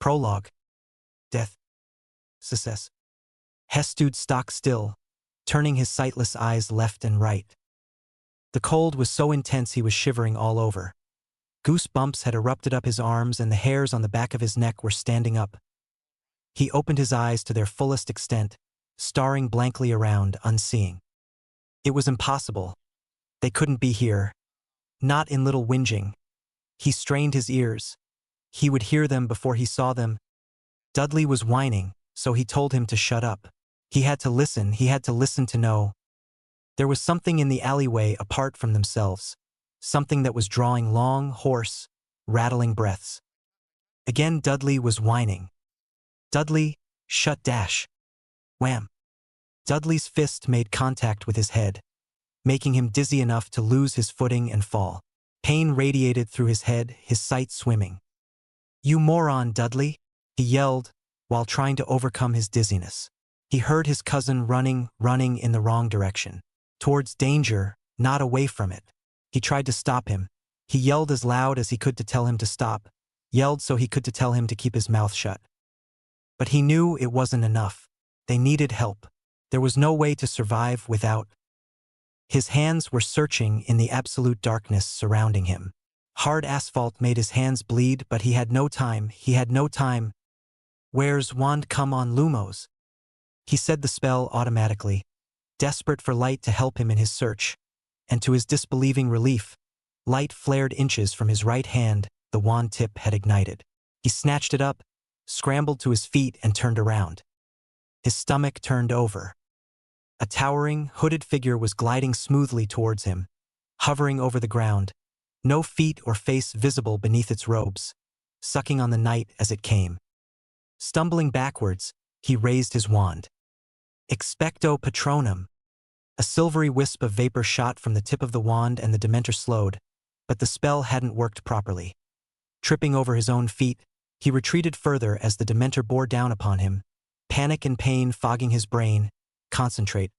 Prologue. Death. Success. Hess stood stock still, turning his sightless eyes left and right. The cold was so intense he was shivering all over. Goosebumps had erupted up his arms and the hairs on the back of his neck were standing up. He opened his eyes to their fullest extent, staring blankly around, unseeing. It was impossible. They couldn't be here. Not in little whinging. He strained his ears. He would hear them before he saw them. Dudley was whining, so he told him to shut up. He had to listen to know. There was something in the alleyway apart from themselves, something that was drawing long, hoarse, rattling breaths. Again Dudley was whining. Dudley, shut dash. Wham! Dudley's fist made contact with his head, making him dizzy enough to lose his footing and fall. Pain radiated through his head, his sight swimming. "You moron, Dudley!" he yelled, while trying to overcome his dizziness. He heard his cousin running in the wrong direction. Towards danger, not away from it. He tried to stop him. He yelled as loud as he could to tell him to stop, yelled so he could to tell him to keep his mouth shut. But he knew it wasn't enough. They needed help. There was no way to survive without. His hands were searching in the absolute darkness surrounding him. Hard asphalt made his hands bleed, but he had no time. "Where's wand? Come on, Lumos." He said the spell automatically, desperate for light to help him in his search, and to his disbelieving relief, light flared inches from his right hand. The wand tip had ignited. He snatched it up, scrambled to his feet and turned around. His stomach turned over. A towering, hooded figure was gliding smoothly towards him, hovering over the ground, no feet or face visible beneath its robes, sucking on the night as it came. Stumbling backwards, he raised his wand. Expecto Patronum. A silvery wisp of vapor shot from the tip of the wand and the Dementor slowed, but the spell hadn't worked properly. Tripping over his own feet, he retreated further as the Dementor bore down upon him, panic and pain fogging his brain. Concentrate.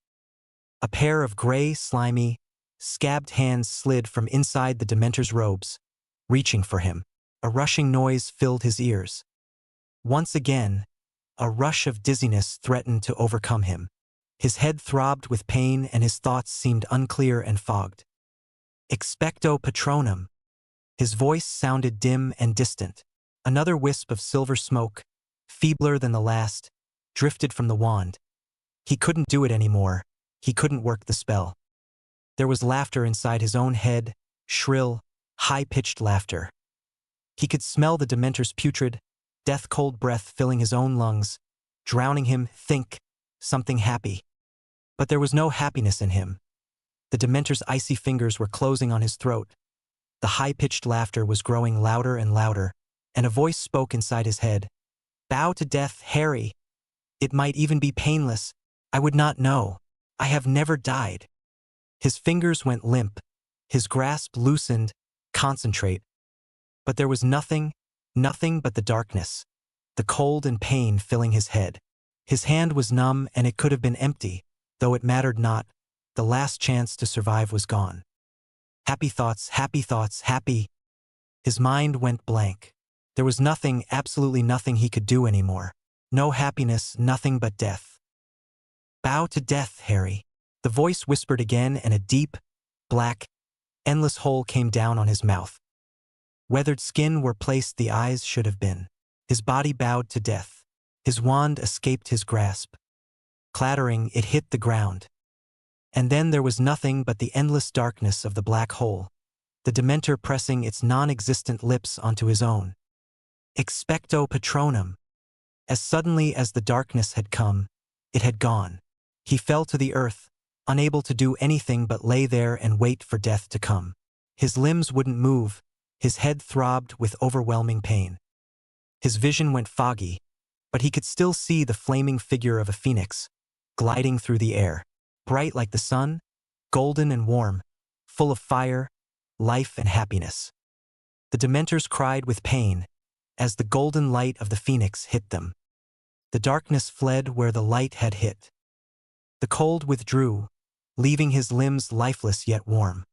A pair of gray, slimy, scabbed hands slid from inside the Dementor's robes, reaching for him. A rushing noise filled his ears. Once again, a rush of dizziness threatened to overcome him. His head throbbed with pain and his thoughts seemed unclear and fogged. Expecto Patronum. His voice sounded dim and distant. Another wisp of silver smoke, feebler than the last, drifted from the wand. He couldn't do it anymore. He couldn't work the spell. There was laughter inside his own head, shrill, high-pitched laughter. He could smell the Dementor's putrid, death-cold breath filling his own lungs, drowning him. Something happy. But there was no happiness in him. The Dementor's icy fingers were closing on his throat. The high-pitched laughter was growing louder and louder, and a voice spoke inside his head. "Bow to death, Harry. It might even be painless. I would not know. I have never died." His fingers went limp. His grasp loosened. Concentrate. But there was nothing but the darkness, the cold and pain filling his head. His hand was numb and it could have been empty, though it mattered not. The last chance to survive was gone. Happy thoughts, happy. His mind went blank. There was nothing, absolutely nothing he could do anymore. No happiness, nothing but death. "Bow to death, Harry." The voice whispered again and a deep, black, endless hole came down on his mouth. Weathered skin where placed the eyes should have been. His body bowed to death. His wand escaped his grasp. Clattering, it hit the ground. And then there was nothing but the endless darkness of the black hole, the Dementor pressing its non-existent lips onto his own. Expecto Patronum. As suddenly as the darkness had come, it had gone. He fell to the earth, unable to do anything but lay there and wait for death to come. His limbs wouldn't move. His head throbbed with overwhelming pain. His vision went foggy, but he could still see the flaming figure of a phoenix, gliding through the air, bright like the sun, golden and warm, full of fire, life and happiness. The Dementors cried with pain as the golden light of the phoenix hit them. The darkness fled where the light had hit. The cold withdrew, leaving his limbs lifeless yet warm.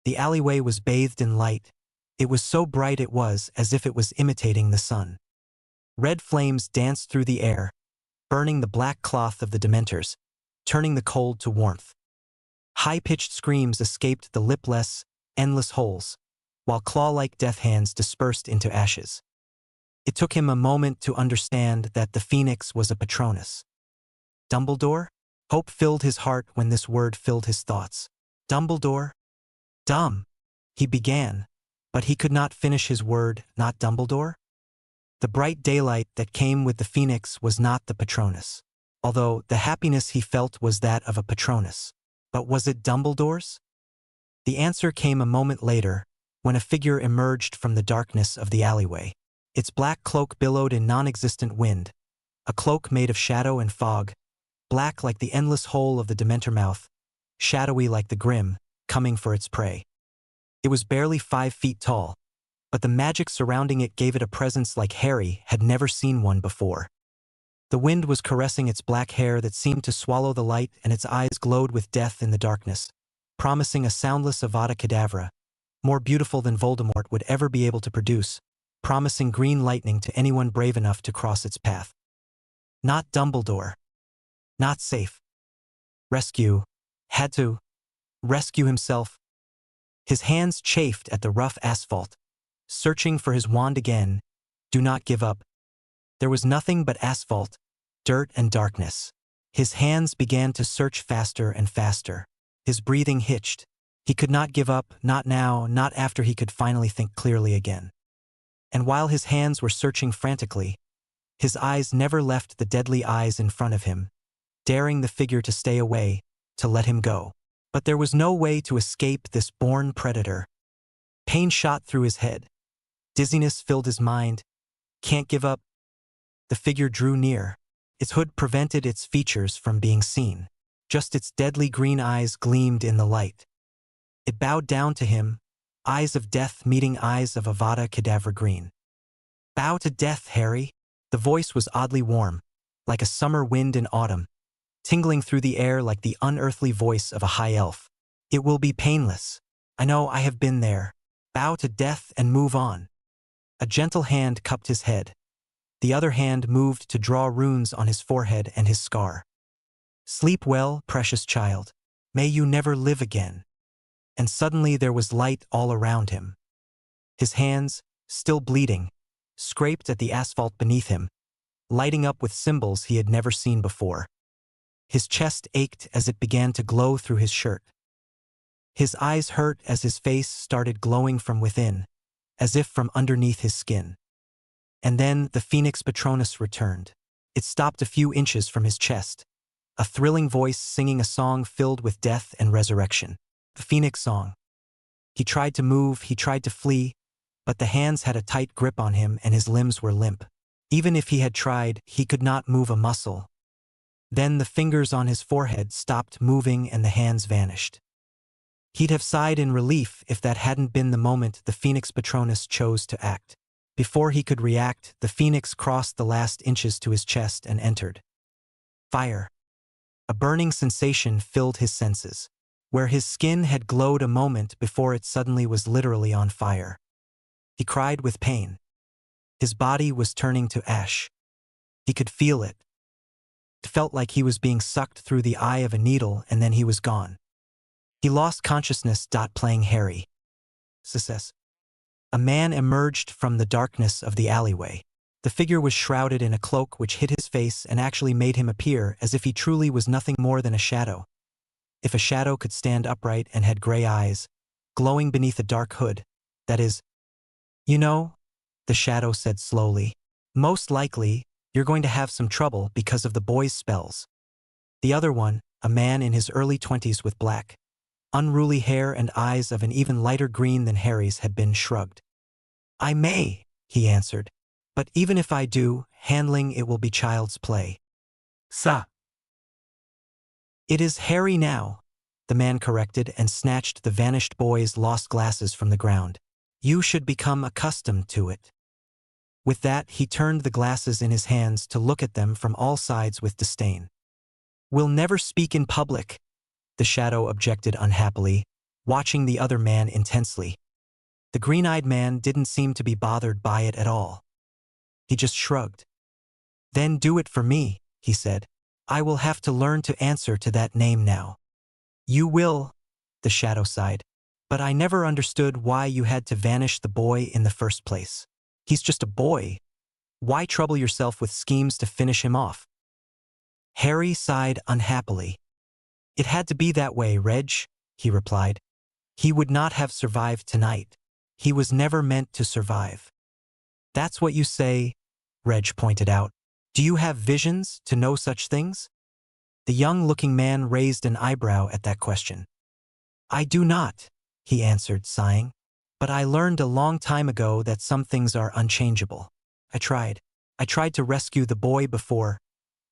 The alleyway was bathed in light. It was so bright it was as if it was imitating the sun. Red flames danced through the air, burning the black cloth of the Dementors, turning the cold to warmth. High-pitched screams escaped the lipless, endless holes, while claw-like death hands dispersed into ashes. It took him a moment to understand that the Phoenix was a Patronus. Dumbledore? Hope filled his heart when this word filled his thoughts. Dumbledore? Dumb, he began, but he could not finish his word, not Dumbledore? The bright daylight that came with the Phoenix was not the Patronus, although the happiness he felt was that of a Patronus. But was it Dumbledore's? The answer came a moment later, when a figure emerged from the darkness of the alleyway. Its black cloak billowed in non-existent wind, a cloak made of shadow and fog, black like the endless hole of the Dementor mouth, shadowy like the Grim, coming for its prey. It was barely 5 feet tall, but the magic surrounding it gave it a presence like Harry had never seen one before. The wind was caressing its black hair that seemed to swallow the light, and its eyes glowed with death in the darkness, promising a soundless Avada Kedavra, more beautiful than Voldemort would ever be able to produce, promising green lightning to anyone brave enough to cross its path. Not Dumbledore. Not safe. Rescue. Had to rescue himself. His hands chafed at the rough asphalt, searching for his wand again. Do not give up. There was nothing but asphalt, dirt and darkness. His hands began to search faster and faster. His breathing hitched. He could not give up, not now, not after he could finally think clearly again. And while his hands were searching frantically, his eyes never left the deadly eyes in front of him, daring the figure to stay away, to let him go. But there was no way to escape this born predator. Pain shot through his head. Dizziness filled his mind. Can't give up. The figure drew near. Its hood prevented its features from being seen. Just its deadly green eyes gleamed in the light. It bowed down to him, eyes of death meeting eyes of Avada Kedavra green. Bow to death, Harry. The voice was oddly warm, like a summer wind in autumn, tingling through the air like the unearthly voice of a high elf. It will be painless. I know, I have been there. Bow to death and move on. A gentle hand cupped his head. The other hand moved to draw runes on his forehead and his scar. Sleep well, precious child. May you never live again. And suddenly there was light all around him. His hands, still bleeding, scraped at the asphalt beneath him, lighting up with symbols he had never seen before. His chest ached as it began to glow through his shirt. His eyes hurt as his face started glowing from within, as if from underneath his skin. And then the Phoenix Patronus returned. It stopped a few inches from his chest, a thrilling voice singing a song filled with death and resurrection. The Phoenix song. He tried to move, he tried to flee, but the hands had a tight grip on him and his limbs were limp. Even if he had tried, he could not move a muscle. Then the fingers on his forehead stopped moving and the hands vanished. He'd have sighed in relief if that hadn't been the moment the Phoenix Patronus chose to act. Before he could react, the Phoenix crossed the last inches to his chest and entered. Fire. A burning sensation filled his senses. Where his skin had glowed a moment before, it suddenly was literally on fire. He cried with pain. His body was turning to ash. He could feel it. It felt like he was being sucked through the eye of a needle, and then he was gone. He lost consciousness. Playing Harry. Success. A man emerged from the darkness of the alleyway. The figure was shrouded in a cloak which hid his face and actually made him appear as if he truly was nothing more than a shadow. If a shadow could stand upright and had gray eyes, glowing beneath a dark hood, that is. You know, the shadow said slowly, most likely, you're going to have some trouble because of the boy's spells. The other one, a man in his early 20s with black, unruly hair and eyes of an even lighter green than Harry's, had been shrugged. I may, he answered, but even if I do, handling it will be child's play. Sa. It is Harry now, the man corrected and snatched the vanished boy's lost glasses from the ground. You should become accustomed to it. With that, he turned the glasses in his hands to look at them from all sides with disdain. We'll never speak in public, the shadow objected unhappily, watching the other man intensely. The green-eyed man didn't seem to be bothered by it at all. He just shrugged. Then do it for me, he said. I will have to learn to answer to that name now. You will, the shadow sighed. But I never understood why you had to vanish the boy in the first place. He's just a boy. Why trouble yourself with schemes to finish him off? Harry sighed unhappily. It had to be that way, Reg, he replied. He would not have survived tonight. He was never meant to survive. That's what you say, Reg pointed out. Do you have visions to know such things? The young-looking man raised an eyebrow at that question. I do not, he answered, sighing. But I learned a long time ago that some things are unchangeable. I tried to rescue the boy before.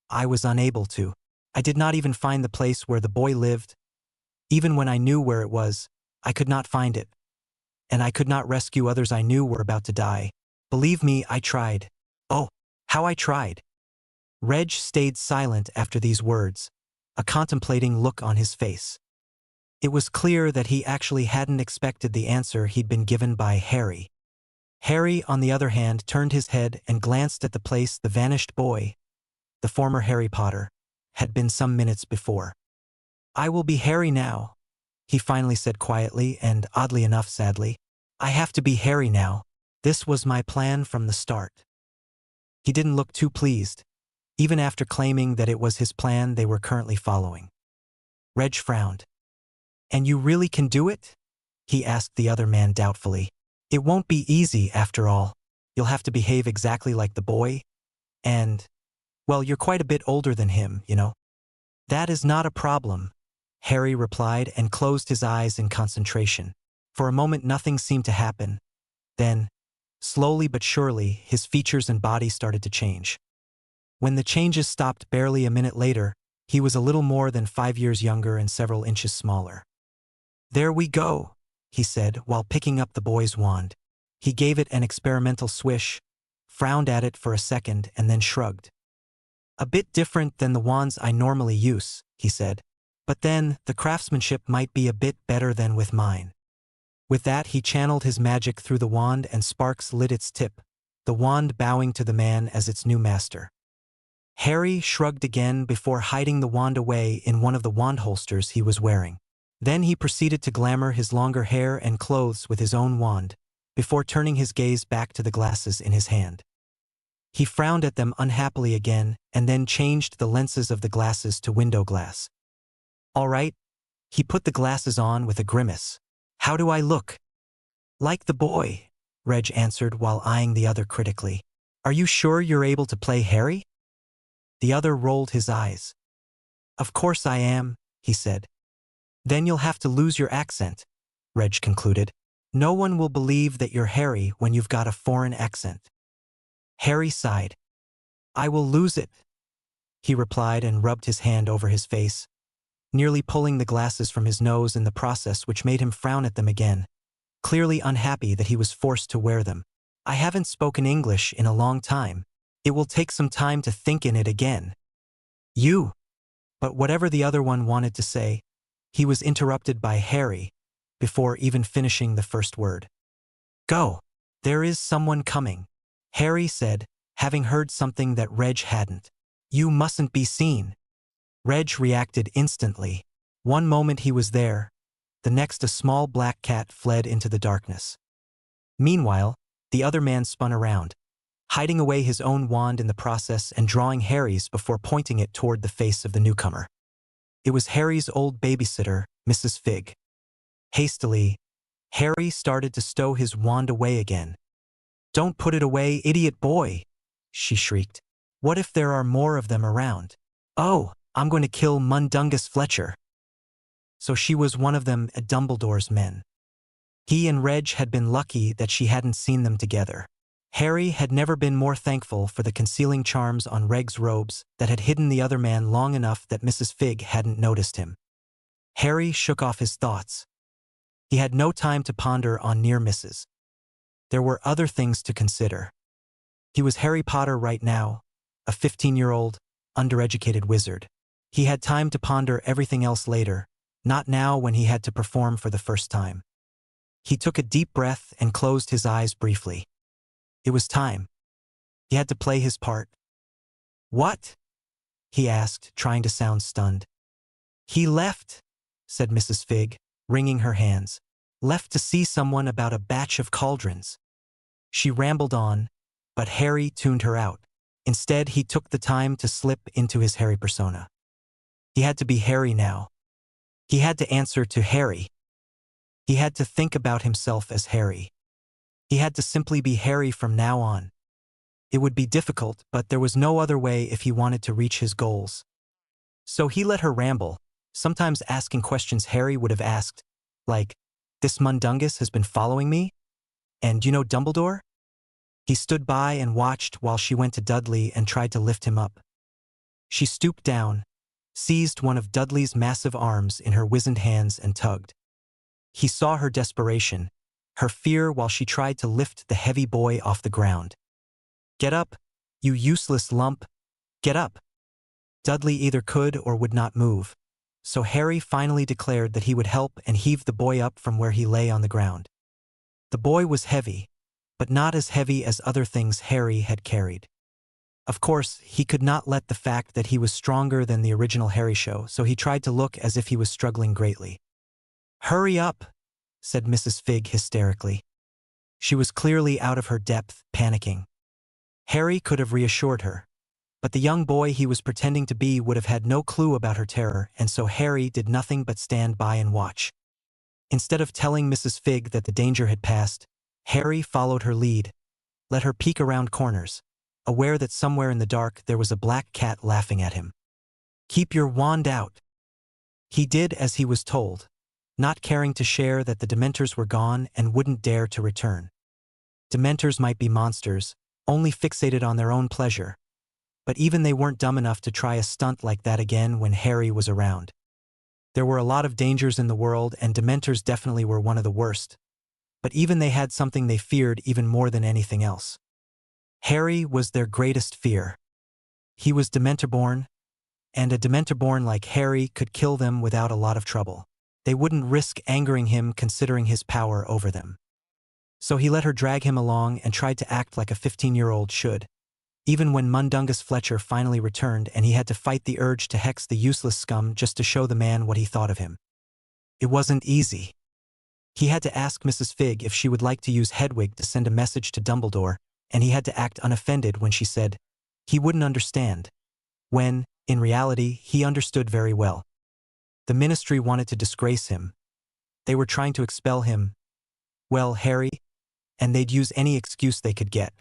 I was unable to. I did not even find the place where the boy lived. Even when I knew where it was, I could not find it. And I could not rescue others I knew were about to die. Believe me, I tried. Oh, how I tried. Reg stayed silent after these words, a contemplating look on his face. It was clear that he actually hadn't expected the answer he'd been given by Harry. Harry, on the other hand, turned his head and glanced at the place the vanished boy, the former Harry Potter, had been some minutes before. I will be Harry now, he finally said quietly and, oddly enough, sadly. I have to be Harry now. This was my plan from the start. He didn't look too pleased, even after claiming that it was his plan they were currently following. Reg frowned. And you really can do it? He asked the other man doubtfully. It won't be easy, after all. You'll have to behave exactly like the boy. And, well, you're quite a bit older than him, you know. That is not a problem, Harry replied and closed his eyes in concentration. For a moment nothing seemed to happen. Then, slowly but surely, his features and body started to change. When the changes stopped barely a minute later, he was a little more than 5 years younger and several inches smaller. There we go, he said while picking up the boy's wand. He gave it an experimental swish, frowned at it for a second, and then shrugged. A bit different than the wands I normally use, he said. But then, the craftsmanship might be a bit better than with mine. With that, he channeled his magic through the wand and sparks lit its tip, the wand bowing to the man as its new master. Harry shrugged again before hiding the wand away in one of the wand holsters he was wearing. Then he proceeded to glamour his longer hair and clothes with his own wand, before turning his gaze back to the glasses in his hand. He frowned at them unhappily again and then changed the lenses of the glasses to window glass. All right, he put the glasses on with a grimace. How do I look? Like the boy, Reg answered while eyeing the other critically. Are you sure you're able to play Harry? The other rolled his eyes. Of course I am, he said. Then you'll have to lose your accent, Reg concluded. No one will believe that you're Harry when you've got a foreign accent. Harry sighed. I will lose it, he replied and rubbed his hand over his face, nearly pulling the glasses from his nose in the process, which made him frown at them again, clearly unhappy that he was forced to wear them. I haven't spoken English in a long time. It will take some time to think in it again. You. But whatever the other one wanted to say, he was interrupted by Harry before even finishing the first word. Go. There is someone coming, Harry said, having heard something that Reg hadn't. You mustn't be seen. Reg reacted instantly. One moment he was there, the next a small black cat fled into the darkness. Meanwhile, the other man spun around, hiding away his own wand in the process and drawing Harry's before pointing it toward the face of the newcomer. It was Harry's old babysitter, Mrs. Fig. Hastily, Harry started to stow his wand away again. Don't put it away, idiot boy, she shrieked. What if there are more of them around? Oh, I'm going to kill Mundungus Fletcher. So she was one of them, Dumbledore's men. He and Reg had been lucky that she hadn't seen them together. Harry had never been more thankful for the concealing charms on Reg's robes that had hidden the other man long enough that Mrs. Fig hadn't noticed him. Harry shook off his thoughts. He had no time to ponder on near misses. There were other things to consider. He was Harry Potter right now, a 15-year-old, undereducated wizard. He had time to ponder everything else later, not now when he had to perform for the first time. He took a deep breath and closed his eyes briefly. It was time. He had to play his part. "What?" he asked, trying to sound stunned. "He left," said Mrs. Fig, wringing her hands. "Left to see someone about a batch of cauldrons." She rambled on, but Harry tuned her out. Instead, he took the time to slip into his Harry persona. He had to be Harry now. He had to answer to Harry. He had to think about himself as Harry. He had to simply be Harry from now on. It would be difficult, but there was no other way if he wanted to reach his goals. So he let her ramble, sometimes asking questions Harry would have asked, like, "This mundungus has been following me? And you know Dumbledore?" He stood by and watched while she went to Dudley and tried to lift him up. She stooped down, seized one of Dudley's massive arms in her wizened hands and tugged. He saw her desperation, her fear while she tried to lift the heavy boy off the ground. "Get up, you useless lump, get up." Dudley either could or would not move, so Harry finally declared that he would help and heaved the boy up from where he lay on the ground. The boy was heavy, but not as heavy as other things Harry had carried. Of course, he could not let the fact that he was stronger than the original Harry show, so he tried to look as if he was struggling greatly. "Hurry up," said Mrs. Fig hysterically. She was clearly out of her depth, panicking. Harry could have reassured her, but the young boy he was pretending to be would have had no clue about her terror, and so Harry did nothing but stand by and watch. Instead of telling Mrs. Fig that the danger had passed, Harry followed her lead, let her peek around corners, aware that somewhere in the dark there was a black cat laughing at him. "Keep your wand out." He did as he was told, not caring to share that the Dementors were gone and wouldn't dare to return. Dementors might be monsters, only fixated on their own pleasure, but even they weren't dumb enough to try a stunt like that again when Harry was around. There were a lot of dangers in the world, and Dementors definitely were one of the worst, but even they had something they feared even more than anything else. Harry was their greatest fear. He was Dementor-born, and a Dementor-born like Harry could kill them without a lot of trouble. They wouldn't risk angering him considering his power over them. So he let her drag him along and tried to act like a 15-year-old should, even when Mundungus Fletcher finally returned and he had to fight the urge to hex the useless scum just to show the man what he thought of him. It wasn't easy. He had to ask Mrs. Fig if she would like to use Hedwig to send a message to Dumbledore, and he had to act unoffended when she said he wouldn't understand, when, in reality, he understood very well. The Ministry wanted to disgrace him. They were trying to expel him. Well, Harry, and they'd use any excuse they could get.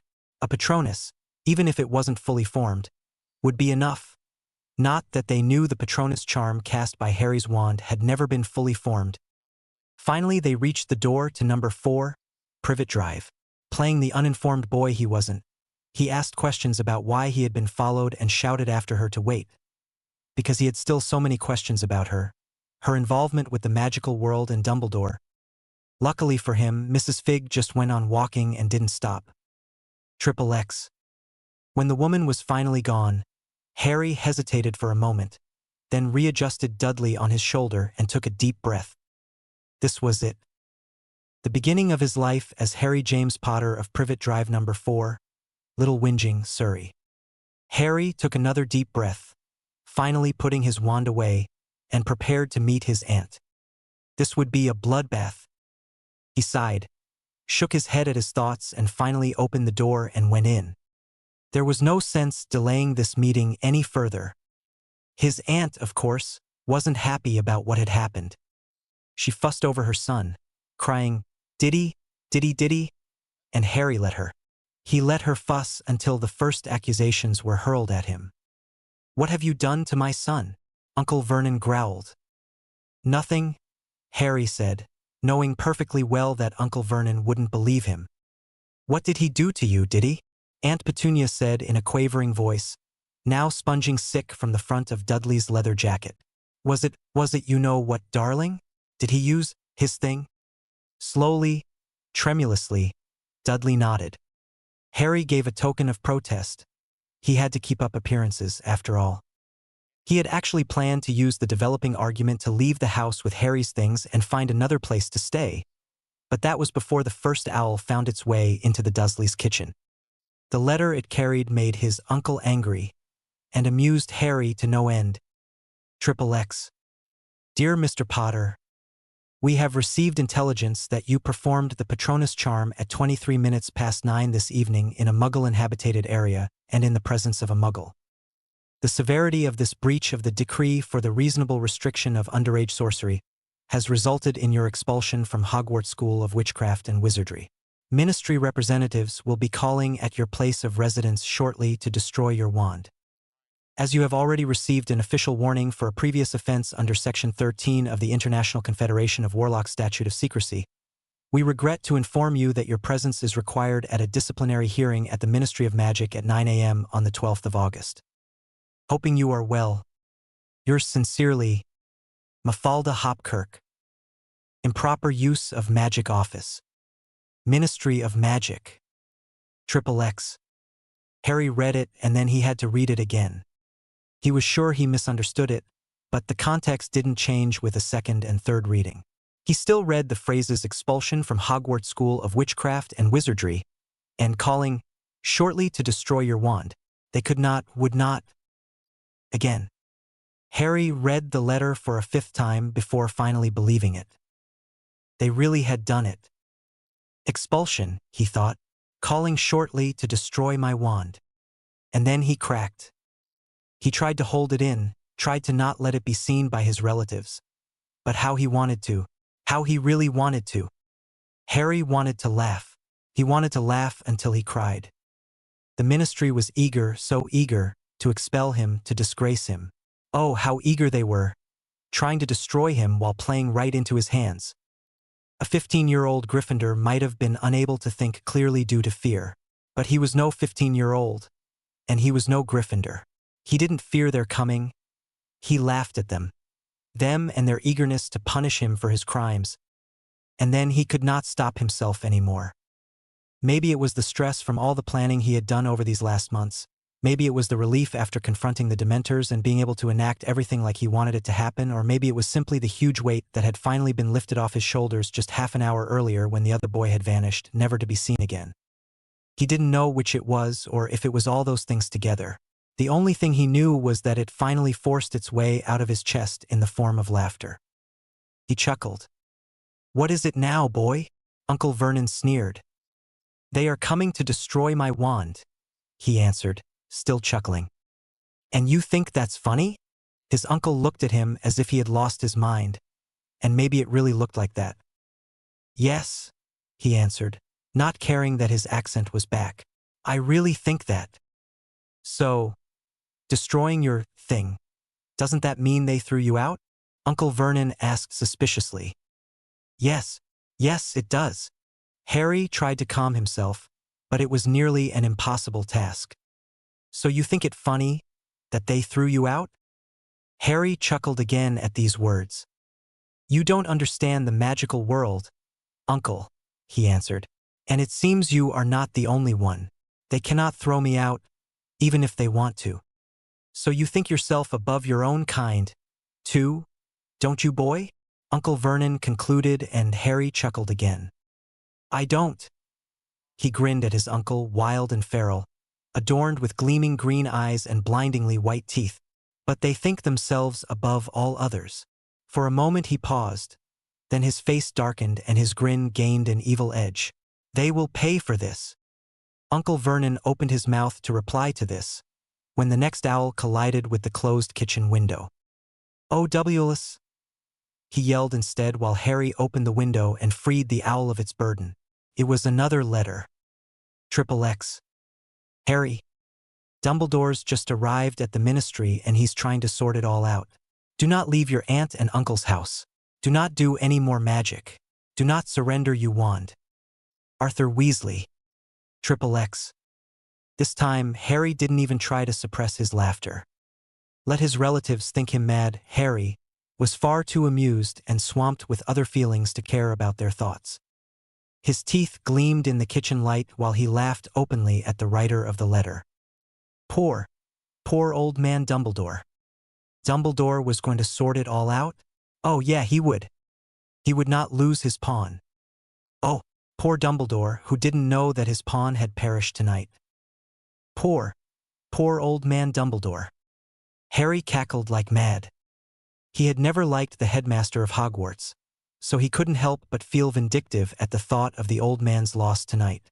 A Patronus, even if it wasn't fully formed, would be enough. Not that they knew the Patronus charm cast by Harry's wand had never been fully formed. Finally, they reached the door to number 4, Privet Drive. Playing the uninformed boy he wasn't, he asked questions about why he had been followed and shouted after her to wait. Because he had still so many questions about her involvement with the magical world and Dumbledore. Luckily for him, Mrs. Fig just went on walking and didn't stop. XXX. When the woman was finally gone, Harry hesitated for a moment, then readjusted Dudley on his shoulder and took a deep breath. This was it. The beginning of his life as Harry James Potter of Privet Drive number 4, Little Whinging, Surrey. Harry took another deep breath, finally putting his wand away, and prepared to meet his aunt. This would be a bloodbath. He sighed, shook his head at his thoughts, and finally opened the door and went in. There was no sense delaying this meeting any further. His aunt, of course, wasn't happy about what had happened. She fussed over her son, crying, "Diddy, diddy, diddy," and Harry let her. He let her fuss until the first accusations were hurled at him. "What have you done to my son?" Uncle Vernon growled. "Nothing," Harry said, knowing perfectly well that Uncle Vernon wouldn't believe him. "What did he do to you, did he?" Aunt Petunia said in a quavering voice, now sponging sick from the front of Dudley's leather jacket. Was it you know what, darling? Did he use his thing?" Slowly, tremulously, Dudley nodded. Harry gave a token of protest. He had to keep up appearances, after all. He had actually planned to use the developing argument to leave the house with Harry's things and find another place to stay, but that was before the first owl found its way into the Dursleys' kitchen. The letter it carried made his uncle angry and amused Harry to no end. XXX. Dear Mr. Potter, we have received intelligence that you performed the Patronus charm at 23 minutes past 9 this evening in a Muggle-inhabited area and in the presence of a Muggle. The severity of this breach of the decree for the reasonable restriction of underage sorcery has resulted in your expulsion from Hogwarts School of Witchcraft and Wizardry. Ministry representatives will be calling at your place of residence shortly to destroy your wand. As you have already received an official warning for a previous offense under Section 13 of the International Confederation of Warlocks Statute of Secrecy, we regret to inform you that your presence is required at a disciplinary hearing at the Ministry of Magic at 9 a.m. on the 12th of August. Hoping you are well. Yours sincerely, Mafalda Hopkirk. Improper use of magic office. Ministry of Magic. XXX. Harry read it and then he had to read it again. He was sure he misunderstood it, but the context didn't change with a second and third reading. He still read the phrases expulsion from Hogwarts School of Witchcraft and Wizardry, and calling, shortly to destroy your wand. They could not, would not. Again. Harry read the letter for a fifth time before finally believing it. They really had done it. Expulsion, he thought, calling shortly to destroy my wand. And then he cracked. He tried to hold it in, tried to not let it be seen by his relatives. But how he wanted to. How he really wanted to. Harry wanted to laugh. He wanted to laugh until he cried. The ministry was eager, so eager, to expel him, to disgrace him. Oh, how eager they were, trying to destroy him while playing right into his hands. A 15-year-old Gryffindor might have been unable to think clearly due to fear, but he was no 15-year-old, and he was no Gryffindor. He didn't fear their coming. He laughed at them and their eagerness to punish him for his crimes. And then he could not stop himself anymore. Maybe it was the stress from all the planning he had done over these last months. Maybe it was the relief after confronting the Dementors and being able to enact everything like he wanted it to happen, or maybe it was simply the huge weight that had finally been lifted off his shoulders just half an hour earlier when the other boy had vanished, never to be seen again. He didn't know which it was, or if it was all those things together. The only thing he knew was that it finally forced its way out of his chest in the form of laughter. He chuckled. "What is it now, boy?" Uncle Vernon sneered. "They are coming to destroy my wand," he answered, still chuckling. "And you think that's funny?" His uncle looked at him as if he had lost his mind, and maybe it really looked like that. "Yes," he answered, not caring that his accent was back. "I really think that." "So, destroying your thing, doesn't that mean they threw you out?" Uncle Vernon asked suspiciously. Yes, it does." Harry tried to calm himself, but it was nearly an impossible task. "So you think it funny that they threw you out?" Harry chuckled again at these words. "You don't understand the magical world, Uncle," he answered. "And it seems you are not the only one. They cannot throw me out, even if they want to. So you think yourself above your own kind, too, don't you, boy?" Uncle Vernon concluded, and Harry chuckled again. "I don't." He grinned at his uncle, wild and feral, adorned with gleaming green eyes and blindingly white teeth. "But they think themselves above all others." For a moment he paused, then his face darkened and his grin gained an evil edge. "They will pay for this." Uncle Vernon opened his mouth to reply to this, when the next owl collided with the closed kitchen window. "OWLS!" he yelled instead while Harry opened the window and freed the owl of its burden. It was another letter. XXX. "Harry, Dumbledore's just arrived at the ministry and he's trying to sort it all out. Do not leave your aunt and uncle's house. Do not do any more magic. Do not surrender your wand. Arthur Weasley." XXX. This time, Harry didn't even try to suppress his laughter. Let his relatives think him mad, Harry was far too amused and swamped with other feelings to care about their thoughts. His teeth gleamed in the kitchen light while he laughed openly at the writer of the letter. Poor old man Dumbledore. Dumbledore was going to sort it all out? Oh yeah, he would. He would not lose his pawn. Oh, poor Dumbledore, who didn't know that his pawn had perished tonight. Poor old man Dumbledore. Harry cackled like mad. He had never liked the headmaster of Hogwarts, so he couldn't help but feel vindictive at the thought of the old man's loss tonight.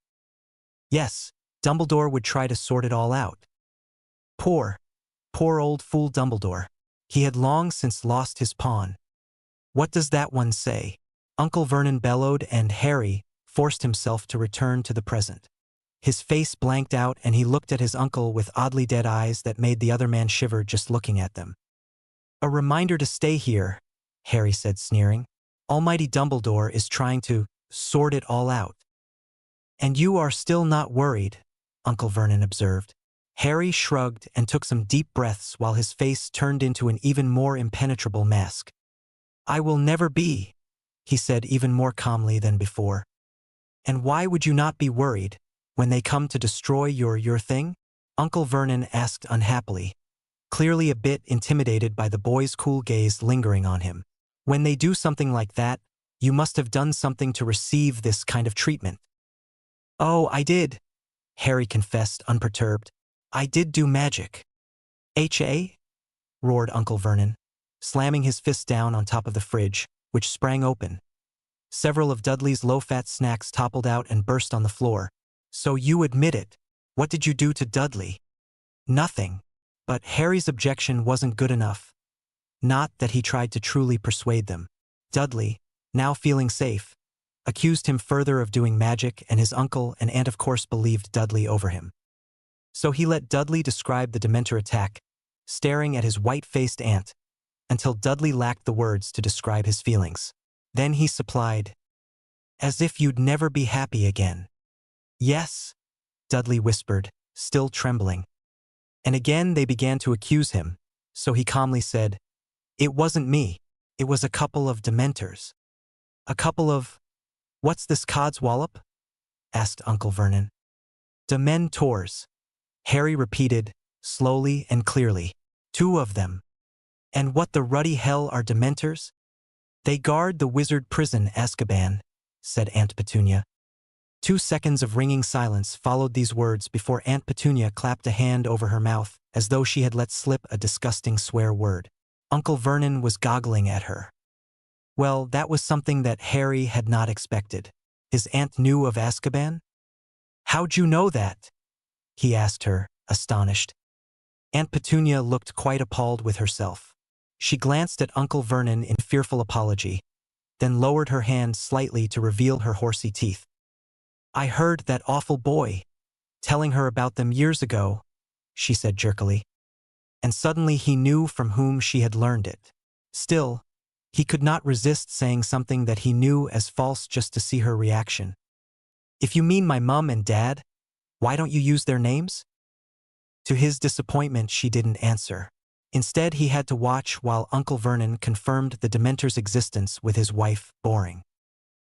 Yes, Dumbledore would try to sort it all out. Poor old fool Dumbledore. He had long since lost his pawn. What does that one say? Uncle Vernon bellowed, and Harry forced himself to return to the present. His face blanked out, and he looked at his uncle with oddly dead eyes that made the other man shiver just looking at them. A reminder to stay here, Harry said, sneering. Almighty Dumbledore is trying to sort it all out. And you are still not worried, Uncle Vernon observed. Harry shrugged and took some deep breaths while his face turned into an even more impenetrable mask. I will never be, he said even more calmly than before. And why would you not be worried when they come to destroy your thing? Uncle Vernon asked unhappily, clearly a bit intimidated by the boy's cool gaze lingering on him. When they do something like that, you must have done something to receive this kind of treatment. Oh, I did, Harry confessed, unperturbed. I did do magic. H.A.? roared Uncle Vernon, slamming his fist down on top of the fridge, which sprang open. Several of Dudley's low-fat snacks toppled out and burst on the floor. So you admit it. What did you do to Dudley? Nothing. But Harry's objection wasn't good enough. Not that he tried to truly persuade them. Dudley, now feeling safe, accused him further of doing magic, and his uncle and aunt of course believed Dudley over him. So he let Dudley describe the Dementor attack, staring at his white-faced aunt, until Dudley lacked the words to describe his feelings. Then he supplied, as if you'd never be happy again. Yes, Dudley whispered, still trembling. And again they began to accuse him, so he calmly said, it wasn't me, it was a couple of Dementors. A couple of… What's this codswallop? Asked Uncle Vernon. Dementors, Harry repeated, slowly and clearly. 2 of them. And what the ruddy hell are Dementors? They guard the wizard prison Azkaban, said Aunt Petunia. 2 seconds of ringing silence followed these words before Aunt Petunia clapped a hand over her mouth, as though she had let slip a disgusting swear word. Uncle Vernon was goggling at her. Well, that was something that Harry had not expected. His aunt knew of Azkaban? How'd you know that? He asked her, astonished. Aunt Petunia looked quite appalled with herself. She glanced at Uncle Vernon in fearful apology, then lowered her hand slightly to reveal her horsey teeth. I heard that awful boy telling her about them years ago, she said jerkily. And suddenly he knew from whom she had learned it. Still, he could not resist saying something that he knew as false just to see her reaction. If you mean my mum and dad, why don't you use their names? To his disappointment, she didn't answer. Instead, he had to watch while Uncle Vernon confirmed the Dementor's existence with his wife, Boring.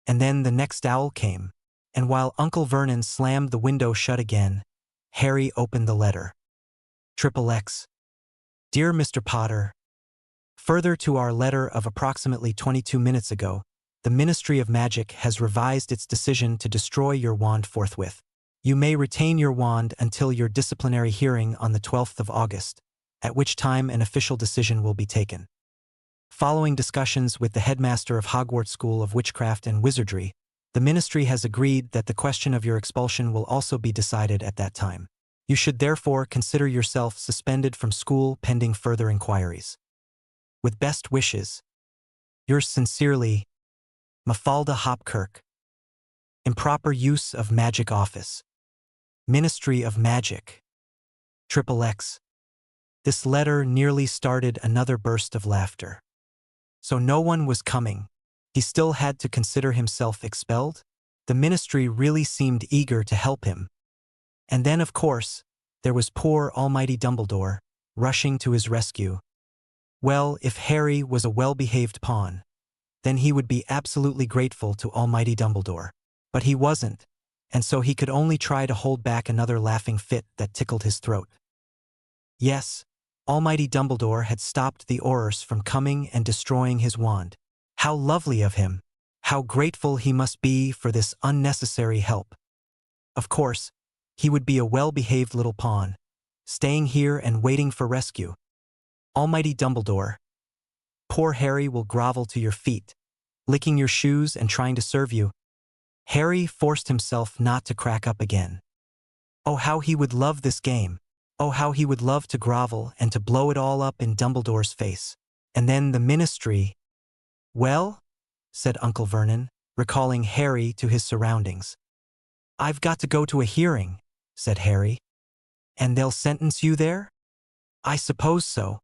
And then the next owl came, and while Uncle Vernon slammed the window shut again, Harry opened the letter. XXX. Dear Mr. Potter, further to our letter of approximately 22 minutes ago, the Ministry of Magic has revised its decision to destroy your wand forthwith. You may retain your wand until your disciplinary hearing on the 12th of August, at which time an official decision will be taken. Following discussions with the headmaster of Hogwarts School of Witchcraft and Wizardry, the Ministry has agreed that the question of your expulsion will also be decided at that time. You should therefore consider yourself suspended from school pending further inquiries. With best wishes, yours sincerely, Mafalda Hopkirk. Improper use of magic office. Ministry of Magic. XXX. This letter nearly started another burst of laughter. So no one was coming. He still had to consider himself expelled? The Ministry really seemed eager to help him. And then, of course, there was poor almighty Dumbledore, rushing to his rescue. Well, if Harry was a well-behaved pawn, then he would be absolutely grateful to almighty Dumbledore. But he wasn't, and so he could only try to hold back another laughing fit that tickled his throat. Yes, almighty Dumbledore had stopped the Aurors from coming and destroying his wand. How lovely of him! How grateful he must be for this unnecessary help. Of course, He would be a well-behaved little pawn, staying here and waiting for rescue. Almighty Dumbledore, poor Harry will grovel to your feet, licking your shoes and trying to serve you. Harry forced himself not to crack up again. Oh, how he would love this game. Oh, how he would love to grovel and to blow it all up in Dumbledore's face. And then the Ministry. Well, said Uncle Vernon, recalling Harry to his surroundings. I've got to go to a hearing, said Harry. And they'll sentence you there? I suppose so.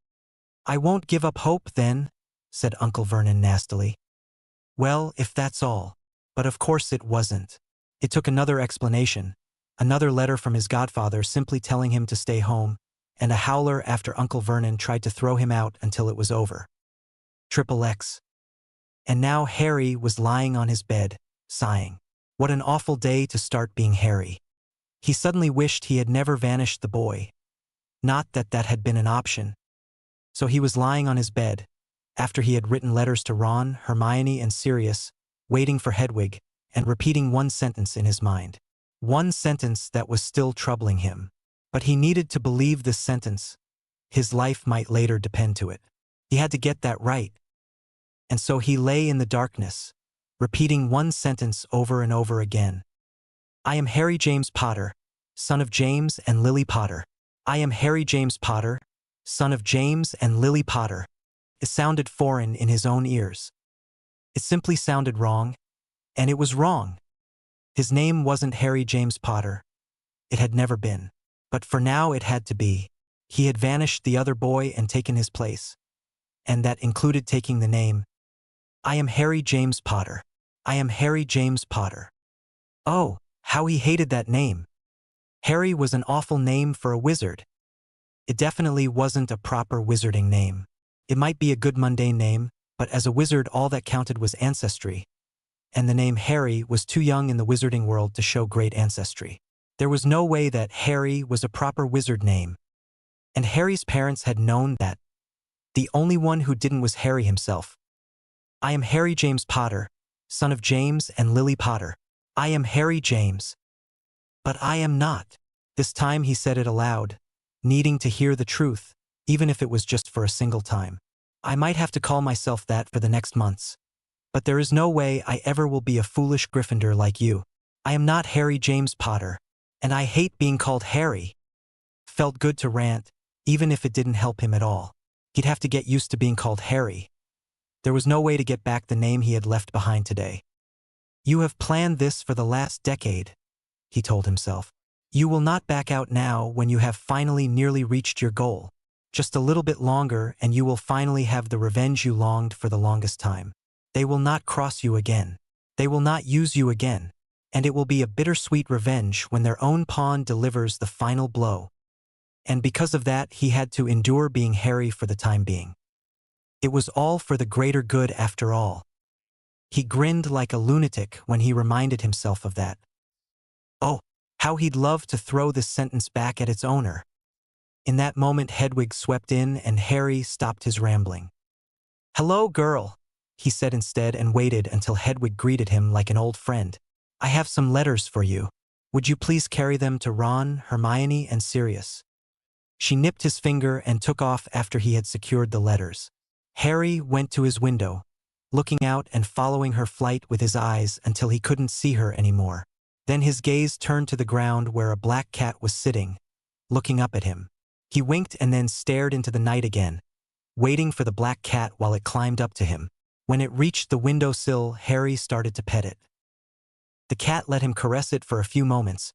I won't give up hope then, said Uncle Vernon nastily. Well, if that's all. But of course it wasn't. It took another explanation, another letter from his godfather simply telling him to stay home, and a howler after Uncle Vernon tried to throw him out until it was over. XXX. And now Harry was lying on his bed, sighing. What an awful day to start being Harry. He suddenly wished he had never vanished the boy. Not that that had been an option. So he was lying on his bed, after he had written letters to Ron, Hermione, and Sirius, waiting for Hedwig, and repeating one sentence in his mind. One sentence that was still troubling him. But he needed to believe this sentence. His life might later depend to it. He had to get that right. And so he lay in the darkness, repeating one sentence over and over again. I am Harry James Potter, son of James and Lily Potter. I am Harry James Potter, son of James and Lily Potter. It sounded foreign in his own ears. It simply sounded wrong, and it was wrong. His name wasn't Harry James Potter. It had never been. But for now it had to be. He had vanished the other boy and taken his place. And that included taking the name. I am Harry James Potter. I am Harry James Potter. Oh, how he hated that name. Harry was an awful name for a wizard. It definitely wasn't a proper wizarding name. It might be a good mundane name, but as a wizard all that counted was ancestry. And the name Harry was too young in the wizarding world to show great ancestry. There was no way that Harry was a proper wizard name. And Harry's parents had known that. The only one who didn't was Harry himself. I am Harry James Potter, son of James and Lily Potter. I am Harry James. But I am not. This time he said it aloud, needing to hear the truth, even if it was just for a single time. I might have to call myself that for the next months. But there is no way I ever will be a foolish Gryffindor like you. I am not Harry James Potter, and I hate being called Harry. Felt good to rant, even if it didn't help him at all. He'd have to get used to being called Harry. There was no way to get back the name he had left behind today. You have planned this for the last decade, he told himself. You will not back out now when you have finally nearly reached your goal. Just a little bit longer and you will finally have the revenge you longed for the longest time. They will not cross you again. They will not use you again. And it will be a bittersweet revenge when their own pawn delivers the final blow. And because of that, he had to endure being Harry for the time being. It was all for the greater good after all. He grinned like a lunatic when he reminded himself of that. Oh, how he'd love to throw this sentence back at its owner. In that moment Hedwig swept in and Harry stopped his rambling. Hello, girl, he said instead and waited until Hedwig greeted him like an old friend. I have some letters for you. Would you please carry them to Ron, Hermione, and Sirius? She nipped his finger and took off after he had secured the letters. Harry went to his window, looking out and following her flight with his eyes until he couldn't see her anymore. Then his gaze turned to the ground where a black cat was sitting, looking up at him. He winked and then stared into the night again, waiting for the black cat while it climbed up to him. When it reached the windowsill, Harry started to pet it. The cat let him caress it for a few moments,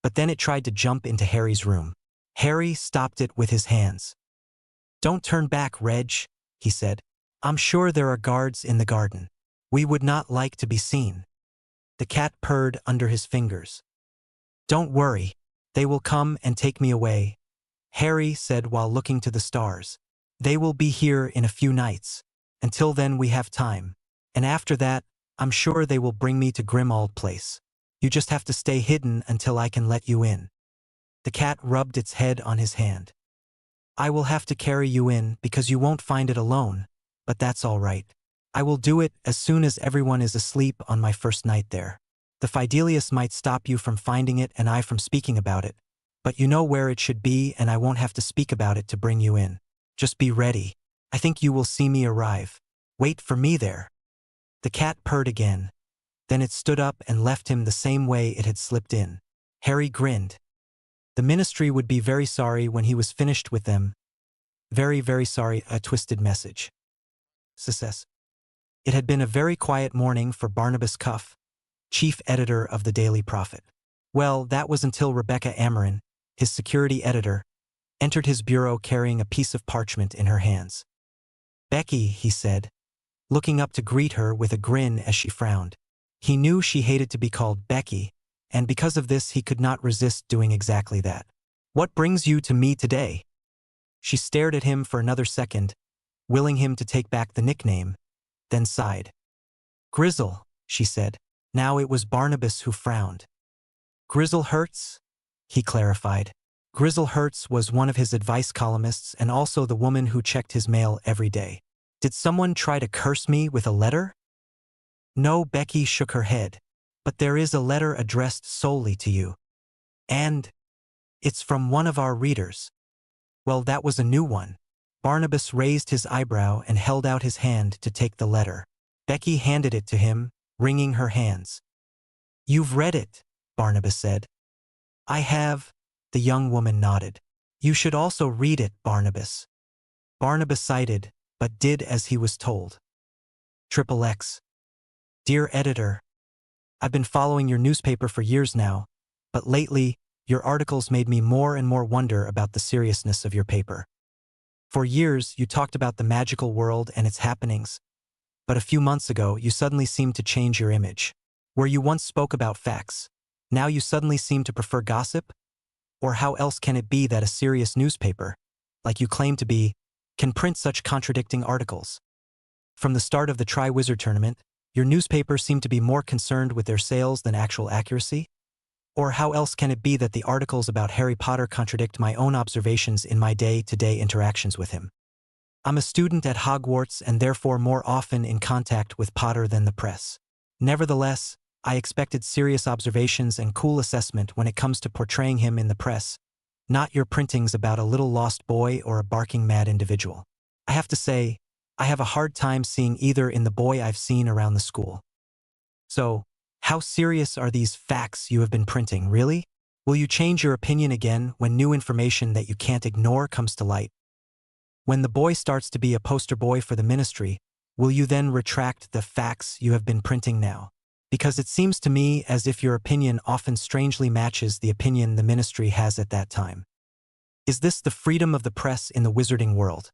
but then it tried to jump into Harry's room. Harry stopped it with his hands. Don't turn back, Reg, he said. I'm sure there are guards in the garden. We would not like to be seen. The cat purred under his fingers. Don't worry, they will come and take me away, Harry said while looking to the stars. They will be here in a few nights. Until then we have time. And after that, I'm sure they will bring me to Grimmauld Place. You just have to stay hidden until I can let you in. The cat rubbed its head on his hand. I will have to carry you in because you won't find it alone, but that's all right. I will do it as soon as everyone is asleep on my first night there. The Fidelius might stop you from finding it and I from speaking about it, but you know where it should be and I won't have to speak about it to bring you in. Just be ready. I think you will see me arrive. Wait for me there. The cat purred again. Then it stood up and left him the same way it had slipped in. Harry grinned. The ministry would be very sorry when he was finished with them. Very, very sorry, a twisted message. Success. It had been a very quiet morning for Barnabas Cuff, chief editor of the Daily Prophet. Well, that was until Rebecca Amarin, his security editor, entered his bureau carrying a piece of parchment in her hands. "Becky," he said, looking up to greet her with a grin as she frowned. He knew she hated to be called Becky, and because of this he could not resist doing exactly that. "What brings you to me today?" She stared at him for another second, willing him to take back the nickname, then sighed. "Grizzle," she said. Now it was Barnabas who frowned. "Grizzle Hertz?" he clarified. Grizzle Hertz was one of his advice columnists and also the woman who checked his mail every day. "Did someone try to curse me with a letter?" "No," Becky shook her head. "But there is a letter addressed solely to you. And it's from one of our readers." Well, that was a new one. Barnabas raised his eyebrow and held out his hand to take the letter. Becky handed it to him, wringing her hands. "You've read it," Barnabas said. "I have," the young woman nodded. "You should also read it, Barnabas." Barnabas sighed, but did as he was told. XXX. Dear Editor, I've been following your newspaper for years now, but lately, your articles made me more and more wonder about the seriousness of your paper. For years, you talked about the magical world and its happenings, but a few months ago, you suddenly seemed to change your image. Where you once spoke about facts, now you suddenly seem to prefer gossip? Or how else can it be that a serious newspaper, like you claim to be, can print such contradicting articles? From the start of the Triwizard Tournament, your newspaper seemed to be more concerned with their sales than actual accuracy? Or how else can it be that the articles about Harry Potter contradict my own observations in my day-to-day interactions with him? I'm a student at Hogwarts and therefore more often in contact with Potter than the press. Nevertheless, I expected serious observations and cool assessment when it comes to portraying him in the press, not your printings about a little lost boy or a barking mad individual. I have to say, I have a hard time seeing either in the boy I've seen around the school. So, how serious are these facts you have been printing, really? Will you change your opinion again when new information that you can't ignore comes to light? When the boy starts to be a poster boy for the ministry, will you then retract the facts you have been printing now? Because it seems to me as if your opinion often strangely matches the opinion the ministry has at that time. Is this the freedom of the press in the wizarding world?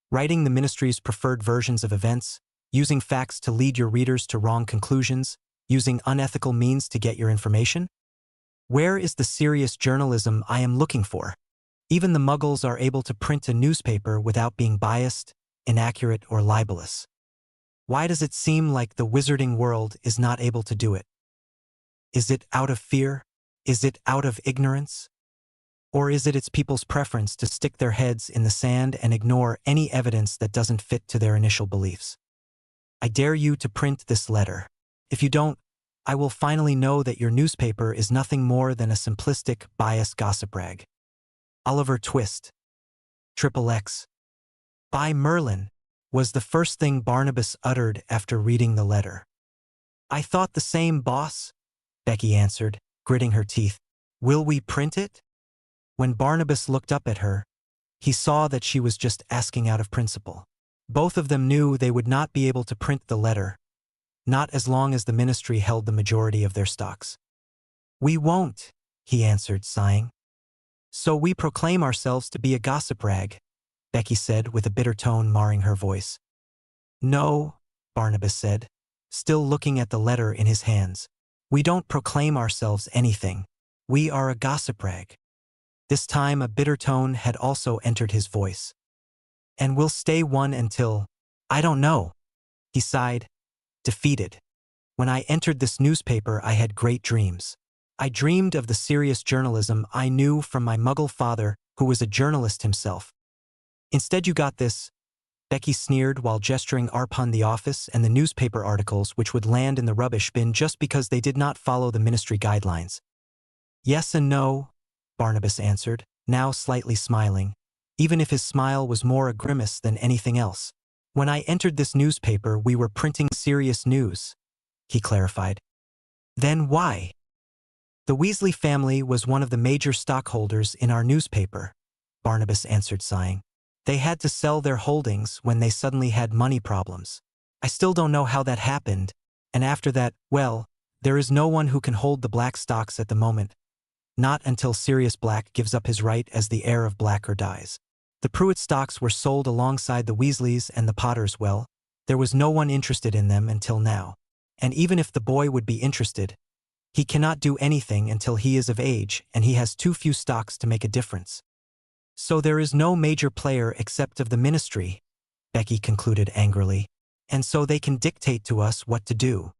Writing the ministry's preferred versions of events, using facts to lead your readers to wrong conclusions, using unethical means to get your information? Where is the serious journalism I am looking for? Even the muggles are able to print a newspaper without being biased, inaccurate, or libelous. Why does it seem like the wizarding world is not able to do it? Is it out of fear? Is it out of ignorance? Or is it its people's preference to stick their heads in the sand and ignore any evidence that doesn't fit to their initial beliefs? I dare you to print this letter. If you don't, I will finally know that your newspaper is nothing more than a simplistic, biased gossip rag. Oliver Twist. XXX. By Merlin, was the first thing Barnabas uttered after reading the letter. I thought the same, boss, Becky answered, gritting her teeth. Will we print it? When Barnabas looked up at her, he saw that she was just asking out of principle. Both of them knew they would not be able to print the letter, not as long as the ministry held the majority of their stocks. We won't, he answered, sighing. So we proclaim ourselves to be a gossip rag, Becky said with a bitter tone marring her voice. No, Barnabas said, still looking at the letter in his hands. We don't proclaim ourselves anything. We are a gossip rag. This time a bitter tone had also entered his voice. And we'll stay one until, I don't know, he sighed, defeated. When I entered this newspaper, I had great dreams. I dreamed of the serious journalism I knew from my Muggle father, who was a journalist himself. Instead, you got this Becky sneered while gesturing upon the office and the newspaper articles which would land in the rubbish bin just because they did not follow the ministry guidelines. Yes and no, Barnabas answered, now slightly smiling, even if his smile was more a grimace than anything else. When I entered this newspaper, we were printing serious news, he clarified. Then why? The Weasley family was one of the major stockholders in our newspaper, Barnabas answered, sighing. They had to sell their holdings when they suddenly had money problems. I still don't know how that happened, and after that, well, there is no one who can hold the Black stocks at the moment. Not until Sirius Black gives up his right as the heir of Black or dies. The Pruitt stocks were sold alongside the Weasleys and the Potters. Well, there was no one interested in them until now. And even if the boy would be interested, he cannot do anything until he is of age, and he has too few stocks to make a difference. So there is no major player except of the ministry, Becky concluded angrily, and so they can dictate to us what to do.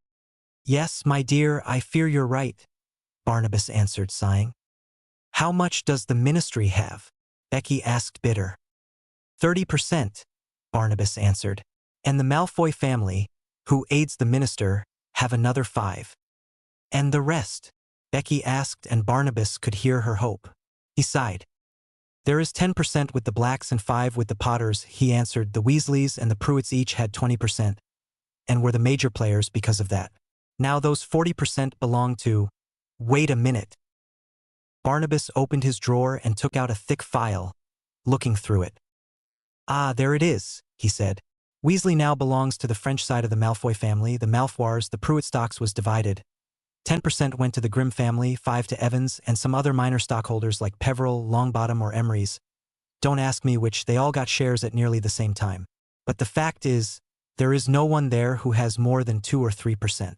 Yes, my dear, I fear you're right, Barnabas answered, sighing. How much does the ministry have? Becky asked, bitter. 30%, Barnabas answered, and the Malfoy family, who aids the minister, have another 5%. And the rest? Becky asked, and Barnabas could hear her hope. He sighed. There is 10% with the Blacks and 5% with the Potters, he answered. The Weasleys and the Pruitts each had 20%, and were the major players because of that. Now those 40% belong to… Wait a minute. Barnabas opened his drawer and took out a thick file, looking through it. Ah, there it is, he said. Weasley now belongs to the French side of the Malfoy family. The Malfoys, the Pruitt stocks was divided. 10% went to the Grimm family, 5% to Evans, and some other minor stockholders like Peveril, Longbottom, or Emery's. Don't ask me which, they all got shares at nearly the same time. But the fact is, there is no one there who has more than 2 or 3%.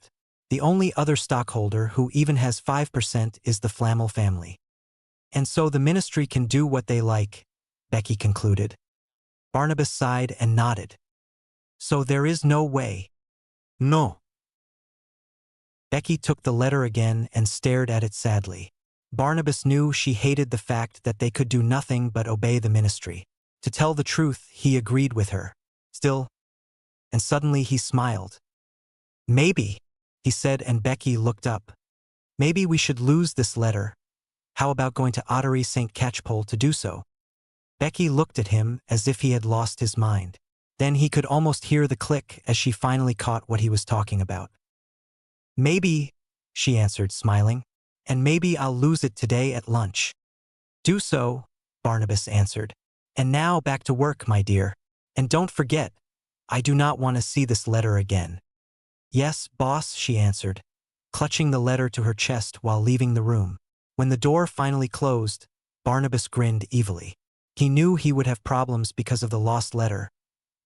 The only other stockholder who even has 5% is the Flamel family. And so the ministry can do what they like, Becky concluded. Barnabas sighed and nodded. So there is no way. No. Becky took the letter again and stared at it sadly. Barnabas knew she hated the fact that they could do nothing but obey the ministry. To tell the truth, he agreed with her. Still, and suddenly he smiled. Maybe, he said, and Becky looked up. Maybe we should lose this letter. How about going to Ottery St. Catchpole to do so? Becky looked at him as if he had lost his mind. Then he could almost hear the click as she finally caught what he was talking about. Maybe, she answered, smiling, and maybe I'll lose it today at lunch. Do so, Barnabas answered. And now back to work, my dear. And don't forget, I do not want to see this letter again. Yes, boss, she answered, clutching the letter to her chest while leaving the room. When the door finally closed, Barnabas grinned evilly. He knew he would have problems because of the lost letter,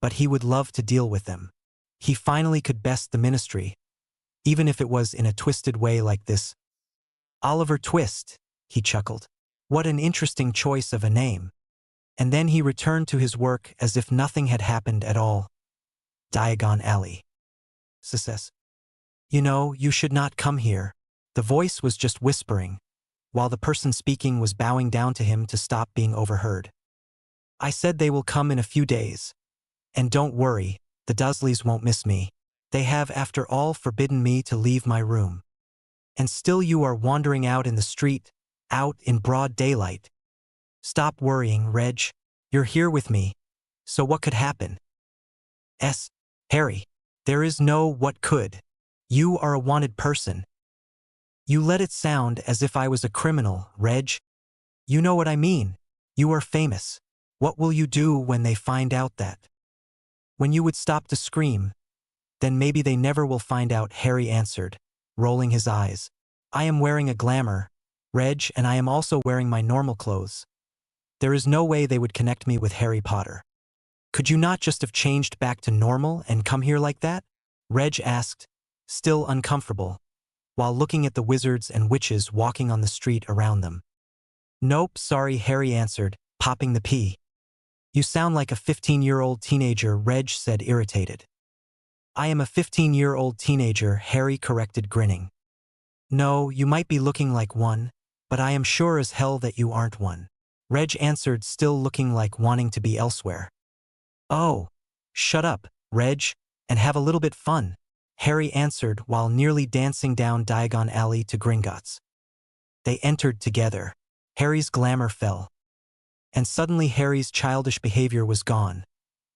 but he would love to deal with them. He finally could best the ministry, even if it was in a twisted way like this. Oliver Twist, he chuckled. What an interesting choice of a name. And then he returned to his work as if nothing had happened at all. Diagon Alley. Success. You know, you should not come here. The voice was just whispering, while the person speaking was bowing down to him to stop being overheard. I said they will come in a few days. And don't worry, the Dursleys won't miss me. They have, after all, forbidden me to leave my room. And still you are wandering out in the street, out in broad daylight. Stop worrying, Reg. You're here with me. So what could happen? Harry. There is no what could. You are a wanted person. You let it sound as if I was a criminal, Reg. You know what I mean. You are famous. What will you do when they find out that? When you would stop to scream, then maybe they never will find out, Harry answered, rolling his eyes. I am wearing a glamour, Reg, and I am also wearing my normal clothes. There is no way they would connect me with Harry Potter. Could you not just have changed back to normal and come here like that? Reg asked, still uncomfortable, while looking at the wizards and witches walking on the street around them. Nope, sorry, Harry answered, popping the pea. You sound like a 15-year-old teenager, Reg said, irritated. I am a 15-year-old teenager, Harry corrected, grinning. No, you might be looking like one, but I am sure as hell that you aren't one. Reg answered, still looking like wanting to be elsewhere. Oh, "Shut up, Reg, and have a little bit fun," Harry answered while nearly dancing down Diagon Alley to Gringotts. They entered together. Harry's glamour fell. And suddenly Harry's childish behavior was gone,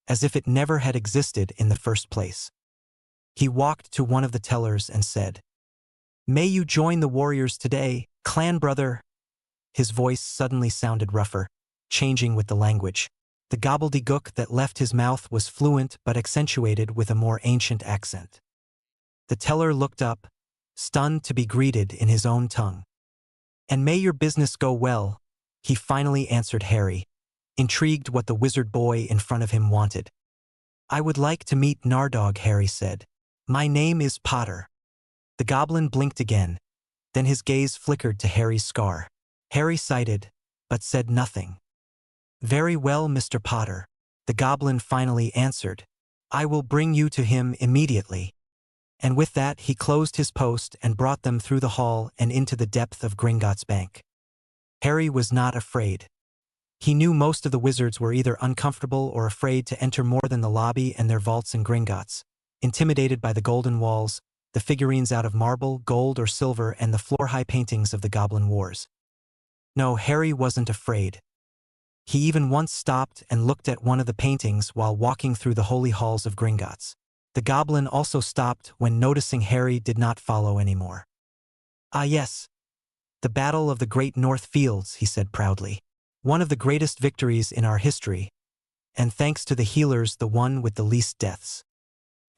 as if it never had existed in the first place. He walked to one of the tellers and said, "May you join the warriors today, clan brother?" His voice suddenly sounded rougher, changing with the language. The gobbledygook that left his mouth was fluent but accentuated with a more ancient accent. The teller looked up, stunned to be greeted in his own tongue. "And may your business go well," he finally answered Harry, intrigued what the wizard boy in front of him wanted. "I would like to meet Nardog," Harry said. "My name is Potter." The goblin blinked again, then his gaze flickered to Harry's scar. Harry sighed, but said nothing. "Very well, Mr. Potter," the goblin finally answered. "I will bring you to him immediately." And with that he closed his post and brought them through the hall and into the depth of Gringotts Bank. Harry was not afraid. He knew most of the wizards were either uncomfortable or afraid to enter more than the lobby and their vaults in Gringotts, intimidated by the golden walls, the figurines out of marble, gold, or silver, and the floor-high paintings of the Goblin Wars. No, Harry wasn't afraid. He even once stopped and looked at one of the paintings while walking through the holy halls of Gringotts. The goblin also stopped when noticing Harry did not follow anymore. "Ah yes, the Battle of the Great North Fields," he said proudly. "One of the greatest victories in our history, and thanks to the healers, the one with the least deaths."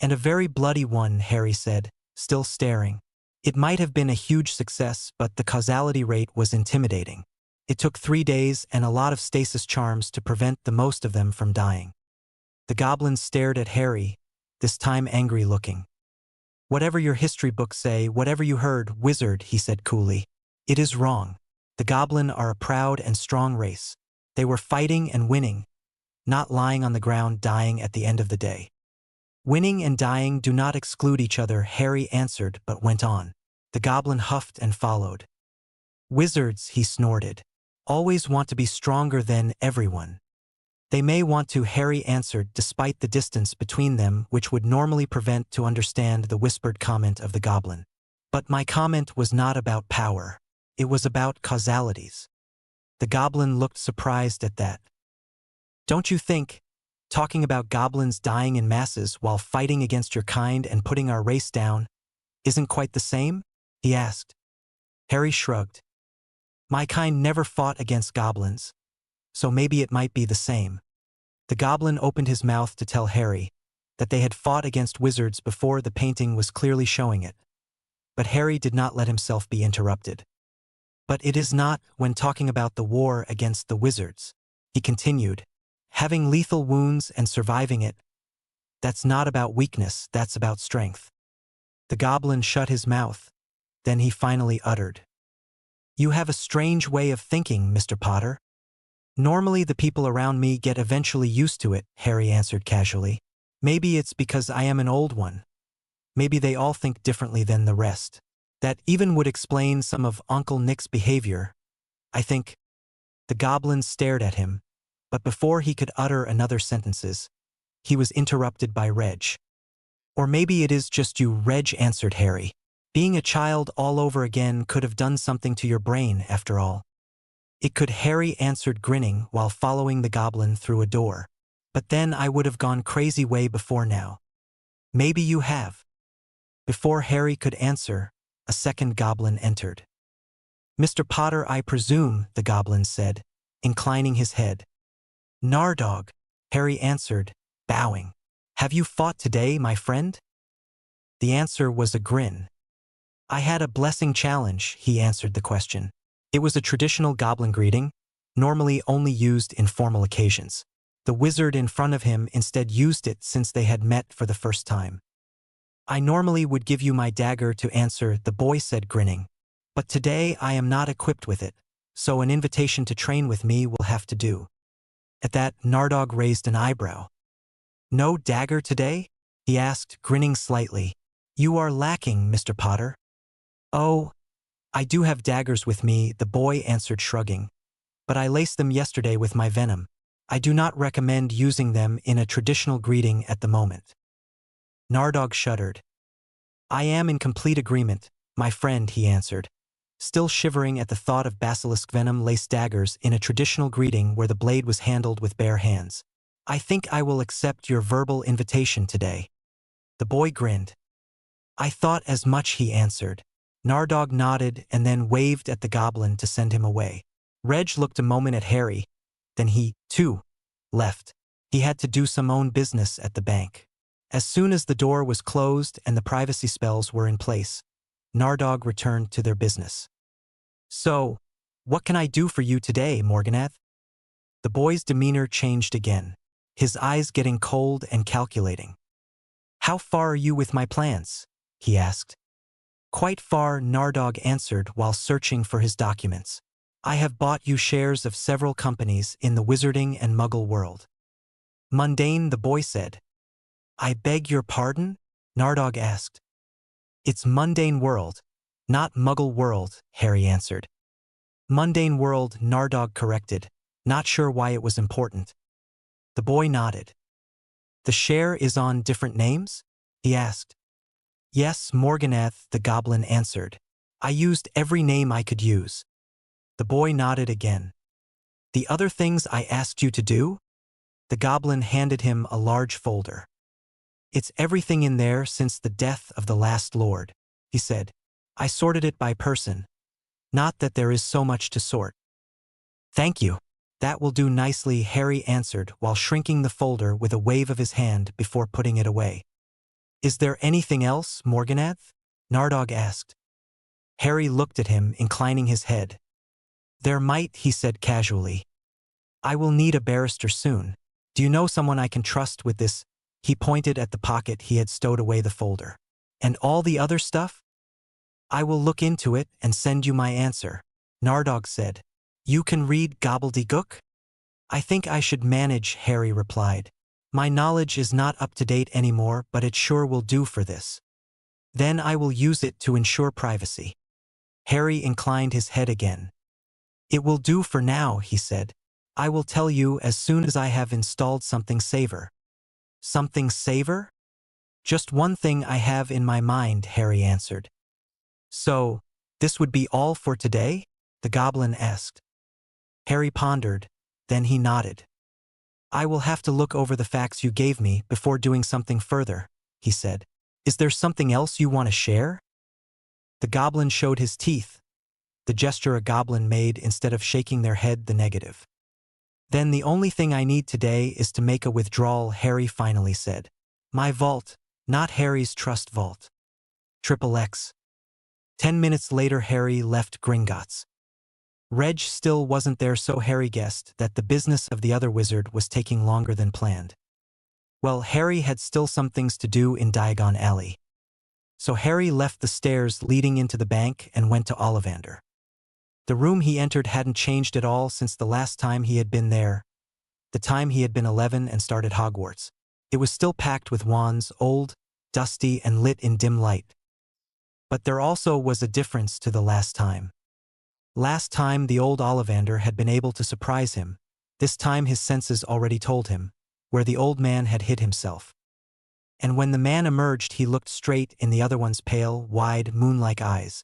"And a very bloody one," Harry said, still staring. "It might have been a huge success, but the causality rate was intimidating. It took 3 days and a lot of stasis charms to prevent the most of them from dying." The goblin stared at Harry, this time angry looking. "Whatever your history books say, whatever you heard, wizard," he said coolly, "it is wrong. The goblin are a proud and strong race. They were fighting and winning, not lying on the ground dying at the end of the day." "Winning and dying do not exclude each other," Harry answered but went on. The goblin huffed and followed. "Wizards," he snorted, "always want to be stronger than everyone." "They may want to," Harry answered, despite the distance between them which would normally prevent to understand the whispered comment of the goblin. "But my comment was not about power. It was about causalities." The goblin looked surprised at that. "Don't you think, talking about goblins dying in masses while fighting against your kind and putting our race down, isn't quite the same?" he asked. Harry shrugged. "My kind never fought against goblins, so maybe it might be the same." The goblin opened his mouth to tell Harry that they had fought against wizards before the painting was clearly showing it. But Harry did not let himself be interrupted. "But it is not when talking about the war against the wizards," he continued, "having lethal wounds and surviving it. That's not about weakness, that's about strength." The goblin shut his mouth. Then he finally uttered, "You have a strange way of thinking, Mr. Potter." "Normally the people around me get eventually used to it," Harry answered casually. "Maybe it's because I am an old one. Maybe they all think differently than the rest. That even would explain some of Uncle Nick's behavior, I think." The goblin stared at him, but before he could utter another sentences, he was interrupted by Reg. "Or maybe it is just you," Reg answered Harry. "Being a child all over again could have done something to your brain, after all." "It could," Harry answered grinning while following the goblin through a door. "But then I would have gone crazy way before now." "Maybe you have." Before Harry could answer, a second goblin entered. "Mr. Potter, I presume," the goblin said, inclining his head. "Nardog," Harry answered, bowing. "Have you fought today, my friend?" The answer was a grin. "I had a blessing challenge," he answered the question. It was a traditional goblin greeting, normally only used in formal occasions. The wizard in front of him instead used it since they had met for the first time. "I normally would give you my dagger to answer," the boy said grinning. "But today I am not equipped with it, so an invitation to train with me will have to do." At that, Nardog raised an eyebrow. "No dagger today?" he asked, grinning slightly. "You are lacking, Mr. Potter." "Oh, I do have daggers with me," the boy answered shrugging. "But I laced them yesterday with my venom. I do not recommend using them in a traditional greeting at the moment. Nardog shuddered. I am in complete agreement, my friend, he answered, still shivering at the thought of basilisk venom-laced daggers in a traditional greeting where the blade was handled with bare hands. I think I will accept your verbal invitation today. The boy grinned. I thought as much, he answered. Nardog nodded and then waved at the goblin to send him away. Reg looked a moment at Harry, then he, too, left. He had to do some own business at the bank. As soon as the door was closed and the privacy spells were in place, Nardog returned to their business. So, what can I do for you today, Morganeth? The boy's demeanor changed again, his eyes getting cold and calculating. How far are you with my plans? He asked. Quite far, Nardog answered while searching for his documents. I have bought you shares of several companies in the wizarding and muggle world. Mundane, the boy said. I beg your pardon? Nardog asked. It's mundane world, not muggle world, Harry answered. Mundane world, Nardog corrected, not sure why it was important. The boy nodded. The share is on different names? He asked. Yes, Morganeth, the goblin answered. I used every name I could use. The boy nodded again. The other things I asked you to do? The goblin handed him a large folder. It's everything in there since the death of the last lord, he said. I sorted it by person. Not that there is so much to sort. Thank you. That will do nicely, Harry answered while shrinking the folder with a wave of his hand before putting it away. Is there anything else, Morganeth? Nardog asked. Harry looked at him, inclining his head. There might, he said casually. I will need a barrister soon. Do you know someone I can trust with this? He pointed at the pocket he had stowed away the folder. And all the other stuff? I will look into it and send you my answer, Nardog said. You can read gobbledygook? I think I should manage, Harry replied. My knowledge is not up to date anymore, but it sure will do for this. Then I will use it to ensure privacy. Harry inclined his head again. It will do for now, he said. I will tell you as soon as I have installed something saver. Something saver? Just one thing I have in my mind, Harry answered. So, this would be all for today? The goblin asked. Harry pondered, then he nodded. I will have to look over the facts you gave me before doing something further, he said. Is there something else you want to share? The goblin showed his teeth, the gesture a goblin made instead of shaking their head the negative. Then the only thing I need today is to make a withdrawal, Harry finally said. My vault, not Harry's trust vault. XXX. 10 minutes later, Harry left Gringotts. Reg still wasn't there, so Harry guessed that the business of the other wizard was taking longer than planned. Well, Harry had still some things to do in Diagon Alley. So Harry left the stairs leading into the bank and went to Ollivander. The room he entered hadn't changed at all since the last time he had been there, the time he had been 11 and started Hogwarts. It was still packed with wands, old, dusty, and lit in dim light. But there also was a difference to the last time. Last time the old Ollivander had been able to surprise him. This time his senses already told him where the old man had hid himself. And when the man emerged, he looked straight in the other one's pale, wide, moon-like eyes.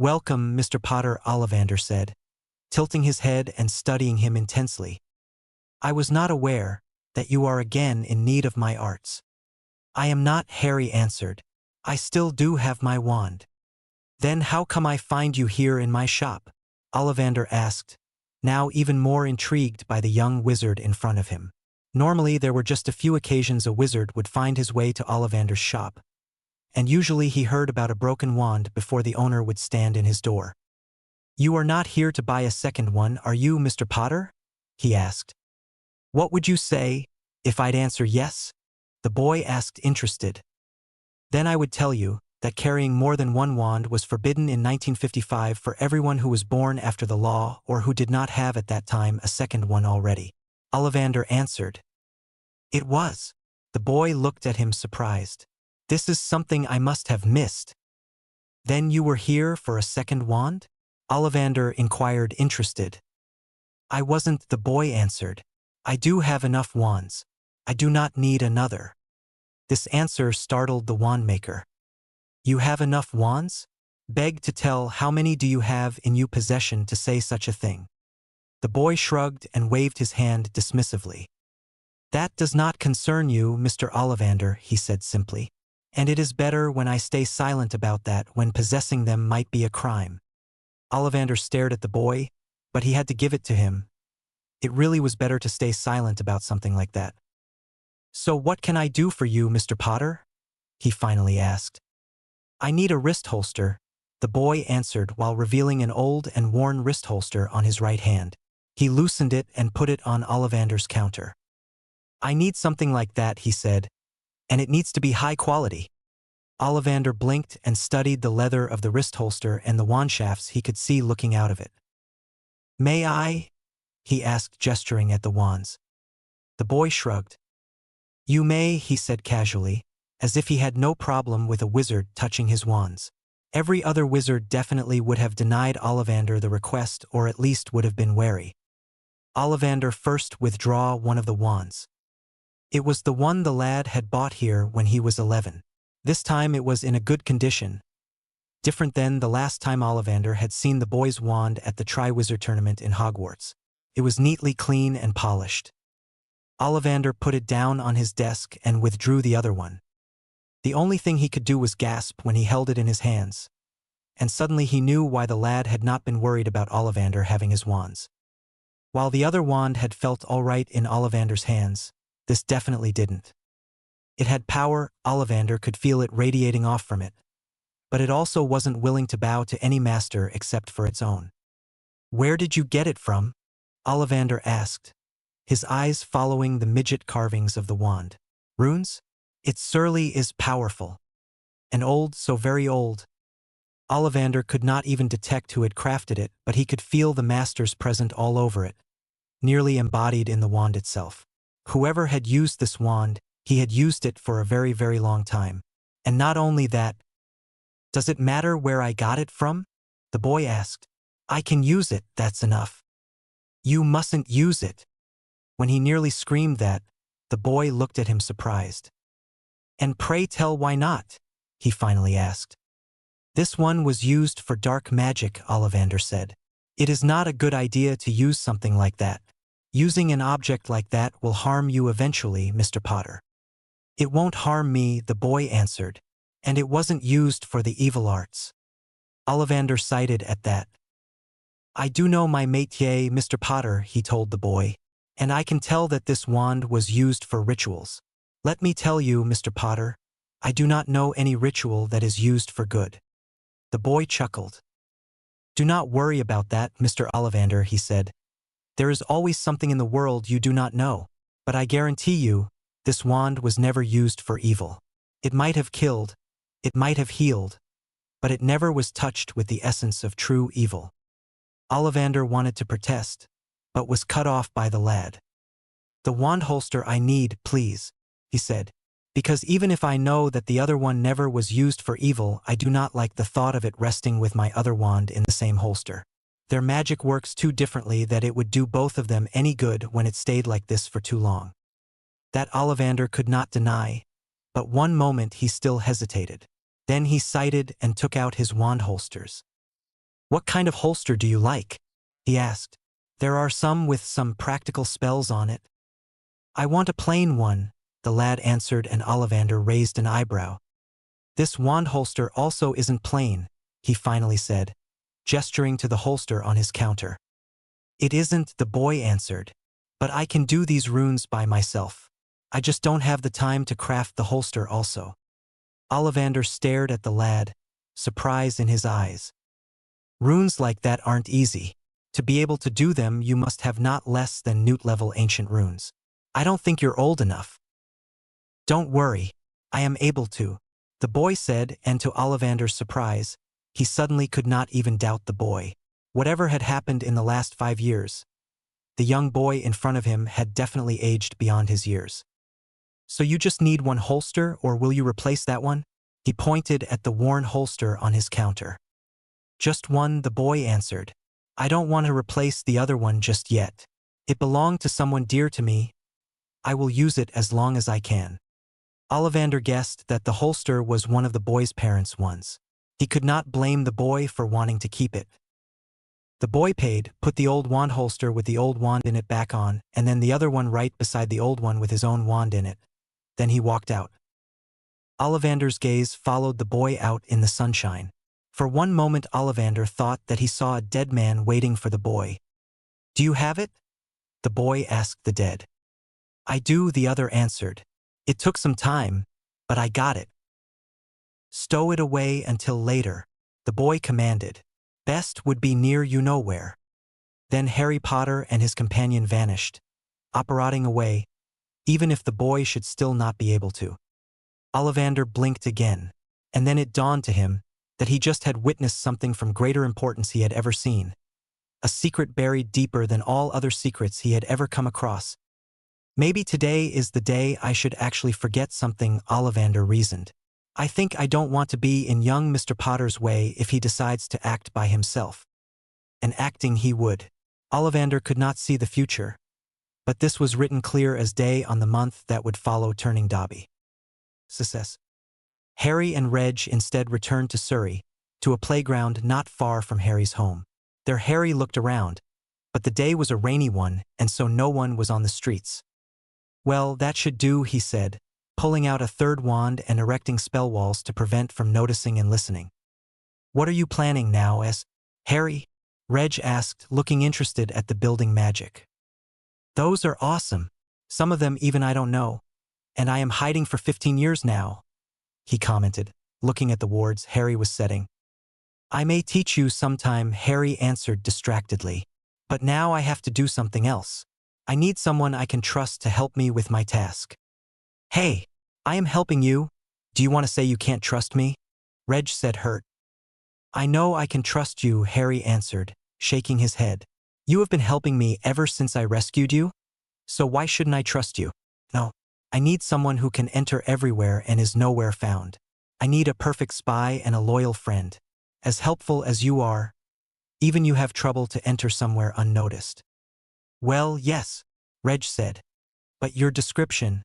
Welcome, Mr. Potter, Ollivander said, tilting his head and studying him intensely. I was not aware that you are again in need of my arts. I am not, Harry answered. I still do have my wand. Then how come I find you here in my shop? Ollivander asked, now even more intrigued by the young wizard in front of him. Normally there were just a few occasions a wizard would find his way to Ollivander's shop, and usually he heard about a broken wand before the owner would stand in his door. You are not here to buy a second one, are you, Mr. Potter? He asked. What would you say if I'd answer yes? The boy asked, interested. Then I would tell you that carrying more than one wand was forbidden in 1955 for everyone who was born after the law or who did not have at that time a second one already. Ollivander answered. It was. The boy looked at him surprised. This is something I must have missed. Then you were here for a second wand? Ollivander inquired, interested. I wasn't, the boy answered. I do have enough wands. I do not need another. This answer startled the wand maker. You have enough wands? Beg to tell, how many do you have in your possession to say such a thing? The boy shrugged and waved his hand dismissively. That does not concern you, Mr. Ollivander, he said simply. And it is better when I stay silent about that, when possessing them might be a crime. Ollivander stared at the boy, but he had to give it to him. It really was better to stay silent about something like that. So what can I do for you, Mr. Potter? He finally asked. I need a wrist holster, the boy answered while revealing an old and worn wrist holster on his right hand. He loosened it and put it on Ollivander's counter. I need something like that, he said, and it needs to be high quality. Ollivander blinked and studied the leather of the wrist holster and the wand shafts he could see looking out of it. May I? He asked, gesturing at the wands. The boy shrugged. You may, he said casually, as if he had no problem with a wizard touching his wands. Every other wizard definitely would have denied Ollivander the request, or at least would have been wary. Ollivander first withdrew one of the wands. It was the one the lad had bought here when he was 11. This time it was in a good condition, different than the last time Ollivander had seen the boy's wand at the Triwizard Tournament in Hogwarts. It was neatly clean and polished. Ollivander put it down on his desk and withdrew the other one. The only thing he could do was gasp when he held it in his hands, and suddenly he knew why the lad had not been worried about Ollivander having his wands. While the other wand had felt all right in Ollivander's hands, this definitely didn't. It had power, Ollivander could feel it radiating off from it, but it also wasn't willing to bow to any master except for its own. Where did you get it from? Ollivander asked, his eyes following the midget carvings of the wand. Runes? It surely is powerful. And old, so very old. Ollivander could not even detect who had crafted it, but he could feel the masters present all over it, nearly embodied in the wand itself. Whoever had used this wand, he had used it for a very, very long time. And not only that, does it matter where I got it from? The boy asked. I can use it, that's enough. You mustn't use it. When he nearly screamed that, the boy looked at him surprised. And pray tell why not? He finally asked. This one was used for dark magic, Ollivander said. It is not a good idea to use something like that. Using an object like that will harm you eventually, Mr. Potter. It won't harm me, the boy answered, and it wasn't used for the evil arts. Ollivander sighed at that. I do know my métier, Mr. Potter, he told the boy, and I can tell that this wand was used for rituals. Let me tell you, Mr. Potter, I do not know any ritual that is used for good. The boy chuckled. Do not worry about that, Mr. Ollivander, he said. There is always something in the world you do not know, but I guarantee you, this wand was never used for evil. It might have killed, it might have healed, but it never was touched with the essence of true evil. Ollivander wanted to protest, but was cut off by the lad. The wand holster I need, please, he said, because even if I know that the other one never was used for evil, I do not like the thought of it resting with my other wand in the same holster. Their magic works too differently that it would do both of them any good when it stayed like this for too long. That Ollivander could not deny, but one moment he still hesitated. Then he sighed and took out his wand holsters. What kind of holster do you like? He asked. There are some with some practical spells on it. I want a plain one, the lad answered, and Ollivander raised an eyebrow. This wand holster also isn't plain, he finally said, gesturing to the holster on his counter. It isn't, the boy answered, but I can do these runes by myself. I just don't have the time to craft the holster also. Ollivander stared at the lad, surprise in his eyes. Runes like that aren't easy. To be able to do them, you must have not less than Newt-level ancient runes. I don't think you're old enough. Don't worry, I am able to, the boy said, and to Ollivander's surprise, he suddenly could not even doubt the boy. Whatever had happened in the last 5 years, the young boy in front of him had definitely aged beyond his years. So you just need one holster, or will you replace that one? He pointed at the worn holster on his counter. Just one, the boy answered. I don't want to replace the other one just yet. It belonged to someone dear to me. I will use it as long as I can. Ollivander guessed that the holster was one of the boy's parents' ones. He could not blame the boy for wanting to keep it. The boy paid, put the old wand holster with the old wand in it back on, and then the other one right beside the old one with his own wand in it. Then he walked out. Ollivander's gaze followed the boy out in the sunshine. For one moment Ollivander thought that he saw a dead man waiting for the boy. "Do you have it?" the boy asked the dead. "I do," the other answered. "It took some time, but I got it." "Stow it away until later," the boy commanded. "Best would be near you know where." Then Harry Potter and his companion vanished, operating away, even if the boy should still not be able to. Ollivander blinked again, and then it dawned to him that he just had witnessed something from greater importance he had ever seen. A secret buried deeper than all other secrets he had ever come across. "Maybe today is the day I should actually forget something," Ollivander reasoned. "I think I don't want to be in young Mr. Potter's way if he decides to act by himself." And acting he would. Ollivander could not see the future, but this was written clear as day on the month that would follow turning Dobby. Success. Harry and Reg instead returned to Surrey, to a playground not far from Harry's home. There Harry looked around, but the day was a rainy one, and so no one was on the streets. "Well, that should do," he said, pulling out a third wand and erecting spell walls to prevent from noticing and listening. "What are you planning now, Harry?" Reg asked, looking interested at the building magic. "Those are awesome. Some of them even I don't know. And I am hiding for 15 years now," he commented, looking at the wards Harry was setting. "I may teach you sometime," Harry answered distractedly. "But now I have to do something else. I need someone I can trust to help me with my task." "Hey, I am helping you. Do you want to say you can't trust me?" Reg said, hurt. "I know I can trust you," Harry answered, shaking his head. "You have been helping me ever since I rescued you. So why shouldn't I trust you?" "No. I need someone who can enter everywhere and is nowhere found. I need a perfect spy and a loyal friend. As helpful as you are, even you have trouble to enter somewhere unnoticed." "Well, yes," Reg said. "But your description,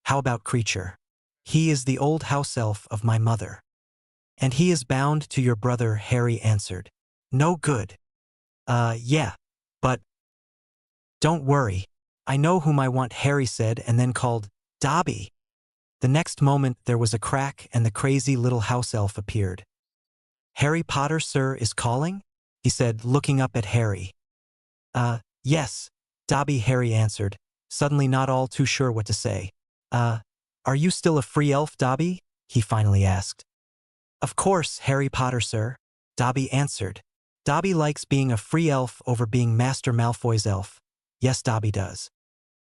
how about creature? He is the old house elf of my mother." "And he is bound to your brother," Harry answered. "No good." Yeah, but..." "Don't worry. I know whom I want," Harry said and then called, "Dobby." The next moment there was a crack and the crazy little house elf appeared. "Harry Potter, sir, is calling?" he said, looking up at Harry. Yes, Dobby," Harry answered, suddenly not all too sure what to say. Are you still a free elf, Dobby?" he finally asked. "Of course, Harry Potter, sir," Dobby answered. Dobby likes being a free elf over being Master Malfoy's elf. Yes, Dobby does.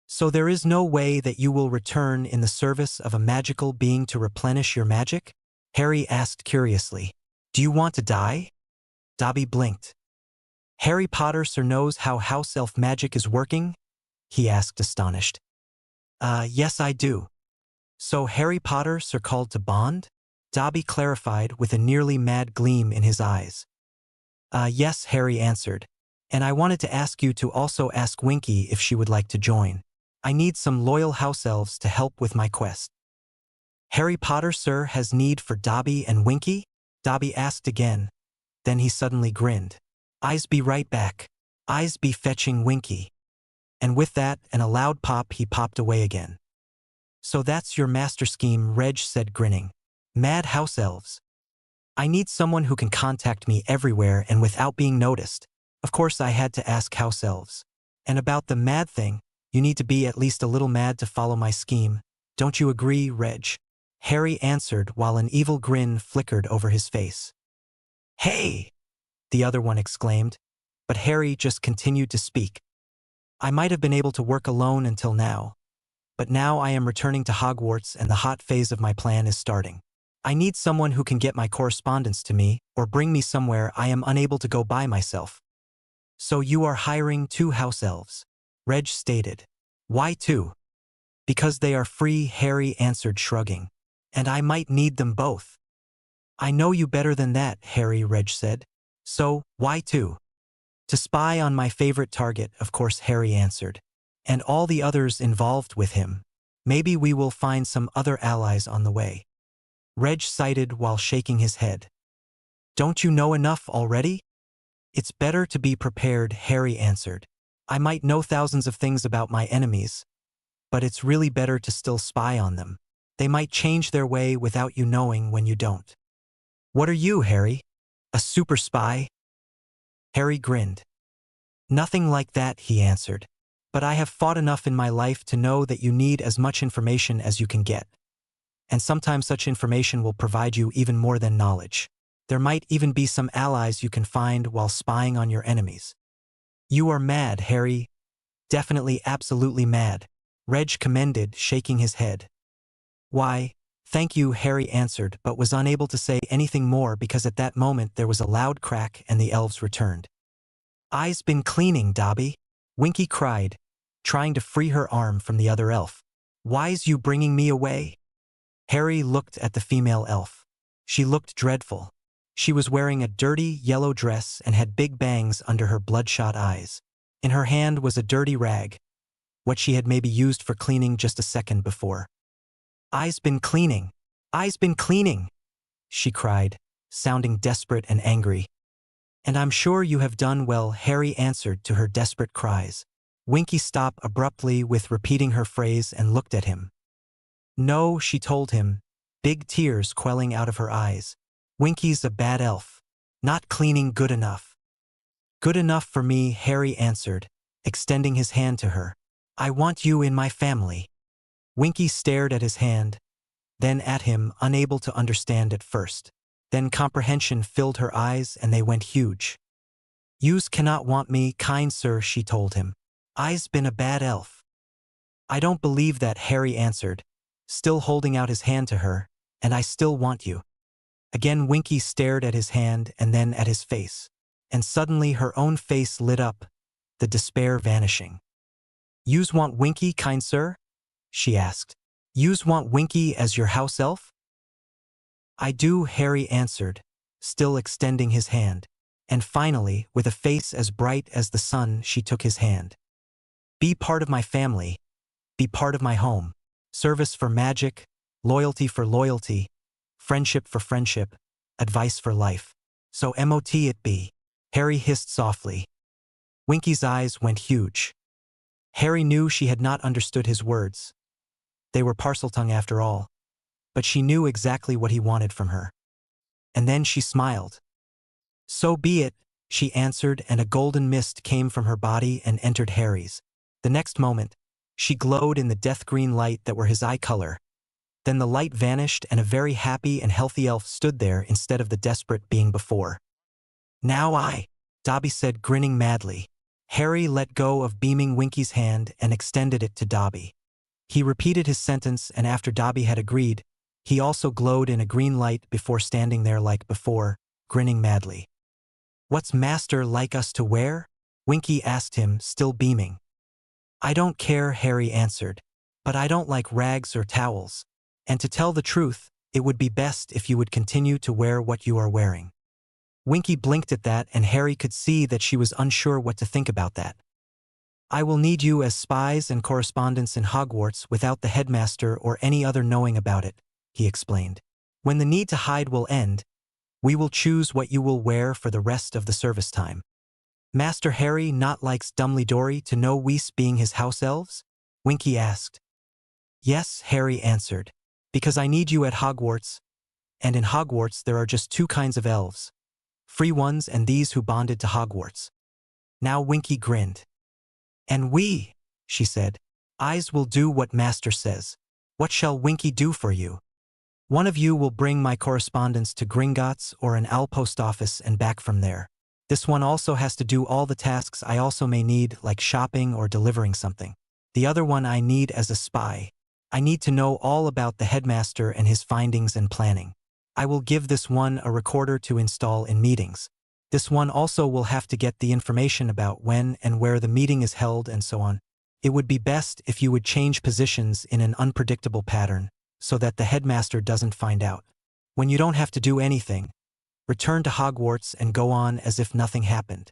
"So there is no way that you will return in the service of a magical being to replenish your magic?" Harry asked curiously. "Do you want to die?" Dobby blinked. "Harry Potter, sir, knows how house elf magic is working?" he asked, astonished. Yes, I do." "So Harry Potter, sir, called to bond?" Dobby clarified with a nearly mad gleam in his eyes. Yes," Harry answered. "And I wanted to ask you to also ask Winky if she would like to join. I need some loyal house elves to help with my quest." "Harry Potter, sir, has need for Dobby and Winky?" Dobby asked again. Then he suddenly grinned. "I's be right back. I's be fetching Winky." And with that and a loud pop he popped away again. "So that's your master scheme," Reg said, grinning. "Mad house elves. I need someone who can contact me everywhere and without being noticed. Of course I had to ask house elves. And about the mad thing, you need to be at least a little mad to follow my scheme. Don't you agree, Reg?" Harry answered while an evil grin flickered over his face. "Hey!" the other one exclaimed, but Harry just continued to speak. "I might have been able to work alone until now, but now I am returning to Hogwarts and the hot phase of my plan is starting. I need someone who can get my correspondence to me or bring me somewhere I am unable to go by myself." "So you are hiring 2 house elves," Reg stated. "Why 2? "Because they are free," Harry answered, shrugging. "And I might need them both." "I know you better than that, Harry," Reg said. "So, why 2? To spy on my favorite target, of course, Harry answered. And all the others involved with him. Maybe we will find some other allies on the way. Reg cited while shaking his head. Don't you know enough already? It's better to be prepared, Harry answered. I might know thousands of things about my enemies, but it's really better to still spy on them. They might change their way without you knowing when you don't. What are you, Harry? A super spy? Harry grinned. Nothing like that, he answered. But I have fought enough in my life to know that you need as much information as you can get. And sometimes such information will provide you even more than knowledge. There might even be some allies you can find while spying on your enemies. You are mad, Harry. Definitely, absolutely mad. Reg commended, shaking his head. Why, thank you, Harry answered, but was unable to say anything more because at that moment there was a loud crack and the elves returned. I's been cleaning, Dobby, Winky cried, trying to free her arm from the other elf. Why's you bringing me away? Harry looked at the female elf. She looked dreadful. She was wearing a dirty yellow dress and had big bangs under her bloodshot eyes. In her hand was a dirty rag, what she had maybe used for cleaning just a second before. I's been cleaning. I's been cleaning, she cried, sounding desperate and angry. And I'm sure you have done well, Harry answered to her desperate cries. Winky stopped abruptly with repeating her phrase and looked at him. No, she told him, big tears quelling out of her eyes. Winky's a bad elf. Not cleaning good enough. Good enough for me, Harry answered, extending his hand to her. I want you in my family. Winky stared at his hand, then at him, unable to understand at first. Then comprehension filled her eyes and they went huge. Yous cannot want me, kind sir, she told him. I's been a bad elf. I don't believe that, Harry answered, still holding out his hand to her, and I still want you. Again Winky stared at his hand and then at his face, and suddenly her own face lit up, the despair vanishing. Yous want Winky, kind sir? She asked. Yous want Winky as your house elf? I do, Harry answered, still extending his hand. And finally, with a face as bright as the sun, she took his hand. Be part of my family. Be part of my home. Service for magic, loyalty for loyalty, friendship for friendship, advice for life. So MOT it be. Harry hissed softly. Winky's eyes went huge. Harry knew she had not understood his words. They were Parseltongue after all. But she knew exactly what he wanted from her. And then she smiled. So be it, she answered, and a golden mist came from her body and entered Harry's. The next moment, she glowed in the death-green light that were his eye color. Then the light vanished and a very happy and healthy elf stood there instead of the desperate being before. Now Dobby said, grinning madly. Harry let go of beaming Winky's hand and extended it to Dobby. He repeated his sentence, and after Dobby had agreed, he also glowed in a green light before standing there like before, grinning madly. What's Master like us to wear? Winky asked him, still beaming. I don't care, Harry answered, but I don't like rags or towels. And to tell the truth, it would be best if you would continue to wear what you are wearing. Winky blinked at that, and Harry could see that she was unsure what to think about that. I will need you as spies and correspondents in Hogwarts without the headmaster or any other knowing about it, he explained. When the need to hide will end, we will choose what you will wear for the rest of the service time. Master Harry not likes Dumbledore to know we's being his house elves? Winky asked. Yes, Harry answered, because I need you at Hogwarts, and in Hogwarts there are just two kinds of elves. Free ones and these who bonded to Hogwarts. Now Winky grinned. And we, she said, I's will do what Master says. What shall Winky do for you? One of you will bring my correspondence to Gringotts or an owl post office and back from there. This one also has to do all the tasks I also may need, like shopping or delivering something. The other one I need as a spy. I need to know all about the headmaster and his findings and planning. I will give this one a recorder to install in meetings. This one also will have to get the information about when and where the meeting is held and so on. It would be best if you would change positions in an unpredictable pattern, so that the headmaster doesn't find out. When you don't have to do anything, return to Hogwarts and go on as if nothing happened.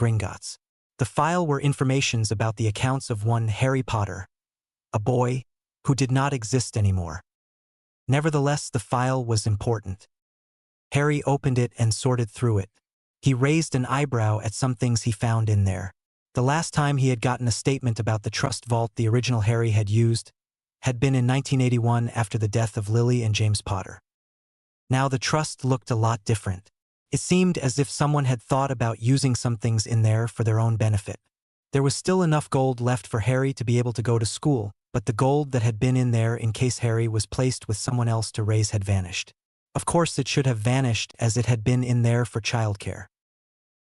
Gringotts. The file were informations about the accounts of one Harry Potter, a boy who did not exist anymore. Nevertheless, the file was important. Harry opened it and sorted through it. He raised an eyebrow at some things he found in there. The last time he had gotten a statement about the trust vault the original Harry had used had been in 1981 after the death of Lily and James Potter. Now the trust looked a lot different. It seemed as if someone had thought about using some things in there for their own benefit. There was still enough gold left for Harry to be able to go to school, but the gold that had been in there in case Harry was placed with someone else to raise had vanished. Of course it should have vanished as it had been in there for childcare.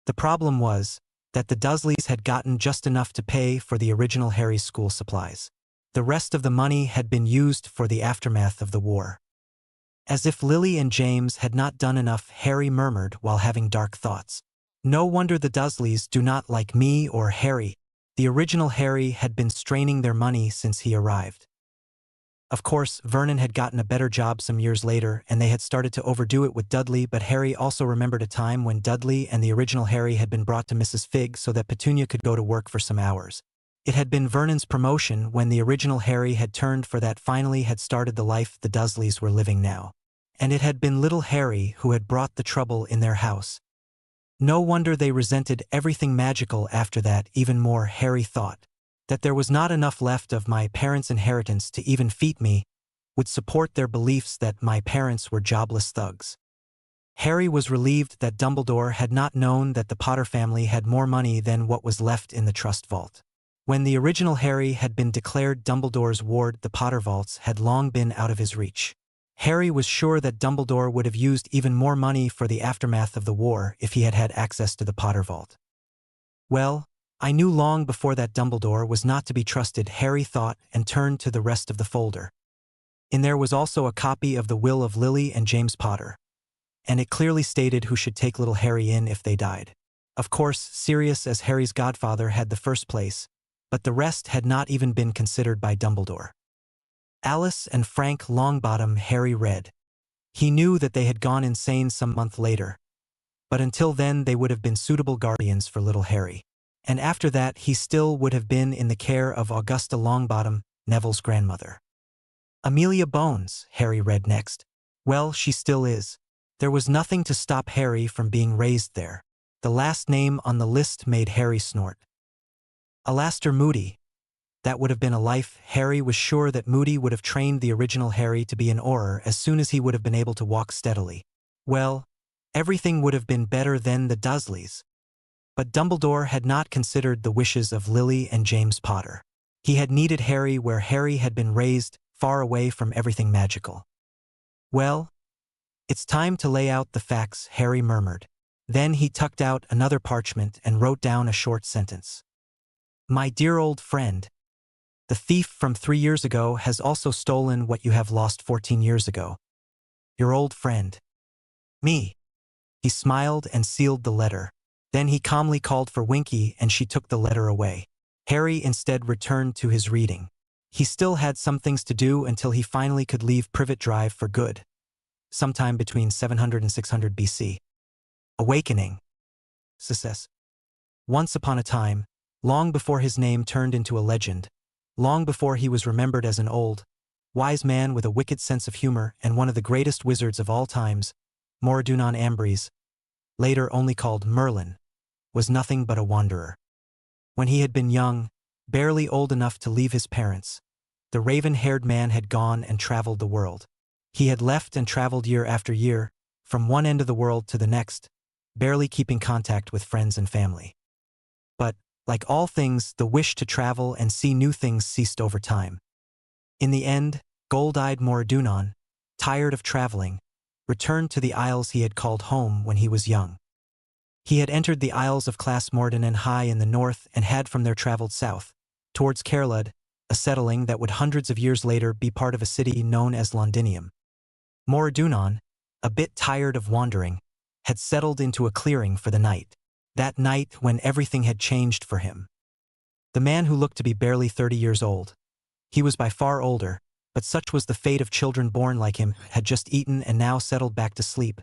The problem was that the Dursleys had gotten just enough to pay for the original Harry's school supplies. The rest of the money had been used for the aftermath of the war. As if Lily and James had not done enough, Harry murmured while having dark thoughts. No wonder the Dursleys do not like me or Harry. The original Harry had been straining their money since he arrived. Of course, Vernon had gotten a better job some years later, and they had started to overdo it with Dudley, but Harry also remembered a time when Dudley and the original Harry had been brought to Mrs. Figg so that Petunia could go to work for some hours. It had been Vernon's promotion when the original Harry had turned for that finally had started the life the Dursleys were living now. And it had been little Harry who had brought the trouble in their house. No wonder they resented everything magical after that. Even more, Harry thought that there was not enough left of my parents' inheritance to even feed me, would support their beliefs that my parents were jobless thugs. Harry was relieved that Dumbledore had not known that the Potter family had more money than what was left in the trust vault. When the original Harry had been declared Dumbledore's ward, the Potter vaults had long been out of his reach. Harry was sure that Dumbledore would have used even more money for the aftermath of the war if he had had access to the Potter vault. Well, I knew long before that Dumbledore was not to be trusted, Harry thought, and turned to the rest of the folder. In there was also a copy of the will of Lily and James Potter, and it clearly stated who should take little Harry in if they died. Of course, Sirius as Harry's godfather had the first place, but the rest had not even been considered by Dumbledore. Alice and Frank Longbottom, Harry read. He knew that they had gone insane some month later, but until then they would have been suitable guardians for little Harry. And after that he still would have been in the care of Augusta Longbottom, Neville's grandmother. Amelia Bones, Harry read next. Well, she still is. There was nothing to stop Harry from being raised there. The last name on the list made Harry snort. Alastor Moody. That would have been a life. Harry was sure that Moody would have trained the original Harry to be an Auror as soon as he would have been able to walk steadily. Well, everything would have been better than the Dursleys. But Dumbledore had not considered the wishes of Lily and James Potter. He had needed Harry where Harry had been raised, far away from everything magical. Well, it's time to lay out the facts, Harry murmured. Then he tucked out another parchment and wrote down a short sentence. My dear old friend, the thief from 3 years ago has also stolen what you have lost 14 years ago. Your old friend. Me. He smiled and sealed the letter. Then he calmly called for Winky and she took the letter away. Harry instead returned to his reading. He still had some things to do until he finally could leave Privet Drive for good. Sometime between 700 and 600 BC. Awakening. Success. Once upon a time, long before his name turned into a legend, long before he was remembered as an old, wise man with a wicked sense of humor and one of the greatest wizards of all times, Moradun Ambries, later only called Merlin, was nothing but a wanderer. When he had been young, barely old enough to leave his parents, the raven-haired man had gone and traveled the world. He had left and traveled year after year, from one end of the world to the next, barely keeping contact with friends and family. But, like all things, the wish to travel and see new things ceased over time. In the end, gold-eyed Moradunon, tired of traveling, returned to the isles he had called home when he was young. He had entered the Isles of Clas Mordanen high in the north and had from there traveled south, towards Caerlud, a settling that would hundreds of years later be part of a city known as Londinium. Moradunon, a bit tired of wandering, had settled into a clearing for the night. That night when everything had changed for him. The man who looked to be barely 30 years old. He was by far older, but such was the fate of children born like him, had just eaten and now settled back to sleep.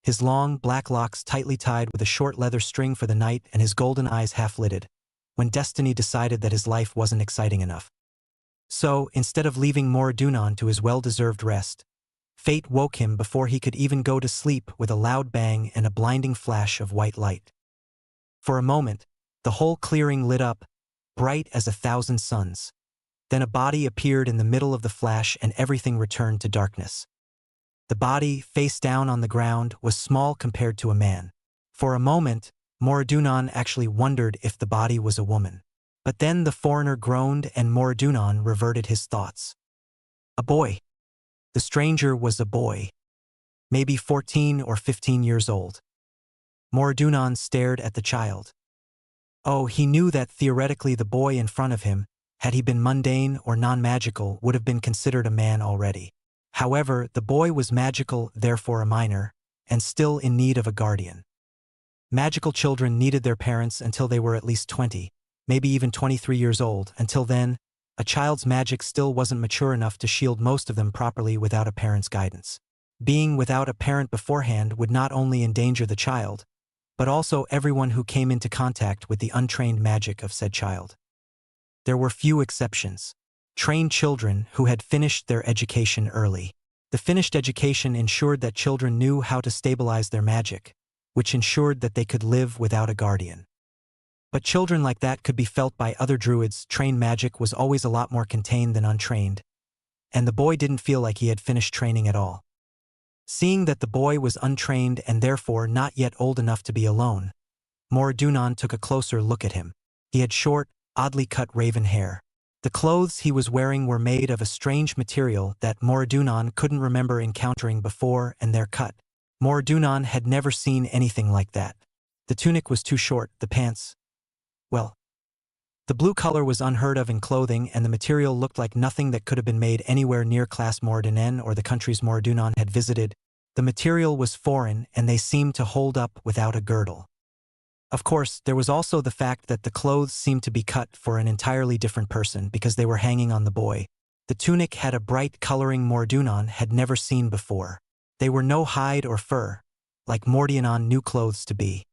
His long, black locks tightly tied with a short leather string for the night and his golden eyes half-lidded, when destiny decided that his life wasn't exciting enough. So, instead of leaving Moradunon to his well-deserved rest, fate woke him before he could even go to sleep with a loud bang and a blinding flash of white light. For a moment, the whole clearing lit up, bright as 1,000 suns. Then a body appeared in the middle of the flash and everything returned to darkness. The body, face down on the ground, was small compared to a man. For a moment, Moradunon actually wondered if the body was a woman. But then the foreigner groaned and Moradunon reverted his thoughts. A boy. The stranger was a boy. Maybe 14 or 15 years old. Moradunon stared at the child. Oh, he knew that theoretically the boy in front of him, had he been mundane or non-magical, would have been considered a man already. However, the boy was magical, therefore a minor, and still in need of a guardian. Magical children needed their parents until they were at least 20, maybe even 23 years old. Until then, a child's magic still wasn't mature enough to shield most of them properly without a parent's guidance. Being without a parent beforehand would not only endanger the child, but also everyone who came into contact with the untrained magic of said child. There were few exceptions. Trained children who had finished their education early. The finished education ensured that children knew how to stabilize their magic, which ensured that they could live without a guardian. But children like that could be felt by other druids. Trained magic was always a lot more contained than untrained, and the boy didn't feel like he had finished training at all. Seeing that the boy was untrained and therefore not yet old enough to be alone, Moradunon took a closer look at him. He had short, oddly cut raven hair. The clothes he was wearing were made of a strange material that Moradunon couldn't remember encountering before, and their cut. Moradunon had never seen anything like that. The tunic was too short, the pants, well, the blue color was unheard of in clothing, and the material looked like nothing that could have been made anywhere near Clas Mordanen or the countries Moradunon had visited. The material was foreign, and they seemed to hold up without a girdle. Of course, there was also the fact that the clothes seemed to be cut for an entirely different person because they were hanging on the boy. The tunic had a bright coloring Moradunon had never seen before. They were no hide or fur, like Mordianon knew clothes to be.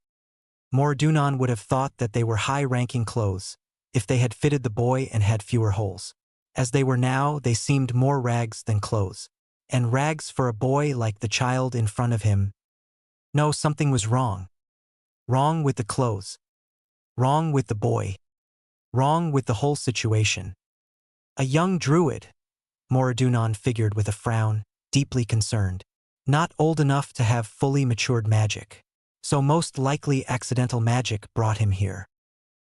Moradunon would have thought that they were high-ranking clothes, if they had fitted the boy and had fewer holes. As they were now, they seemed more rags than clothes. And rags for a boy like the child in front of him. No, something was wrong. Wrong with the clothes. Wrong with the boy. Wrong with the whole situation. A young druid, Moradunon figured with a frown, deeply concerned. Not old enough to have fully matured magic. So most likely accidental magic brought him here.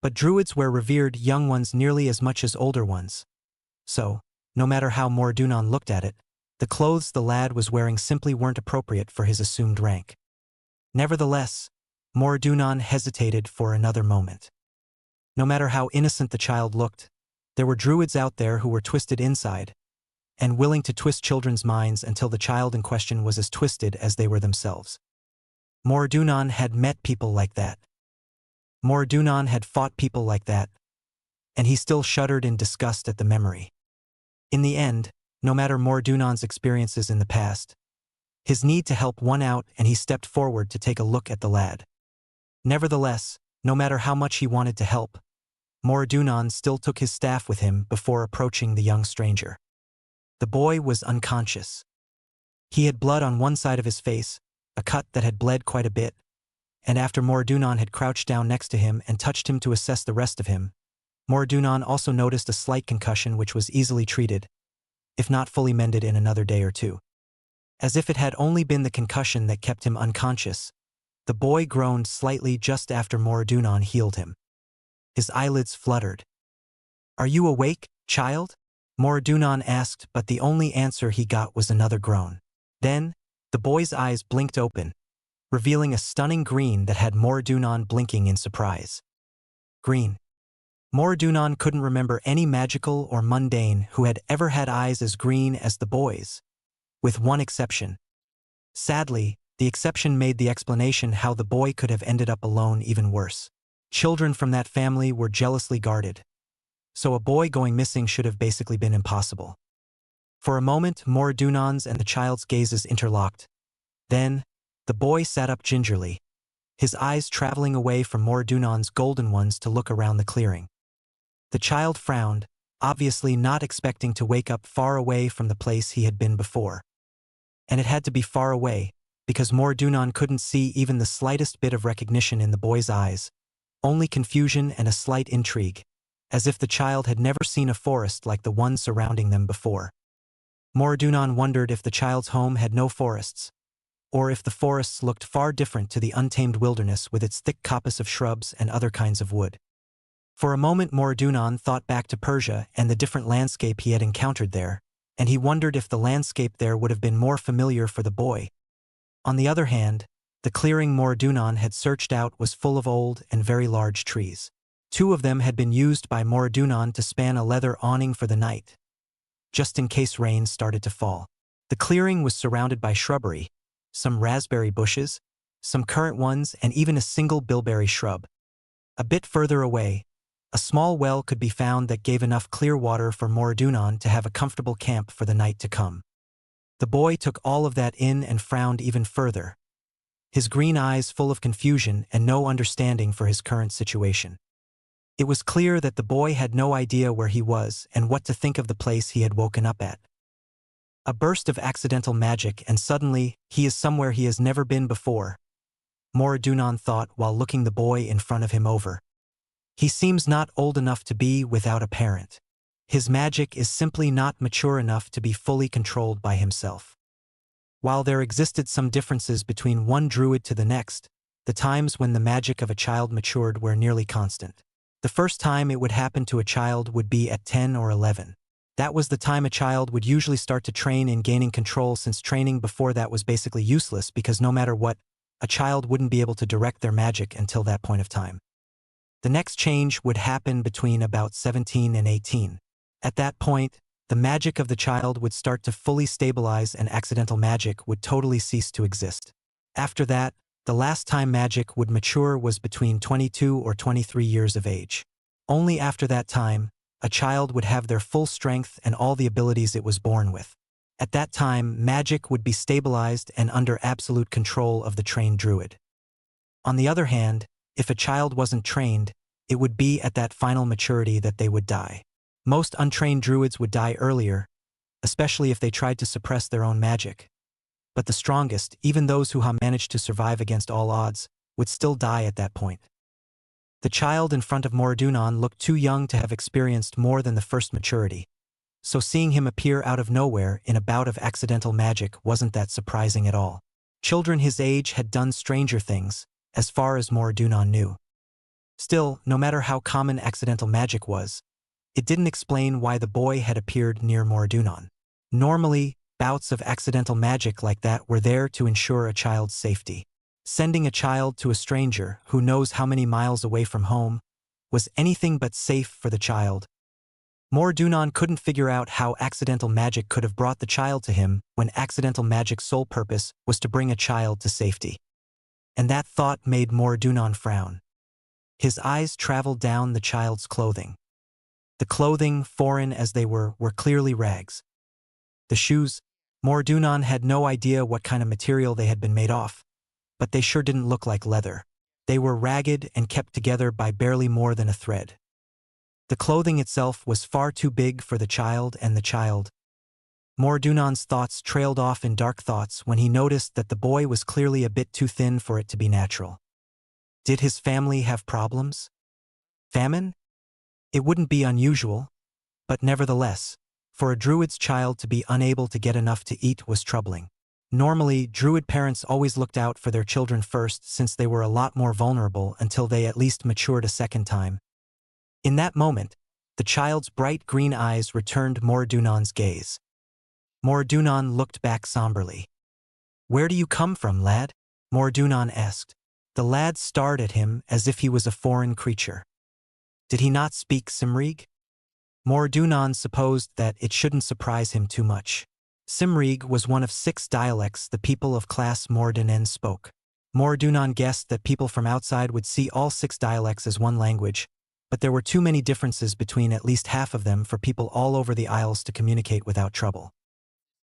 But druids were revered young ones nearly as much as older ones. So, no matter how Moradunon looked at it, the clothes the lad was wearing simply weren't appropriate for his assumed rank. Nevertheless, Moradunon hesitated for another moment. No matter how innocent the child looked, there were druids out there who were twisted inside, and willing to twist children's minds until the child in question was as twisted as they were themselves. Moradunon had met people like that. Moradunon had fought people like that, and he still shuddered in disgust at the memory. In the end, no matter Moradunon's experiences in the past, his need to help won out, and he stepped forward to take a look at the lad. Nevertheless, no matter how much he wanted to help, Moradunon still took his staff with him before approaching the young stranger. The boy was unconscious. He had blood on one side of his face, a cut that had bled quite a bit, and after Mordunon had crouched down next to him and touched him to assess the rest of him, Mordunon also noticed a slight concussion which was easily treated, if not fully mended in another day or two. As if it had only been the concussion that kept him unconscious, the boy groaned slightly just after Mordunon healed him. His eyelids fluttered. "Are you awake, child?" Mordunon asked, but the only answer he got was another groan. Then, the boy's eyes blinked open, revealing a stunning green that had Mordunon blinking in surprise. Green. Mordunon couldn't remember any magical or mundane who had ever had eyes as green as the boy's, with one exception. Sadly, the exception made the explanation how the boy could have ended up alone even worse. Children from that family were jealously guarded, so a boy going missing should have basically been impossible. For a moment, Mordunon's and the child's gazes interlocked. Then, the boy sat up gingerly, his eyes traveling away from Mordunon's golden ones to look around the clearing. The child frowned, obviously not expecting to wake up far away from the place he had been before. And it had to be far away, because Mordunon couldn't see even the slightest bit of recognition in the boy's eyes, only confusion and a slight intrigue, as if the child had never seen a forest like the one surrounding them before. Mordunon wondered if the child's home had no forests, or if the forests looked far different to the untamed wilderness with its thick coppice of shrubs and other kinds of wood. For a moment Mordunon thought back to Persia and the different landscape he had encountered there, and he wondered if the landscape there would have been more familiar for the boy. On the other hand, the clearing Mordunon had searched out was full of old and very large trees. 2 of them had been used by Mordunon to span a leather awning for the night, just in case rain started to fall. The clearing was surrounded by shrubbery, some raspberry bushes, some currant ones, and even a single bilberry shrub. A bit further away, a small well could be found that gave enough clear water for Mordunon to have a comfortable camp for the night to come. The boy took all of that in and frowned even further, his green eyes full of confusion and no understanding for his current situation. It was clear that the boy had no idea where he was and what to think of the place he had woken up at. A burst of accidental magic, and suddenly, he is somewhere he has never been before, Mordunon thought while looking the boy in front of him over. He seems not old enough to be without a parent. His magic is simply not mature enough to be fully controlled by himself. While there existed some differences between one druid to the next, the times when the magic of a child matured were nearly constant. The first time it would happen to a child would be at 10 or 11. That was the time a child would usually start to train in gaining control, since training before that was basically useless because no matter what, a child wouldn't be able to direct their magic until that point of time. The next change would happen between about 17 and 18. At that point, the magic of the child would start to fully stabilize and accidental magic would totally cease to exist. After that, the last time magic would mature was between 22 or 23 years of age. Only after that time, a child would have their full strength and all the abilities it was born with. At that time, magic would be stabilized and under absolute control of the trained druid. On the other hand, if a child wasn't trained, it would be at that final maturity that they would die. Most untrained druids would die earlier, especially if they tried to suppress their own magic. But the strongest, even those who managed to survive against all odds, would still die at that point. The child in front of Mordunon looked too young to have experienced more than the first maturity, so seeing him appear out of nowhere in a bout of accidental magic wasn't that surprising at all. Children his age had done stranger things, as far as Mordunon knew. Still, no matter how common accidental magic was, it didn't explain why the boy had appeared near Mordunon. Normally, bouts of accidental magic like that were there to ensure a child's safety. Sending a child to a stranger who knows how many miles away from home was anything but safe for the child. Mordunon couldn't figure out how accidental magic could have brought the child to him when accidental magic's sole purpose was to bring a child to safety. And that thought made Mordunon frown. His eyes traveled down the child's clothing. The clothing, foreign as they were clearly rags. The shoes, Mordunon had no idea what kind of material they had been made of, but they sure didn't look like leather. They were ragged and kept together by barely more than a thread. The clothing itself was far too big for the child and the child. Mordunon's thoughts trailed off in dark thoughts when he noticed that the boy was clearly a bit too thin for it to be natural. Did his family have problems? Famine? It wouldn't be unusual, but nevertheless, for a druid's child to be unable to get enough to eat was troubling. Normally, druid parents always looked out for their children first since they were a lot more vulnerable until they at least matured a second time. In that moment, the child's bright green eyes returned Moradunon's gaze. Moradunon looked back somberly. "Where do you come from, lad?" Moradunon asked. The lad stared at him as if he was a foreign creature. Did he not speak Cymric? Moradunon supposed that it shouldn't surprise him too much. Cymric was one of 6 dialects the people of class Moradinen spoke. Moradunon guessed that people from outside would see all 6 dialects as one language, but there were too many differences between at least half of them for people all over the Isles to communicate without trouble.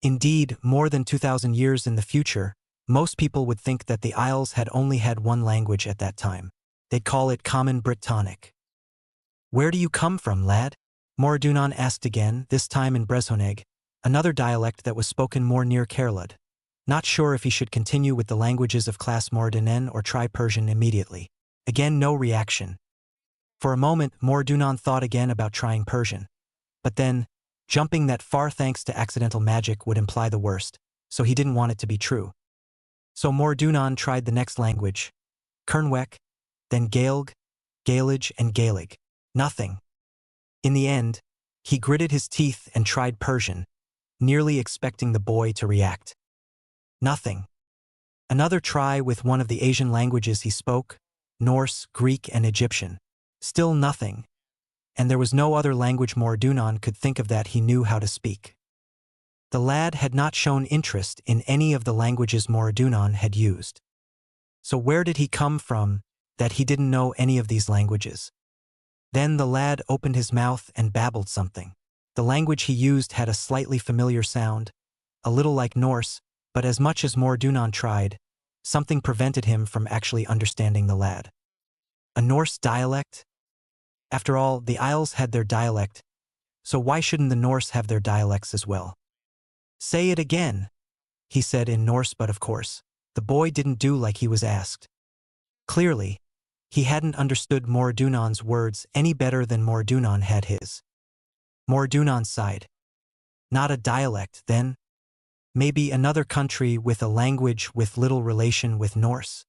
Indeed, more than 2,000 years in the future, most people would think that the Isles had only had one language at that time. They'd call it Common Brittonic. "Where do you come from, lad?" Moradunon asked again, this time in Brezhoneg, another dialect that was spoken more near Kerlud. Not sure if he should continue with the languages of class Moradinen or try Persian immediately. Again, no reaction. For a moment, Moradunon thought again about trying Persian. But then, jumping that far thanks to accidental magic would imply the worst, so he didn't want it to be true. So Moradunon tried the next language, Kernwek, then Gaelg, Gaelig, and Gaelig. Nothing. In the end, he gritted his teeth and tried Persian, nearly expecting the boy to react. Nothing. Another try with one of the Asian languages he spoke, Norse, Greek, and Egyptian. Still nothing. And there was no other language Moradunon could think of that he knew how to speak. The lad had not shown interest in any of the languages Moradunon had used. So where did he come from that he didn't know any of these languages? Then the lad opened his mouth and babbled something. The language he used had a slightly familiar sound, a little like Norse, but as much as Moradunon tried, something prevented him from actually understanding the lad. A Norse dialect? After all, the Isles had their dialect, so why shouldn't the Norse have their dialects as well? "Say it again," he said in Norse, but of course, the boy didn't do like he was asked. Clearly, he hadn't understood Moradunon's words any better than Moradunon had his. Moradunon sighed. Not a dialect, then? Maybe another country with a language with little relation with Norse?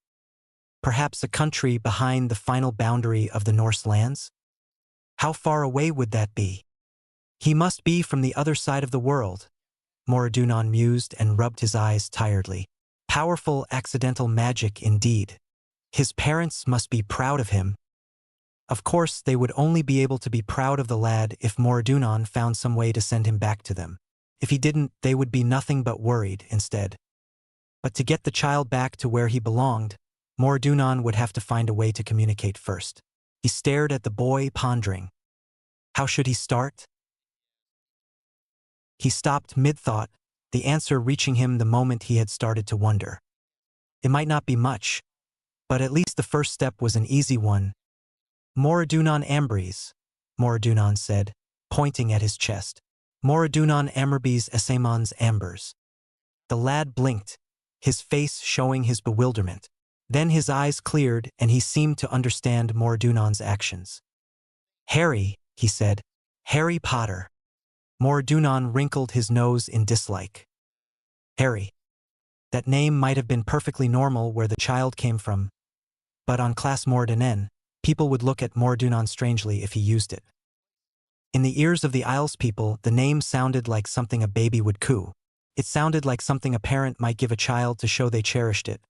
Perhaps a country behind the final boundary of the Norse lands? How far away would that be? He must be from the other side of the world, Moradunon mused and rubbed his eyes tiredly. Powerful accidental magic indeed. His parents must be proud of him. Of course, they would only be able to be proud of the lad if Moradunon found some way to send him back to them. If he didn't, they would be nothing but worried instead. But to get the child back to where he belonged, Moradunon would have to find a way to communicate first. He stared at the boy, pondering. How should he start? He stopped mid-thought, the answer reaching him the moment he had started to wonder. It might not be much, but at least the first step was an easy one. Moradunon Ambries, Moradunon said, pointing at his chest. Moradunon Amerbes Esamons Ambers. The lad blinked, his face showing his bewilderment. Then his eyes cleared and he seemed to understand Moradunon's actions. "Harry," he said. "Harry Potter." Moradunon wrinkled his nose in dislike. Harry. That name might have been perfectly normal where the child came from, but on class Moradinen, people would look at Moradunon strangely if he used it. In the ears of the Isles people, the name sounded like something a baby would coo. It sounded like something a parent might give a child to show they cherished it,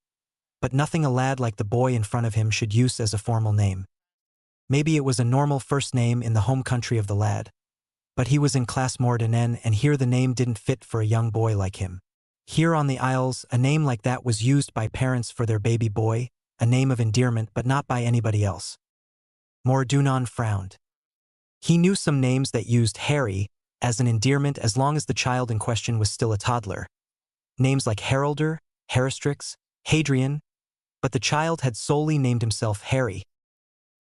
but nothing a lad like the boy in front of him should use as a formal name. Maybe it was a normal first name in the home country of the lad, but he was in class Moradinen and here the name didn't fit for a young boy like him. Here on the Isles, a name like that was used by parents for their baby boy, a name of endearment but not by anybody else. Moradunon frowned. He knew some names that used Harry as an endearment as long as the child in question was still a toddler. Names like Heralder, Heristrix, Hadrian, but the child had solely named himself Harry.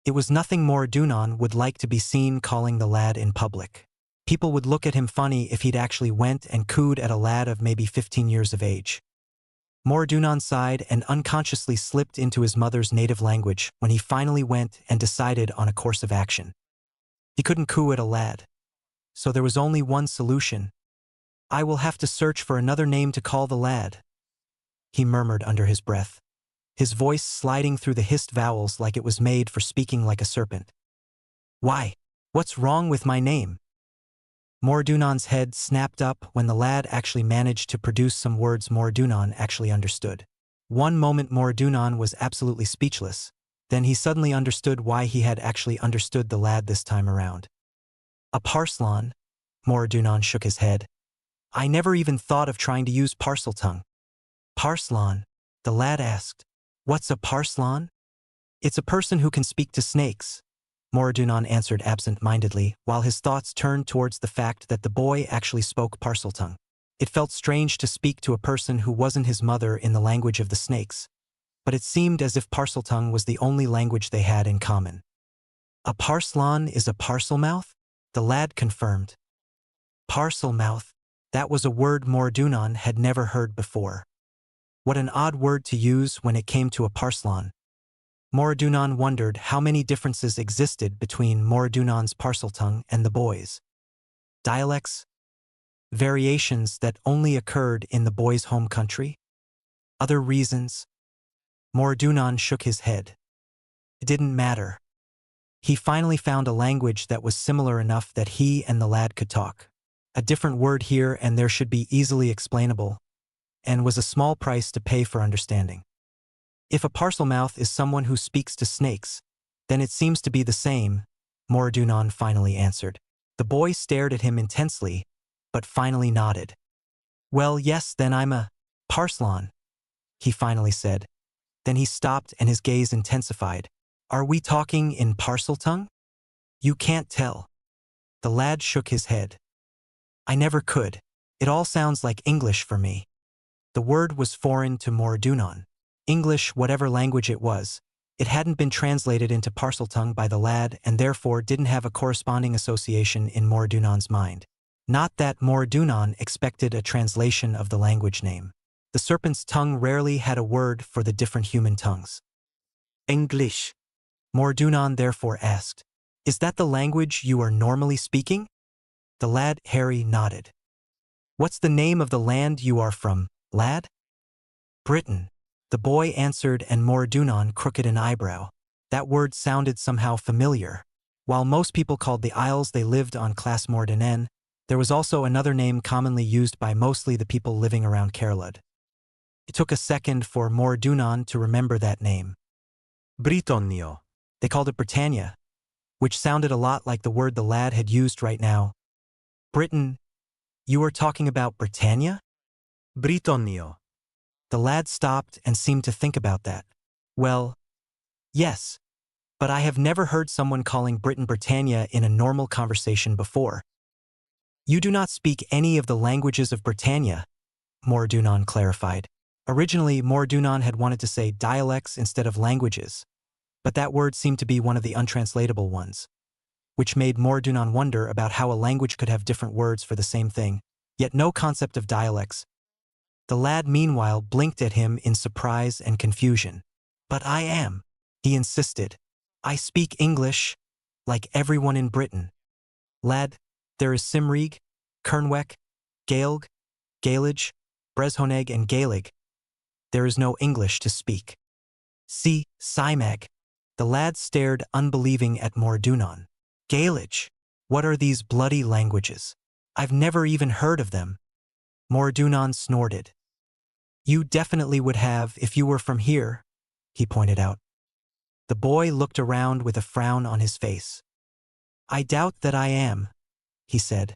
It was nothing Moradunon would like to be seen calling the lad in public. People would look at him funny if he'd actually went and cooed at a lad of maybe 15 years of age. Mordunon sighed and unconsciously slipped into his mother's native language when he finally went and decided on a course of action. He couldn't coo at a lad. So there was only one solution. I will have to search for another name to call the lad, he murmured under his breath, his voice sliding through the hissed vowels like it was made for speaking like a serpent. Why? What's wrong with my name? Mordunon's head snapped up when the lad actually managed to produce some words Mordunon actually understood. One moment Mordunon was absolutely speechless, then he suddenly understood why he had actually understood the lad this time around. A Parslon? Mordunon shook his head. I never even thought of trying to use Parseltongue. Parslon? The lad asked. What's a Parslon? It's a person who can speak to snakes, Mordunon answered absent-mindedly, while his thoughts turned towards the fact that the boy actually spoke Parseltongue. It felt strange to speak to a person who wasn't his mother in the language of the snakes, but it seemed as if Parseltongue was the only language they had in common. A Parslon is a parselmouth? The lad confirmed. Parselmouth. That was a word Mordunon had never heard before. What an odd word to use when it came to a Parslon. Mordunon wondered how many differences existed between Mordunon's Parseltongue and the boy's. Dialects? Variations that only occurred in the boy's home country? Other reasons? Mordunon shook his head. It didn't matter. He finally found a language that was similar enough that he and the lad could talk. A different word here and there should be easily explainable, and was a small price to pay for understanding. If a Parselmouth is someone who speaks to snakes, then it seems to be the same, Mordunon finally answered. The boy stared at him intensely, but finally nodded. Well, yes, then I'm a Parslon, he finally said. Then he stopped and his gaze intensified. Are we talking in Parseltongue? You can't tell. The lad shook his head. I never could. It all sounds like English for me. The word was foreign to Mordunon. English, whatever language it was, it hadn't been translated into Parseltongue by the lad and therefore didn't have a corresponding association in Mordunon's mind. Not that Mordunon expected a translation of the language name. The serpent's tongue rarely had a word for the different human tongues. English. Mordunon therefore asked, Is that the language you are normally speaking? The lad, Harry, nodded. What's the name of the land you are from, lad? Britain. The boy answered and Mordunon crooked an eyebrow. That word sounded somehow familiar. While most people called the isles they lived on Classe Mordunen, there was also another name commonly used by mostly the people living around Caerlud. It took a second for Mordunon to remember that name. Britonnio. They called it Britannia, which sounded a lot like the word the lad had used right now. Britain. You are talking about Britannia? Britonnio. The lad stopped and seemed to think about that. Well, yes, but I have never heard someone calling Britain Britannia in a normal conversation before. You do not speak any of the languages of Britannia, Mordunon clarified. Originally, Mordunon had wanted to say dialects instead of languages, but that word seemed to be one of the untranslatable ones, which made Mordunon wonder about how a language could have different words for the same thing, yet no concept of dialects. The lad meanwhile blinked at him in surprise and confusion. But I am, he insisted. I speak English, like everyone in Britain. Lad, there is Cymric, Kernwek, Gaelg, Gaelage, Breshoneg and Gaelig. There is no English to speak. See, Cymeg. The lad stared unbelieving at Mordunon. Gaelage. What are these bloody languages? I've never even heard of them. Mordunon snorted. You definitely would have if you were from here, he pointed out. The boy looked around with a frown on his face. I doubt that I am, he said,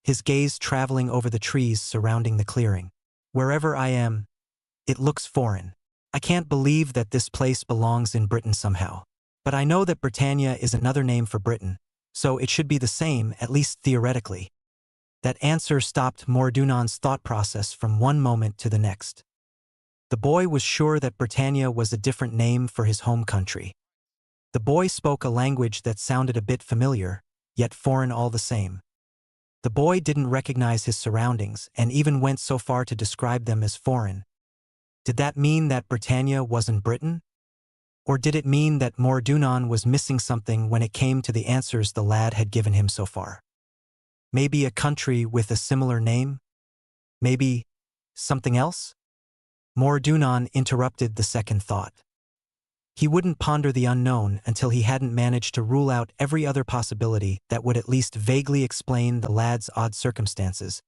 his gaze traveling over the trees surrounding the clearing. Wherever I am, it looks foreign. I can't believe that this place belongs in Britain somehow. But I know that Britannia is another name for Britain, so it should be the same, at least theoretically. That answer stopped Mordunon's thought process from one moment to the next. The boy was sure that Britannia was a different name for his home country. The boy spoke a language that sounded a bit familiar, yet foreign all the same. The boy didn't recognize his surroundings and even went so far to describe them as foreign. Did that mean that Britannia wasn't Britain? Or did it mean that Mordunon was missing something when it came to the answers the lad had given him so far? Maybe a country with a similar name? Maybe something else? Mordunon interrupted the second thought. He wouldn't ponder the unknown until he hadn't managed to rule out every other possibility that would at least vaguely explain the lad's odd circumstances.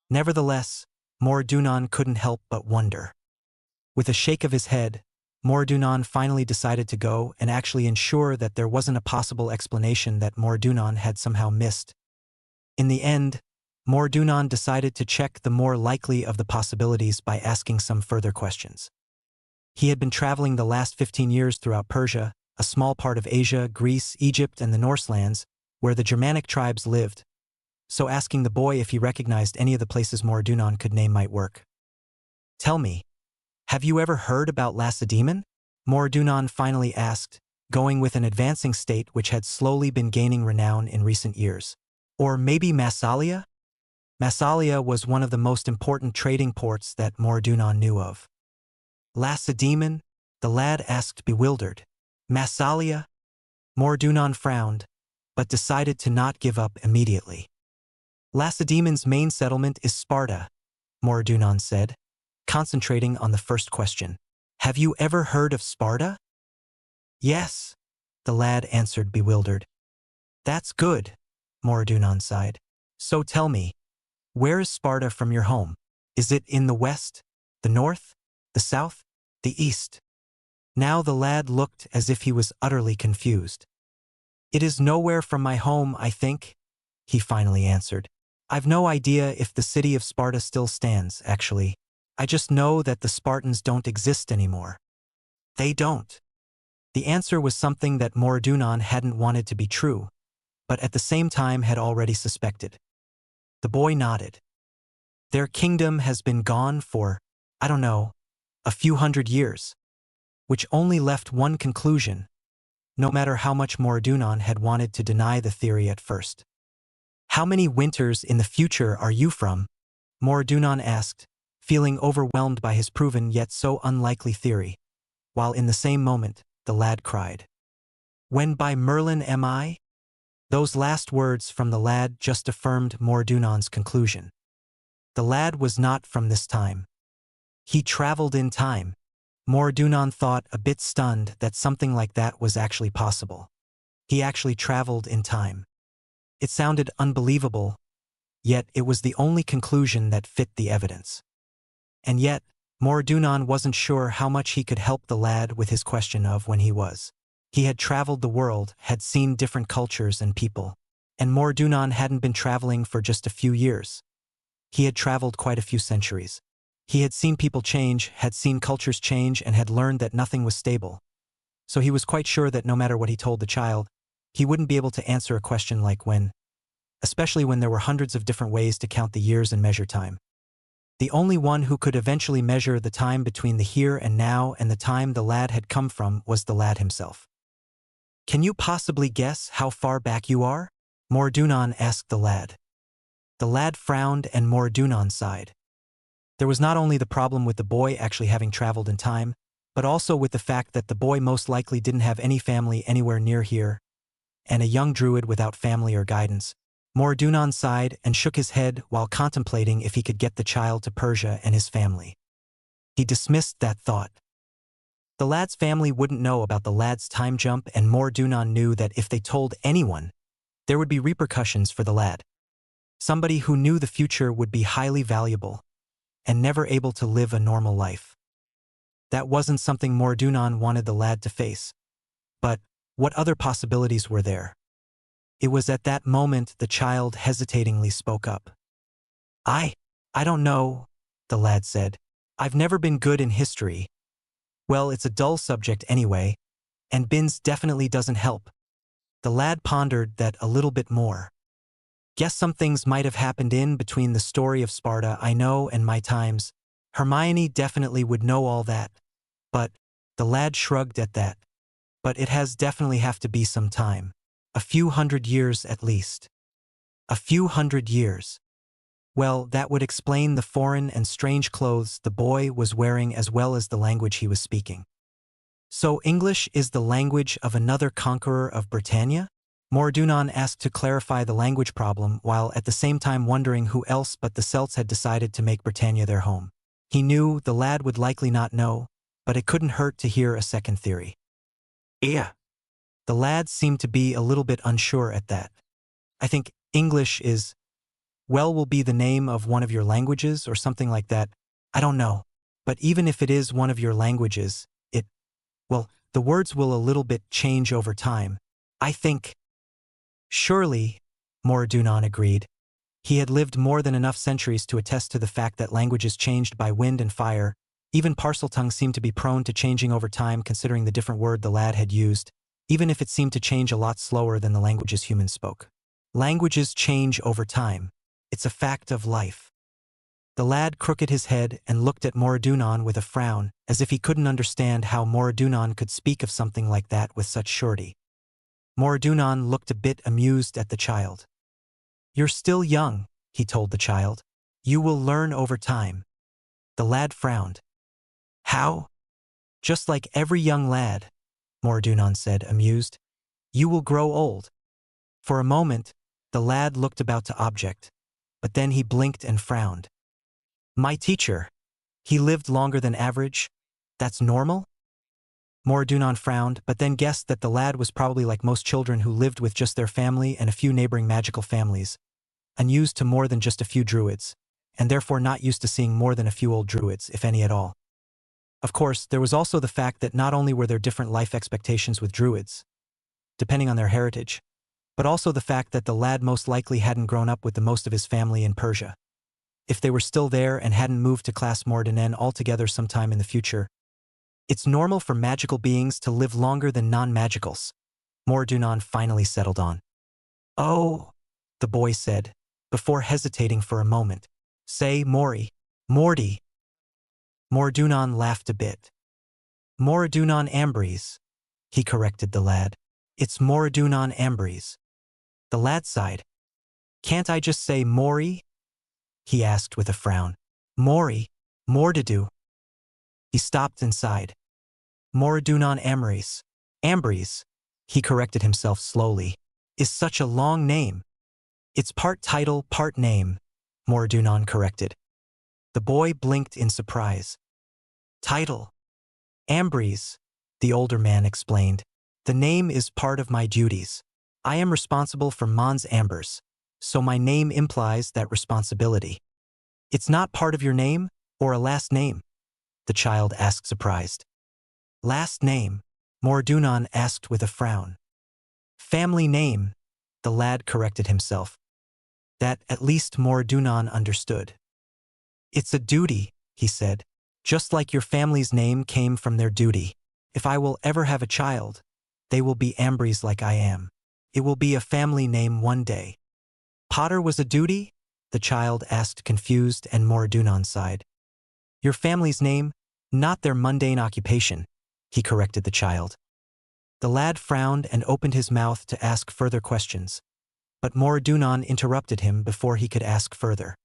Nevertheless, Mordunon couldn't help but wonder. With a shake of his head, Mordunon finally decided to go and actually ensure that there wasn't a possible explanation that Mordunon had somehow missed. In the end, Mordunon decided to check the more likely of the possibilities by asking some further questions. He had been traveling the last 15 years throughout Persia, a small part of Asia, Greece, Egypt, and the Norselands, where the Germanic tribes lived, so asking the boy if he recognized any of the places Mordunon could name might work. "Tell me, have you ever heard about Lacedaemon?" Mordunon finally asked, going with an advancing state which had slowly been gaining renown in recent years. "Or maybe Massalia?" Massalia was one of the most important trading ports that Mordunon knew of. "Lacedaemon?" the lad asked, bewildered. "Massalia?" Mordunon frowned, but decided to not give up immediately. "Lacedaemon's main settlement is Sparta," Mordunon said, concentrating on the first question. "Have you ever heard of Sparta?" "Yes," the lad answered, bewildered. "That's good," Mordunon sighed. "So tell me, where is Sparta from your home? Is it in the west, the north, the south, the east?" Now the lad looked as if he was utterly confused. "It is nowhere from my home, I think," he finally answered. "I've no idea if the city of Sparta still stands, actually. I just know that the Spartans don't exist anymore." "They don't." The answer was something that Mordunon hadn't wanted to be true, but at the same time had already suspected. The boy nodded. "Their kingdom has been gone for, I don't know, a few hundred years," which only left one conclusion, no matter how much Mordunon had wanted to deny the theory at first. "How many winters in the future are you from?" Mordunon asked, feeling overwhelmed by his proven yet so unlikely theory, while in the same moment, the lad cried. "When by Merlin am I?" Those last words from the lad just affirmed Mordunon's conclusion. The lad was not from this time. He traveled in time. Mordunon thought, a bit stunned, that something like that was actually possible. He actually traveled in time. It sounded unbelievable, yet it was the only conclusion that fit the evidence. And yet, Mordunon wasn't sure how much he could help the lad with his question of when he was. He had traveled the world, had seen different cultures and people, and Mordunon hadn't been traveling for just a few years. He had traveled quite a few centuries. He had seen people change, had seen cultures change, and had learned that nothing was stable. So he was quite sure that no matter what he told the child, he wouldn't be able to answer a question like when, especially when there were hundreds of different ways to count the years and measure time. The only one who could eventually measure the time between the here and now and the time the lad had come from was the lad himself. "Can you possibly guess how far back you are?" Mordunon asked the lad. The lad frowned and Mordunon sighed. There was not only the problem with the boy actually having traveled in time, but also with the fact that the boy most likely didn't have any family anywhere near here, and a young druid without family or guidance. Mordunon sighed and shook his head while contemplating if he could get the child to Persia and his family. He dismissed that thought. The lad's family wouldn't know about the lad's time jump, and Mordunon knew that if they told anyone, there would be repercussions for the lad. Somebody who knew the future would be highly valuable, and never able to live a normal life. That wasn't something Mordunon wanted the lad to face. But what other possibilities were there? It was at that moment the child hesitatingly spoke up. I don't know," the lad said. "I've never been good in history. Well, it's a dull subject anyway, and Bins definitely doesn't help." The lad pondered that a little bit more. "Guess some things might have happened in between the story of Sparta I know and my times. Hermione definitely would know all that. But," the lad shrugged at that, "but it has definitely have to be some time. A few hundred years at least." A few hundred years. Well, that would explain the foreign and strange clothes the boy was wearing as well as the language he was speaking. So English is the language of another conqueror of Britannia? Mordunon asked to clarify the language problem while at the same time wondering who else but the Celts had decided to make Britannia their home. He knew the lad would likely not know, but it couldn't hurt to hear a second theory. Yeah. The lad seemed to be a little bit unsure at that. I think English will be the name of one of your languages or something like that. I don't know. But even if it is one of your languages, the words will a little bit change over time. I think. Surely, Mordunon agreed. He had lived more than enough centuries to attest to the fact that languages changed by wind and fire. Even Parseltongue seemed to be prone to changing over time considering the different word the lad had used, even if it seemed to change a lot slower than the languages humans spoke. Languages change over time. It's a fact of life. The lad crooked his head and looked at Mordunon with a frown, as if he couldn't understand how Mordunon could speak of something like that with such surety. Mordunon looked a bit amused at the child. "You're still young," he told the child. "You will learn over time." The lad frowned. "How?" "Just like every young lad," Mordunon said, amused. "You will grow old." For a moment, the lad looked about to object, but then he blinked and frowned. "My teacher. He lived longer than average. That's normal?" Mordunon frowned, but then guessed that the lad was probably like most children who lived with just their family and a few neighboring magical families, unused to more than just a few druids, and therefore not used to seeing more than a few old druids, if any at all. Of course, there was also the fact that not only were there different life expectations with druids, depending on their heritage, but also the fact that the lad most likely hadn't grown up with the most of his family in Persia. If they were still there and hadn't moved to Class Mordanen altogether sometime in the future, it's normal for magical beings to live longer than non-magicals, Mordunon finally settled on. "Oh," the boy said, before hesitating for a moment. "Say Morty." Mordunon laughed a bit. "Mordunon Ambries," he corrected the lad. "It's Mordunon Ambries." The lad sighed. "Can't I just say Mori?" he asked with a frown. "Mori, more to do." He stopped and sighed. "Mordunon Ambries." "Ambries," he corrected himself slowly, "is such a long name." "It's part title, part name," Mordunon corrected. The boy blinked in surprise. "Title?" "Ambries," the older man explained. "The name is part of my duties. I am responsible for Mons Ambers, so my name implies that responsibility." "It's not part of your name, or a last name?" the child asked surprised. "Last name," Mordunon asked with a frown. "Family name," the lad corrected himself. That at least Mordunon understood. "It's a duty," he said. "Just like your family's name came from their duty. If I will ever have a child, they will be Ambries like I am. It will be a family name one day." "Potter was a duty?" the child asked confused, and Mordunon sighed. "Your family's name, not their mundane occupation," he corrected the child. The lad frowned and opened his mouth to ask further questions, but Mordunon interrupted him before he could ask further.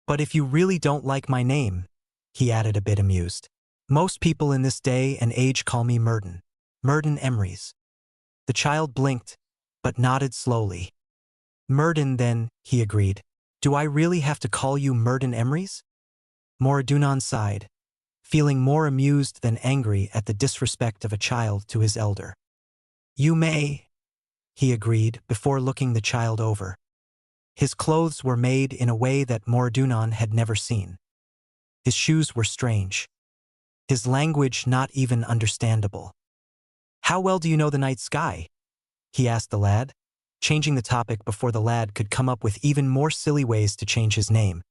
"But if you really don't like my name," he added a bit amused. "Most people in this day and age call me Murden Emrys." The child blinked, but nodded slowly. "Murden then," he agreed. "Do I really have to call you Murden Emrys?" Mordunon sighed, feeling more amused than angry at the disrespect of a child to his elder. "You may," he agreed before looking the child over. His clothes were made in a way that Mordunon had never seen. His shoes were strange. His language not even understandable. "How well do you know the night sky?" he asked the lad, changing the topic before the lad could come up with even more silly ways to change his name.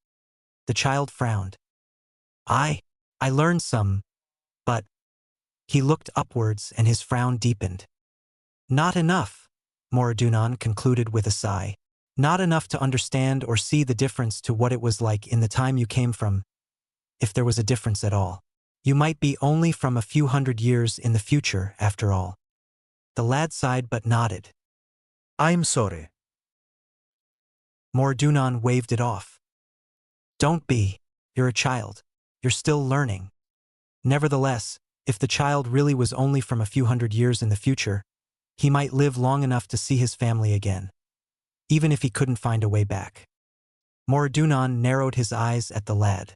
The child frowned. I learned some, but..." He looked upwards and his frown deepened. "Not enough," Mordunon concluded with a sigh. "Not enough to understand or see the difference to what it was like in the time you came from, if there was a difference at all. You might be only from a few hundred years in the future, after all." The lad sighed but nodded. "I'm sorry." Mordunon waved it off. Don't be. You're a child. You're still learning. Nevertheless, if the child really was only from a few hundred years in the future, he might live long enough to see his family again, even if he couldn't find a way back. Mordunon narrowed his eyes at the lad.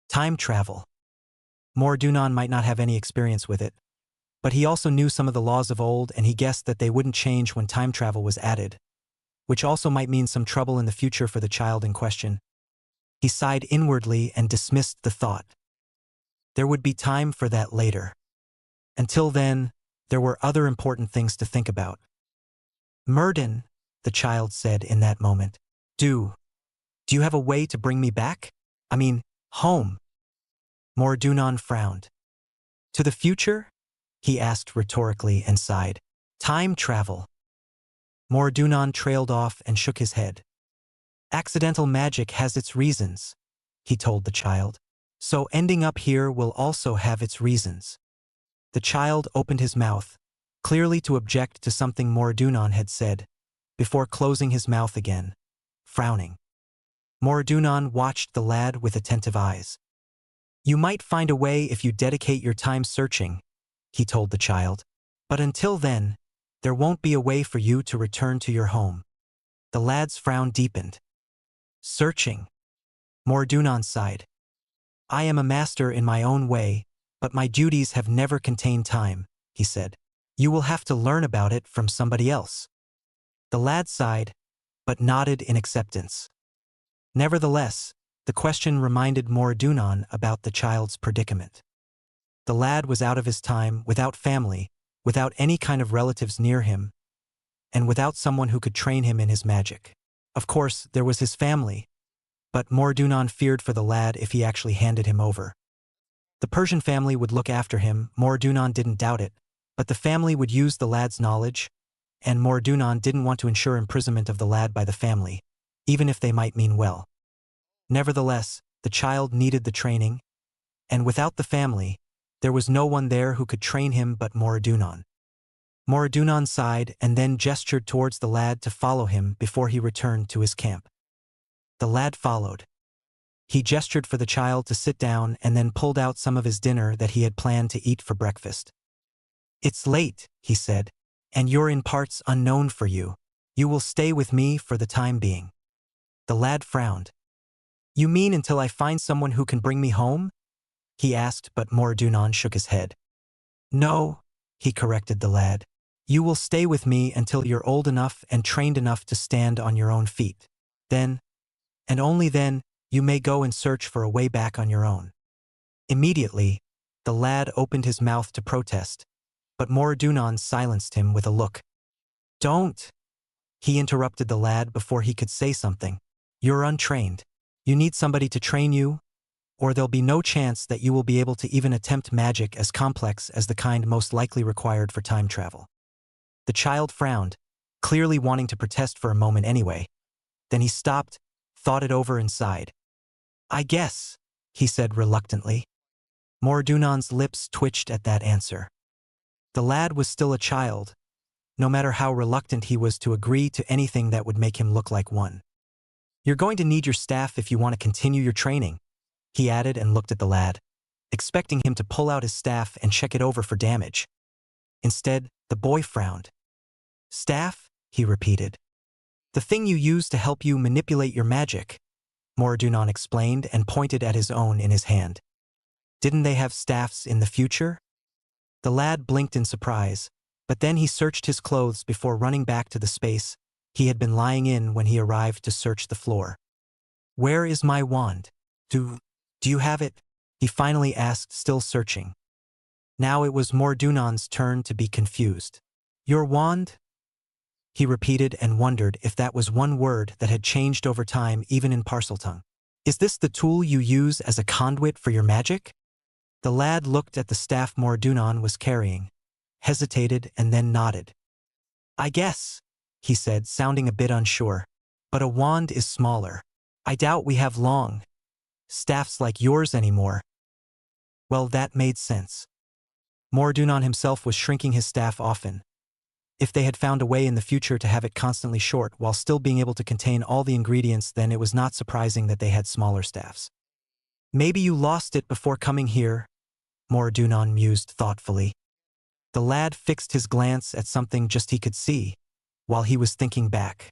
Time travel. Mordunon might not have any experience with it, but he also knew some of the laws of old, and he guessed that they wouldn't change when time travel was added, which also might mean some trouble in the future for the child in question. He sighed inwardly and dismissed the thought. There would be time for that later. Until then, there were other important things to think about. Murden, the child said in that moment. Do you have a way to bring me back? I mean, home. Mordunon frowned. To the future? He asked rhetorically and sighed. Time travel. Mordunon trailed off and shook his head. Accidental magic has its reasons, he told the child. So ending up here will also have its reasons. The child opened his mouth, clearly to object to something Mordunon had said, before closing his mouth again, frowning. Mordunon watched the lad with attentive eyes. You might find a way if you dedicate your time searching, he told the child. But until then, there won't be a way for you to return to your home. The lad's frown deepened. Searching. Mordunon sighed. I am a master in my own way, but my duties have never contained time, he said. You will have to learn about it from somebody else. The lad sighed, but nodded in acceptance. Nevertheless, the question reminded Mordunon about the child's predicament. The lad was out of his time, without family, without any kind of relatives near him, and without someone who could train him in his magic. Of course, there was his family, but Mordunon feared for the lad if he actually handed him over. The Persian family would look after him, Mordunon didn't doubt it, but the family would use the lad's knowledge, and Mordunon didn't want to ensure imprisonment of the lad by the family, even if they might mean well. Nevertheless, the child needed the training, and without the family, there was no one there who could train him but Mordunon. Mordunon sighed and then gestured towards the lad to follow him before he returned to his camp. The lad followed. He gestured for the child to sit down and then pulled out some of his dinner that he had planned to eat for breakfast. It's late, he said, and you're in parts unknown for you. You will stay with me for the time being. The lad frowned. You mean until I find someone who can bring me home? He asked, but Mordunon shook his head. No, he corrected the lad. You will stay with me until you're old enough and trained enough to stand on your own feet. Then, and only then, you may go and search for a way back on your own. Immediately, the lad opened his mouth to protest, but Mordunon silenced him with a look. Don't! He interrupted the lad before he could say something. You're untrained. You need somebody to train you, or there'll be no chance that you will be able to even attempt magic as complex as the kind most likely required for time travel. The child frowned, clearly wanting to protest for a moment anyway. Then he stopped, thought it over and sighed. I guess, he said reluctantly. Mordunon's lips twitched at that answer. The lad was still a child, no matter how reluctant he was to agree to anything that would make him look like one. You're going to need your staff if you want to continue your training, he added and looked at the lad, expecting him to pull out his staff and check it over for damage. Instead, the boy frowned. Staff? He repeated. The thing you use to help you manipulate your magic, Mordunon explained and pointed at his own in his hand. Didn't they have staffs in the future? The lad blinked in surprise, but then he searched his clothes before running back to the space he had been lying in when he arrived to search the floor. Where is my wand? Do you have it? He finally asked, still searching. Now it was Mordunon's turn to be confused. Your wand? He repeated and wondered if that was one word that had changed over time even in Parseltongue. Is this the tool you use as a conduit for your magic? The lad looked at the staff Mordunon was carrying, hesitated and then nodded. I guess, he said, sounding a bit unsure, but a wand is smaller. I doubt we have long staffs like yours anymore. Well, that made sense. Mordunon himself was shrinking his staff often. If they had found a way in the future to have it constantly short while still being able to contain all the ingredients, then it was not surprising that they had smaller staffs. Maybe you lost it before coming here, Mordunon mused thoughtfully. The lad fixed his glance at something just he could see, while he was thinking back.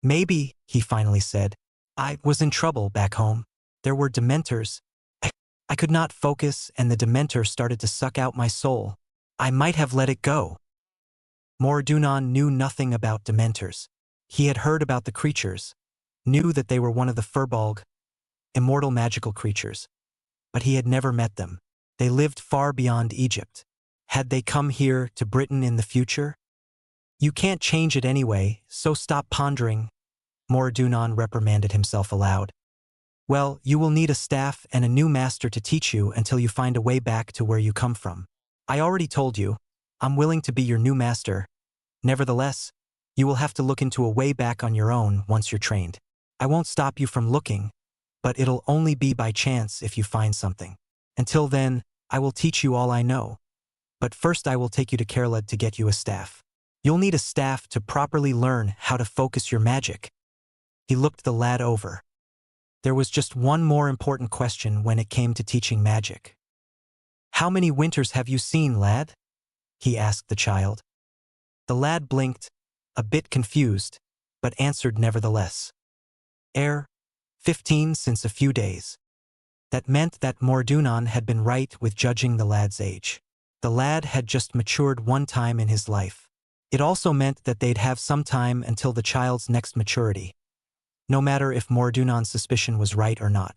Maybe, he finally said, I was in trouble back home. There were dementors. I could not focus, and the dementor started to suck out my soul. I might have let it go. Mordunon knew nothing about dementors. He had heard about the creatures, knew that they were one of the Furbolg, immortal magical creatures. But he had never met them. They lived far beyond Egypt. Had they come here to Britain in the future? You can't change it anyway, so stop pondering, Mordunon reprimanded himself aloud. Well, you will need a staff and a new master to teach you until you find a way back to where you come from. I already told you, I'm willing to be your new master. Nevertheless, you will have to look into a way back on your own once you're trained. I won't stop you from looking, but it'll only be by chance if you find something. Until then, I will teach you all I know. But first I will take you to Kerlud to get you a staff. You'll need a staff to properly learn how to focus your magic. He looked the lad over. There was just one more important question when it came to teaching magic. How many winters have you seen, lad? He asked the child. The lad blinked, a bit confused, but answered nevertheless. 15 since a few days. That meant that Mordunon had been right with judging the lad's age. The lad had just matured one time in his life. It also meant that they'd have some time until the child's next maturity, no matter if Mordunon's suspicion was right or not.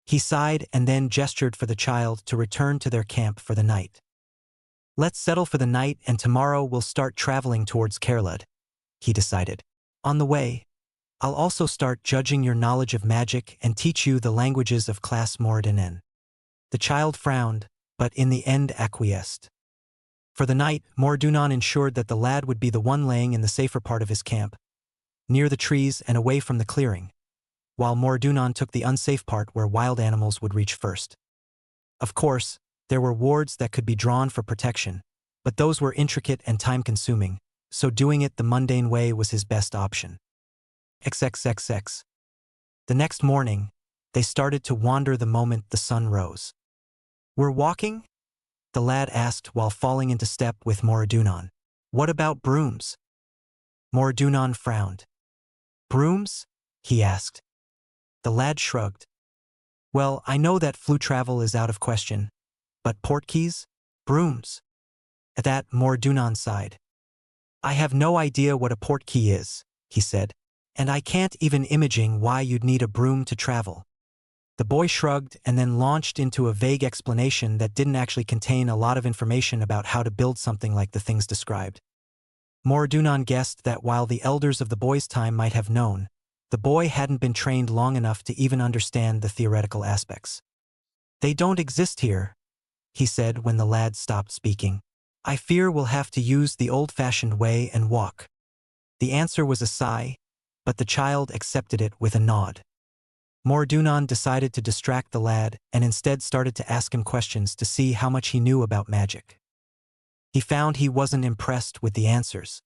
He sighed and then gestured for the child to return to their camp for the night. Let's settle for the night, and tomorrow we'll start traveling towards Kerlud, he decided. On the way, I'll also start judging your knowledge of magic and teach you the languages of class Mordunon. The child frowned, but in the end acquiesced. For the night, Mordunon ensured that the lad would be the one laying in the safer part of his camp, near the trees and away from the clearing, while Mordunon took the unsafe part where wild animals would reach first. Of course, there were wards that could be drawn for protection, but those were intricate and time-consuming, so doing it the mundane way was his best option. XXXX. The next morning, they started to wander the moment the sun rose. We're walking? The lad asked while falling into step with Mordunon. What about brooms? Mordunon frowned. Brooms? He asked. The lad shrugged. Well, I know that flute travel is out of question, but portkeys? Brooms? At that, Mordunon sighed. I have no idea what a portkey is, he said, and I can't even imagine why you'd need a broom to travel. The boy shrugged and then launched into a vague explanation that didn't actually contain a lot of information about how to build something like the things described. Mordunon guessed that while the elders of the boy's time might have known, the boy hadn't been trained long enough to even understand the theoretical aspects. They don't exist here, he said when the lad stopped speaking. I fear we'll have to use the old-fashioned way and walk. The answer was a sigh, but the child accepted it with a nod. Mordunon decided to distract the lad and instead started to ask him questions to see how much he knew about magic. He found he wasn't impressed with the answers.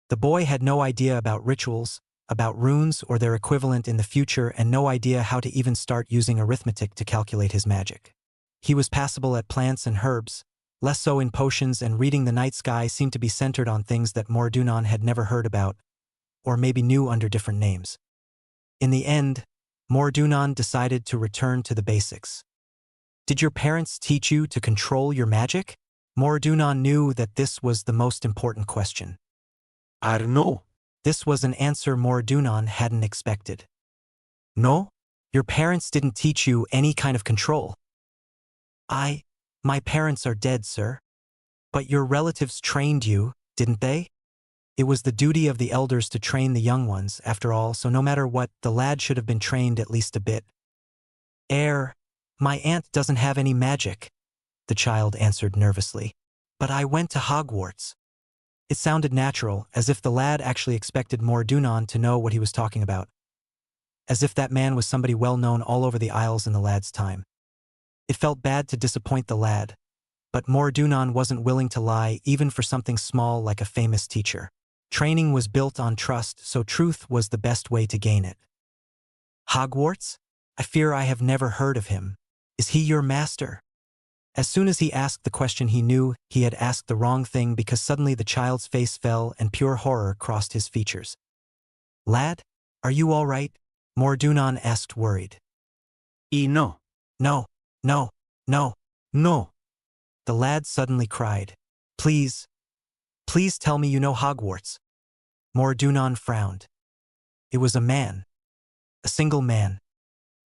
The boy had no idea about rituals, about runes or their equivalent in the future, and no idea how to even start using arithmetic to calculate his magic. He was passable at plants and herbs, less so in potions, and reading the night sky seemed to be centered on things that Mordunon had never heard about, or maybe knew under different names. In the end, Mordunon decided to return to the basics. Did your parents teach you to control your magic? Mordunon knew that this was the most important question. I don't know. This was an answer Mordunon hadn't expected. No? Your parents didn't teach you any kind of control? My parents are dead, sir. But your relatives trained you, didn't they? It was the duty of the elders to train the young ones, after all, so no matter what, the lad should have been trained at least a bit. My aunt doesn't have any magic, the child answered nervously. But I went to Hogwarts. It sounded natural, as if the lad actually expected Mordunon to know what he was talking about. As if that man was somebody well known all over the Isles in the lad's time. It felt bad to disappoint the lad, But Mordunon wasn't willing to lie even for something small like a famous teacher. Training was built on trust, so truth was the best way to gain it. Hogwarts? I fear I have never heard of him. Is he your master? As soon as he asked the question, he knew he had asked the wrong thing because suddenly the child's face fell and pure horror crossed his features. Lad, are you all right? Mordunon asked, worried. No. No, no, no. No. The lad suddenly cried. Please, please tell me you know Hogwarts. Mordunon frowned. It was a man. A single man.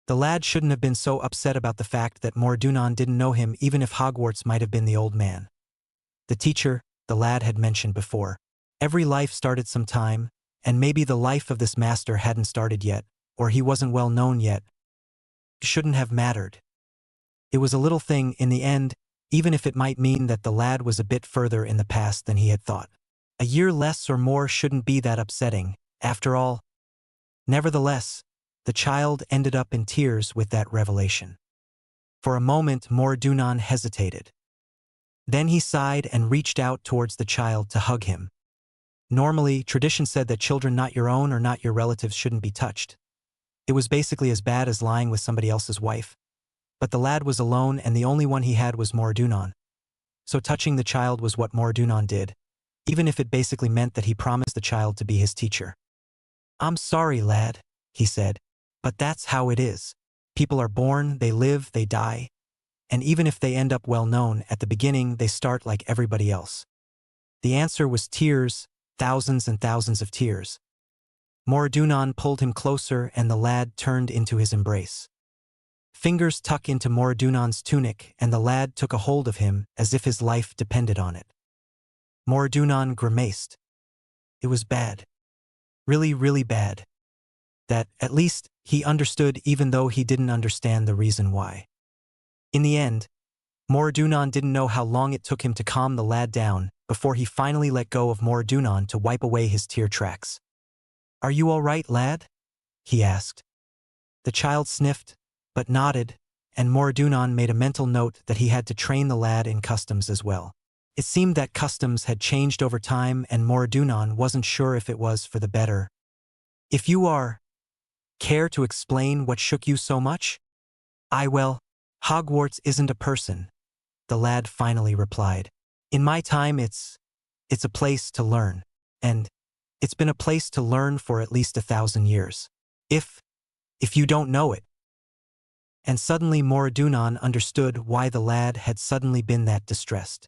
The lad shouldn't have been so upset about the fact that Mordunon didn't know him, even if Hogwarts might have been the old man. The teacher, the lad had mentioned before. Every life started some time, and maybe the life of this master hadn't started yet, or he wasn't well known yet. It shouldn't have mattered. It was a little thing in the end, even if it might mean that the lad was a bit further in the past than he had thought. A year less or more shouldn't be that upsetting, after all. Nevertheless, the child ended up in tears with that revelation. For a moment, Mordunon hesitated. Then he sighed and reached out towards the child to hug him. Normally, tradition said that children not your own or not your relatives shouldn't be touched. It was basically as bad as lying with somebody else's wife. But the lad was alone and the only one he had was Mordunon. So touching the child was what Mordunon did, even if it basically meant that he promised the child to be his teacher. I'm sorry, lad, he said, but that's how it is. People are born, they live, they die. And even if they end up well known, at the beginning they start like everybody else. The answer was tears, thousands and thousands of tears. Mordunon pulled him closer and the lad turned into his embrace. Fingers tuck into Mordunon's tunic and the lad took a hold of him as if his life depended on it. Mordunon grimaced. It was bad. Really, really bad. That, at least, he understood even though he didn't understand the reason why. In the end, Mordunon didn't know how long it took him to calm the lad down before he finally let go of Mordunon to wipe away his tear tracks. Are you all right, lad? He asked. The child sniffed, but nodded, and Mordunon made a mental note that he had to train the lad in customs as well. It seemed that customs had changed over time and Mordunon wasn't sure if it was for the better. If you care to explain what shook you so much? Well, Hogwarts isn't a person, the lad finally replied. In my time it's a place to learn, and it's been a place to learn for at least 1,000 years. If you don't know it. And suddenly Mordunon understood why the lad had suddenly been that distressed.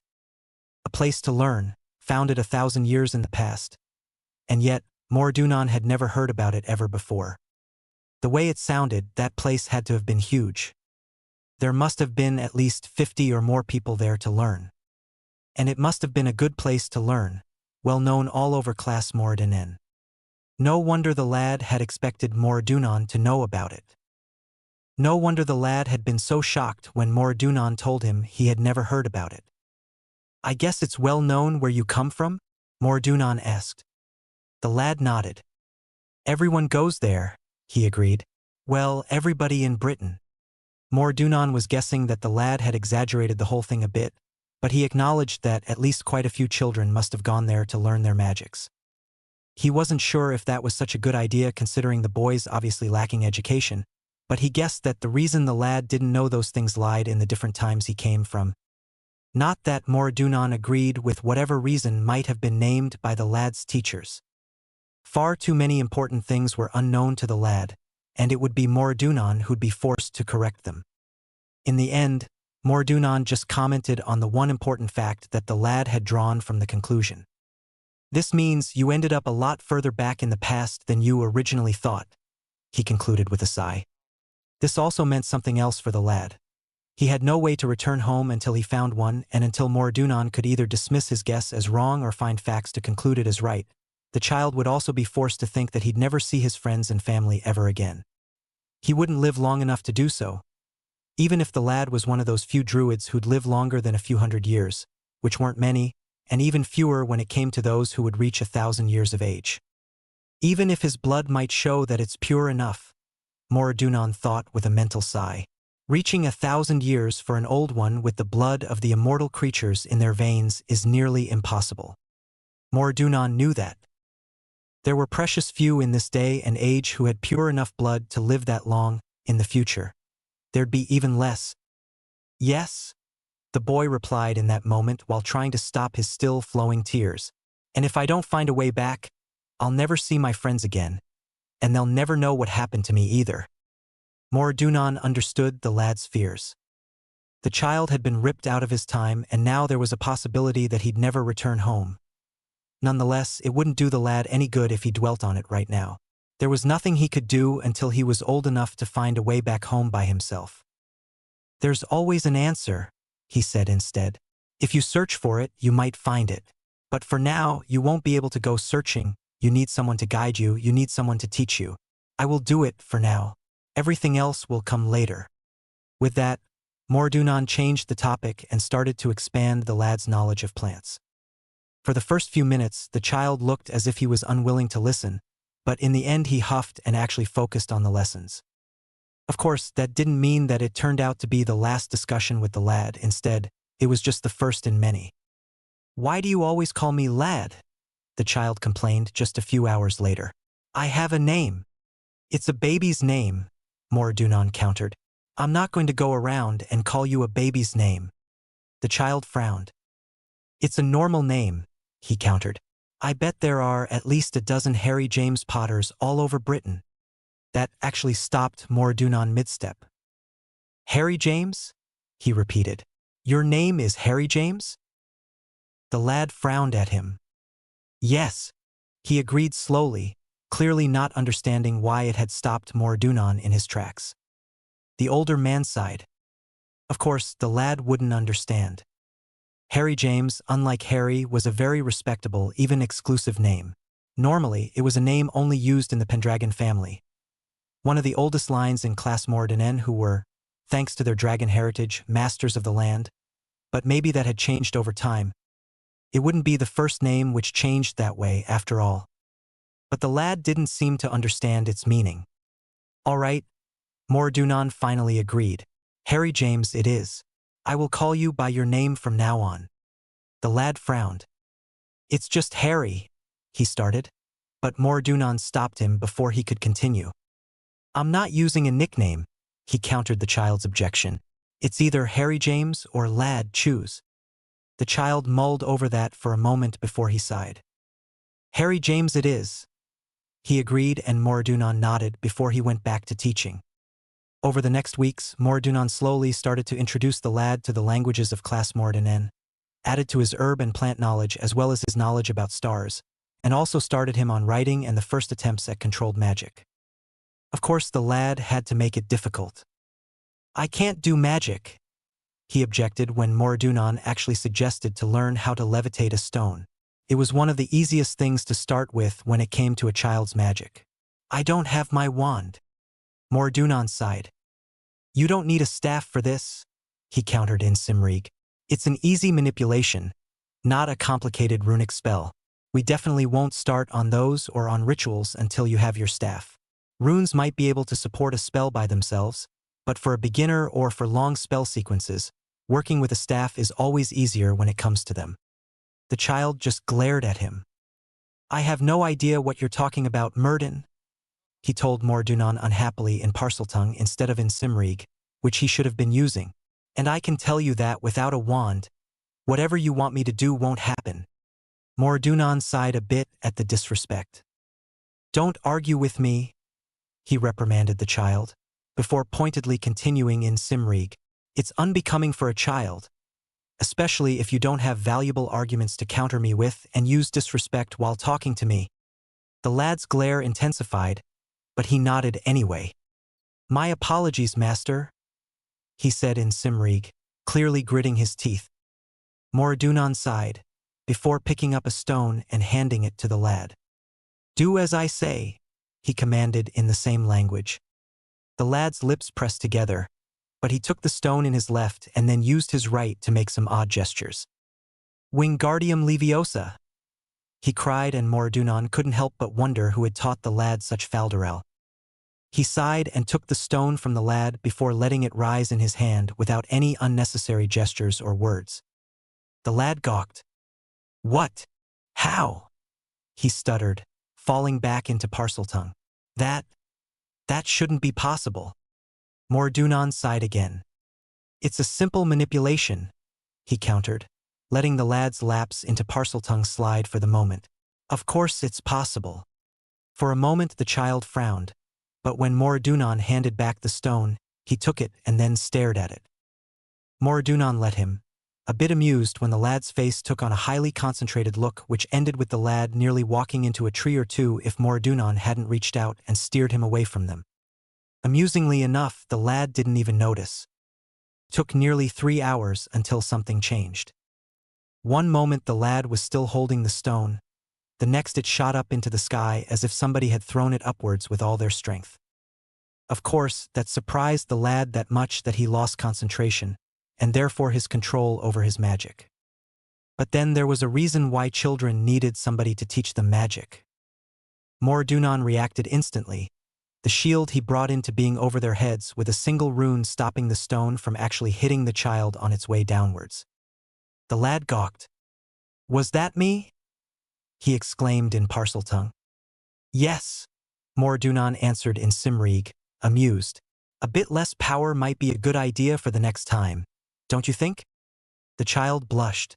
A place to learn, founded 1,000 years in the past. And yet, Mordunon had never heard about it ever before. The way it sounded, that place had to have been huge. There must have been at least 50 or more people there to learn. And it must have been a good place to learn, well known all over Class Mordunon. No wonder the lad had expected Mordunon to know about it. No wonder the lad had been so shocked when Mordunon told him he had never heard about it. I guess it's well known where you come from? Mordunon asked. The lad nodded. Everyone goes there, he agreed. Well, everybody in Britain. Mordunon was guessing that the lad had exaggerated the whole thing a bit, but he acknowledged that at least quite a few children must have gone there to learn their magics. He wasn't sure if that was such a good idea considering the boys obviously lacking education, but he guessed that the reason the lad didn't know those things lied in the different times he came from. Not that Mordunon agreed with whatever reason might have been named by the lad's teachers. Far too many important things were unknown to the lad, and it would be Mordunon who'd be forced to correct them. In the end, Mordunon just commented on the one important fact that the lad had drawn from the conclusion. This means you ended up a lot further back in the past than you originally thought, he concluded with a sigh. This also meant something else for the lad. He had no way to return home until he found one, and until Mordunon could either dismiss his guess as wrong or find facts to conclude it as right. The child would also be forced to think that he'd never see his friends and family ever again. He wouldn't live long enough to do so, even if the lad was one of those few druids who'd live longer than a few hundred years, which weren't many, and even fewer when it came to those who would reach 1,000 years of age. Even if his blood might show that it's pure enough, Mordunon thought with a mental sigh. Reaching 1,000 years for an old one with the blood of the immortal creatures in their veins is nearly impossible. Mordunon knew that. There were precious few in this day and age who had pure enough blood to live that long in the future. There'd be even less. Yes, the boy replied in that moment while trying to stop his still flowing tears. And if I don't find a way back, I'll never see my friends again, and they'll never know what happened to me either. Mordunon understood the lad's fears. The child had been ripped out of his time, and now there was a possibility that he'd never return home. Nonetheless, it wouldn't do the lad any good if he dwelt on it right now. There was nothing he could do until he was old enough to find a way back home by himself. There's always an answer, he said instead. If you search for it, you might find it. But for now, you won't be able to go searching. You need someone to guide you, you need someone to teach you. I will do it for now. Everything else will come later. With that, Mordunon changed the topic and started to expand the lad's knowledge of plants. For the first few minutes, the child looked as if he was unwilling to listen, but in the end he huffed and actually focused on the lessons. Of course, that didn't mean that it turned out to be the last discussion with the lad. Instead, it was just the first in many. "Why do you always call me lad?" the child complained just a few hours later. "I have a name." "It's a baby's name," Mordunon countered. "I'm not going to go around and call you a baby's name." The child frowned. "It's a normal name," he countered. "I bet there are at least a dozen Harry James Potters all over Britain." That actually stopped Mordunon mid-step. "Harry James?" he repeated. "Your name is Harry James?" The lad frowned at him. "Yes," he agreed slowly, clearly not understanding why it had stopped Mordunon in his tracks. The older man sighed. Of course, the lad wouldn't understand. Harry James, unlike Harry, was a very respectable, even exclusive name. Normally, it was a name only used in the Pendragon family. One of the oldest lines in Classe Mordanen who were, thanks to their dragon heritage, masters of the land. But maybe that had changed over time. It wouldn't be the first name which changed that way, after all. But the lad didn't seem to understand its meaning. "All right," Mordunon finally agreed. "Harry James it is. I will call you by your name from now on." The lad frowned. "It's just Harry," he started. But Mordunon stopped him before he could continue. "I'm not using a nickname," he countered the child's objection. "It's either Harry James or lad, choose." The child mulled over that for a moment before he sighed. "Harry James it is," he agreed, and Mordunon nodded before he went back to teaching. Over the next weeks, Mordunon slowly started to introduce the lad to the languages of Classe Mordanen, added to his herb and plant knowledge as well as his knowledge about stars, and also started him on writing and the first attempts at controlled magic. Of course, the lad had to make it difficult. "I can't do magic," he objected when Mordunon actually suggested to learn how to levitate a stone. It was one of the easiest things to start with when it came to a child's magic. "I don't have my wand." Mordunon sighed. "You don't need a staff for this," he countered in Simrig. "It's an easy manipulation, not a complicated runic spell. We definitely won't start on those or on rituals until you have your staff. Runes might be able to support a spell by themselves, but for a beginner or for long spell sequences, working with a staff is always easier when it comes to them." The child just glared at him. "I have no idea what you're talking about, Murden," he told Mordunon unhappily in Parseltongue instead of in Simrig, which he should have been using. "And I can tell you that without a wand, whatever you want me to do won't happen." Mordunon sighed a bit at the disrespect. "Don't argue with me," he reprimanded the child, before pointedly continuing in Simrig. "It's unbecoming for a child, especially if you don't have valuable arguments to counter me with and use disrespect while talking to me." The lad's glare intensified, but he nodded anyway. "My apologies, master," he said in Simrig, clearly gritting his teeth. Mordunon sighed, before picking up a stone and handing it to the lad. "Do as I say," he commanded in the same language. The lad's lips pressed together, but he took the stone in his left and then used his right to make some odd gestures. "Wingardium Leviosa," he cried, and Mordunon couldn't help but wonder who had taught the lad such falderel. He sighed and took the stone from the lad before letting it rise in his hand without any unnecessary gestures or words. The lad gawked. What? How? He stuttered, falling back into Parseltongue. That shouldn't be possible. Mordunon sighed again. It's a simple manipulation, he countered, letting the lad's lapse into Parseltongue slide for the moment. Of course it's possible. For a moment the child frowned, but when Mordunon handed back the stone, he took it and then stared at it. Mordunon let him, a bit amused when the lad's face took on a highly concentrated look which ended with the lad nearly walking into a tree or two if Mordunon hadn't reached out and steered him away from them. Amusingly enough, the lad didn't even notice. It took nearly 3 hours until something changed. One moment the lad was still holding the stone, the next it shot up into the sky as if somebody had thrown it upwards with all their strength. Of course, that surprised the lad that much that he lost concentration, and therefore his control over his magic. But then there was a reason why children needed somebody to teach them magic. Mordunon reacted instantly, the shield he brought into being over their heads with a single rune stopping the stone from actually hitting the child on its way downwards. The lad gawked. Was that me? He exclaimed in Parseltongue. Yes, Mordunon answered in Simrig, amused. A bit less power might be a good idea for the next time, don't you think? The child blushed.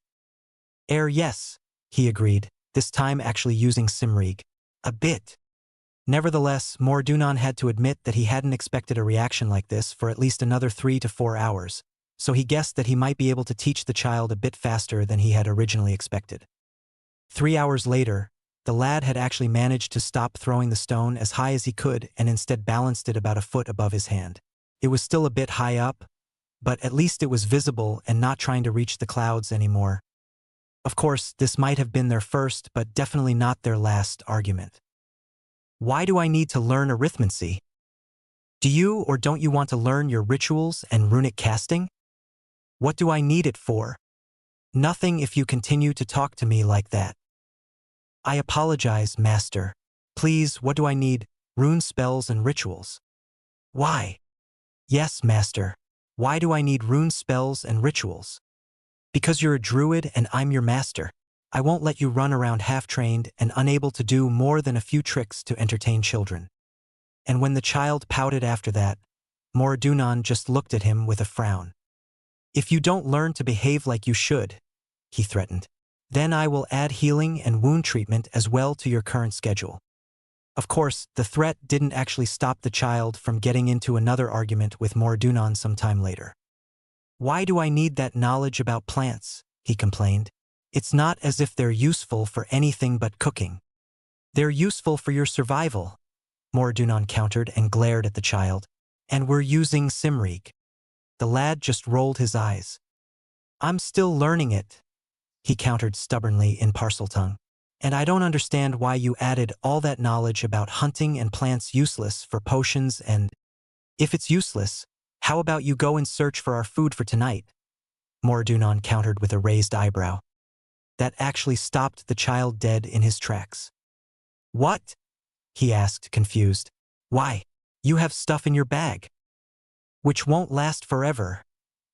Yes, he agreed, this time actually using Simrig. A bit. Nevertheless, Mordunon had to admit that he hadn't expected a reaction like this for at least another 3 to 4 hours, so he guessed that he might be able to teach the child a bit faster than he had originally expected. 3 hours later, the lad had actually managed to stop throwing the stone as high as he could and instead balanced it about a foot above his hand. It was still a bit high up, but at least it was visible and not trying to reach the clouds anymore. Of course, this might have been their first, but definitely not their last argument. Why do I need to learn arithmancy? Do you or don't you want to learn your rituals and runic casting? What do I need it for? Nothing if you continue to talk to me like that. I apologize, Master. Please, what do I need? Rune spells and rituals. Why? Yes, Master. Why do I need rune spells and rituals? Because you're a druid and I'm your master. I won't let you run around half-trained and unable to do more than a few tricks to entertain children. And when the child pouted after that, Mordunon just looked at him with a frown. If you don't learn to behave like you should, he threatened, then I will add healing and wound treatment as well to your current schedule. Of course, the threat didn't actually stop the child from getting into another argument with Mordunon sometime later. Why do I need that knowledge about plants? He complained. It's not as if they're useful for anything but cooking. They're useful for your survival, Mordunon countered and glared at the child. And we're using Simrig. The lad just rolled his eyes. I'm still learning it, he countered stubbornly in Parseltongue. And I don't understand why you added all that knowledge about hunting and plants useless for potions and… If it's useless, how about you go and search for our food for tonight? Mordunon countered with a raised eyebrow. That actually stopped the child dead in his tracks. What? He asked, confused. Why? You have stuff in your bag. Which won't last forever,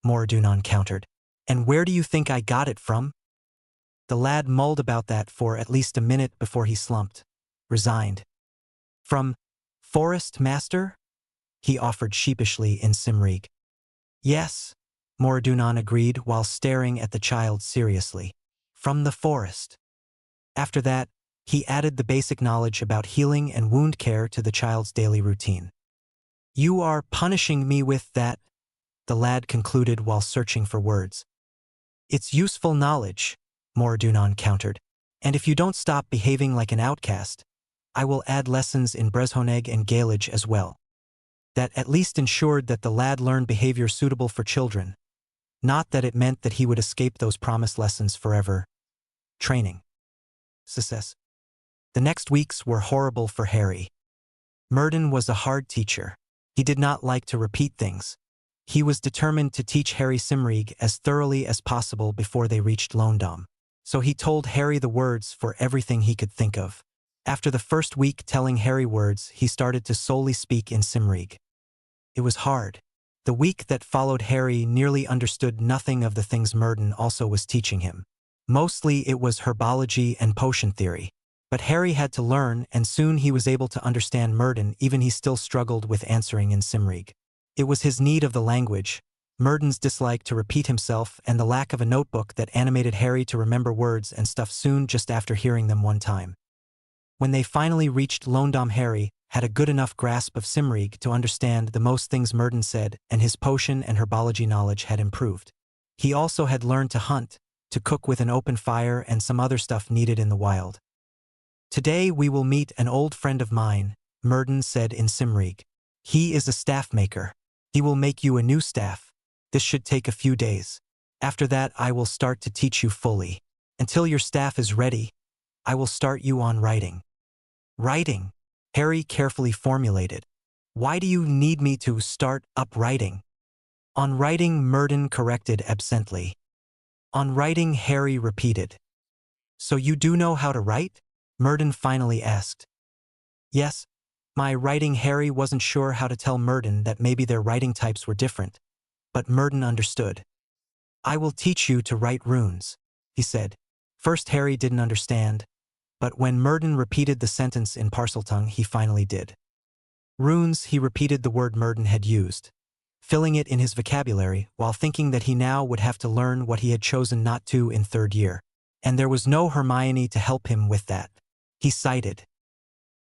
Mordunon countered. And where do you think I got it from? The lad mulled about that for at least a minute before he slumped, resigned. From Forest Master? He offered sheepishly in Simrig. Yes, Mordunon agreed while staring at the child seriously. From the forest. After that, he added the basic knowledge about healing and wound care to the child's daily routine. You are punishing me with that, the lad concluded while searching for words. It's useful knowledge, Mordunon countered, and if you don't stop behaving like an outcast, I will add lessons in Brezhoneg and Gaelage as well. That at least ensured that the lad learned behavior suitable for children. Not that it meant that he would escape those promised lessons forever. Training. Success. The next weeks were horrible for Harry. Murden was a hard teacher. He did not like to repeat things. He was determined to teach Harry Simrig as thoroughly as possible before they reached Londom. So he told Harry the words for everything he could think of. After the first week telling Harry words, he started to solely speak in Cymric. It was hard. The week that followed, Harry nearly understood nothing of the things Murden also was teaching him. Mostly it was herbology and potion theory. But Harry had to learn, and soon he was able to understand Murden, even he still struggled with answering in Cymric. It was his need of the language, Murden's dislike to repeat himself, and the lack of a notebook that animated Harry to remember words and stuff soon just after hearing them one time. When they finally reached Londom, Harry had a good enough grasp of Cymric to understand the most things Murden said, and his potion and herbology knowledge had improved. He also had learned to hunt, to cook with an open fire, and some other stuff needed in the wild. "Today we will meet an old friend of mine," Murden said in Cymric. "He is a staff maker. He will make you a new staff. This should take a few days. After that I will start to teach you fully. Until your staff is ready, I will start you on writing." "Writing?" Harry carefully formulated. "Why do you need me to start up writing?" "On writing," Murden corrected absently. "On writing," Harry repeated. "So you do know how to write?" Murden finally asked. "Yes, my writing." Harry wasn't sure how to tell Murden that maybe their writing types were different, but Murden understood. "I will teach you to write runes," he said. First Harry didn't understand, but when Murden repeated the sentence in Parseltongue, he finally did. Runes, he repeated the word Murden had used, filling it in his vocabulary while thinking that he now would have to learn what he had chosen not to in third year. And there was no Hermione to help him with that. He sighed.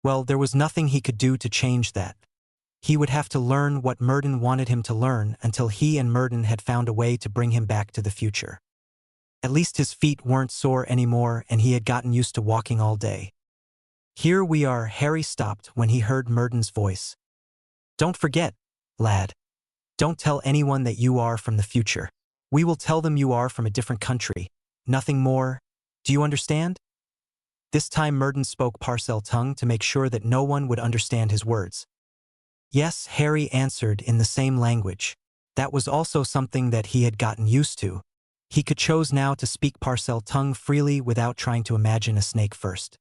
Well, there was nothing he could do to change that. He would have to learn what Murden wanted him to learn until he and Murden had found a way to bring him back to the future. At least his feet weren't sore anymore, and he had gotten used to walking all day. "Here we are." Harry stopped when he heard Murden's voice. "Don't forget, lad. Don't tell anyone that you are from the future. We will tell them you are from a different country. Nothing more. Do you understand?" This time Murden spoke Parseltongue to make sure that no one would understand his words. Yes, Harry answered in the same language. That was also something that he had gotten used to. He could choose now to speak Parseltongue freely without trying to imagine a snake first.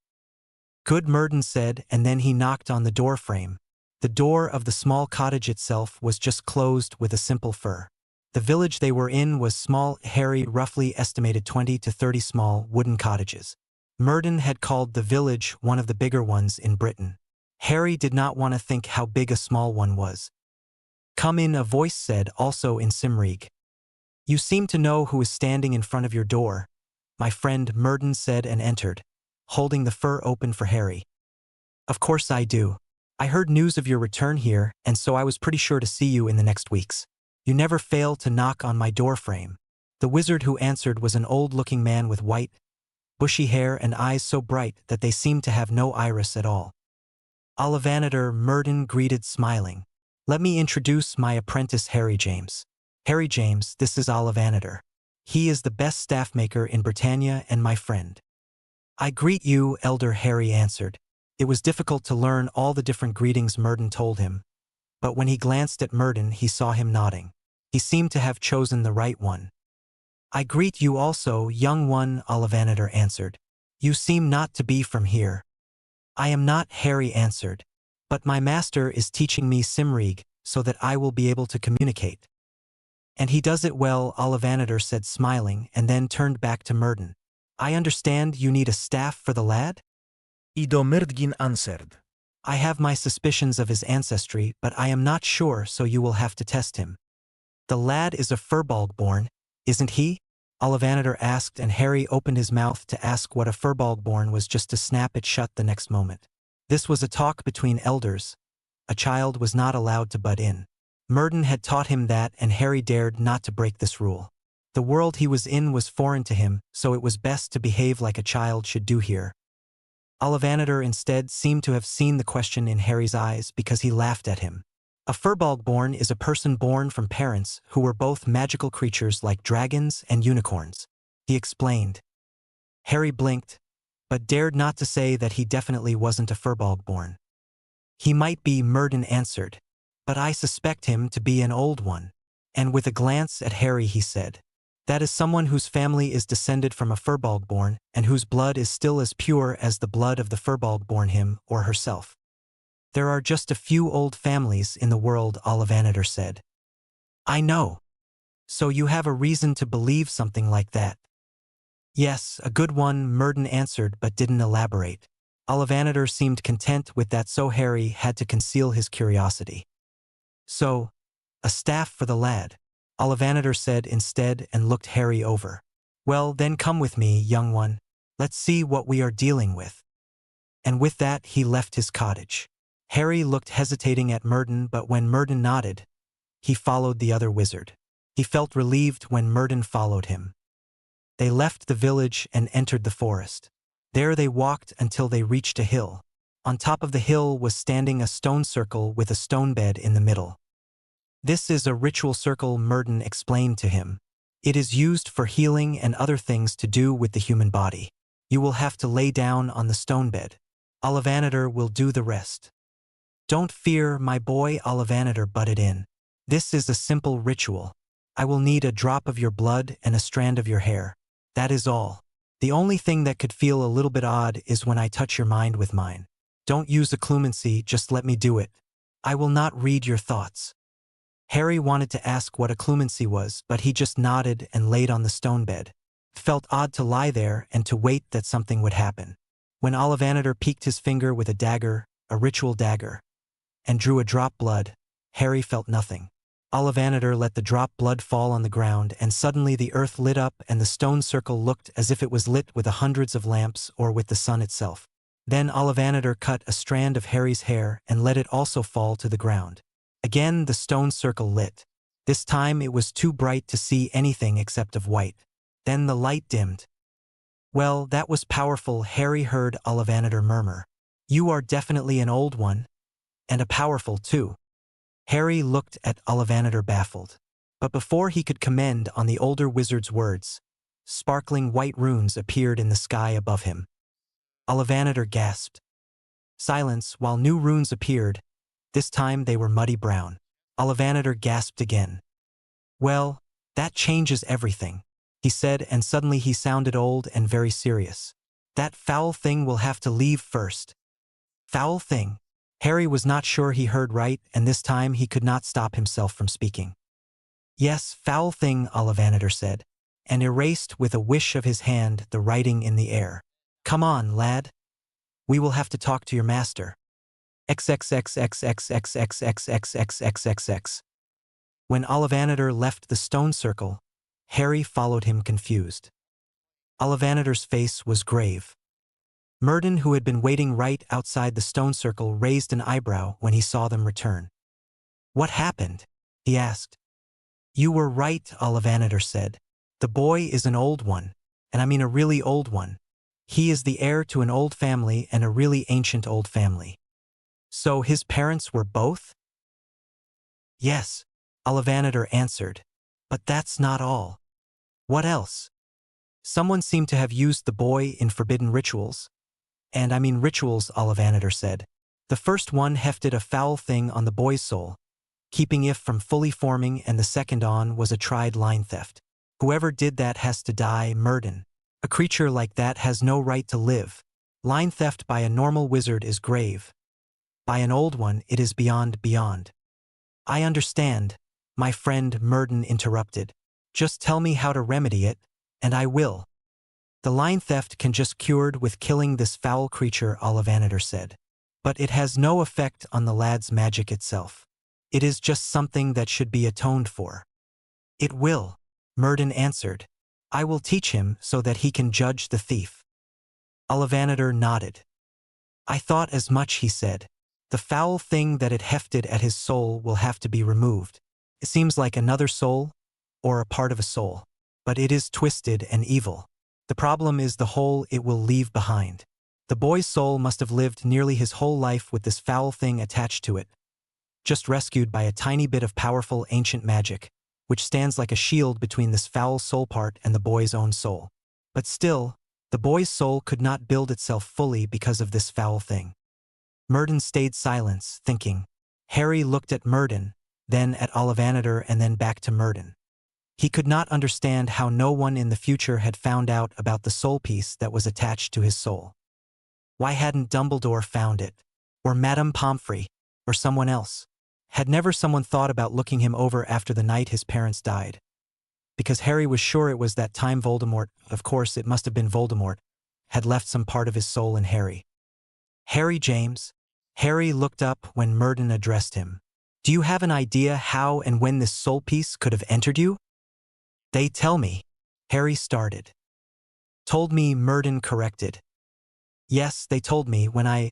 "Good," Murden said, and then he knocked on the door frame. The door of the small cottage itself was just closed with a simple fur. The village they were in was small. Harry roughly estimated 20 to 30 small wooden cottages. Murden had called the village one of the bigger ones in Britain. Harry did not want to think how big a small one was. "Come in," a voice said, also in Cymric. "You seem to know who is standing in front of your door," my friend, Murden said, and entered, holding the fur open for Harry. "Of course I do. I heard news of your return here, and so I was pretty sure to see you in the next weeks. You never fail to knock on my door frame." The wizard who answered was an old-looking man with white, bushy hair and eyes so bright that they seemed to have no iris at all. "Ollivander," Murden greeted, smiling. "Let me introduce my apprentice, Harry James. Harry James, this is Ollivander. He is the best staff maker in Britannia and my friend." "I greet you, Elder," Harry answered. It was difficult to learn all the different greetings Murden told him, but when he glanced at Murden, he saw him nodding. He seemed to have chosen the right one. "I greet you also, young one," Ollivander answered. "You seem not to be from here." "I am not," Harry answered, "but my master is teaching me Cymric so that I will be able to communicate." "And he does it well," Ollivander said, smiling, and then turned back to Murden. "I understand you need a staff for the lad?" Ido Murdgin answered. "I have my suspicions of his ancestry, but I am not sure, so you will have to test him." "The lad is a Firbolg born, isn't he?" Ollivander asked, and Harry opened his mouth to ask what a Firbolg born was, just to snap it shut the next moment. This was a talk between elders. A child was not allowed to butt in. Murden had taught him that, and Harry dared not to break this rule. The world he was in was foreign to him, so it was best to behave like a child should do here. Ollivander instead seemed to have seen the question in Harry's eyes because he laughed at him. "A Firbolg-born is a person born from parents who were both magical creatures like dragons and unicorns," he explained. Harry blinked, but dared not to say that he definitely wasn't a Firbolg-born. "He might be," Murden answered, "but I suspect him to be an old one." And with a glance at Harry he said, That is someone whose family is descended from a Firbolg-born and whose blood is still as pure as the blood of the Firbolg-born him or herself. There are just a few old families in the world, Ollivander said. I know. So you have a reason to believe something like that? Yes, a good one, Murden answered but didn't elaborate. Ollivander seemed content with that, so Harry had to conceal his curiosity. So, a staff for the lad, Ollivander said instead and looked Harry over. Well, then come with me, young one. Let's see what we are dealing with. And with that he left his cottage. Harry looked hesitating at Murden, but when Murden nodded, he followed the other wizard. He felt relieved when Murden followed him. They left the village and entered the forest. There they walked until they reached a hill. On top of the hill was standing a stone circle with a stone bed in the middle. This is a ritual circle, Murden explained to him. It is used for healing and other things to do with the human body. You will have to lay down on the stone bed. Ollivander will do the rest. Don't fear, my boy, Ollivander butted in. This is a simple ritual. I will need a drop of your blood and a strand of your hair. That is all. The only thing that could feel a little bit odd is when I touch your mind with mine. Don't use occlumency, just let me do it. I will not read your thoughts. Harry wanted to ask what occlumency was, but he just nodded and laid on the stone bed. It felt odd to lie there and to wait that something would happen. When Ollivander peeked his finger with a dagger, a ritual dagger, and drew a drop blood, Harry felt nothing. Ollivander let the drop blood fall on the ground, and suddenly the earth lit up and the stone circle looked as if it was lit with hundreds of lamps or with the sun itself. Then Ollivander cut a strand of Harry's hair and let it also fall to the ground. Again the stone circle lit. This time it was too bright to see anything except of white. Then the light dimmed. Well, that was powerful, Harry heard Ollivander murmur. You are definitely an old one. And a powerful too. Harry looked at Ollivander baffled. But before he could commend on the older wizard's words, sparkling white runes appeared in the sky above him. Ollivander gasped. Silence while new runes appeared. This time they were muddy brown. Ollivander gasped again. Well, that changes everything, he said, and suddenly he sounded old and very serious. That foul thing will have to leave first. Foul thing? Harry was not sure he heard right, and this time he could not stop himself from speaking. Yes, foul thing, Ollivander said, and erased with a wish of his hand the writing in the air. Come on, lad. We will have to talk to your master. XXXXXXXXXXXXXX. When Ollivander left the stone circle, Harry followed him confused. Ollivander's face was grave. Murden, who had been waiting right outside the stone circle, raised an eyebrow when he saw them return. What happened? He asked. You were right, Ollivander said. The boy is an old one, and I mean a really old one. He is the heir to an old family and a really ancient old family. So his parents were both? Yes, Ollivander answered. But that's not all. What else? Someone seemed to have used the boy in forbidden rituals. And I mean rituals, Ollivander said. The first one hefted a foul thing on the boy's soul, keeping it from fully forming, and the second on was a tried line theft. Whoever did that has to die, Murden. A creature like that has no right to live. Line theft by a normal wizard is grave. By an old one it is beyond. I understand, my friend, Murden interrupted. Just tell me how to remedy it, and I will. The line theft can just cured with killing this foul creature, Ollivander said. But it has no effect on the lad's magic itself. It is just something that should be atoned for. It will, Murden answered. I will teach him so that he can judge the thief. Ollivander nodded. I thought as much, he said. The foul thing that it hefted at his soul will have to be removed. It seems like another soul, or a part of a soul. But it is twisted and evil. The problem is the hole it will leave behind. The boy's soul must have lived nearly his whole life with this foul thing attached to it, just rescued by a tiny bit of powerful ancient magic, which stands like a shield between this foul soul part and the boy's own soul. But still, the boy's soul could not build itself fully because of this foul thing. Murden stayed silent, thinking. Harry looked at Murden, then at Ollivander, and then back to Murden. He could not understand how no one in the future had found out about the soul piece that was attached to his soul. Why hadn't Dumbledore found it? Or Madame Pomfrey? Or someone else? Had never someone thought about looking him over after the night his parents died? Because Harry was sure it was that time Voldemort, of course it must have been Voldemort, had left some part of his soul in Harry. Harry James? Harry looked up when Murden addressed him. Do you have an idea how and when this soul piece could have entered you? They tell me. Harry started. Told me, Murden corrected. Yes, they told me when I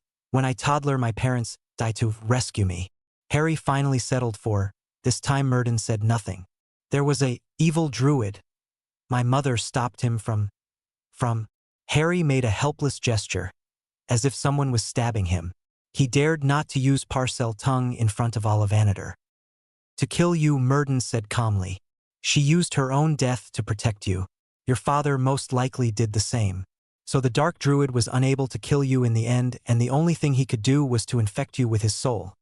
toddler my parents died to rescue me. Harry finally settled for. This time Murden said nothing. There was a evil druid. My mother stopped him from. Harry made a helpless gesture, as if someone was stabbing him. He dared not to use Parcel tongue in front of Ollivander. To kill you, Murden said calmly. She used her own death to protect you. Your father most likely did the same. So the dark druid was unable to kill you in the end, and the only thing he could do was to infect you with his soul,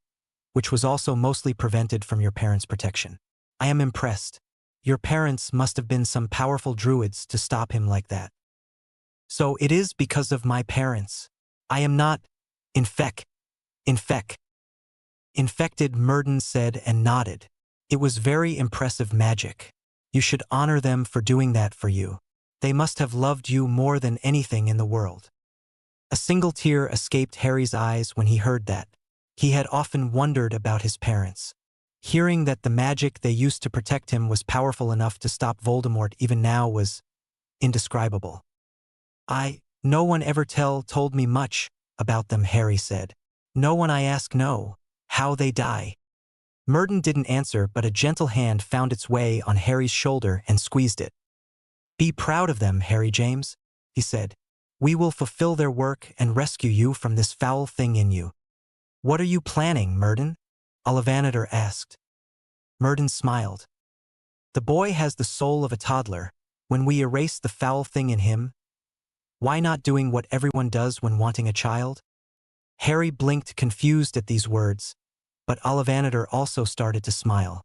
which was also mostly prevented from your parents' protection. I am impressed. Your parents must have been some powerful druids to stop him like that. So it is because of my parents. I am not infected, Murden said and nodded. It was very impressive magic. You should honor them for doing that for you. They must have loved you more than anything in the world. A single tear escaped Harry's eyes when he heard that. He had often wondered about his parents. Hearing that the magic they used to protect him was powerful enough to stop Voldemort even now was indescribable. No one ever told me much about them, Harry said. No one I ask know how they die. Murden didn't answer, but a gentle hand found its way on Harry's shoulder and squeezed it. Be proud of them, Harry James, he said. We will fulfill their work and rescue you from this foul thing in you. What are you planning, Murden? Ollivander asked. Murden smiled. The boy has the soul of a toddler. When we erase the foul thing in him, why not doing what everyone does when wanting a child? Harry blinked, confused at these words, but Ollivander also started to smile.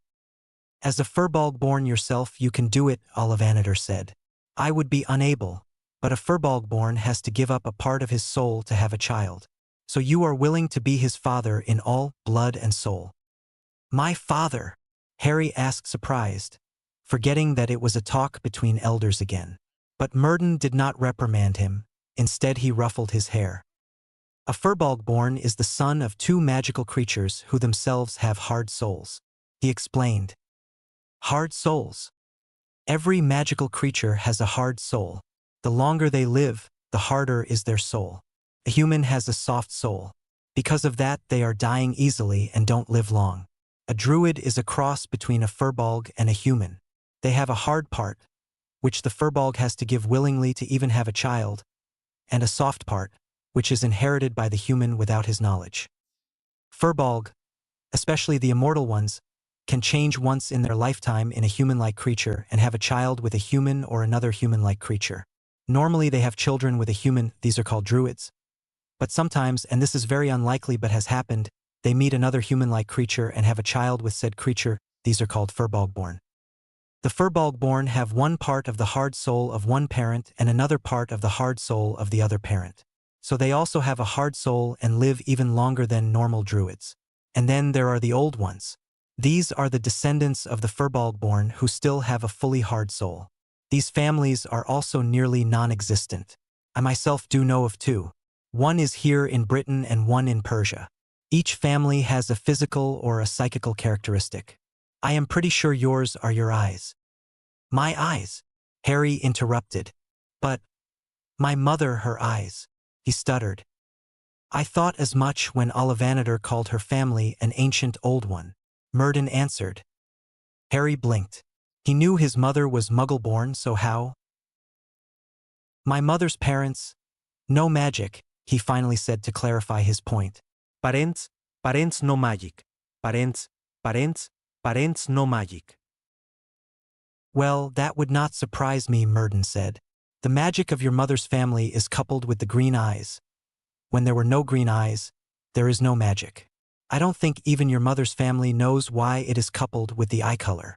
As a Firbolg born yourself, you can do it, Ollivander said. I would be unable, but a Firbolg born has to give up a part of his soul to have a child. So you are willing to be his father in all blood and soul. My father? Harry asked, surprised, forgetting that it was a talk between elders again. But Murden did not reprimand him. Instead he ruffled his hair. A Firbolg-born is the son of two magical creatures who themselves have hard souls. He explained. Hard souls. Every magical creature has a hard soul. The longer they live, the harder is their soul. A human has a soft soul. Because of that, they are dying easily and don't live long. A druid is a cross between a Firbolg and a human. They have a hard part, which the Firbolg has to give willingly to even have a child, and a soft part, which is inherited by the human without his knowledge. Firbolg, especially the immortal ones, can change once in their lifetime in a human-like creature and have a child with a human or another human-like creature. Normally they have children with a human, these are called druids. But sometimes, and this is very unlikely but has happened, they meet another human-like creature and have a child with said creature, these are called Firbolg-born. The Firbolg-born have one part of the hard soul of one parent and another part of the hard soul of the other parent. So they also have a hard soul and live even longer than normal druids. And then there are the old ones. These are the descendants of the Firbolg-born who still have a fully hard soul. These families are also nearly non-existent. I myself do know of two. One is here in Britain and one in Persia. Each family has a physical or a psychical characteristic. I am pretty sure yours are your eyes. My eyes? Harry interrupted. But my mother, her eyes. He stuttered. I thought as much when Ollivander called her family an ancient old one. Murden answered. Harry blinked. He knew his mother was Muggle-born, so how? My mother's parents? No magic, he finally said to clarify his point. Parents no magic. Parents no magic. Well, that would not surprise me, Murden said. The magic of your mother's family is coupled with the green eyes. When there were no green eyes, there is no magic. I don't think even your mother's family knows why it is coupled with the eye color.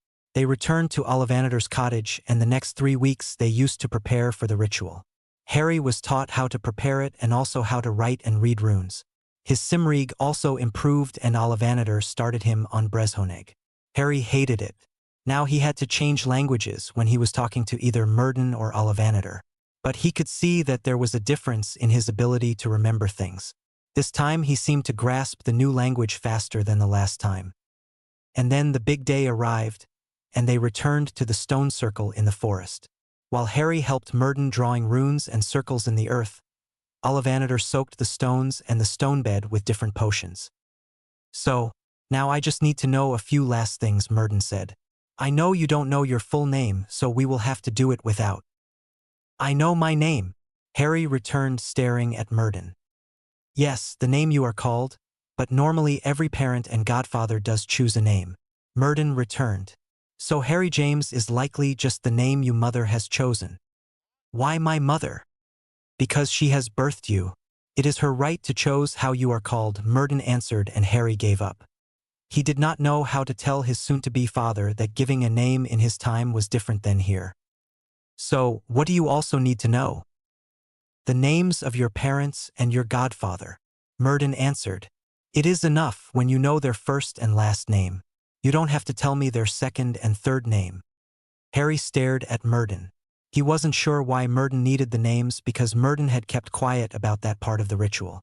They returned to Ollivanders' cottage, and the next 3 weeks they used to prepare for the ritual. Harry was taught how to prepare it and also how to write and read runes. His Simrig also improved, and Ollivander started him on Brezhoneg. Harry hated it. Now he had to change languages when he was talking to either Murden or Ollivander. But he could see that there was a difference in his ability to remember things. This time he seemed to grasp the new language faster than the last time. And then the big day arrived, and they returned to the stone circle in the forest. While Harry helped Murden drawing runes and circles in the earth, Ollivander soaked the stones and the stone bed with different potions. "So, now I just need to know a few last things," Murden said. "I know you don't know your full name, so we will have to do it without." "I know my name," Harry returned, staring at Murden. "Yes, the name you are called, but normally every parent and godfather does choose a name," Murden returned. "So Harry James is likely just the name your mother has chosen." "Why my mother?" "Because she has birthed you. It is her right to choose how you are called," Murden answered, and Harry gave up. He did not know how to tell his soon-to-be father that giving a name in his time was different than here. "So, what do you also need to know?" "The names of your parents and your godfather," Murden answered. "It is enough when you know their first and last name. You don't have to tell me their second and third name." Harry stared at Murden. He wasn't sure why Murden needed the names, because Murden had kept quiet about that part of the ritual.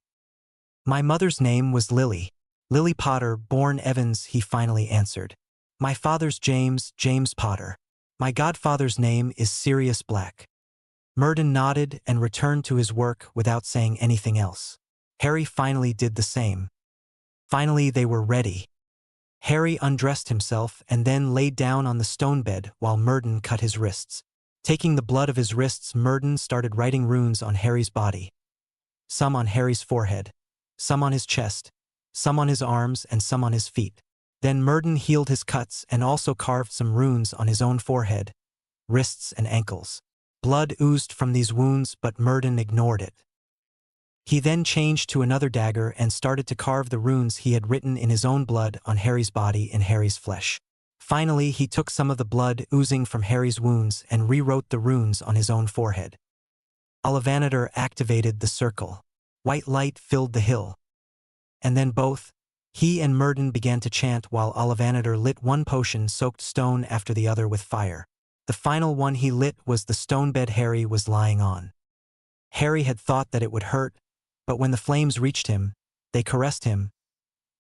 "My mother's name was Lily. Lily Potter, born Evans," he finally answered. "My father's James Potter. My godfather's name is Sirius Black." Murden nodded and returned to his work without saying anything else. Harry finally did the same. Finally they were ready. Harry undressed himself and then laid down on the stone bed while Murden cut his wrists. Taking the blood of his wrists, Murden started writing runes on Harry's body. Some on Harry's forehead, some on his chest, some on his arms, and some on his feet. Then Murden healed his cuts and also carved some runes on his own forehead. wrists, and ankles. Blood oozed from these wounds, but Murden ignored it. He then changed to another dagger and started to carve the runes he had written in his own blood on Harry's body in Harry's flesh. Finally, he took some of the blood oozing from Harry's wounds and rewrote the runes on his own forehead. Ollivandr activated the circle. White light filled the hill. And then both, he and Murden began to chant while Ollivandr lit one potion-soaked stone after the other with fire. The final one he lit was the stone bed Harry was lying on. Harry had thought that it would hurt, but when the flames reached him, they caressed him,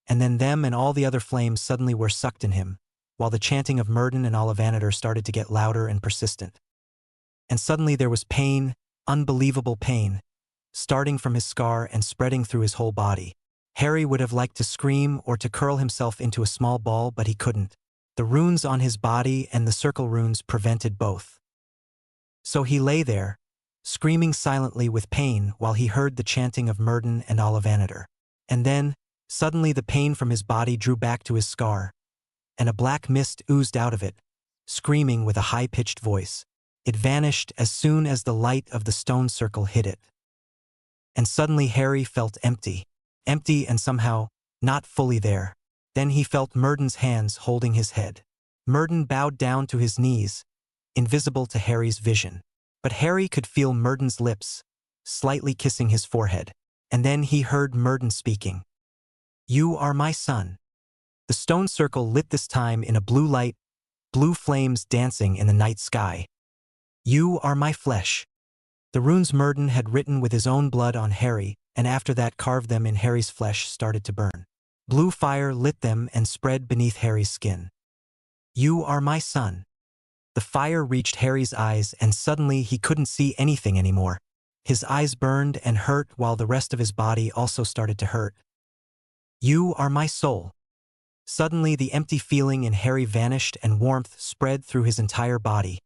and then them and all the other flames suddenly were sucked in him, while the chanting of Murden and Ollivandr started to get louder and persistent. And suddenly there was pain, unbelievable pain, starting from his scar and spreading through his whole body. Harry would have liked to scream or to curl himself into a small ball, but he couldn't. The runes on his body and the circle runes prevented both. So he lay there, screaming silently with pain while he heard the chanting of Murden and Ollivandr. And then, suddenly the pain from his body drew back to his scar, and a black mist oozed out of it, screaming with a high-pitched voice. It vanished as soon as the light of the stone circle hit it. And suddenly Harry felt empty and somehow not fully there. Then he felt Murden's hands holding his head. Murden bowed down to his knees, invisible to Harry's vision. But Harry could feel Murden's lips, slightly kissing his forehead. And then he heard Murden speaking. "You are my son." The stone circle lit this time in a blue light, blue flames dancing in the night sky. "You are my flesh." The runes Murden had written with his own blood on Harry, and after that carved them in Harry's flesh, started to burn. Blue fire lit them and spread beneath Harry's skin. "You are my son." The fire reached Harry's eyes, and suddenly he couldn't see anything anymore. His eyes burned and hurt while the rest of his body also started to hurt. "You are my soul." Suddenly the empty feeling in Harry vanished and warmth spread through his entire body,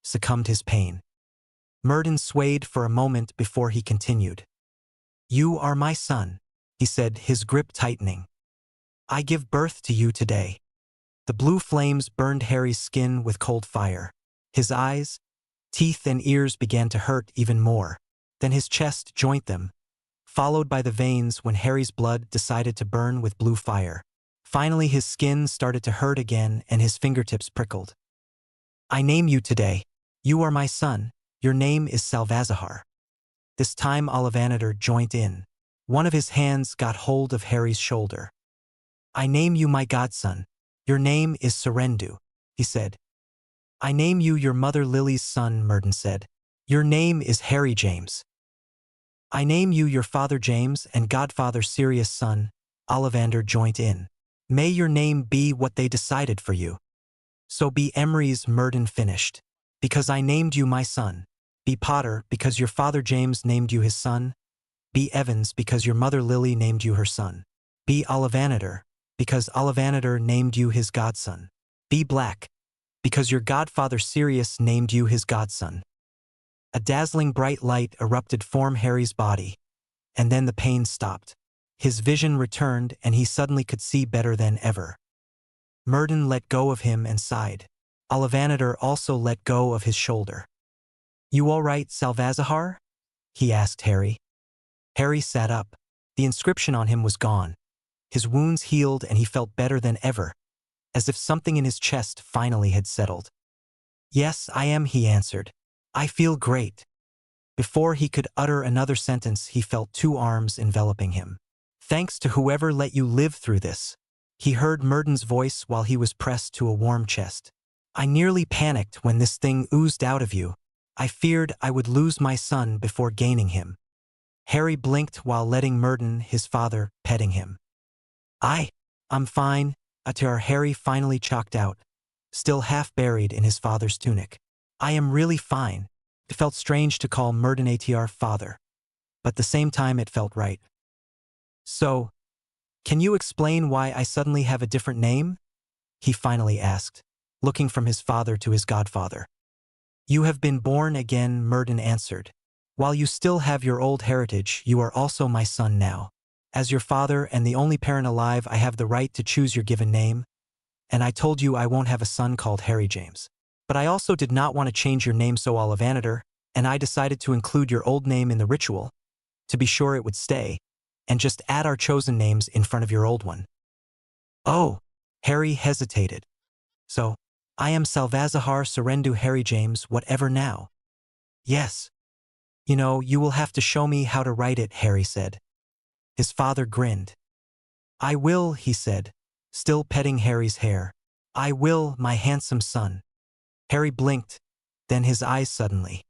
succumbed his pain. Murden swayed for a moment before he continued. "You are my son," he said, his grip tightening. "I give birth to you today." The blue flames burned Harry's skin with cold fire. His eyes, teeth and ears began to hurt even more. Then his chest joined them, followed by the veins when Harry's blood decided to burn with blue fire. Finally his skin started to hurt again and his fingertips prickled. "I name you today. You are my son. Your name is Salvazahar." This time Ollivandr joined in. One of his hands got hold of Harry's shoulder. "I name you my godson. Your name is Serendu," he said. "I name you your mother Lily's son," Murden said. "Your name is Harry James." "I name you your father James and godfather Sirius' son," Ollivandr joined in. "May your name be what they decided for you." "So be Emery's," Murden finished. "Because I named you my son. Be Potter because your father James named you his son. Be Evans because your mother Lily named you her son. Be Ollivandr because Ollivandr named you his godson. Be Black because your godfather Sirius named you his godson." A dazzling bright light erupted from Harry's body, and then the pain stopped. His vision returned and he suddenly could see better than ever. Murden let go of him and sighed. Ollivandr also let go of his shoulder. "You all right, Salvazahar?" he asked Harry. Harry sat up. The inscription on him was gone. His wounds healed and he felt better than ever, as if something in his chest finally had settled. "Yes, I am," he answered. "I feel great." Before he could utter another sentence, he felt two arms enveloping him. "Thanks to whoever let you live through this." He heard Murden's voice while he was pressed to a warm chest. "I nearly panicked when this thing oozed out of you. I feared I would lose my son before gaining him." Harry blinked while letting Murden, his father, petting him. I'm fine," Harry finally chalked out, still half buried in his father's tunic. "I am really fine." It felt strange to call Murden father, but at the same time it felt right. "So, can you explain why I suddenly have a different name?" he finally asked, looking from his father to his godfather. "You have been born again," Murden answered. "While you still have your old heritage, you are also my son now. As your father and the only parent alive, I have the right to choose your given name, and I told you I won't have a son called Harry James." But I also did not want to change your name so Ollivanator, and I decided to include your old name in the ritual, to be sure it would stay, and just add our chosen names in front of your old one. Oh, Harry hesitated. So, I am Salvazahar Serendu Harry James whatever now? Yes. You know, you will have to show me how to write it, Harry said. His father grinned. I will, he said, still petting Harry's hair. I will, my handsome son. Harry blinked, then his eyes suddenly.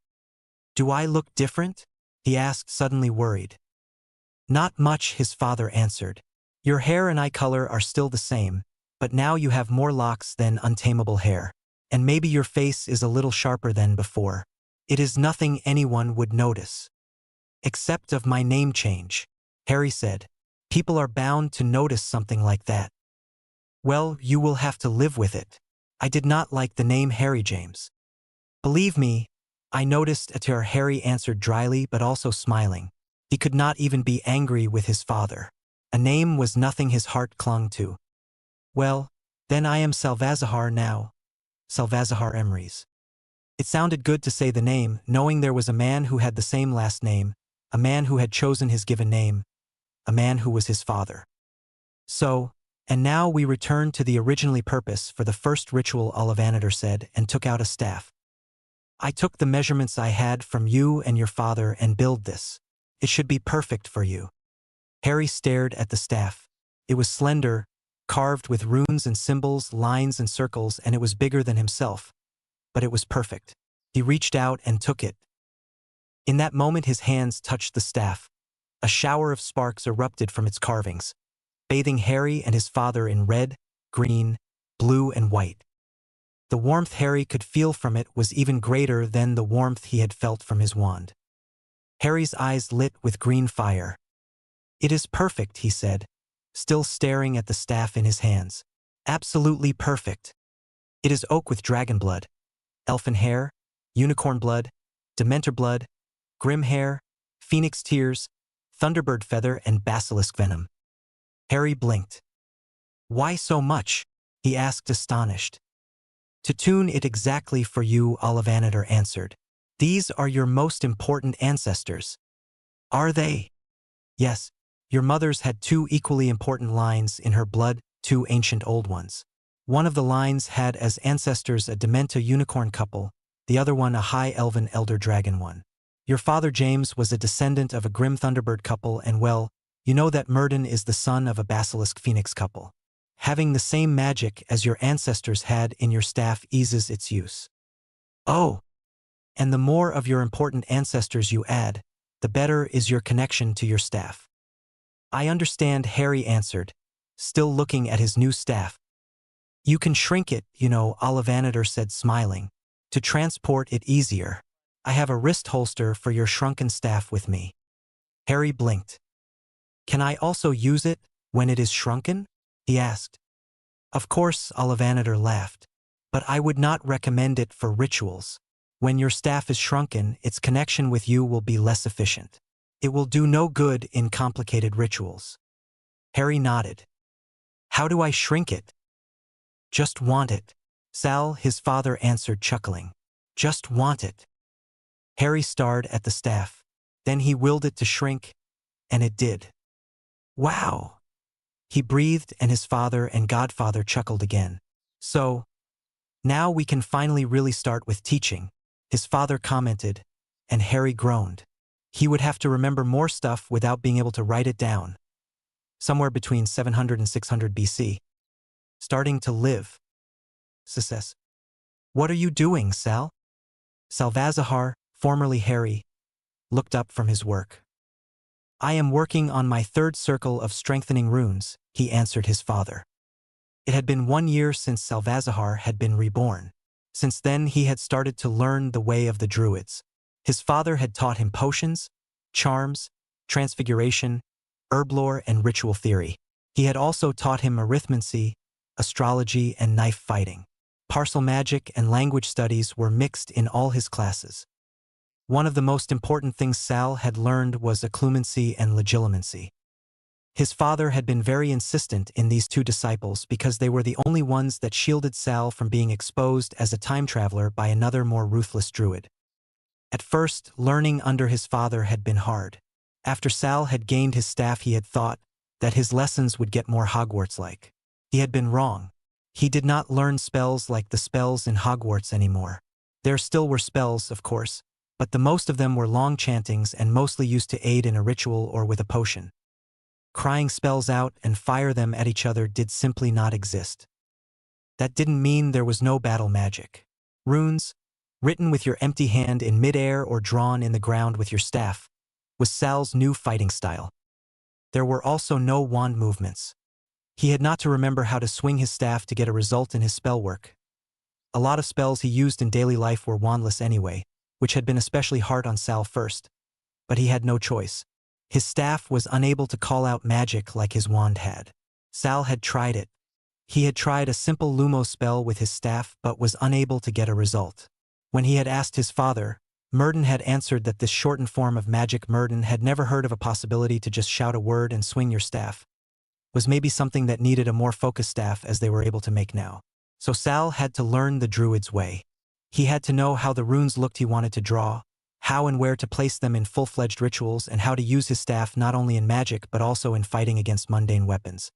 Do I look different? He asked, suddenly worried. Not much, his father answered. Your hair and eye color are still the same, but now you have more locks than untamable hair. And maybe your face is a little sharper than before. It is nothing anyone would notice. Except of my name change, Harry said. People are bound to notice something like that. Well, you will have to live with it. I did not like the name Harry James. Believe me, I noticed it. Harry answered dryly but also smiling. He could not even be angry with his father. A name was nothing his heart clung to. Well, then I am Salvazahar now. Salvazahar Emrys. It sounded good to say the name, knowing there was a man who had the same last name, a man who had chosen his given name, a man who was his father. So, and now we return to the originally purpose for the first ritual, Ollivanator said, and took out a staff. I took the measurements I had from you and your father and build this. It should be perfect for you. Harry stared at the staff. It was slender, carved with runes and symbols, lines and circles, and it was bigger than himself. But it was perfect. He reached out and took it. In that moment his hands touched the staff. A shower of sparks erupted from its carvings, bathing Harry and his father in red, green, blue and white. The warmth Harry could feel from it was even greater than the warmth he had felt from his wand. Harry's eyes lit with green fire. It is perfect, he said, still staring at the staff in his hands. Absolutely perfect. It is oak with dragon blood, elfin hair, unicorn blood, dementor blood, grim hair, phoenix tears, thunderbird feather and basilisk venom. Harry blinked. Why so much? He asked, astonished. To tune it exactly for you, Ollivanator answered. These are your most important ancestors. Are they? Yes, your mother's had two equally important lines in her blood, two ancient old ones. One of the lines had as ancestors a Dementa unicorn couple, the other one a high elven elder dragon one. Your father James was a descendant of a grim thunderbird couple, and well, you know that Murden is the son of a basilisk phoenix couple. Having the same magic as your ancestors had in your staff eases its use. Oh! And the more of your important ancestors you add, the better is your connection to your staff. I understand, Harry answered, still looking at his new staff. You can shrink it, you know, Ollivanator said, smiling, to transport it easier. I have a wrist holster for your shrunken staff with me. Harry blinked. Can I also use it when it is shrunken? He asked. Of course, Ollivanator laughed, but I would not recommend it for rituals. When your staff is shrunken, its connection with you will be less efficient. It will do no good in complicated rituals. Harry nodded. How do I shrink it? Just want it. Sal, his father answered, chuckling. Just want it. Harry stared at the staff. Then he willed it to shrink, and it did. Wow! He breathed, and his father and godfather chuckled again. So, now we can finally really start with teaching, his father commented, and Harry groaned. He would have to remember more stuff without being able to write it down. Somewhere between 700 and 600 BC. Starting to live. Success. What are you doing, Sal? Salvazahar, formerly Harry, looked up from his work. I am working on my third circle of strengthening runes, he answered his father. It had been 1 year since Salvazahar had been reborn. Since then he had started to learn the way of the druids. His father had taught him potions, charms, transfiguration, herblore and ritual theory. He had also taught him arithmancy, astrology and knife fighting. Parcel magic and language studies were mixed in all his classes. One of the most important things Sal had learned was occlumency and legilimency. His father had been very insistent in these two disciples because they were the only ones that shielded Sal from being exposed as a time traveler by another more ruthless druid. At first, learning under his father had been hard. After Sal had gained his staff, he had thought that his lessons would get more Hogwarts-like. He had been wrong. He did not learn spells like the spells in Hogwarts anymore. There still were spells, of course, but the most of them were long chantings and mostly used to aid in a ritual or with a potion. Crying spells out and fire them at each other did simply not exist. That didn't mean there was no battle magic. Runes, written with your empty hand in midair or drawn in the ground with your staff, was Sal's new fighting style. There were also no wand movements. He had not to remember how to swing his staff to get a result in his spell work. A lot of spells he used in daily life were wandless anyway, which had been especially hard on Sal first. But he had no choice. His staff was unable to call out magic like his wand had. Sal had tried it. He had tried a simple Lumos spell with his staff but was unable to get a result. When he had asked his father, Murden had answered that this shortened form of magic Murden had never heard of a possibility to just shout a word and swing your staff. Was maybe something that needed a more focused staff as they were able to make now. So Sal had to learn the druid's way. He had to know how the runes looked he wanted to draw, how and where to place them in full-fledged rituals, and how to use his staff not only in magic but also in fighting against mundane weapons.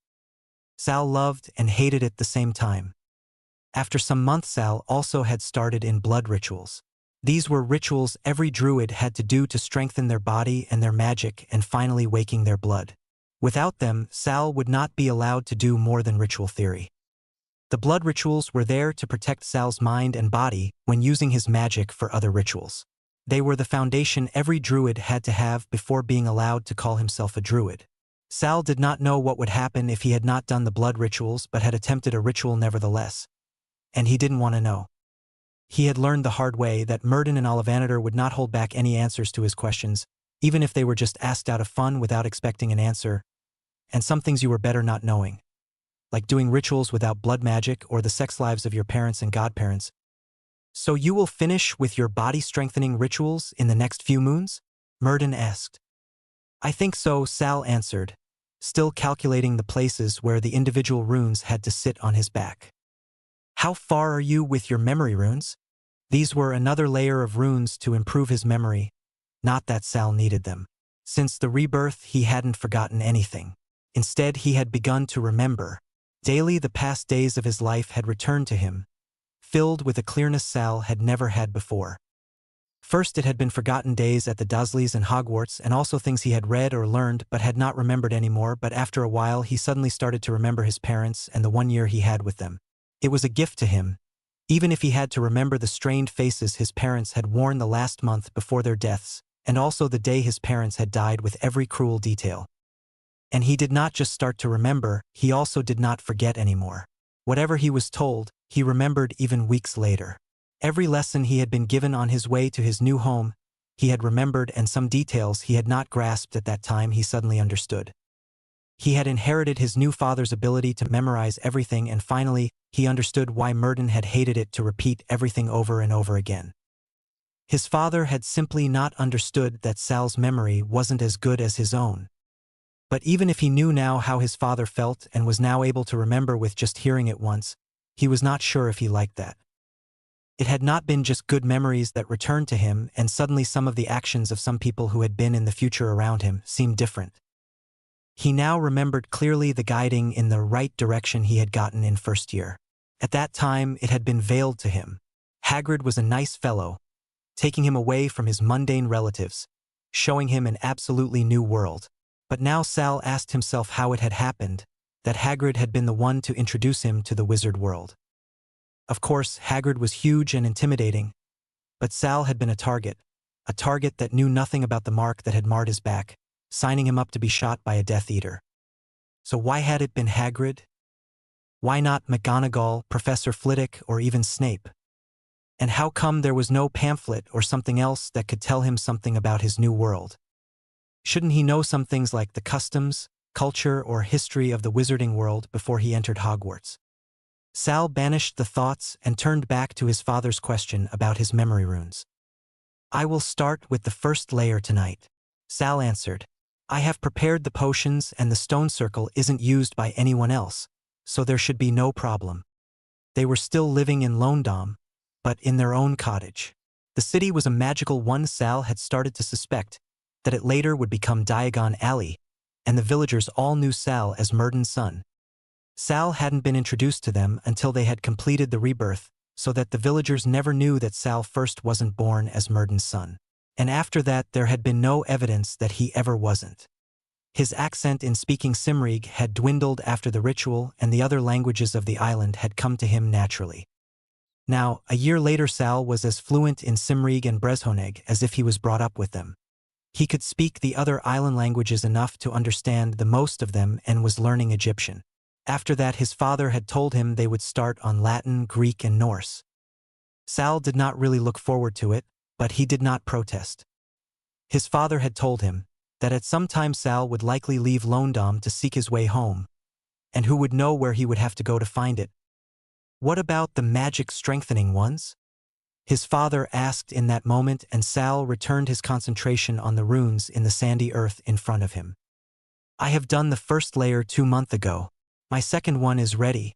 Sal loved and hated it at the same time. After some months, Sal also had started in blood rituals. These were rituals every druid had to do to strengthen their body and their magic and finally waking their blood. Without them, Sal would not be allowed to do more than ritual theory. The blood rituals were there to protect Sal's mind and body when using his magic for other rituals. They were the foundation every druid had to have before being allowed to call himself a druid. Sal did not know what would happen if he had not done the blood rituals but had attempted a ritual nevertheless. And he didn't want to know. He had learned the hard way that Murden and Ollivandr would not hold back any answers to his questions, even if they were just asked out of fun without expecting an answer, and some things you were better not knowing, like doing rituals without blood magic or the sex lives of your parents and godparents. So you will finish with your body-strengthening rituals in the next few moons? Murden asked. I think so, Sal answered, still calculating the places where the individual runes had to sit on his back. How far are you with your memory runes? These were another layer of runes to improve his memory. Not that Sal needed them. Since the rebirth, he hadn't forgotten anything. Instead, he had begun to remember. Daily, the past days of his life had returned to him, filled with a clearness Sal had never had before. First, it had been forgotten days at the Dursleys and Hogwarts, and also things he had read or learned but had not remembered anymore, but after a while he suddenly started to remember his parents and the 1 year he had with them. It was a gift to him, even if he had to remember the strained faces his parents had worn the last month before their deaths, and also the day his parents had died with every cruel detail. And he did not just start to remember, he also did not forget anymore. Whatever he was told, he remembered even weeks later. Every lesson he had been given on his way to his new home, he had remembered, and some details he had not grasped at that time he suddenly understood. He had inherited his new father's ability to memorize everything, and finally, he understood why Murden had hated it to repeat everything over and over again. His father had simply not understood that Sal's memory wasn't as good as his own. But even if he knew now how his father felt and was now able to remember with just hearing it once, he was not sure if he liked that. It had not been just good memories that returned to him, and suddenly some of the actions of some people who had been in the future around him seemed different. He now remembered clearly the guiding in the right direction he had gotten in first year. At that time, it had been veiled to him. Hagrid was a nice fellow, taking him away from his mundane relatives, showing him an absolutely new world. But now Sal asked himself how it had happened that Hagrid had been the one to introduce him to the wizard world. Of course, Hagrid was huge and intimidating, but Sal had been a target that knew nothing about the mark that had marred his back, signing him up to be shot by a Death Eater. So why had it been Hagrid? Why not McGonagall, Professor Flitwick, or even Snape? And how come there was no pamphlet or something else that could tell him something about his new world? Shouldn't he know some things like the customs, culture, or history of the wizarding world before he entered Hogwarts? Sal banished the thoughts and turned back to his father's question about his memory runes. I will start with the first layer tonight, Sal answered, I have prepared the potions and the stone circle isn't used by anyone else, so there should be no problem. They were still living in Londom, but in their own cottage. The city was a magical one. Sal had started to suspect that it later would become Diagon Alley, and the villagers all knew Sal as Murden's son. Sal hadn't been introduced to them until they had completed the rebirth, so that the villagers never knew that Sal first wasn't born as Murden's son. And after that there had been no evidence that he ever wasn't. His accent in speaking Cymric had dwindled after the ritual, and the other languages of the island had come to him naturally. Now, a year later, Sal was as fluent in Cymric and Brezhoneg as if he was brought up with them. He could speak the other island languages enough to understand the most of them and was learning Egyptian. After that, his father had told him they would start on Latin, Greek, and Norse. Sal did not really look forward to it, but he did not protest. His father had told him that at some time Sal would likely leave Londom to seek his way home, and who would know where he would have to go to find it. What about the magic strengthening ones? His father asked in that moment, and Sal returned his concentration on the runes in the sandy earth in front of him. I have done the first layer 2 months ago. My second one is ready.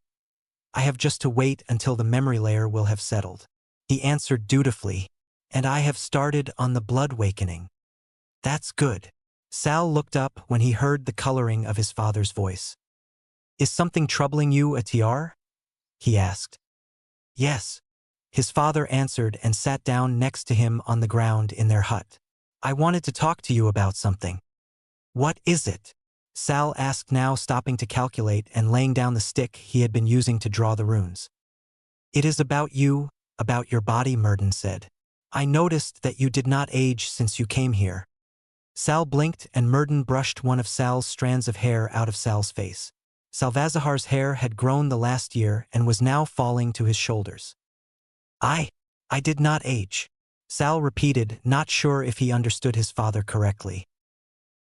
I have just to wait until the memory layer will have settled. He answered dutifully, and I have started on the blood awakening. That's good. Sal looked up when he heard the coloring of his father's voice. Is something troubling you, Atiar? He asked. Yes. His father answered and sat down next to him on the ground in their hut. I wanted to talk to you about something. What is it? Sal asked, now stopping to calculate and laying down the stick he had been using to draw the runes. It is about you, about your body, Murden said. I noticed that you did not age since you came here. Sal blinked, and Murden brushed one of Sal's strands of hair out of Sal's face. Salvazahar's hair had grown the last year and was now falling to his shoulders. I did not age. Sal repeated, not sure if he understood his father correctly.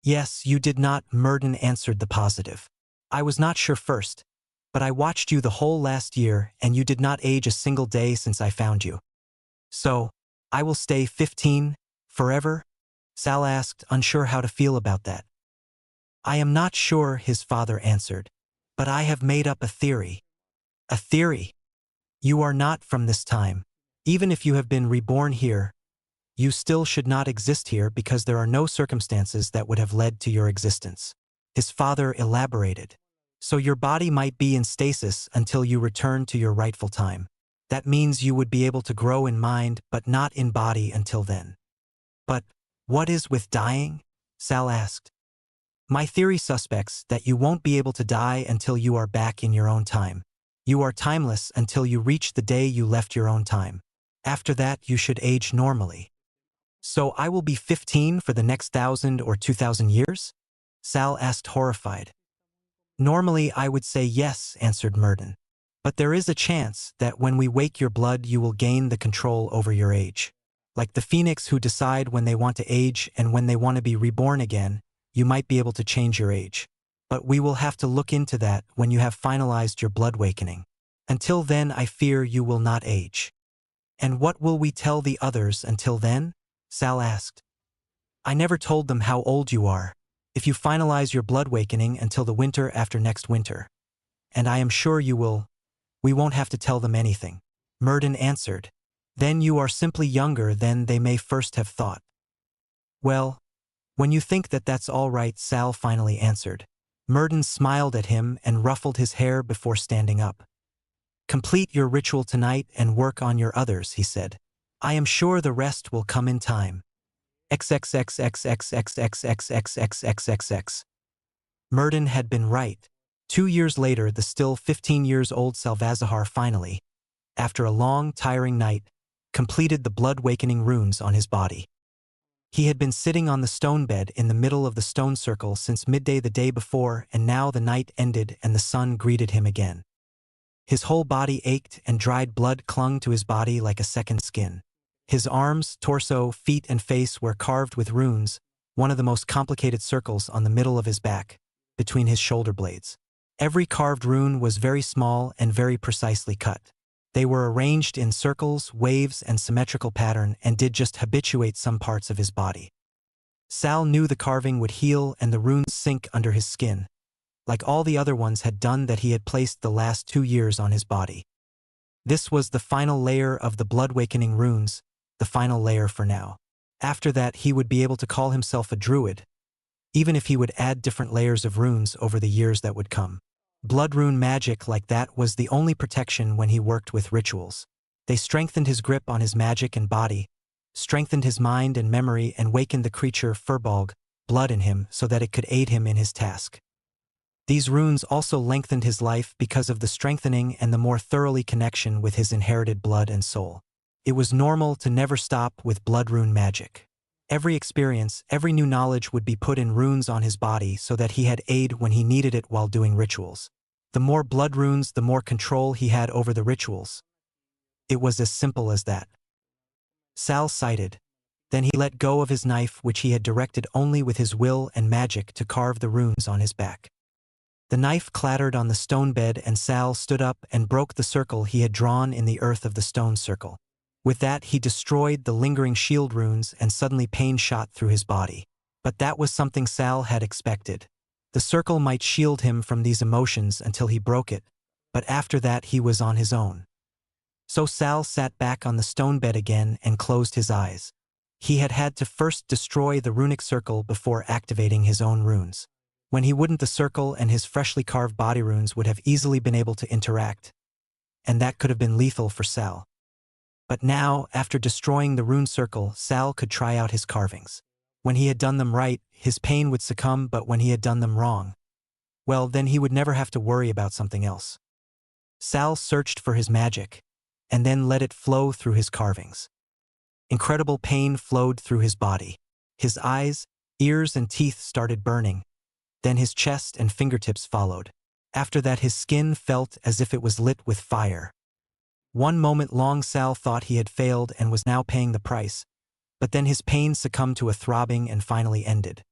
Yes, you did not, Murden answered the positive. I was not sure first, but I watched you the whole last year and you did not age a single day since I found you. So, I will stay 15, forever? Sal asked, unsure how to feel about that. I am not sure, his father answered, but I have made up a theory. A theory? You are not from this time. Even if you have been reborn here, you still should not exist here because there are no circumstances that would have led to your existence. His father elaborated. So your body might be in stasis until you return to your rightful time. That means you would be able to grow in mind but not in body until then. But what is with dying? Sal asked. My theory suspects that you won't be able to die until you are back in your own time. You are timeless until you reach the day you left your own time. After that, you should age normally. So I will be 15 for the next 1,000 or 2,000 years? Sal asked, horrified. Normally I would say yes, answered Murden. But there is a chance that when we wake your blood you will gain the control over your age. Like the phoenix who decide when they want to age and when they want to be reborn again, you might be able to change your age. But we will have to look into that when you have finalized your blood awakening. Until then, I fear you will not age. And what will we tell the others until then? Sal asked. I never told them how old you are. If you finalize your blood awakening until the winter after next winter. And I am sure you will. We won't have to tell them anything. Murden answered. Then you are simply younger than they may first have thought. Well, when you think that that's all right, Sal finally answered. Murden smiled at him and ruffled his hair before standing up. Complete your ritual tonight and work on your others, he said. I am sure the rest will come in time. XXXXXXXXXXXXXX. Murden had been right. 2 years later, the still 15 years old Salvazahar finally, after a long, tiring night, completed the blood-awakening runes on his body. He had been sitting on the stone bed in the middle of the stone circle since midday the day before, and now the night ended and the sun greeted him again. His whole body ached and dried blood clung to his body like a second skin. His arms, torso, feet, and face were carved with runes, one of the most complicated circles on the middle of his back, between his shoulder blades. Every carved rune was very small and very precisely cut. They were arranged in circles, waves, and symmetrical pattern and did just habituate some parts of his body. Sal knew the carving would heal and the runes sink under his skin, like all the other ones had done that he had placed the last 2 years on his body. This was the final layer of the blood-awakening runes, the final layer for now. After that, he would be able to call himself a druid, even if he would add different layers of runes over the years that would come. Blood rune magic like that was the only protection when he worked with rituals. They strengthened his grip on his magic and body, strengthened his mind and memory, and wakened the creature Furbolg, blood in him, so that it could aid him in his task. These runes also lengthened his life because of the strengthening and the more thoroughly connection with his inherited blood and soul. It was normal to never stop with blood rune magic. Every experience, every new knowledge would be put in runes on his body so that he had aid when he needed it while doing rituals. The more blood runes, the more control he had over the rituals. It was as simple as that. Sal sighed. Then he let go of his knife, which he had directed only with his will and magic to carve the runes on his back. The knife clattered on the stone bed and Sal stood up and broke the circle he had drawn in the earth of the stone circle. With that, he destroyed the lingering shield runes and suddenly pain shot through his body. But that was something Sal had expected. The circle might shield him from these emotions until he broke it, but after that he was on his own. So Sal sat back on the stone bed again and closed his eyes. He had had to first destroy the runic circle before activating his own runes. When he wouldn't, the circle and his freshly carved body runes would have easily been able to interact, and that could have been lethal for Sal. But now, after destroying the rune circle, Sal could try out his carvings. When he had done them right, his pain would succumb, but when he had done them wrong, well, then he would never have to worry about something else. Sal searched for his magic, and then let it flow through his carvings. Incredible pain flowed through his body. His eyes, ears, and teeth started burning. Then his chest and fingertips followed. After that, his skin felt as if it was lit with fire. One moment long, Sal thought he had failed and was now paying the price, but then his pain succumbed to a throbbing and finally ended.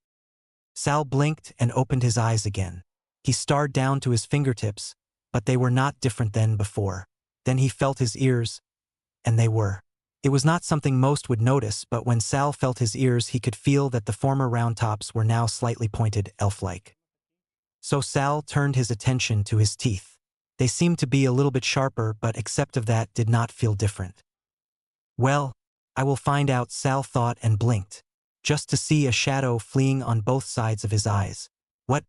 Sal blinked and opened his eyes again. He stared down to his fingertips, but they were not different than before. Then he felt his ears, and they were. It was not something most would notice, but when Sal felt his ears, he could feel that the former round tops were now slightly pointed, elf-like. So Sal turned his attention to his teeth. They seemed to be a little bit sharper, but except of that did not feel different. Well, I will find out, Sal thought and blinked, just to see a shadow fleeing on both sides of his eyes. What?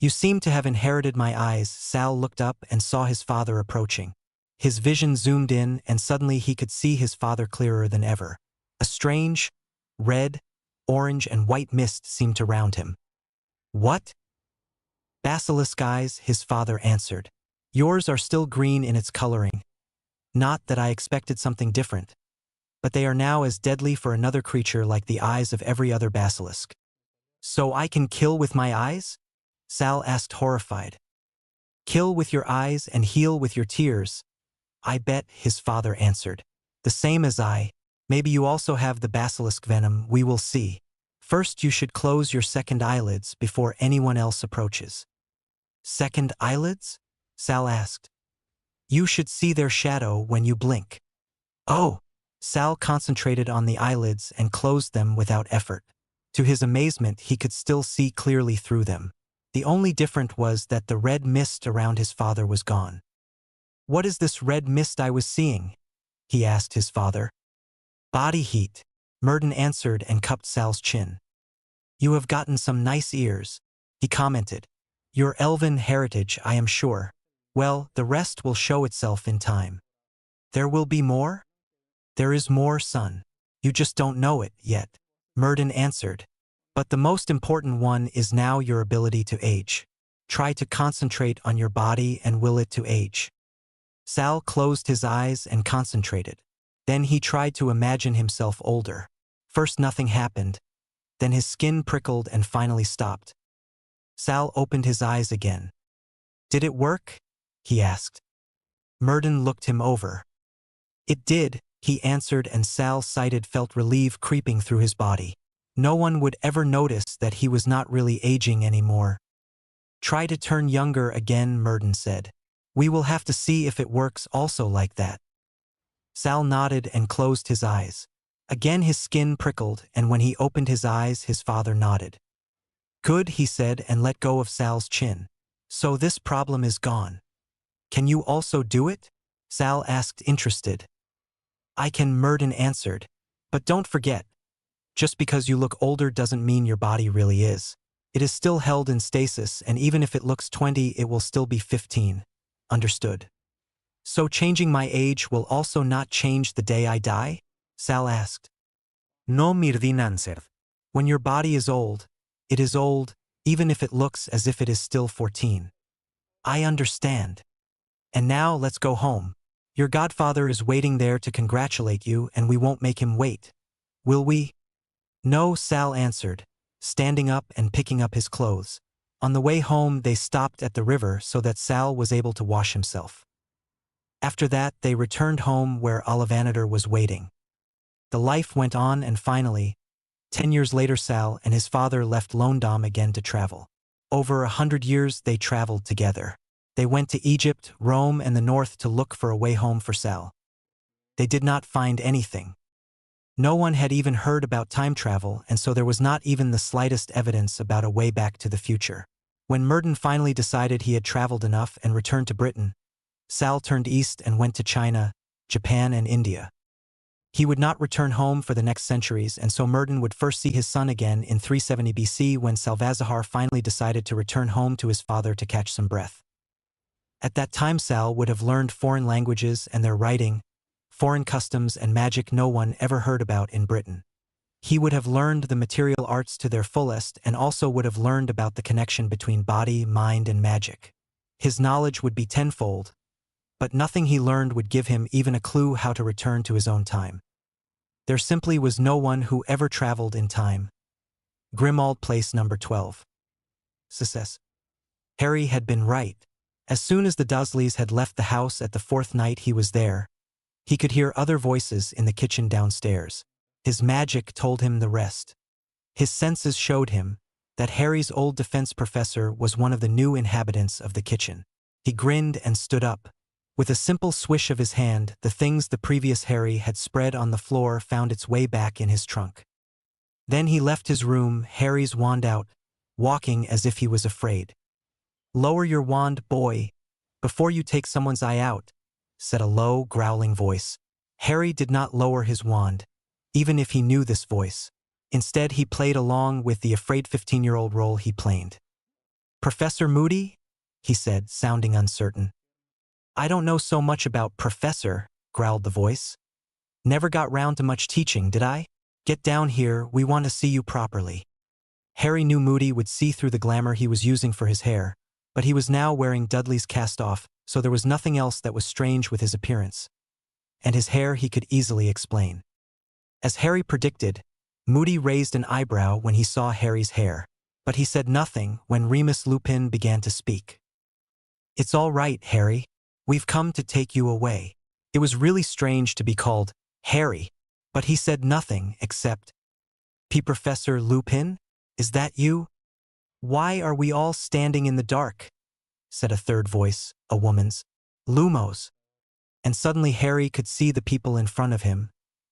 You seem to have inherited my eyes. Sal looked up and saw his father approaching. His vision zoomed in and suddenly he could see his father clearer than ever. A strange, red, orange, and white mist seemed to round him. What? Basilisk eyes, his father answered. Yours are still green in its coloring. Not that I expected something different, but they are now as deadly for another creature like the eyes of every other basilisk. So I can kill with my eyes? Sal asked, horrified. Kill with your eyes and heal with your tears. I bet, his father answered. The same as I. Maybe you also have the basilisk venom, we will see. First you should close your second eyelids before anyone else approaches. Second eyelids? Sal asked. You should see their shadow when you blink. Oh! Sal concentrated on the eyelids and closed them without effort. To his amazement, he could still see clearly through them. The only difference was that the red mist around his father was gone. What is this red mist I was seeing? He asked his father. Body heat, Murden answered and cupped Sal's chin. You have gotten some nice ears, he commented. Your elven heritage, I am sure. Well, the rest will show itself in time. There will be more? There is more, son. You just don't know it yet, Murden answered. But the most important one is now your ability to age. Try to concentrate on your body and will it to age. Sal closed his eyes and concentrated. Then he tried to imagine himself older. First nothing happened. Then his skin prickled and finally stopped. Sal opened his eyes again. Did it work? He asked. Murden looked him over. It did, he answered, and Sal felt relief creeping through his body. No one would ever notice that he was not really aging anymore. Try to turn younger again, Murden said. We will have to see if it works also like that. Sal nodded and closed his eyes. Again his skin prickled, and when he opened his eyes his father nodded. "Good," he said and let go of Sal's chin. "So this problem is gone. Can you also do it?" Sal asked, interested. "I can," Murden answered. "But don't forget, just because you look older doesn't mean your body really is. It is still held in stasis, and even if it looks 20 it will still be 15. Understood?" "So changing my age will also not change the day I die?" Sal asked. No, Myrdin answered. "When your body is old, it is old, even if it looks as if it is still 14. "I understand. And now let's go home. Your godfather is waiting there to congratulate you, and we won't make him wait. Will we?" "No," Sal answered, standing up and picking up his clothes. On the way home they stopped at the river so that Sal was able to wash himself. After that they returned home where Ollivander was waiting. The life went on, and finally, 10 years later, Sal and his father left London again to travel. Over 100 years they traveled together. They went to Egypt, Rome, and the north to look for a way home for Sal. They did not find anything. No one had even heard about time travel, and so there was not even the slightest evidence about a way back to the future. When Murden finally decided he had traveled enough and returned to Britain, Sal turned east and went to China, Japan, and India. He would not return home for the next centuries, and so Murden would first see his son again in 370 BC when Salvazahar finally decided to return home to his father to catch some breath. At that time Sal would have learned foreign languages and their writing, foreign customs and magic no one ever heard about in Britain. He would have learned the material arts to their fullest and also would have learned about the connection between body, mind, and magic. His knowledge would be tenfold, but nothing he learned would give him even a clue how to return to his own time. There simply was no one who ever traveled in time. Grimmauld Place number 12. Success. Harry had been right. As soon as the Dursleys had left the house at the fourth night he was there, he could hear other voices in the kitchen downstairs. His magic told him the rest. His senses showed him that Harry's old defense professor was one of the new inhabitants of the kitchen. He grinned and stood up. With a simple swish of his hand, the things the previous Harry had spread on the floor found its way back in his trunk. Then he left his room, Harry's wand out, walking as if he was afraid. "Lower your wand, boy, before you take someone's eye out," said a low, growling voice. Harry did not lower his wand, even if he knew this voice. Instead, he played along with the afraid 15-year-old role he played. "Professor Moody?" he said, sounding uncertain. "I don't know so much about professor," growled the voice. "Never got round to much teaching, did I? Get down here, we want to see you properly." Harry knew Moody would see through the glamour he was using for his hair, but he was now wearing Dudley's cast-off, so there was nothing else that was strange with his appearance. And his hair he could easily explain. As Harry predicted, Moody raised an eyebrow when he saw Harry's hair, but he said nothing when Remus Lupin began to speak. "It's all right, Harry. We've come to take you away." It was really strange to be called Harry, but he said nothing except, Professor Lupin? Is that you?" "Why are we all standing in the dark?" said a third voice, a woman's. "Lumos." And suddenly Harry could see the people in front of him,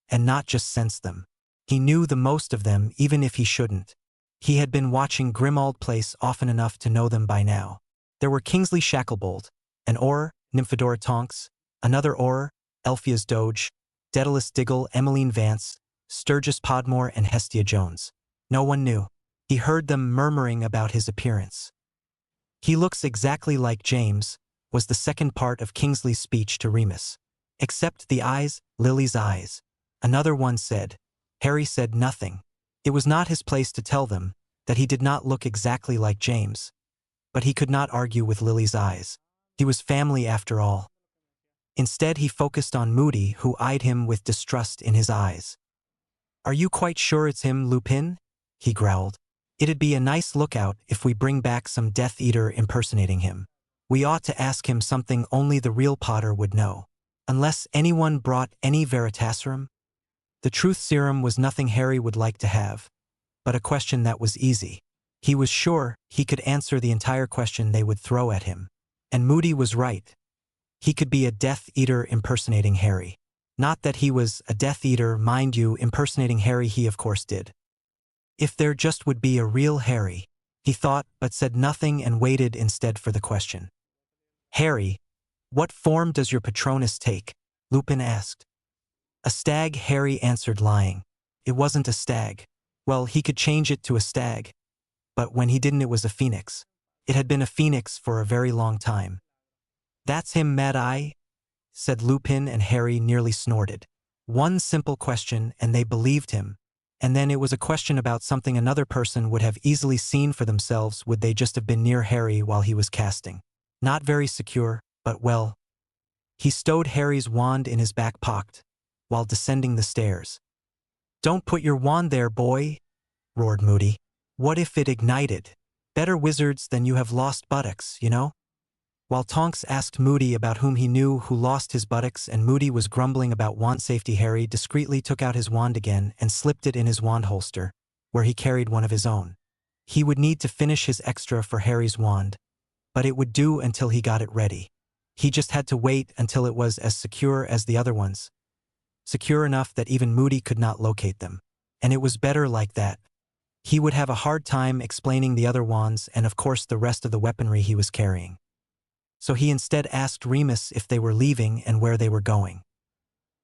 and not just sense them. He knew the most of them even if he shouldn't. He had been watching Grimmauld Place often enough to know them by now. There were Kingsley Shacklebolt, an Auror, Nymphadora Tonks, another Auror, Elphias Doge, Daedalus Diggle, Emmeline Vance, Sturgis Podmore, and Hestia Jones. No one knew. He heard them murmuring about his appearance. "He looks exactly like James," was the second part of Kingsley's speech to Remus. "Except the eyes, Lily's eyes," another one said. Harry said nothing. It was not his place to tell them that he did not look exactly like James. But he could not argue with Lily's eyes. He was family after all. Instead he focused on Moody, who eyed him with distrust in his eyes. "Are you quite sure it's him, Lupin?" he growled. "It'd be a nice lookout if we bring back some Death Eater impersonating him. We ought to ask him something only the real Potter would know. Unless anyone brought any Veritaserum?" The Truth Serum was nothing Harry would like to have, but a question that was easy. He was sure he could answer the entire question they would throw at him. And Moody was right. He could be a Death Eater impersonating Harry. Not that he was a Death Eater, mind you, impersonating Harry he of course did. If there just would be a real Harry, he thought, but said nothing and waited instead for the question. Harry, what form does your Patronus take? Lupin asked. A stag, Harry answered, lying. It wasn't a stag. Well, he could change it to a stag. But when he didn't, it was a phoenix. It had been a phoenix for a very long time. That's him, Mad Eye, said Lupin, and Harry nearly snorted. One simple question, and they believed him. And then it was a question about something another person would have easily seen for themselves would they just have been near Harry while he was casting. Not very secure, but well. He stowed Harry's wand in his back pocket while descending the stairs. Don't put your wand there, boy, roared Moody. What if it ignited? Better wizards than you have lost buttocks, you know? While Tonks asked Moody about whom he knew who lost his buttocks and Moody was grumbling about wand safety, Harry discreetly took out his wand again and slipped it in his wand holster, where he carried one of his own. He would need to finish his extra for Harry's wand, but it would do until he got it ready. He just had to wait until it was as secure as the other ones. Secure enough that even Moody could not locate them. And it was better like that. He would have a hard time explaining the other wands and of course the rest of the weaponry he was carrying. So he instead asked Remus if they were leaving and where they were going.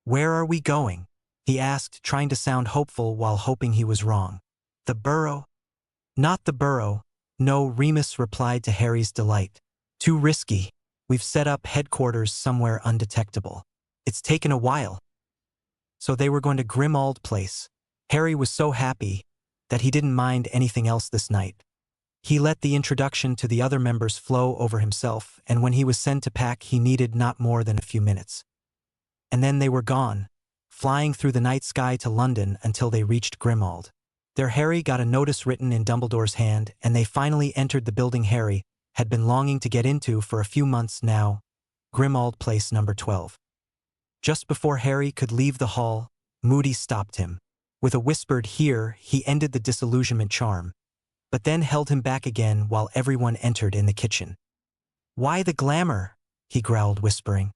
Where are we going? He asked, trying to sound hopeful while hoping he was wrong. The burrow? Not the burrow. No, Remus replied to Harry's delight. Too risky. We've set up headquarters somewhere undetectable. It's taken a while. So they were going to Grimmauld Place. Harry was so happy that he didn't mind anything else this night. He let the introduction to the other members flow over himself, and when he was sent to pack he needed not more than a few minutes. And then they were gone, flying through the night sky to London until they reached Grimmauld. There Harry got a notice written in Dumbledore's hand, and they finally entered the building Harry had been longing to get into for a few months now, Grimmauld Place number 12. Just before Harry could leave the hall, Moody stopped him. With a whispered "Here," he ended the disillusionment charm, but then held him back again while everyone entered in the kitchen. Why the glamour? He growled, whispering.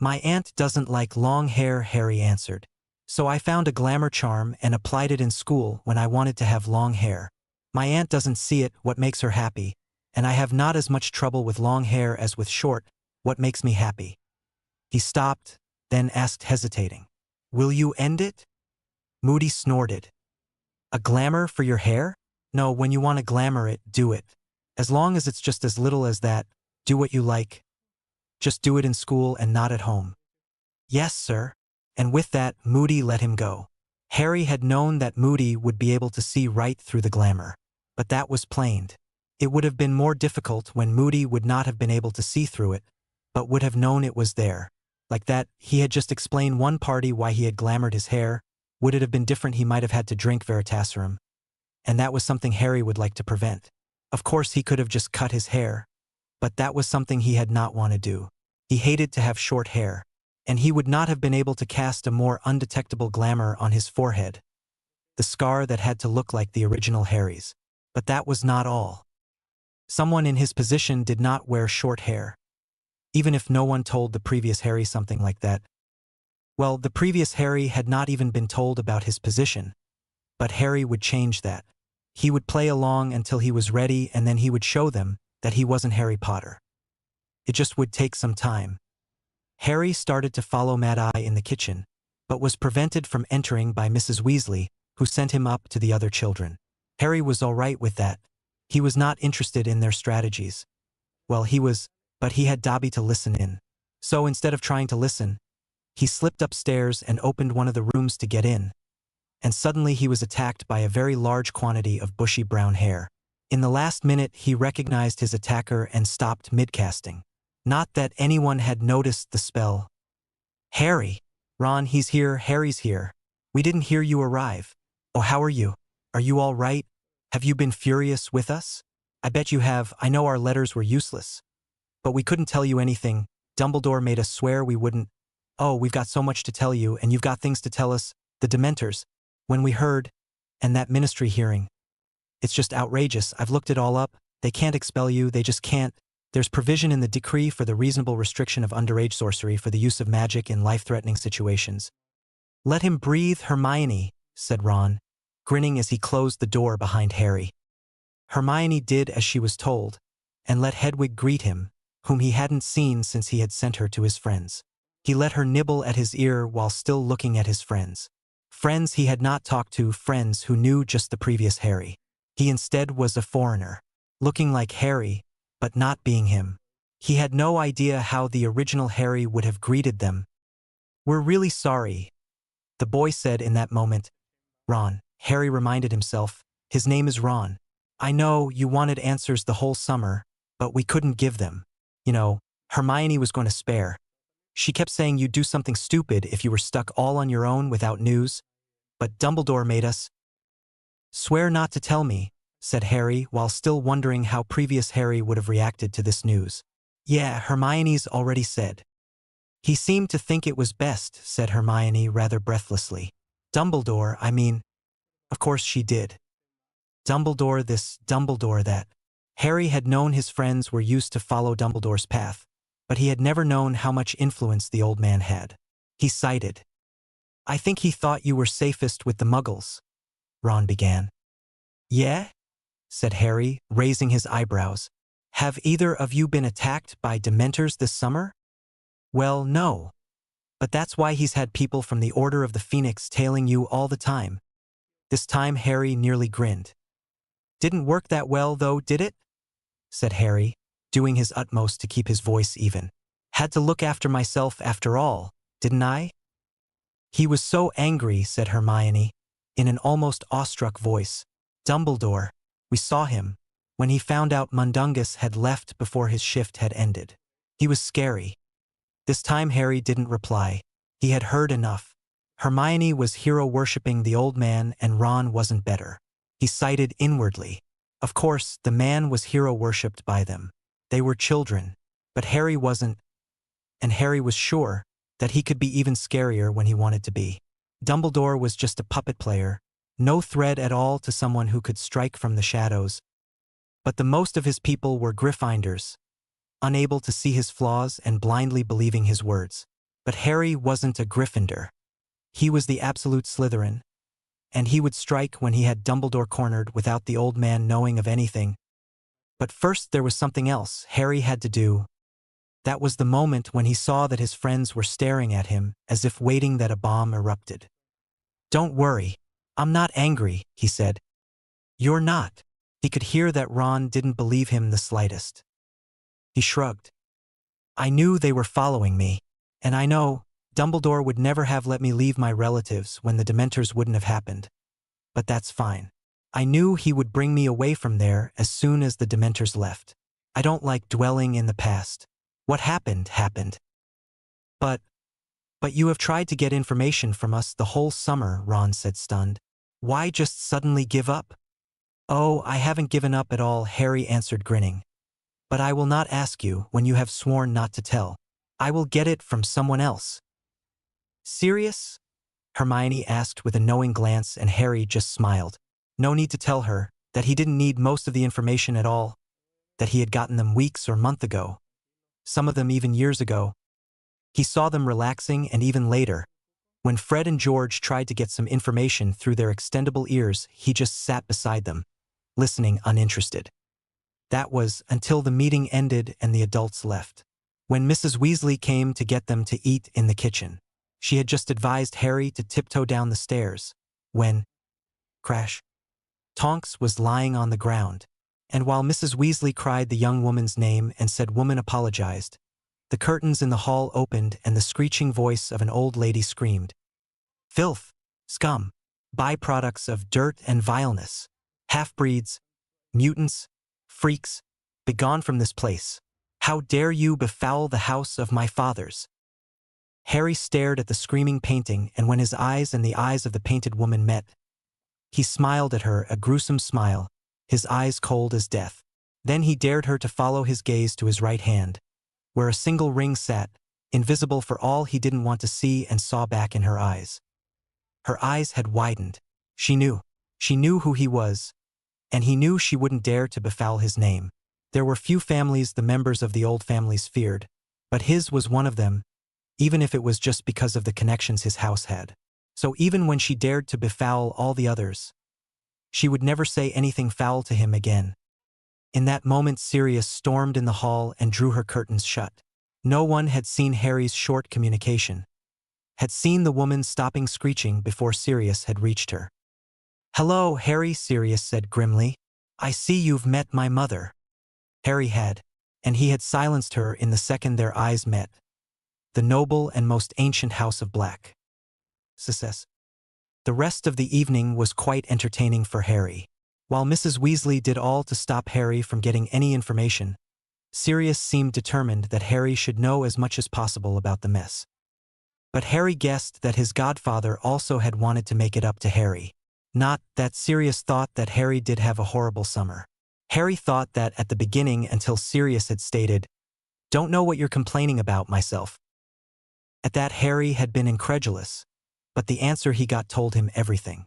My aunt doesn't like long hair, Harry answered. So I found a glamour charm and applied it in school when I wanted to have long hair. My aunt doesn't see it, what makes her happy, and I have not as much trouble with long hair as with short, what makes me happy. He stopped, then asked, hesitating. Will you end it? Moody snorted. A glamour for your hair? No, when you want to glamour it, do it. As long as it's just as little as that, do what you like. Just do it in school and not at home. Yes, sir. And with that, Moody let him go. Harry had known that Moody would be able to see right through the glamour. But that was plain. It would have been more difficult when Moody would not have been able to see through it, but would have known it was there. Like that, he had just explained one party why he had glamoured his hair. Would it have been different, he might have had to drink Veritaserum. And that was something Harry would like to prevent. Of course he could have just cut his hair, but that was something he had not want to do. He hated to have short hair, and he would not have been able to cast a more undetectable glamour on his forehead. The scar that had to look like the original Harry's. But that was not all. Someone in his position did not wear short hair. Even if no one told the previous Harry something like that. Well, the previous Harry had not even been told about his position. But Harry would change that. He would play along until he was ready, and then he would show them that he wasn't Harry Potter. It just would take some time. Harry started to follow Mad Eye in the kitchen, but was prevented from entering by Mrs. Weasley, who sent him up to the other children. Harry was all right with that. He was not interested in their strategies. Well, he was, but he had Dobby to listen in. So instead of trying to listen, he slipped upstairs and opened one of the rooms to get in. And suddenly he was attacked by a very large quantity of bushy brown hair. In the last minute, he recognized his attacker and stopped mid-casting. Not that anyone had noticed the spell. Harry! Ron, he's here, Harry's here. We didn't hear you arrive. Oh, how are you? Are you all right? Have you been furious with us? I bet you have. I know our letters were useless. But we couldn't tell you anything. Dumbledore made us swear we wouldn't. Oh, we've got so much to tell you, and you've got things to tell us. The Dementors. When we heard, and that ministry hearing. It's just outrageous. I've looked it all up. They can't expel you, they just can't. There's provision in the decree for the reasonable restriction of underage sorcery for the use of magic in life-threatening situations. Let him breathe, Hermione, said Ron, grinning as he closed the door behind Harry. Hermione did as she was told, and let Hedwig greet him, whom he hadn't seen since he had sent her to his friends. He let her nibble at his ear while still looking at his friends. Friends he had not talked to, friends who knew just the previous Harry. He instead was a foreigner, looking like Harry, but not being him. He had no idea how the original Harry would have greeted them. We're really sorry, the boy said in that moment. Ron, Harry reminded himself, his name is Ron. I know you wanted answers the whole summer, but we couldn't give them. You know, Hermione was going to spare. She kept saying you'd do something stupid if you were stuck all on your own without news. But Dumbledore made us. Swear not to tell me, said Harry while still wondering how previous Harry would have reacted to this news. Yeah, Hermione's already said. He seemed to think it was best, said Hermione rather breathlessly. Dumbledore, I mean. Of course she did. Dumbledore this, Dumbledore that. Harry had known his friends were used to follow Dumbledore's path, but he had never known how much influence the old man had. He sighed. I think he thought you were safest with the Muggles, Ron began. Yeah? Said Harry, raising his eyebrows. Have either of you been attacked by Dementors this summer? Well, no. But that's why he's had people from the Order of the Phoenix tailing you all the time. This time Harry nearly grinned. Didn't work that well though, did it? Said Harry, doing his utmost to keep his voice even. Had to look after myself after all, didn't I? He was so angry, said Hermione, in an almost awestruck voice. Dumbledore, we saw him, when he found out Mundungus had left before his shift had ended. He was scary. This time Harry didn't reply. He had heard enough. Hermione was hero-worshipping the old man and Ron wasn't better. He sighed inwardly. Of course, the man was hero-worshipped by them. They were children, but Harry wasn't, and Harry was sure that he could be even scarier when he wanted to be. Dumbledore was just a puppet player, no threat at all to someone who could strike from the shadows. But the most of his people were Gryffindors, unable to see his flaws and blindly believing his words. But Harry wasn't a Gryffindor. He was the absolute Slytherin, and he would strike when he had Dumbledore cornered without the old man knowing of anything. But first there was something else Harry had to do. That was the moment when he saw that his friends were staring at him as if waiting that a bomb erupted. Don't worry, I'm not angry, he said. You're not. He could hear that Ron didn't believe him the slightest. He shrugged. I knew they were following me, and I know Dumbledore would never have let me leave my relatives when the Dementors wouldn't have happened. But that's fine. I knew he would bring me away from there as soon as the Dementors left. I don't like dwelling in the past. What happened, happened. But you have tried to get information from us the whole summer, Ron said stunned. Why just suddenly give up? Oh, I haven't given up at all, Harry answered grinning. But I will not ask you when you have sworn not to tell. I will get it from someone else. Serious? Hermione asked with a knowing glance and Harry just smiled. No need to tell her that he didn't need most of the information at all, that he had gotten them weeks or months ago. Some of them even years ago. He saw them relaxing and even later. When Fred and George tried to get some information through their extendable ears, he just sat beside them, listening uninterested. That was until the meeting ended and the adults left. When Mrs. Weasley came to get them to eat in the kitchen, she had just advised Harry to tiptoe down the stairs, when, crash, Tonks was lying on the ground. And while Mrs. Weasley cried the young woman's name and said woman apologized, the curtains in the hall opened and the screeching voice of an old lady screamed. Filth, scum, byproducts of dirt and vileness, half-breeds, mutants, freaks, begone from this place. How dare you befoul the house of my fathers? Harry stared at the screaming painting, and when his eyes and the eyes of the painted woman met, he smiled at her a gruesome smile, his eyes cold as death. Then he dared her to follow his gaze to his right hand, where a single ring sat, invisible for all he didn't want to see, and saw back in her eyes. Her eyes had widened. She knew who he was, and he knew she wouldn't dare to befoul his name. There were few families the members of the old families feared, but his was one of them, even if it was just because of the connections his house had. So even when she dared to befoul all the others, she would never say anything foul to him again. In that moment Sirius stormed in the hall and drew her curtains shut. No one had seen Harry's short communication, had seen the woman stopping screeching before Sirius had reached her. "Hello, Harry," Sirius said grimly. "I see you've met my mother." Harry had, and he had silenced her in the second their eyes met. The noble and most ancient house of Black. Success. The rest of the evening was quite entertaining for Harry. While Mrs. Weasley did all to stop Harry from getting any information, Sirius seemed determined that Harry should know as much as possible about the mess. But Harry guessed that his godfather also had wanted to make it up to Harry. Not that Sirius thought that Harry did have a horrible summer. Harry thought that at the beginning until Sirius had stated, "Don't know what you're complaining about, myself." At that Harry had been incredulous, but the answer he got told him everything.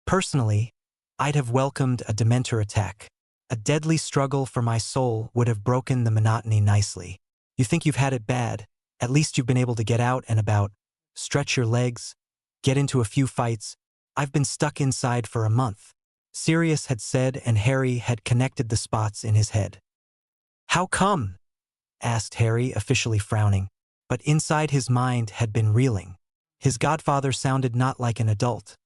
"Personally, I'd have welcomed a Dementor attack. A deadly struggle for my soul would have broken the monotony nicely. You think you've had it bad, at least you've been able to get out and about, stretch your legs, get into a few fights. I've been stuck inside for a month," Sirius had said, and Harry had connected the spots in his head. "How come?" asked Harry, officially frowning, but inside his mind had been reeling. His godfather sounded not like an adult.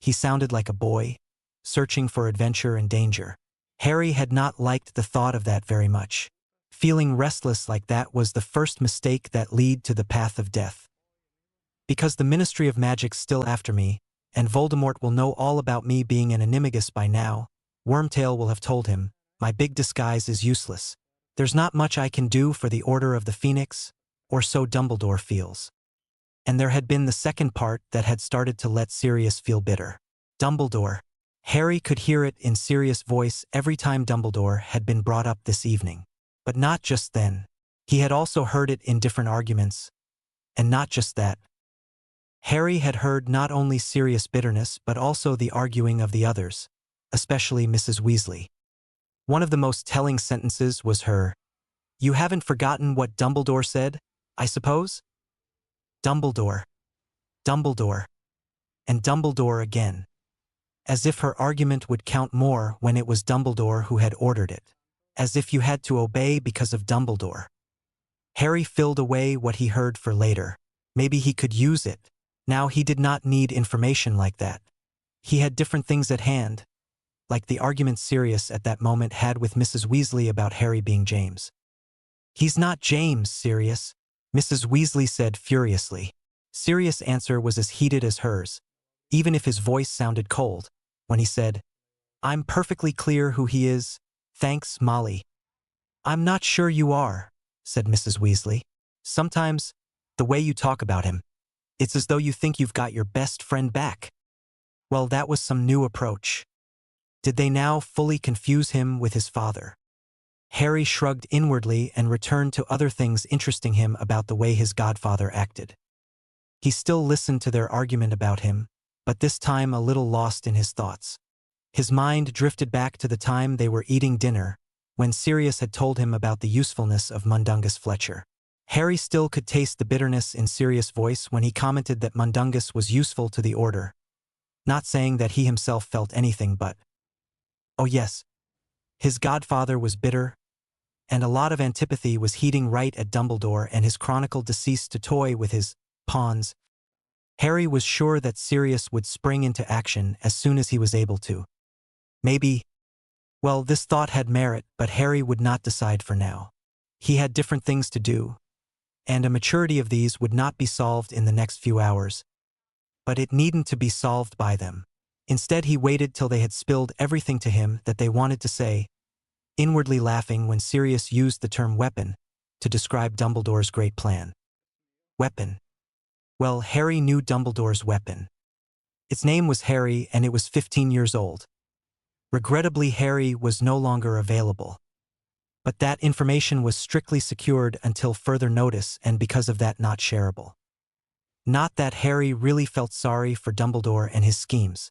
He sounded like a boy, searching for adventure and danger. Harry had not liked the thought of that very much. Feeling restless like that was the first mistake that led to the path of death. "Because the Ministry of Magic's still after me, and Voldemort will know all about me being an animagus by now," Wormtail will have told him, "my big disguise is useless. There's not much I can do for the Order of the Phoenix, or so Dumbledore feels." And there had been the second part that had started to let Sirius feel bitter. Dumbledore. Harry could hear it in Sirius' voice every time Dumbledore had been brought up this evening. But not just then. He had also heard it in different arguments. And not just that. Harry had heard not only Sirius' bitterness but also the arguing of the others, especially Mrs. Weasley. One of the most telling sentences was her, "You haven't forgotten what Dumbledore said, I suppose?" Dumbledore. Dumbledore. And Dumbledore again. As if her argument would count more when it was Dumbledore who had ordered it. As if you had to obey because of Dumbledore. Harry filled away what he heard for later. Maybe he could use it. Now he did not need information like that. He had different things at hand, like the argument Sirius at that moment had with Mrs. Weasley about Harry being James. "He's not James, Sirius," Mrs. Weasley said furiously. Sirius' answer was as heated as hers, even if his voice sounded cold, when he said, "I'm perfectly clear who he is, thanks, Molly." "I'm not sure you are," said Mrs. Weasley. "Sometimes, the way you talk about him, it's as though you think you've got your best friend back." Well, that was some new approach. Did they now fully confuse him with his father? Harry shrugged inwardly and returned to other things interesting him about the way his godfather acted. He still listened to their argument about him, but this time a little lost in his thoughts. His mind drifted back to the time they were eating dinner, when Sirius had told him about the usefulness of Mundungus Fletcher. Harry still could taste the bitterness in Sirius' voice when he commented that Mundungus was useful to the Order, not saying that he himself felt anything but. Oh yes, his godfather was bitter, and a lot of antipathy was heating right at Dumbledore and his chronicled decease to toy with his pawns. Harry was sure that Sirius would spring into action as soon as he was able to. Maybe. Well, this thought had merit, but Harry would not decide for now. He had different things to do, and a maturity of these would not be solved in the next few hours. But it needn't to be solved by them. Instead, he waited till they had spilled everything to him that they wanted to say, inwardly laughing when Sirius used the term weapon to describe Dumbledore's great plan. Weapon. Well, Harry knew Dumbledore's weapon. Its name was Harry, and it was 15 years old. Regrettably, Harry was no longer available. But that information was strictly secured until further notice, and because of that not shareable. Not that Harry really felt sorry for Dumbledore and his schemes.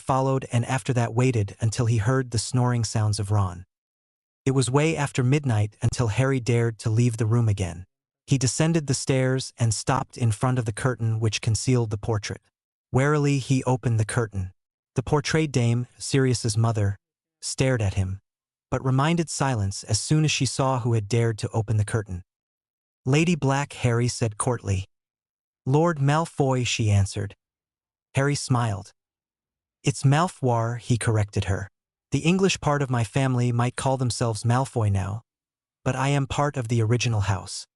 followed and after that waited until he heard the snoring sounds of Ron. It was way after midnight until Harry dared to leave the room again. He descended the stairs and stopped in front of the curtain which concealed the portrait. Warily he opened the curtain. The portrayed dame, Sirius's mother, stared at him, but reminded silence as soon as she saw who had dared to open the curtain. "Lady Black," Harry said courtly. "Lord Malfoy," she answered. Harry smiled. "It's Malfoy," he corrected her. "The English part of my family might call themselves Malfoy now, but I am part of the original house."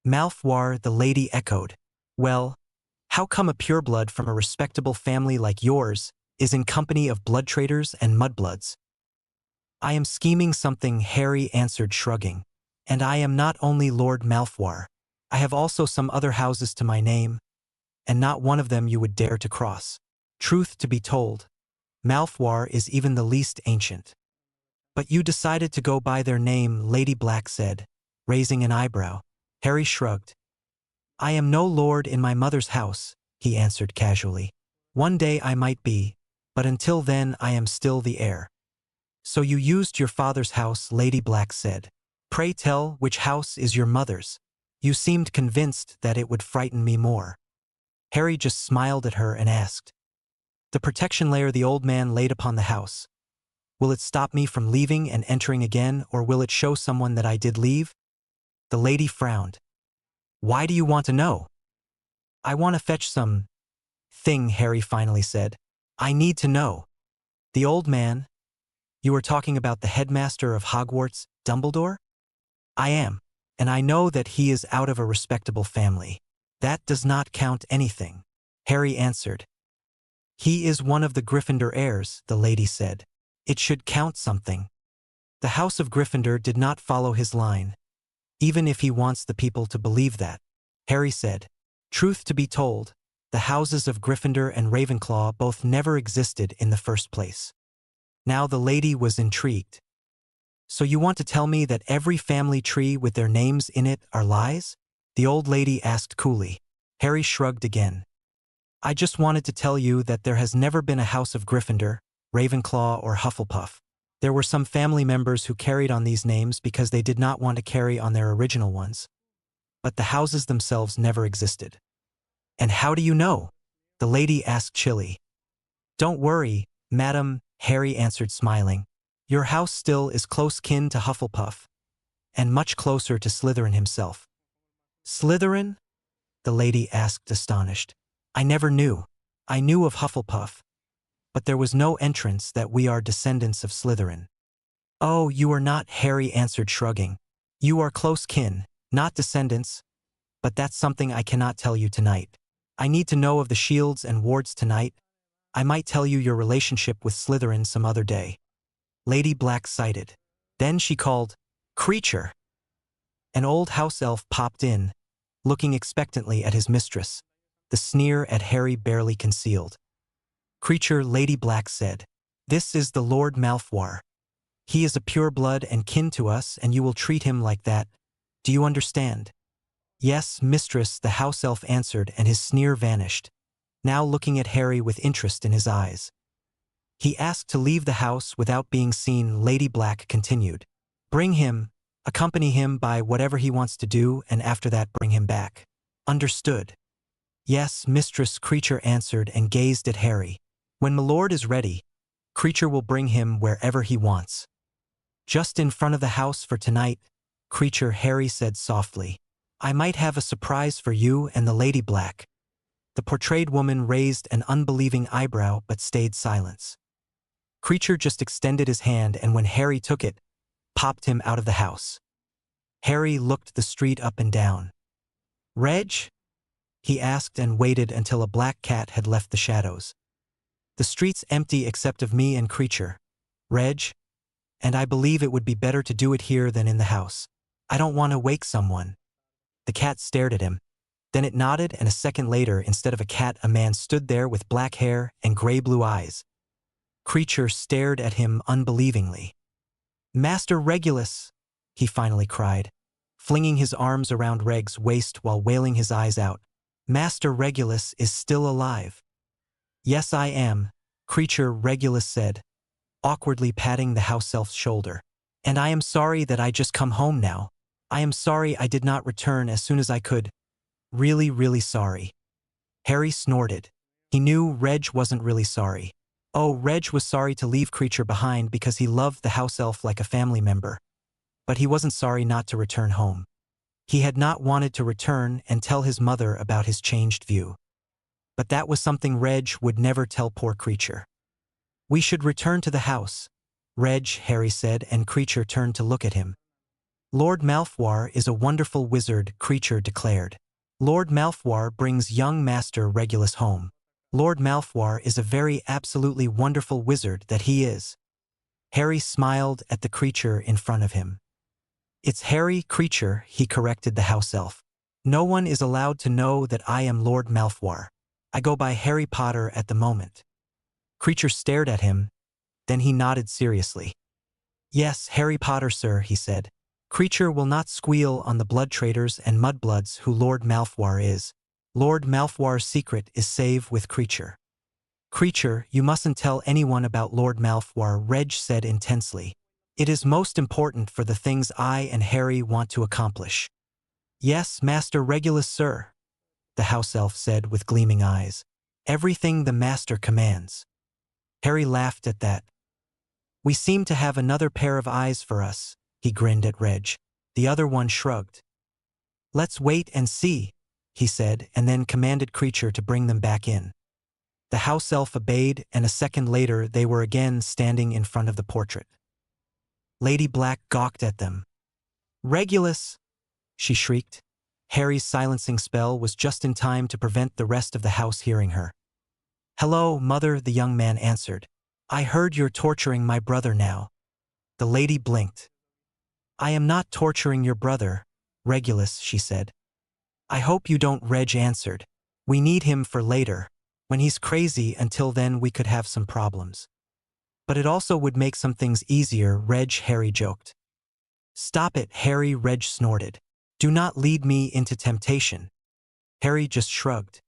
"Malfoy," the lady echoed. "Well, how come a pureblood from a respectable family like yours is in company of blood traitors and mudbloods?" "I am scheming something," Harry answered, shrugging. "And I am not only Lord Malfoy. I have also some other houses to my name, and not one of them you would dare to cross. Truth to be told, Malfoy is even the least ancient." "But you decided to go by their name," Lady Black said, raising an eyebrow. Harry shrugged. "I am no lord in my mother's house," he answered casually. "One day I might be, but until then I am still the heir." "So you used your father's house," Lady Black said. "Pray tell, which house is your mother's? You seemed convinced that it would frighten me more." Harry just smiled at her and asked, "The protection layer the old man laid upon the house. Will it stop me from leaving and entering again, or will it show someone that I did leave?" The lady frowned. "Why do you want to know?" "I want to fetch some thing," Harry finally said. "I need to know." "The old man? You are talking about the headmaster of Hogwarts, Dumbledore?" "I am, and I know that he is out of a respectable family. That does not count anything," Harry answered. "He is one of the Gryffindor heirs," the lady said. "It should count something. The House of Gryffindor did not follow his line, even if he wants the people to believe that," Harry said. "Truth to be told, the houses of Gryffindor and Ravenclaw both never existed in the first place." Now the lady was intrigued. "So you want to tell me that every family tree with their names in it are lies?" the old lady asked coolly. Harry shrugged again. "I just wanted to tell you that there has never been a House of Gryffindor, Ravenclaw, or Hufflepuff. There were some family members who carried on these names because they did not want to carry on their original ones. But the houses themselves never existed." "And how do you know?" the lady asked chilly. "Don't worry, madam," Harry answered smiling. "Your house still is close kin to Hufflepuff, and much closer to Slytherin himself." "Slytherin?" the lady asked astonished. "I never knew. I knew of Hufflepuff, but there was no entrance that we are descendants of Slytherin." "Oh, you are not," Harry answered shrugging. "You are close kin, not descendants, but that's something I cannot tell you tonight. I need to know of the shields and wards tonight. I might tell you your relationship with Slytherin some other day." Lady Black sighed. Then she called, "Creature!" An old house elf popped in, looking expectantly at his mistress, the sneer at Harry barely concealed. "Creature," Lady Black said, "this is the Lord Malfoy. He is a pureblood and kin to us, and you will treat him like that. Do you understand?" "Yes, mistress," the house elf answered, and his sneer vanished, now looking at Harry with interest in his eyes. "He asked to leave the house without being seen," Lady Black continued. "Bring him, accompany him by whatever he wants to do, and after that bring him back. Understood?" "Yes, mistress," Creature answered and gazed at Harry. "When Milord is ready, Creature will bring him wherever he wants." "Just in front of the house for tonight, Creature," Harry said softly. "I might have a surprise for you and the Lady Black." The portrayed woman raised an unbelieving eyebrow but stayed silent. Creature just extended his hand, and when Harry took it, popped him out of the house. Harry looked the street up and down. "Reg?" he asked and waited until a black cat had left the shadows. "The street's empty except of me and Creature, Reg, and I believe it would be better to do it here than in the house. I don't want to wake someone." The cat stared at him. Then it nodded, and a second later, instead of a cat, a man stood there with black hair and gray-blue eyes. Creature stared at him unbelievingly. "Master Regulus," he finally cried, flinging his arms around Reg's waist while wailing his eyes out. Master Regulus is still alive. Yes, I am, Creature Regulus said, awkwardly patting the house elf's shoulder. And I am sorry that I just come home now. I am sorry I did not return as soon as I could. Really, really sorry. Harry snorted. He knew Reg wasn't really sorry. Oh, Reg was sorry to leave Creature behind because he loved the house elf like a family member. But he wasn't sorry not to return home. He had not wanted to return and tell his mother about his changed view. But that was something Reg would never tell poor Creature. We should return to the house, Reg, Harry said, and Creature turned to look at him. Lord Malfoy is a wonderful wizard, Creature declared. Lord Malfoy brings young Master Regulus home. Lord Malfoy is a very absolutely wonderful wizard that he is. Harry smiled at the creature in front of him. It's Harry, Creature, he corrected the house elf. No one is allowed to know that I am Lord Malfoy. I go by Harry Potter at the moment. Creature stared at him, then he nodded seriously. Yes, Harry Potter, sir, he said. Creature will not squeal on the blood traitors and mudbloods who Lord Malfoy is. Lord Malfoy's secret is safe with Creature. Creature, you mustn't tell anyone about Lord Malfoy, Reg said intensely. It is most important for the things I and Harry want to accomplish. Yes, Master Regulus, sir, the house elf said with gleaming eyes. Everything the master commands. Harry laughed at that. We seem to have another pair of eyes for us, he grinned at Reg. The other one shrugged. Let's wait and see, he said, and then commanded Creature to bring them back in. The house elf obeyed, and a second later they were again standing in front of the portrait. Lady Black gawked at them. Regulus, she shrieked. Harry's silencing spell was just in time to prevent the rest of the house hearing her. Hello, mother, the young man answered. I heard you're torturing my brother now. The lady blinked. I am not torturing your brother, Regulus, she said. I hope you don't, Reg answered. We need him for later. When he's crazy, until then we could have some problems. But it also would make some things easier, Reg, Harry joked. Stop it, Harry, Reg snorted. Do not lead me into temptation. Harry just shrugged.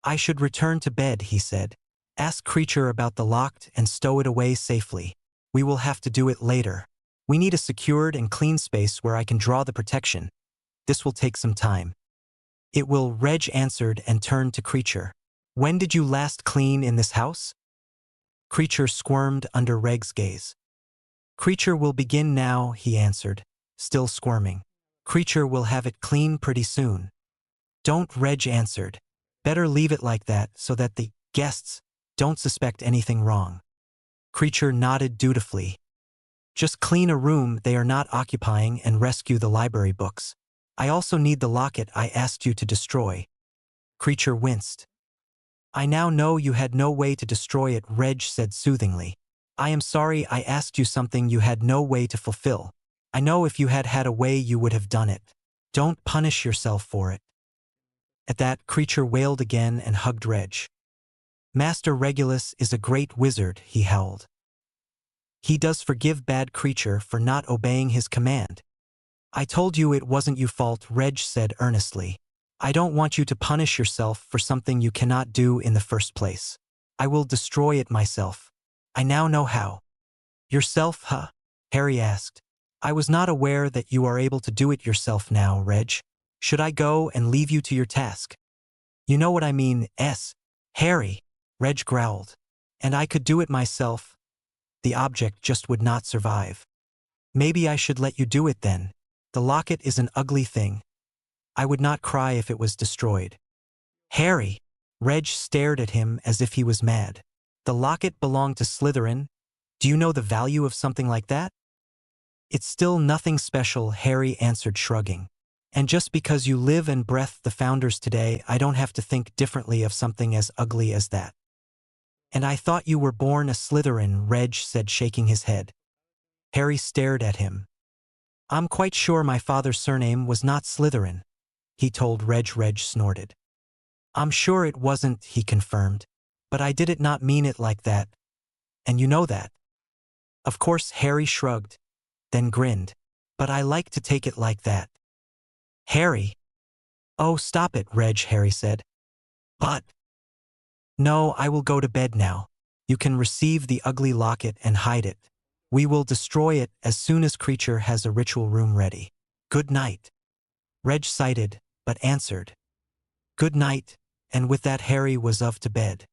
I should return to bed, he said. Ask Creature about the locked and stow it away safely. We will have to do it later. We need a secured and clean space where I can draw the protection. This will take some time. It will, Reg answered and turned to Creature. When did you last clean in this house? Creature squirmed under Reg's gaze. Creature will begin now, he answered, still squirming. Creature will have it clean pretty soon. Don't, Reg answered. Better leave it like that so that the guests don't suspect anything wrong. Creature nodded dutifully. Just clean a room they are not occupying and rescue the library books. I also need the locket I asked you to destroy. Creature winced. I now know you had no way to destroy it, Reg said soothingly. I am sorry I asked you something you had no way to fulfill. I know if you had had a way you would have done it. Don't punish yourself for it. At that, Creature wailed again and hugged Reg. Master Regulus is a great wizard, he howled. He does forgive bad Creature for not obeying his command. I told you it wasn't your fault, Reg said earnestly. I don't want you to punish yourself for something you cannot do in the first place. I will destroy it myself. I now know how. Yourself, huh? Harry asked. I was not aware that you are able to do it yourself now, Reg. Should I go and leave you to your task? You know what I mean, Harry, Reg growled. And I could do it myself. The object just would not survive. Maybe I should let you do it then. The locket is an ugly thing. I would not cry if it was destroyed. Harry! Reg stared at him as if he was mad. The locket belonged to Slytherin. Do you know the value of something like that? It's still nothing special, Harry answered, shrugging. And just because you live and breath the founders today, I don't have to think differently of something as ugly as that. And I thought you were born a Slytherin, Reg said, shaking his head. Harry stared at him. I'm quite sure my father's surname was not Slytherin, he told Reg. Reg snorted. I'm sure it wasn't, he confirmed. But I did not mean it like that. And you know that. Of course, Harry shrugged, then grinned. but I like to take it like that. Harry. Oh, stop it, Reg, Harry said. But. No, I will go to bed now. You can receive the ugly locket and hide it. We will destroy it as soon as Creature has a ritual room ready. Good night. Reg sighed, but answered. Good night, and with that Harry was off to bed.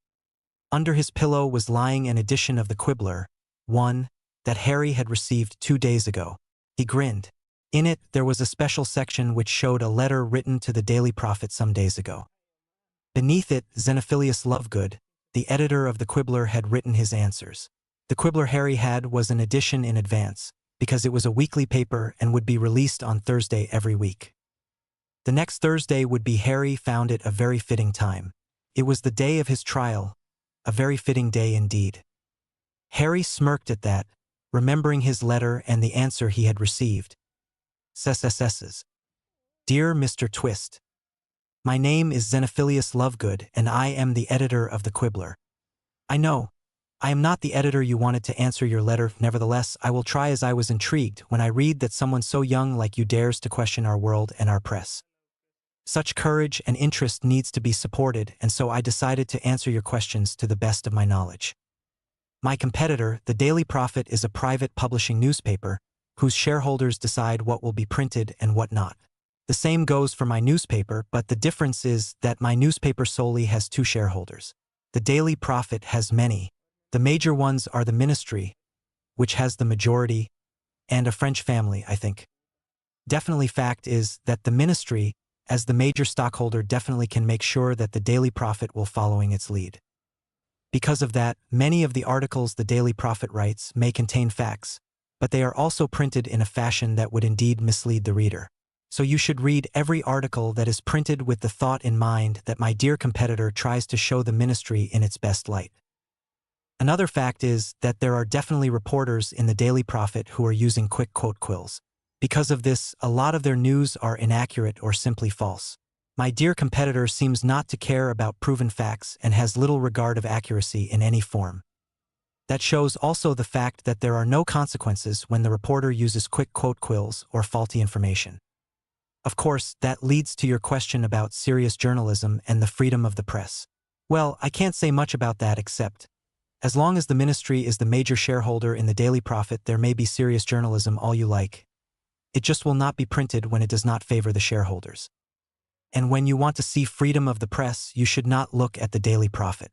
Under his pillow was lying an edition of the Quibbler, one that Harry had received 2 days ago. He grinned. In it, there was a special section which showed a letter written to the Daily Prophet some days ago. Beneath it, Xenophilius Lovegood, the editor of the Quibbler, had written his answers. The Quibbler Harry had was an edition in advance, because it was a weekly paper and would be released on Thursday every week. The next Thursday would be Harry found it a very fitting time. It was the day of his trial, a very fitting day indeed. Harry smirked at that, remembering his letter and the answer he had received. SSS's. Dear Mr. Twist. My name is Xenophilius Lovegood and I am the editor of the Quibbler. I know. I am not the editor you wanted to answer your letter, nevertheless I will try, as I was intrigued when I read that someone so young like you dares to question our world and our press. Such courage and interest needs to be supported, and so I decided to answer your questions to the best of my knowledge. My competitor, the Daily Prophet, is a private publishing newspaper, whose shareholders decide what will be printed and what not. The same goes for my newspaper, but the difference is that my newspaper solely has 2 shareholders. The Daily Prophet has many. The major ones are the Ministry, which has the majority, and a French family, I think. Definitely fact is that the Ministry, as the major stockholder, definitely can make sure that the Daily Prophet will following its lead. Because of that, many of the articles the Daily Prophet writes may contain facts, but they are also printed in a fashion that would indeed mislead the reader. So you should read every article that is printed with the thought in mind that my dear competitor tries to show the Ministry in its best light. Another fact is that there are definitely reporters in the Daily Prophet who are using quick quote quills. Because of this, a lot of their news are inaccurate or simply false. My dear competitor seems not to care about proven facts and has little regard of accuracy in any form. That shows also the fact that there are no consequences when the reporter uses quick quote quills or faulty information. Of course, that leads to your question about serious journalism and the freedom of the press. Well, I can't say much about that except, as long as the Ministry is the major shareholder in the Daily Prophet, there may be serious journalism all you like. It just will not be printed when it does not favor the shareholders. And when you want to see freedom of the press, you should not look at the Daily Prophet.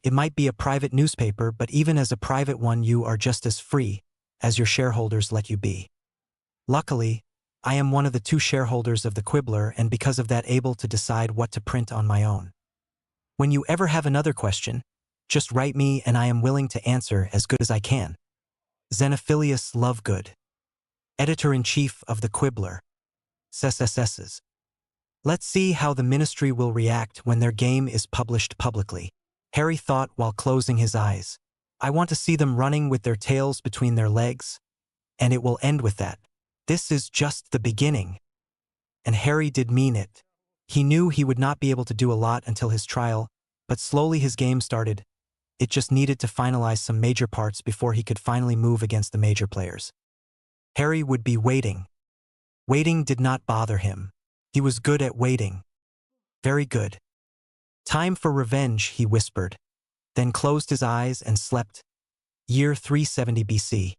It might be a private newspaper, but even as a private one you are just as free as your shareholders let you be. Luckily, I am one of the 2 shareholders of the Quibbler and because of that able to decide what to print on my own. When you ever have another question, just write me and I am willing to answer as good as I can. Xenophilius Lovegood, Editor-in-Chief of the Quibbler. SSS's. Let's see how the Ministry will react when their game is published publicly. Harry thought while closing his eyes. I want to see them running with their tails between their legs, and it will end with that. This is just the beginning. And Harry did mean it. He knew he would not be able to do a lot until his trial, but slowly his game started. It just needed to finalize some major parts before he could finally move against the major players. Harry would be waiting. Waiting did not bother him. He was good at waiting. Very good. Time for revenge, he whispered, then closed his eyes and slept. Year 370 BC.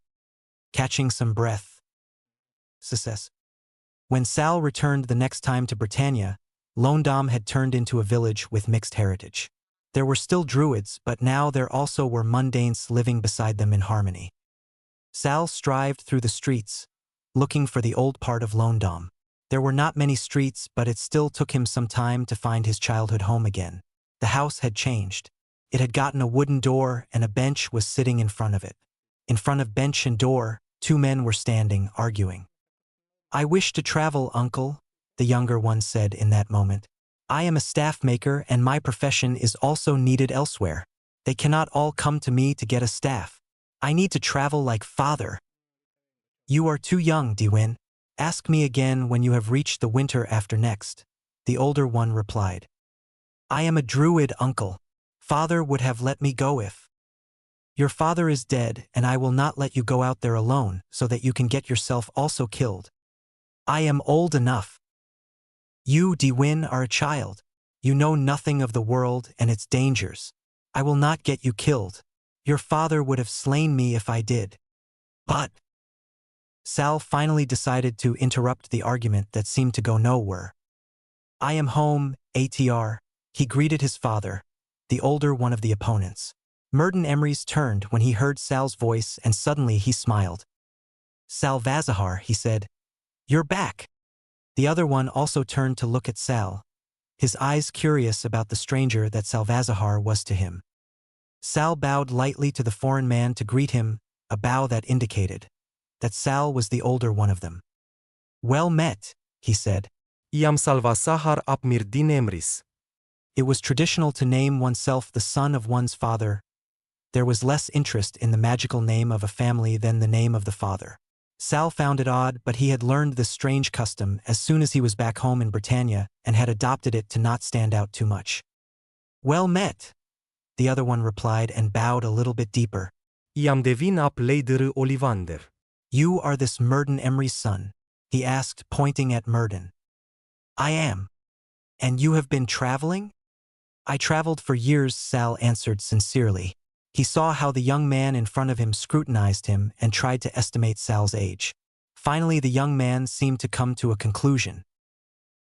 Catching some breath. Success. When Sal returned the next time to Britannia, Londom had turned into a village with mixed heritage. There were still druids, but now there also were mundanes living beside them in harmony. Sal strived through the streets, looking for the old part of Londom. There were not many streets, but it still took him some time to find his childhood home again. The house had changed. It had gotten a wooden door and a bench was sitting in front of it. In front of bench and door, 2 men were standing, arguing. I wish to travel, uncle, the younger one said in that moment. I am a staff maker and my profession is also needed elsewhere. They cannot all come to me to get a staff. I need to travel like father. You are too young, Dewin. Ask me again when you have reached the winter after next, the older one replied. I am a druid, uncle. Father would have let me go if. Your father is dead and I will not let you go out there alone so that you can get yourself also killed. I am old enough. You, Dewin, are a child. You know nothing of the world and its dangers. I will not get you killed. Your father would have slain me if I did. But Sal finally decided to interrupt the argument that seemed to go nowhere. I am home, ATR. He greeted his father, the older one of the opponents. Murden Emery's turned when he heard Sal's voice and suddenly he smiled. Salvazahar, he said. You're back. The other one also turned to look at Sal, his eyes curious about the stranger that Salvazahar was to him. Sal bowed lightly to the foreign man to greet him, a bow that indicated that Sal was the older one of them. Well met, he said. Iam Salvazahar ap Murdin Emrys. It was traditional to name oneself the son of one's father. There was less interest in the magical name of a family than the name of the father. Sal found it odd, but he had learned this strange custom as soon as he was back home in Britannia and had adopted it to not stand out too much. Well met, the other one replied and bowed a little bit deeper. Iam devin ap Leider Olivander. You are this Murden Emery's son? He asked, pointing at Murden. I am. And you have been traveling? I traveled for years, Sal answered sincerely. He saw how the young man in front of him scrutinized him and tried to estimate Sal's age. Finally, the young man seemed to come to a conclusion.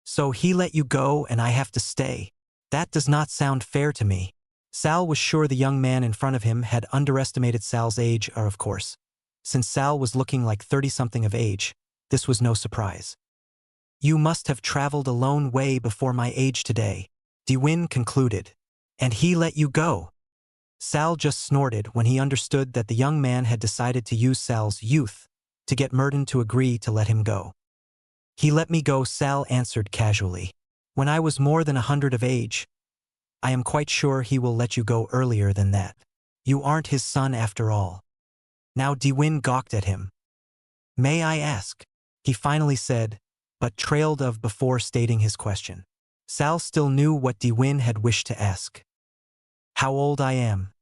So he let you go and I have to stay. That does not sound fair to me. Sal was sure the young man in front of him had underestimated Sal's age, of course. Since Sal was looking like 30-something of age, this was no surprise. You must have traveled a lone way before my age today, Dewin concluded. And he let you go. Sal just snorted when he understood that the young man had decided to use Sal's youth to get Murden to agree to let him go. He let me go, Sal answered casually. When I was more than 100 of age. I am quite sure he will let you go earlier than that. You aren't his son after all. Now Dewin gawked at him. May I ask? He finally said, but trailed off before stating his question. Sal still knew what Dewin had wished to ask. How old I am?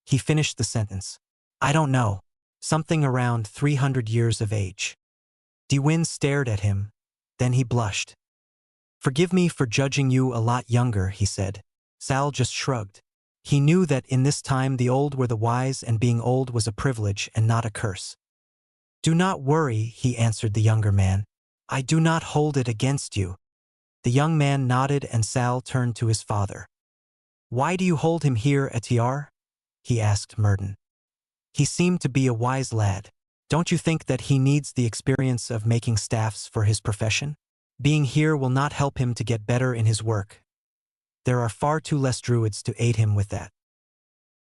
He finished the sentence. I don't know. Something around 300 years of age. Dewin stared at him, then he blushed. Forgive me for judging you a lot younger, he said. Sal just shrugged. He knew that in this time the old were the wise and being old was a privilege and not a curse. Do not worry, he answered the younger man. I do not hold it against you. The young man nodded and Sal turned to his father. Why do you hold him here, Etiar? He asked Murden. He seemed to be a wise lad. Don't you think that he needs the experience of making staffs for his profession? Being here will not help him to get better in his work. There are far too less druids to aid him with that.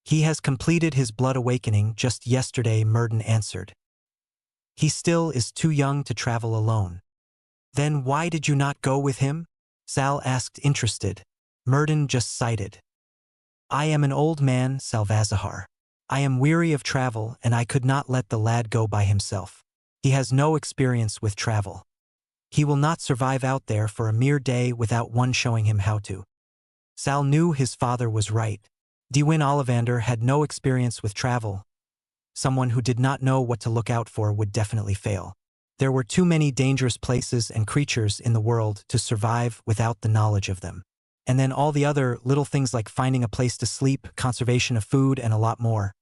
He has completed his blood awakening just yesterday, Murden answered. He still is too young to travel alone. Then why did you not go with him? Sal asked, interested. Murden just sighed. I am an old man, Salvazahar. I am weary of travel and I could not let the lad go by himself. He has no experience with travel. He will not survive out there for a mere day without one showing him how to. Sal knew his father was right. Dewin Ollivander had no experience with travel. Someone who did not know what to look out for would definitely fail. There were too many dangerous places and creatures in the world to survive without the knowledge of them. And then all the other little things like finding a place to sleep, conservation of food, and a lot more.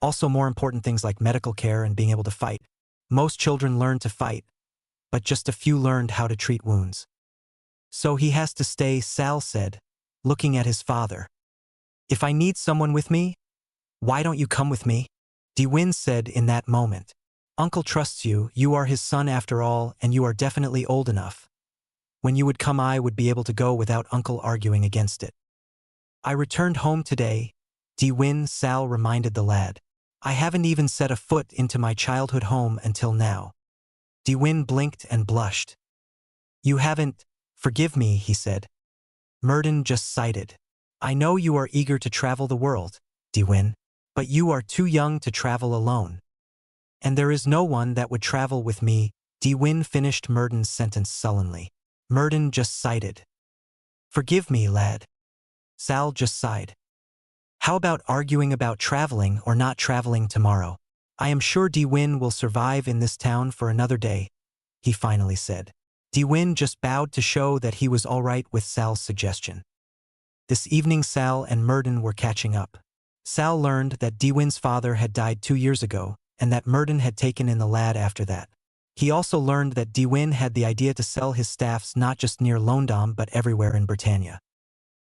Also more important things like medical care and being able to fight. Most children learn to fight, but just a few learned how to treat wounds. So he has to stay, Sal said, looking at his father. If I need someone with me, why don't you come with me? Dewin said in that moment. Uncle trusts you, you are his son after all, and you are definitely old enough. When you would come I would be able to go without Uncle arguing against it. I returned home today, Dewin, Sal reminded the lad. I haven't even set a foot into my childhood home until now. Dewin blinked and blushed. You haven't, forgive me, he said. Murden just sighed. I know you are eager to travel the world, Dewin, but you are too young to travel alone. And there is no one that would travel with me, Dewin finished Murden's sentence sullenly. Murden just sighed. Forgive me, lad. Sal just sighed. How about arguing about traveling or not traveling tomorrow? I am sure Dewin will survive in this town for another day. he finally said. Dewin just bowed to show that he was all right with Sal's suggestion. This evening Sal and Murden were catching up. Sal learned that Dewin's father had died 2 years ago, and that Murden had taken in the lad after that. He also learned that Dewin had the idea to sell his staffs not just near London but everywhere in Britannia.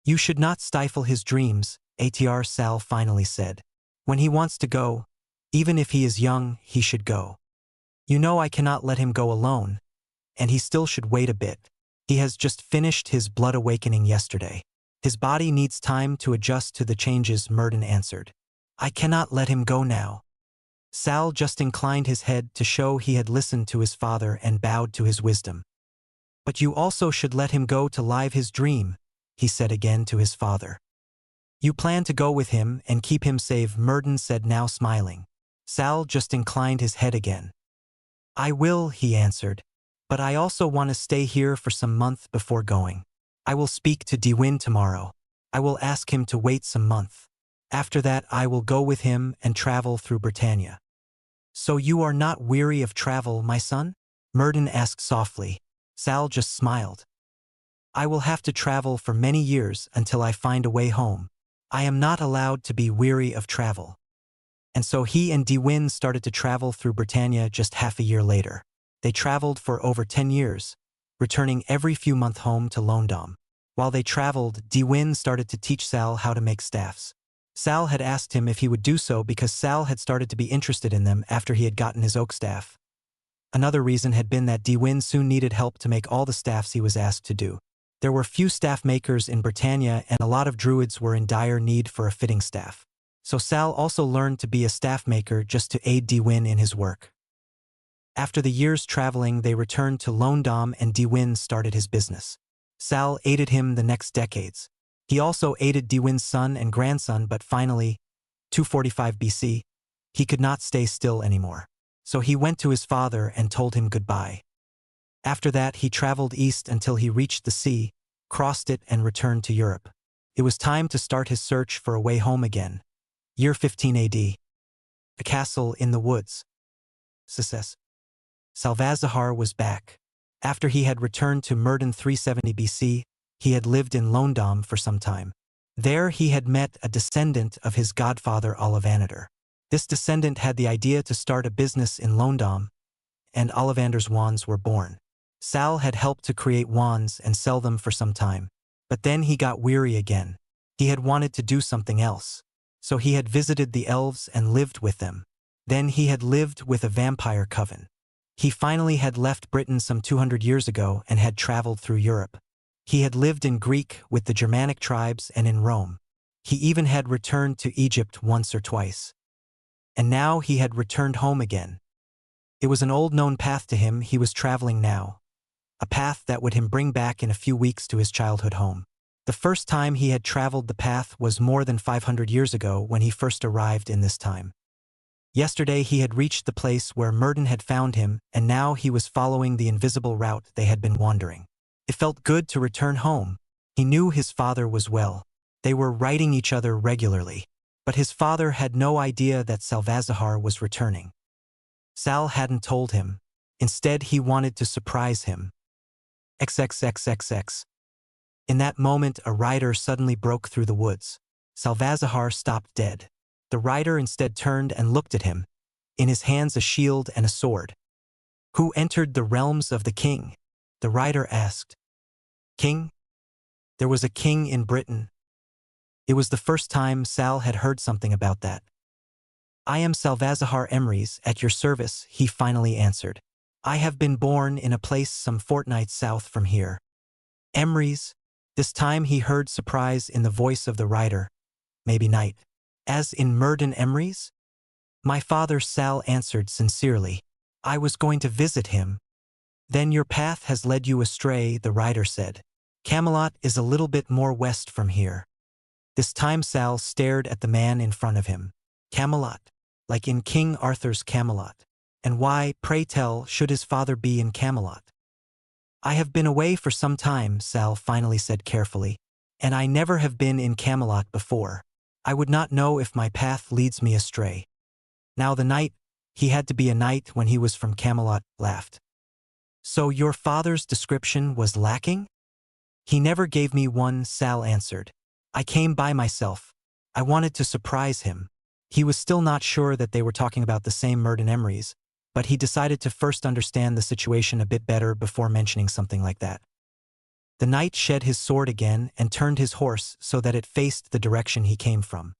You should not stifle his dreams, Atr Sal finally said. When he wants to go, even if he is young, he should go. You know I cannot let him go alone, and he still should wait a bit. He has just finished his blood awakening yesterday. His body needs time to adjust to the changes, Murden answered. I cannot let him go now. Sal just inclined his head to show he had listened to his father and bowed to his wisdom. But you also should let him go to live his dream, he said again to his father. You plan to go with him and keep him safe, Murden said, now smiling. Sal just inclined his head again. I will, he answered, but I also want to stay here for some month before going. I will speak to Dewin tomorrow. I will ask him to wait some month. After that I will go with him and travel through Britannia. So you are not weary of travel, my son? Murden asked softly. Sal just smiled. I will have to travel for many years until I find a way home. I am not allowed to be weary of travel. And so he and Dewin started to travel through Britannia just half a year later. They traveled for over 10 years, returning every few months home to London. While they traveled, Dewin started to teach Sal how to make staffs. Sal had asked him if he would do so because Sal had started to be interested in them after he had gotten his oak staff. Another reason had been that Dewin soon needed help to make all the staffs he was asked to do. There were few staff makers in Britannia and a lot of druids were in dire need for a fitting staff. So Sal also learned to be a staff maker just to aid Dewin in his work. After the years traveling, they returned to London and Dewin started his business. Sal aided him the next decades. He also aided Dewin's son and grandson, but finally, 245 BC, he could not stay still anymore. So he went to his father and told him goodbye. After that, he traveled east until he reached the sea, crossed it and returned to Europe. It was time to start his search for a way home again. Year 15 AD. A castle in the woods. Success. Salvazahar was back. After he had returned to Murden 370 BC, he had lived in London for some time. There he had met a descendant of his godfather Ollivander. This descendant had the idea to start a business in London, and Ollivander's wands were born. Sal had helped to create wands and sell them for some time. But then he got weary again. He had wanted to do something else. So he had visited the elves and lived with them. Then he had lived with a vampire coven. He finally had left Britain some 200 years ago and had traveled through Europe. He had lived in Greek with the Germanic tribes and in Rome. He even had returned to Egypt once or twice. And now he had returned home again. It was an old known path to him he was traveling now. A path that would him bring back in a few weeks to his childhood home. The first time he had traveled the path was more than 500 years ago when he first arrived in this time. Yesterday he had reached the place where Murden had found him, and now he was following the invisible route they had been wandering. It felt good to return home. He knew his father was well. They were writing each other regularly. But his father had no idea that Salvazahar was returning. Sal hadn't told him. Instead, he wanted to surprise him. XXXXX. In that moment, a rider suddenly broke through the woods. Salvazahar stopped dead. The rider instead turned and looked at him, in his hands a shield and a sword. Who entered the realms of the king? The rider asked. King? There was a king in Britain. It was the first time Sal had heard something about that. I am Salvazahar Emrys, at your service, he finally answered. I have been born in a place some fortnight south from here. Emrys? This time he heard surprise in the voice of the rider. Maybe night. As in Murden Emrys? My father, Sal answered sincerely. I was going to visit him. Then your path has led you astray, the rider said. Camelot is a little bit more west from here. This time Sal stared at the man in front of him. Camelot, like in King Arthur's Camelot. And why, pray tell, should his father be in Camelot? I have been away for some time, Sal finally said carefully, and I never have been in Camelot before. I would not know if my path leads me astray. Now the knight, he had to be a knight when he was from Camelot, laughed. So your father's description was lacking? He never gave me one, Sal answered. I came by myself. I wanted to surprise him. He was still not sure that they were talking about the same Murden Emery's, but he decided to first understand the situation a bit better before mentioning something like that. The knight shed his sword again and turned his horse so that it faced the direction he came from.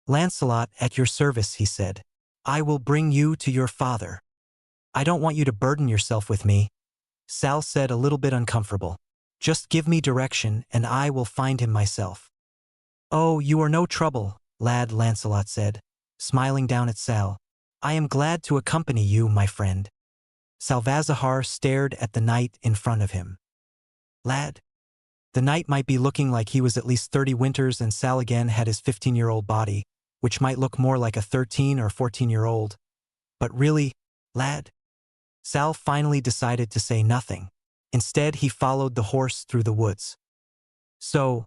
Lancelot, at your service, he said. I will bring you to your father. I don't want you to burden yourself with me, Sal said, a little bit uncomfortable. Just give me direction and I will find him myself. Oh, you are no trouble, lad, Lancelot said, smiling down at Sal. I am glad to accompany you, my friend. Salvazahar stared at the knight in front of him. Lad? The knight might be looking like he was at least 30 winters, and Sal again had his 15-year-old body, which might look more like a 13 or 14-year-old. But really, lad? Sal finally decided to say nothing. Instead, he followed the horse through the woods. So,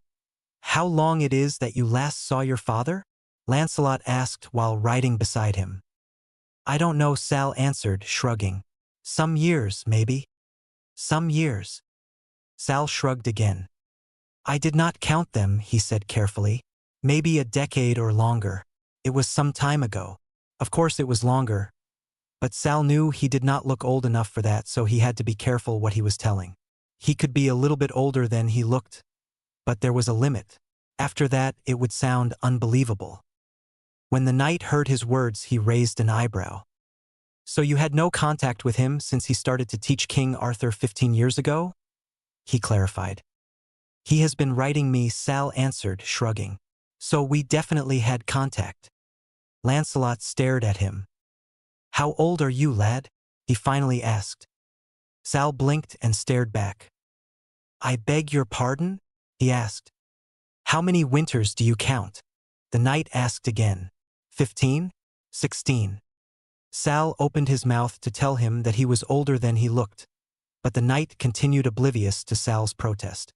how long it is that you last saw your father? Lancelot asked while riding beside him. I don't know, Sal answered, shrugging. Some years, maybe. Some years. Sal shrugged again. I did not count them, he said carefully. Maybe a decade or longer. It was some time ago. Of course it was longer. But Sal knew he did not look old enough for that, so he had to be careful what he was telling. He could be a little bit older than he looked, but there was a limit. After that, it would sound unbelievable. When the knight heard his words, he raised an eyebrow. So you had no contact with him since he started to teach King Arthur 15 years ago? He clarified. He has been writing me, Sal answered, shrugging. So we definitely had contact. Lancelot stared at him. How old are you, lad? He finally asked. Sal blinked and stared back. I beg your pardon? He asked. How many winters do you count? The knight asked again. 15? 16. Sal opened his mouth to tell him that he was older than he looked, but the knight continued oblivious to Sal's protest.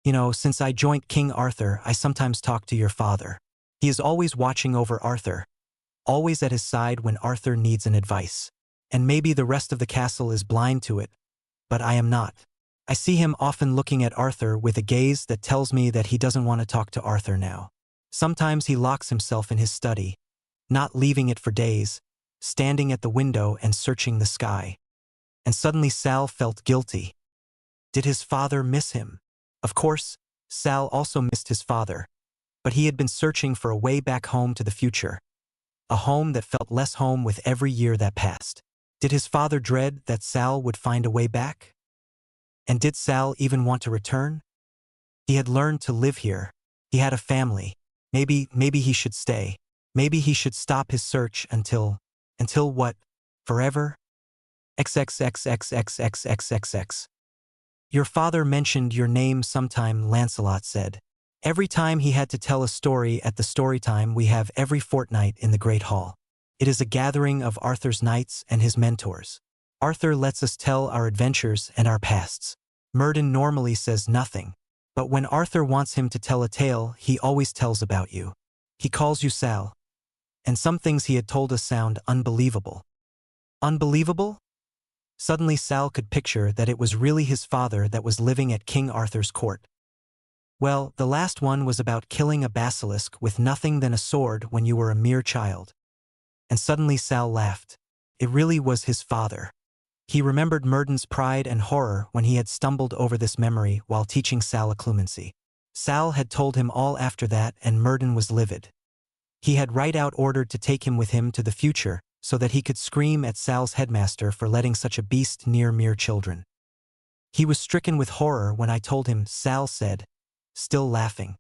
You know, since I joined King Arthur, I sometimes talk to your father. He is always watching over Arthur, always at his side when Arthur needs an advice. And maybe the rest of the castle is blind to it, but I am not. I see him often looking at Arthur with a gaze that tells me that he doesn't want to talk to Arthur now. Sometimes he locks himself in his study, not leaving it for days, standing at the window and searching the sky. And suddenly Sal felt guilty. Did his father miss him? Of course, Sal also missed his father, but he had been searching for a way back home to the future. A home that felt less home with every year that passed. Did his father dread that Sal would find a way back? And did Sal even want to return? He had learned to live here. He had a family. Maybe he should stay. Maybe he should stop his search until what? Forever? XXXXXXXXX. Your father mentioned your name sometime, Lancelot said. Every time he had to tell a story at the story time we have every fortnight in the Great Hall. It is a gathering of Arthur's knights and his mentors. Arthur lets us tell our adventures and our pasts. Murden normally says nothing, but when Arthur wants him to tell a tale, he always tells about you. He calls you Sal. And some things he had told us sound unbelievable. Unbelievable? Suddenly Sal could picture that it was really his father that was living at King Arthur's court. Well, the last one was about killing a basilisk with nothing than a sword when you were a mere child. And suddenly Sal laughed. It really was his father. He remembered Murden's pride and horror when he had stumbled over this memory while teaching Sal a clemency. Sal had told him all after that, and Murden was livid. He had right out ordered to take him with him to the future so that he could scream at Sal's headmaster for letting such a beast near mere children. He was stricken with horror when I told him, Sal said, still laughing.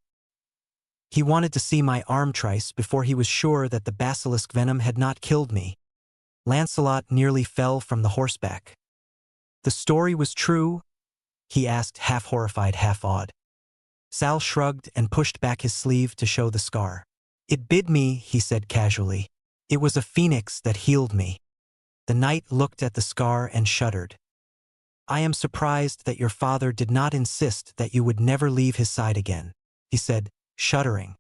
He wanted to see my arm trice before he was sure that the basilisk venom had not killed me. Lancelot nearly fell from the horseback. The story was true? He asked, half horrified, half awed. Sal shrugged and pushed back his sleeve to show the scar. It bit me, he said casually. It was a phoenix that healed me. The knight looked at the scar and shuddered. I am surprised that your father did not insist that you would never leave his side again, he said, shuddering.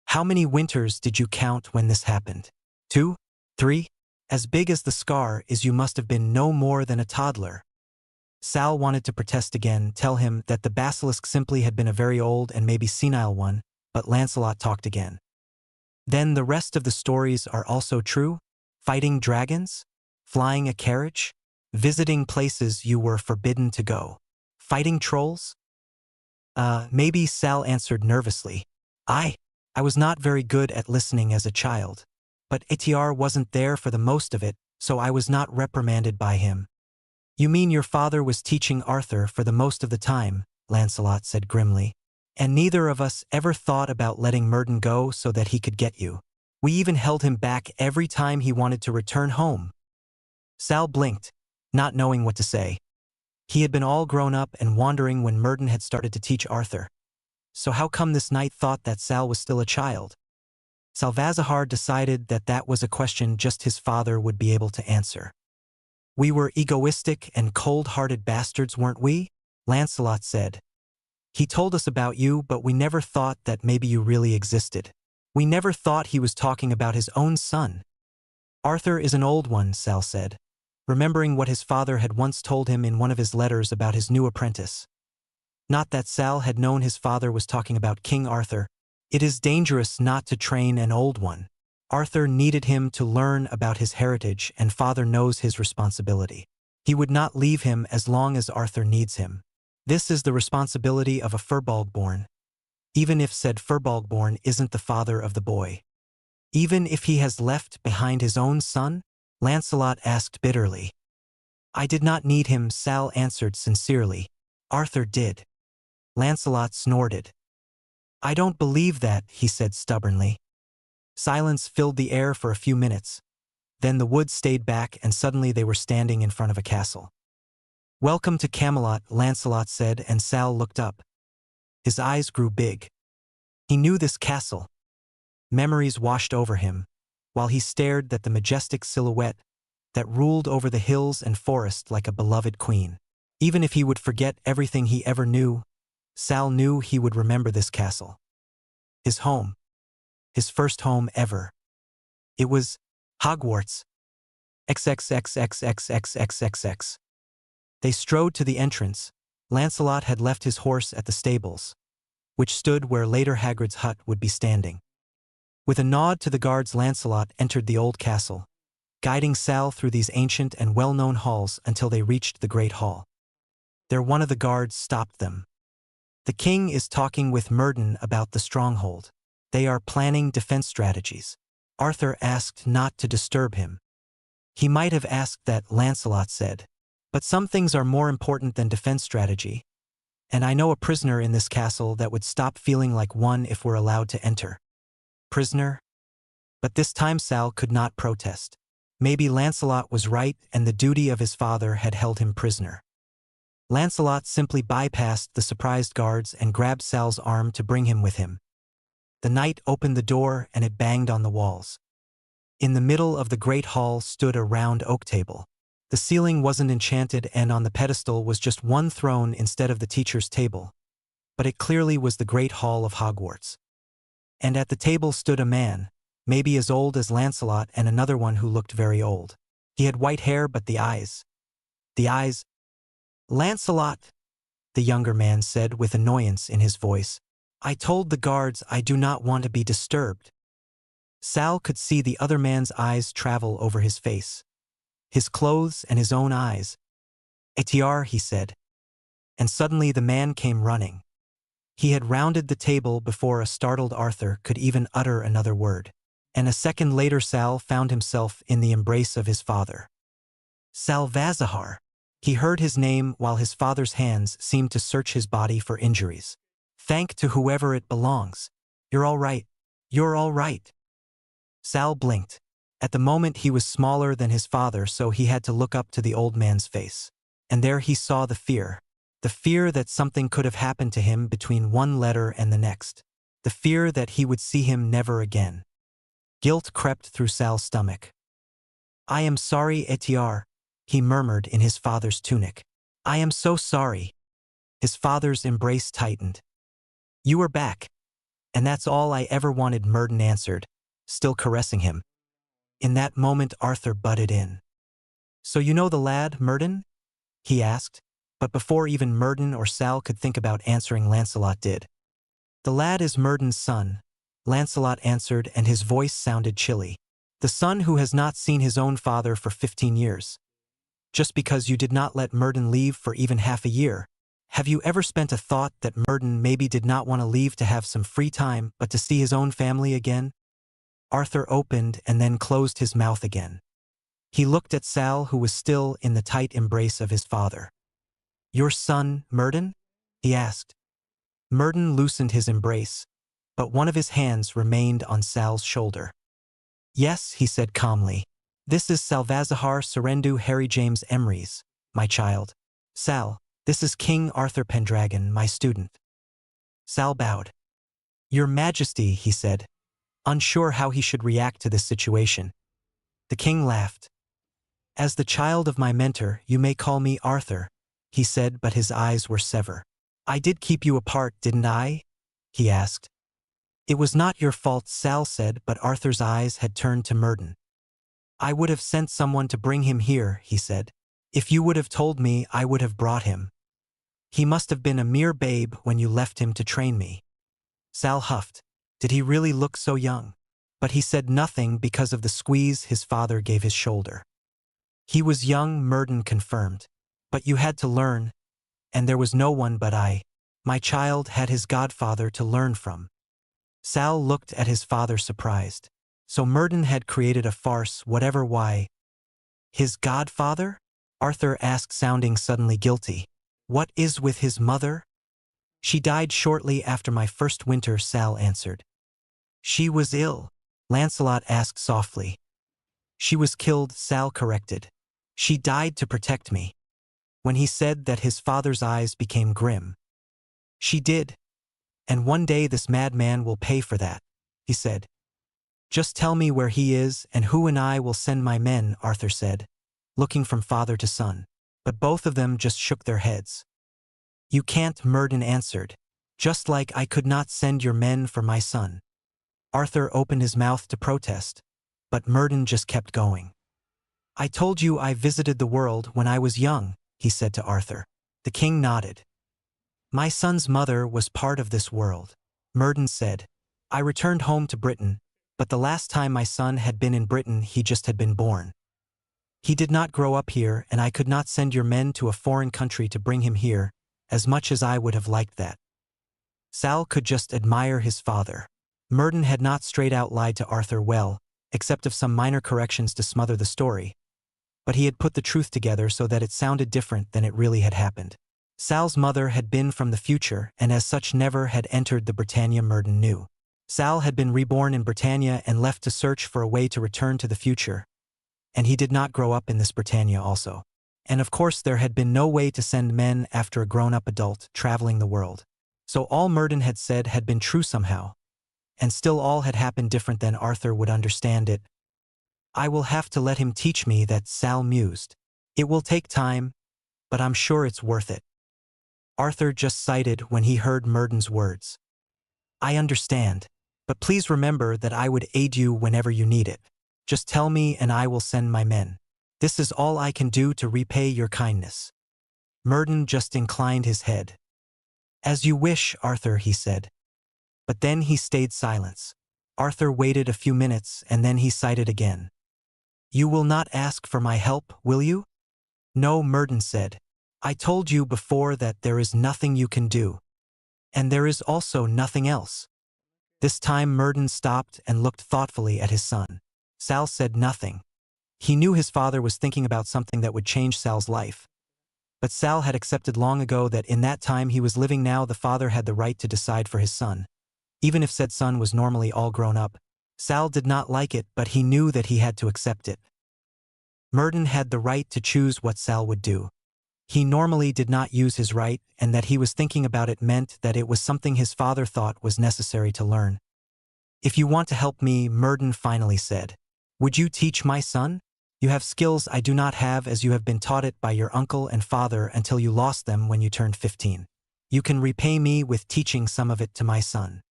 How many winters did you count when this happened? 2? 3? As big as the scar is, you must have been no more than a toddler. Sal wanted to protest again, tell him that the basilisk simply had been a very old and maybe senile one, but Lancelot talked again. Then the rest of the stories are also true? Fighting dragons? Flying a carriage? Visiting places you were forbidden to go? Fighting trolls? Maybe, Sal answered nervously. I was not very good at listening as a child. But Etiar wasn't there for the most of it, so I was not reprimanded by him. You mean your father was teaching Arthur for the most of the time, Lancelot said grimly. And neither of us ever thought about letting Murden go so that he could get you. We even held him back every time he wanted to return home. Sal blinked, not knowing what to say. He had been all grown up and wondering when Murden had started to teach Arthur. So how come this knight thought that Sal was still a child? Salvazahar decided that that was a question just his father would be able to answer. We were egoistic and cold-hearted bastards, weren't we? Lancelot said. He told us about you, but we never thought that maybe you really existed. We never thought he was talking about his own son. Arthur is an old one, Sal said, remembering what his father had once told him in one of his letters about his new apprentice. Not that Sal had known his father was talking about King Arthur. It is dangerous not to train an old one. Arthur needed him to learn about his heritage, and father knows his responsibility. He would not leave him as long as Arthur needs him. This is the responsibility of a Firbolgborn. Even if said Firbolgborn isn't the father of the boy. Even if he has left behind his own son? Lancelot asked bitterly. I did not need him, Sal answered sincerely. Arthur did. Lancelot snorted. I don't believe that, he said stubbornly. Silence filled the air for a few minutes. Then the wood stayed back and suddenly they were standing in front of a castle. Welcome to Camelot, Lancelot said, and Sal looked up. His eyes grew big. He knew this castle. Memories washed over him, while he stared at the majestic silhouette that ruled over the hills and forest like a beloved queen. Even if he would forget everything he ever knew, Sal knew he would remember this castle. His home. His first home ever. It was Hogwarts. XXXXXXXXX. They strode to the entrance. Lancelot had left his horse at the stables, which stood where later Hagrid's hut would be standing. With a nod to the guards, Lancelot entered the old castle, guiding Sal through these ancient and well-known halls until they reached the Great Hall. There one of the guards stopped them. The king is talking with Murden about the stronghold. They are planning defense strategies. Arthur asked not to disturb him. He might have asked that, Lancelot said. But some things are more important than defense strategy. And I know a prisoner in this castle that would stop feeling like one if we're allowed to enter. Prisoner? But this time Sal could not protest. Maybe Lancelot was right and the duty of his father had held him prisoner. Lancelot simply bypassed the surprised guards and grabbed Sal's arm to bring him with him. The knight opened the door and it banged on the walls. In the middle of the great hall stood a round oak table. The ceiling wasn't enchanted and on the pedestal was just one throne instead of the teacher's table. But it clearly was the great hall of Hogwarts. And at the table stood a man, maybe as old as Lancelot, and another one who looked very old. He had white hair, but the eyes. Lancelot, the younger man said with annoyance in his voice. I told the guards I do not want to be disturbed. Sal could see the other man's eyes travel over his face. His clothes and his own eyes. Etiar, he said. And suddenly the man came running. He had rounded the table before a startled Arthur could even utter another word. And a second later Sal found himself in the embrace of his father. Salvazahar. He heard his name while his father's hands seemed to search his body for injuries. Thank to whoever it belongs. You're all right. You're all right. Sal blinked. At the moment he was smaller than his father, so he had to look up to the old man's face. And there he saw the fear. The fear that something could have happened to him between one letter and the next. The fear that he would see him never again. Guilt crept through Sal's stomach. I am sorry, Etiar, he murmured in his father's tunic. I am so sorry. His father's embrace tightened. You are back. And that's all I ever wanted, Murden answered, still caressing him. In that moment Arthur butted in. So you know the lad, Murden? He asked. but before even Murden or Sal could think about answering, Lancelot did. "The lad is Murden's son," Lancelot answered, and his voice sounded chilly. "The son who has not seen his own father for 15 years. Just because you did not let Murden leave for even half a year. Have you ever spent a thought that Murden maybe did not want to leave to have some free time but to see his own family again?" Arthur opened and then closed his mouth again. He looked at Sal, who was still in the tight embrace of his father. "Your son, Murden?" he asked. Murden loosened his embrace, but one of his hands remained on Sal's shoulder. "Yes," he said calmly. "This is Salvazahar Serendu Harry James Emrys, my child. Sal, this is King Arthur Pendragon, my student." Sal bowed. "Your Majesty," he said, unsure how he should react to this situation. The king laughed. "As the child of my mentor, you may call me Arthur," he said, but his eyes were severe. "I did keep you apart, didn't I?" he asked. "It was not your fault," Sal said, but Arthur's eyes had turned to Murden. "I would have sent someone to bring him here," he said. "If you would have told me, I would have brought him. He must have been a mere babe when you left him to train me." Sal huffed. Did he really look so young? But he said nothing because of the squeeze his father gave his shoulder. "He was young," Murden confirmed. "But you had to learn, and there was no one but I. My child had his godfather to learn from." Sal looked at his father surprised. So Murden had created a farce, whatever. Why? "His godfather?" Arthur asked, sounding suddenly guilty. "What is with his mother?" "She died shortly after my first winter," Sal answered. "She was ill?" Lancelot asked softly. "She was killed," Sal corrected. "She died to protect me." When he said that, his father's eyes became grim. "She did. And one day this madman will pay for that," he said. "Just tell me where he is and who, and I will send my men," Arthur said, looking from father to son. But both of them just shook their heads. "You can't," Murden answered. "Just like I could not send your men for my son." Arthur opened his mouth to protest, but Murden just kept going. "I told you I visited the world when I was young," he said to Arthur. The king nodded. "My son's mother was part of this world," Murden said. "I returned home to Britain, but the last time my son had been in Britain, he just had been born. He did not grow up here, and I could not send your men to a foreign country to bring him here, as much as I would have liked that." Sal could just admire his father. Murden had not straight out lied to Arthur well, except of some minor corrections to smother the story. But he had put the truth together so that it sounded different than it really had happened. Sal's mother had been from the future, and as such never had entered the Britannia Murden knew. Sal had been reborn in Britannia and left to search for a way to return to the future. And he did not grow up in this Britannia also. And of course there had been no way to send men after a grown-up adult traveling the world. So all Murden had said had been true somehow. And still all had happened different than Arthur would understand it. "I will have to let him teach me that," Sal mused. "It will take time, but I'm sure it's worth it." Arthur just sighed when he heard Murden's words. "I understand, but please remember that I would aid you whenever you need it. Just tell me and I will send my men. This is all I can do to repay your kindness." Murden just inclined his head. "As you wish, Arthur," he said. But then he stayed silent. Arthur waited a few minutes and then he sighed again. "You will not ask for my help, will you?" "No," Murden said. "I told you before that there is nothing you can do. And there is also nothing else." This time Murden stopped and looked thoughtfully at his son. Sal said nothing. He knew his father was thinking about something that would change Sal's life. But Sal had accepted long ago that in that time he was living now, the father had the right to decide for his son. Even if said son was normally all grown up. Sal did not like it, but he knew that he had to accept it. Murden had the right to choose what Sal would do. He normally did not use his right, and that he was thinking about it meant that it was something his father thought was necessary to learn. "If you want to help me," Murden finally said, "would you teach my son? You have skills I do not have, as you have been taught it by your uncle and father until you lost them when you turned 15. You can repay me with teaching some of it to my son."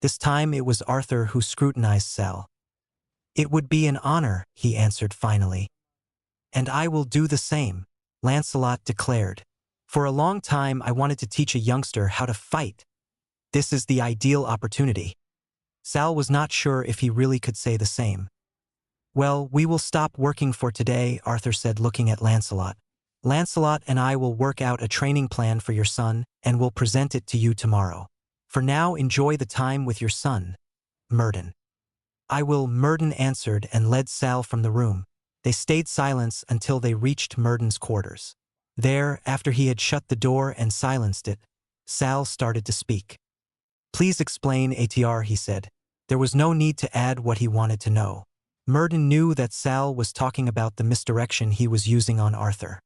This time it was Arthur who scrutinized Sal. "It would be an honor," he answered finally. "And I will do the same," Lancelot declared. For a long time I wanted to teach a youngster how to fight. This is the ideal opportunity. Sal was not sure if he really could say the same. Well, we will stop working for today, Arthur said, looking at Lancelot. Lancelot and I will work out a training plan for your son and will present it to you tomorrow. For now, enjoy the time with your son, Murden. I will, Murden answered and led Sal from the room. They stayed silent until they reached Murden's quarters. There, after he had shut the door and silenced it, Sal started to speak. Please explain, ATR, he said. There was no need to add what he wanted to know. Murden knew that Sal was talking about the misdirection he was using on Arthur.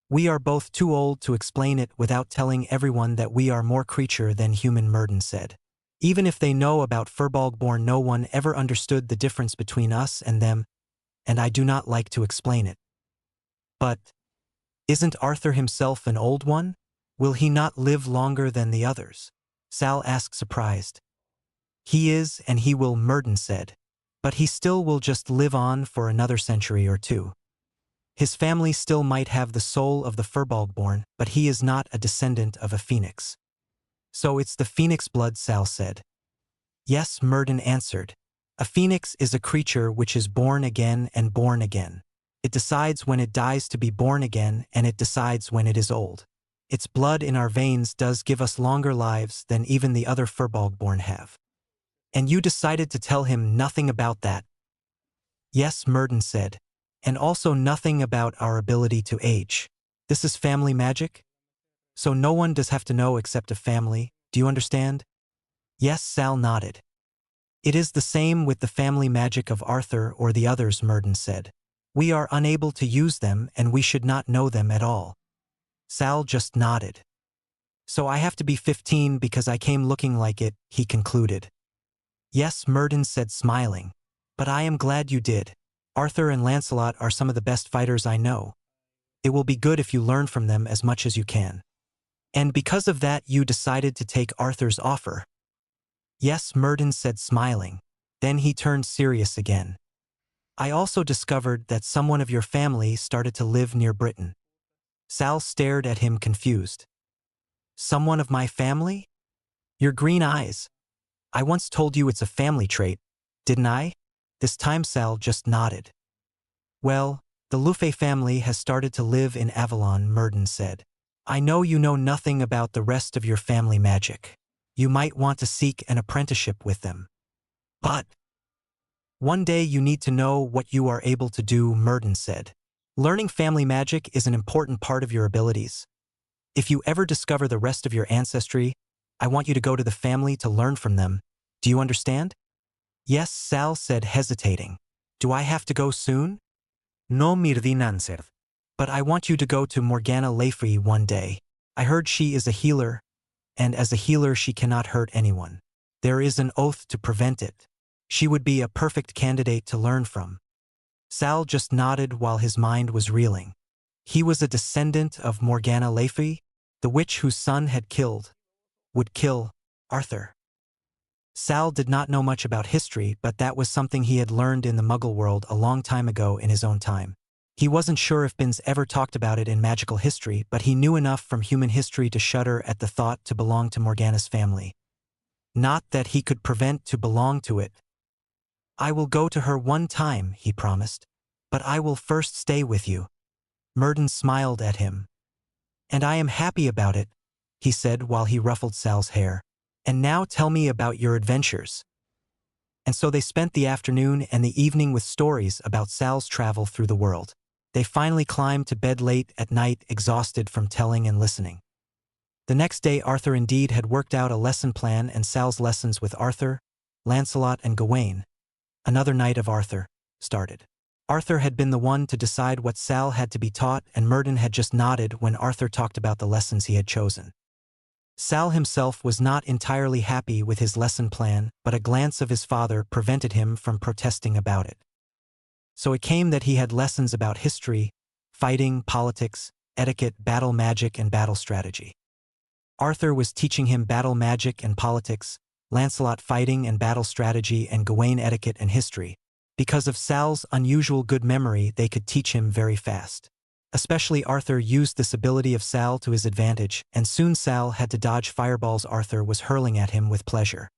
We are both too old to explain it without telling everyone that we are more creature than human, Murden said. Even if they know about Firbolgborn, no one ever understood the difference between us and them, and I do not like to explain it. But isn't Arthur himself an old one? Will he not live longer than the others? Sal asked, surprised. He is, and he will, Murden said. But he still will just live on for another century or two. His family still might have the soul of the Firbolgborn, but he is not a descendant of a phoenix. So it's the phoenix blood, Sal said. Yes, Murden answered. A phoenix is a creature which is born again and born again. It decides when it dies to be born again, and it decides when it is old. Its blood in our veins does give us longer lives than even the other Firbolgborn have. And you decided to tell him nothing about that? Yes, Murden said. And also nothing about our ability to age. This is family magic? So no one does have to know except a family, do you understand? Yes, Sal nodded. It is the same with the family magic of Arthur or the others, Murden said. We are unable to use them and we should not know them at all. Sal just nodded. So I have to be 15 because I came looking like it, he concluded. Yes, Murden said, smiling. But I am glad you did. Arthur and Lancelot are some of the best fighters I know. It will be good if you learn from them as much as you can. And because of that you decided to take Arthur's offer. Yes, Murden said, smiling. Then he turned serious again. I also discovered that someone of your family started to live near Britain. Sal stared at him confused. Someone of my family? Your green eyes. I once told you it's a family trait, didn't I? This time Sal just nodded. Well, the Luffy family has started to live in Avalon, Murden said. I know you know nothing about the rest of your family magic. You might want to seek an apprenticeship with them. But one day you need to know what you are able to do, Murden said. Learning family magic is an important part of your abilities. If you ever discover the rest of your ancestry, I want you to go to the family to learn from them. Do you understand? Yes, Sal said, hesitating. Do I have to go soon? No, Myrddin answered. But I want you to go to Morgana Le Fay one day. I heard she is a healer, and as a healer she cannot hurt anyone. There is an oath to prevent it. She would be a perfect candidate to learn from. Sal just nodded while his mind was reeling. He was a descendant of Morgana Le Fay, the witch whose son would kill Arthur. Sal did not know much about history, but that was something he had learned in the Muggle world a long time ago in his own time. He wasn't sure if Bins ever talked about it in magical history, but he knew enough from human history to shudder at the thought to belong to Morgana's family. Not that he could prevent to belong to it. I will go to her one time, he promised. But I will first stay with you. Murden smiled at him. And I am happy about it, he said while he ruffled Sal's hair. And now tell me about your adventures. And so they spent the afternoon and the evening with stories about Sal's travel through the world. They finally climbed to bed late at night, exhausted from telling and listening. The next day Arthur indeed had worked out a lesson plan, and Sal's lessons with Arthur, Lancelot and Gawain. Another night of Arthur started. Arthur had been the one to decide what Sal had to be taught, and Murden had just nodded when Arthur talked about the lessons he had chosen. Sal himself was not entirely happy with his lesson plan, but a glance of his father prevented him from protesting about it. So it came that he had lessons about history, fighting, politics, etiquette, battle magic, and battle strategy. Arthur was teaching him battle magic and politics, Lancelot fighting and battle strategy, and Gawain etiquette and history. Because of Sal's unusual good memory, they could teach him very fast. Especially Arthur used this ability of Sal to his advantage, and soon Sal had to dodge fireballs Arthur was hurling at him with pleasure.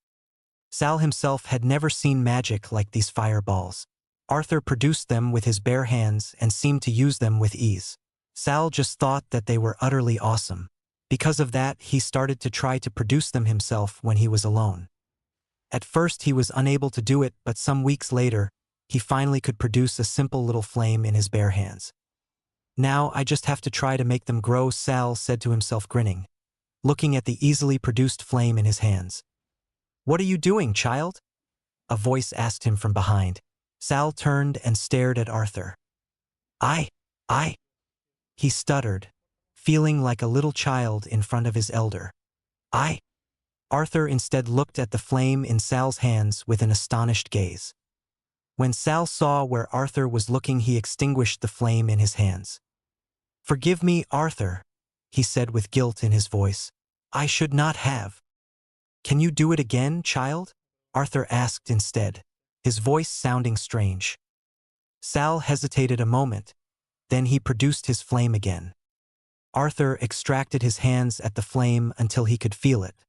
Sal himself had never seen magic like these fireballs. Arthur produced them with his bare hands and seemed to use them with ease. Sal just thought that they were utterly awesome. Because of that, he started to try to produce them himself when he was alone. At first he was unable to do it, but some weeks later, he finally could produce a simple little flame in his bare hands. Now I just have to try to make them grow, Sal said to himself, grinning, looking at the easily produced flame in his hands. What are you doing, child? A voice asked him from behind. Sal turned and stared at Arthur. I. He stuttered, feeling like a little child in front of his elder. Arthur instead looked at the flame in Sal's hands with an astonished gaze. When Sal saw where Arthur was looking, he extinguished the flame in his hands. Forgive me, Arthur, he said with guilt in his voice. I should not have. Can you do it again, child? Arthur asked instead, his voice sounding strange. Sal hesitated a moment, then he produced his flame again. Arthur extracted his hands at the flame until he could feel it.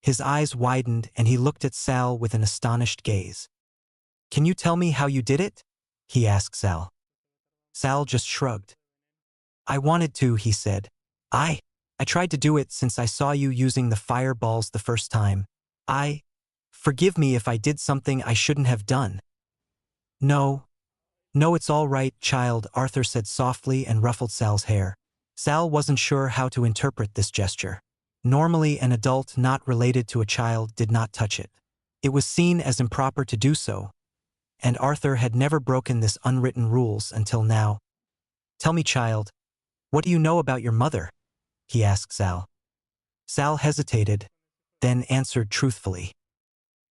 His eyes widened and he looked at Sal with an astonished gaze. Can you tell me how you did it? He asked Sal. Sal just shrugged. I wanted to, he said. I tried to do it since I saw you using the fireballs the first time. Forgive me if I did something I shouldn't have done. No, it's all right, child, Arthur said softly and ruffled Sal's hair. Sal wasn't sure how to interpret this gesture. Normally, an adult not related to a child did not touch it. It was seen as improper to do so, and Arthur had never broken this unwritten rules until now. Tell me, child, what do you know about your mother? He asked Sal. Sal hesitated, then answered truthfully.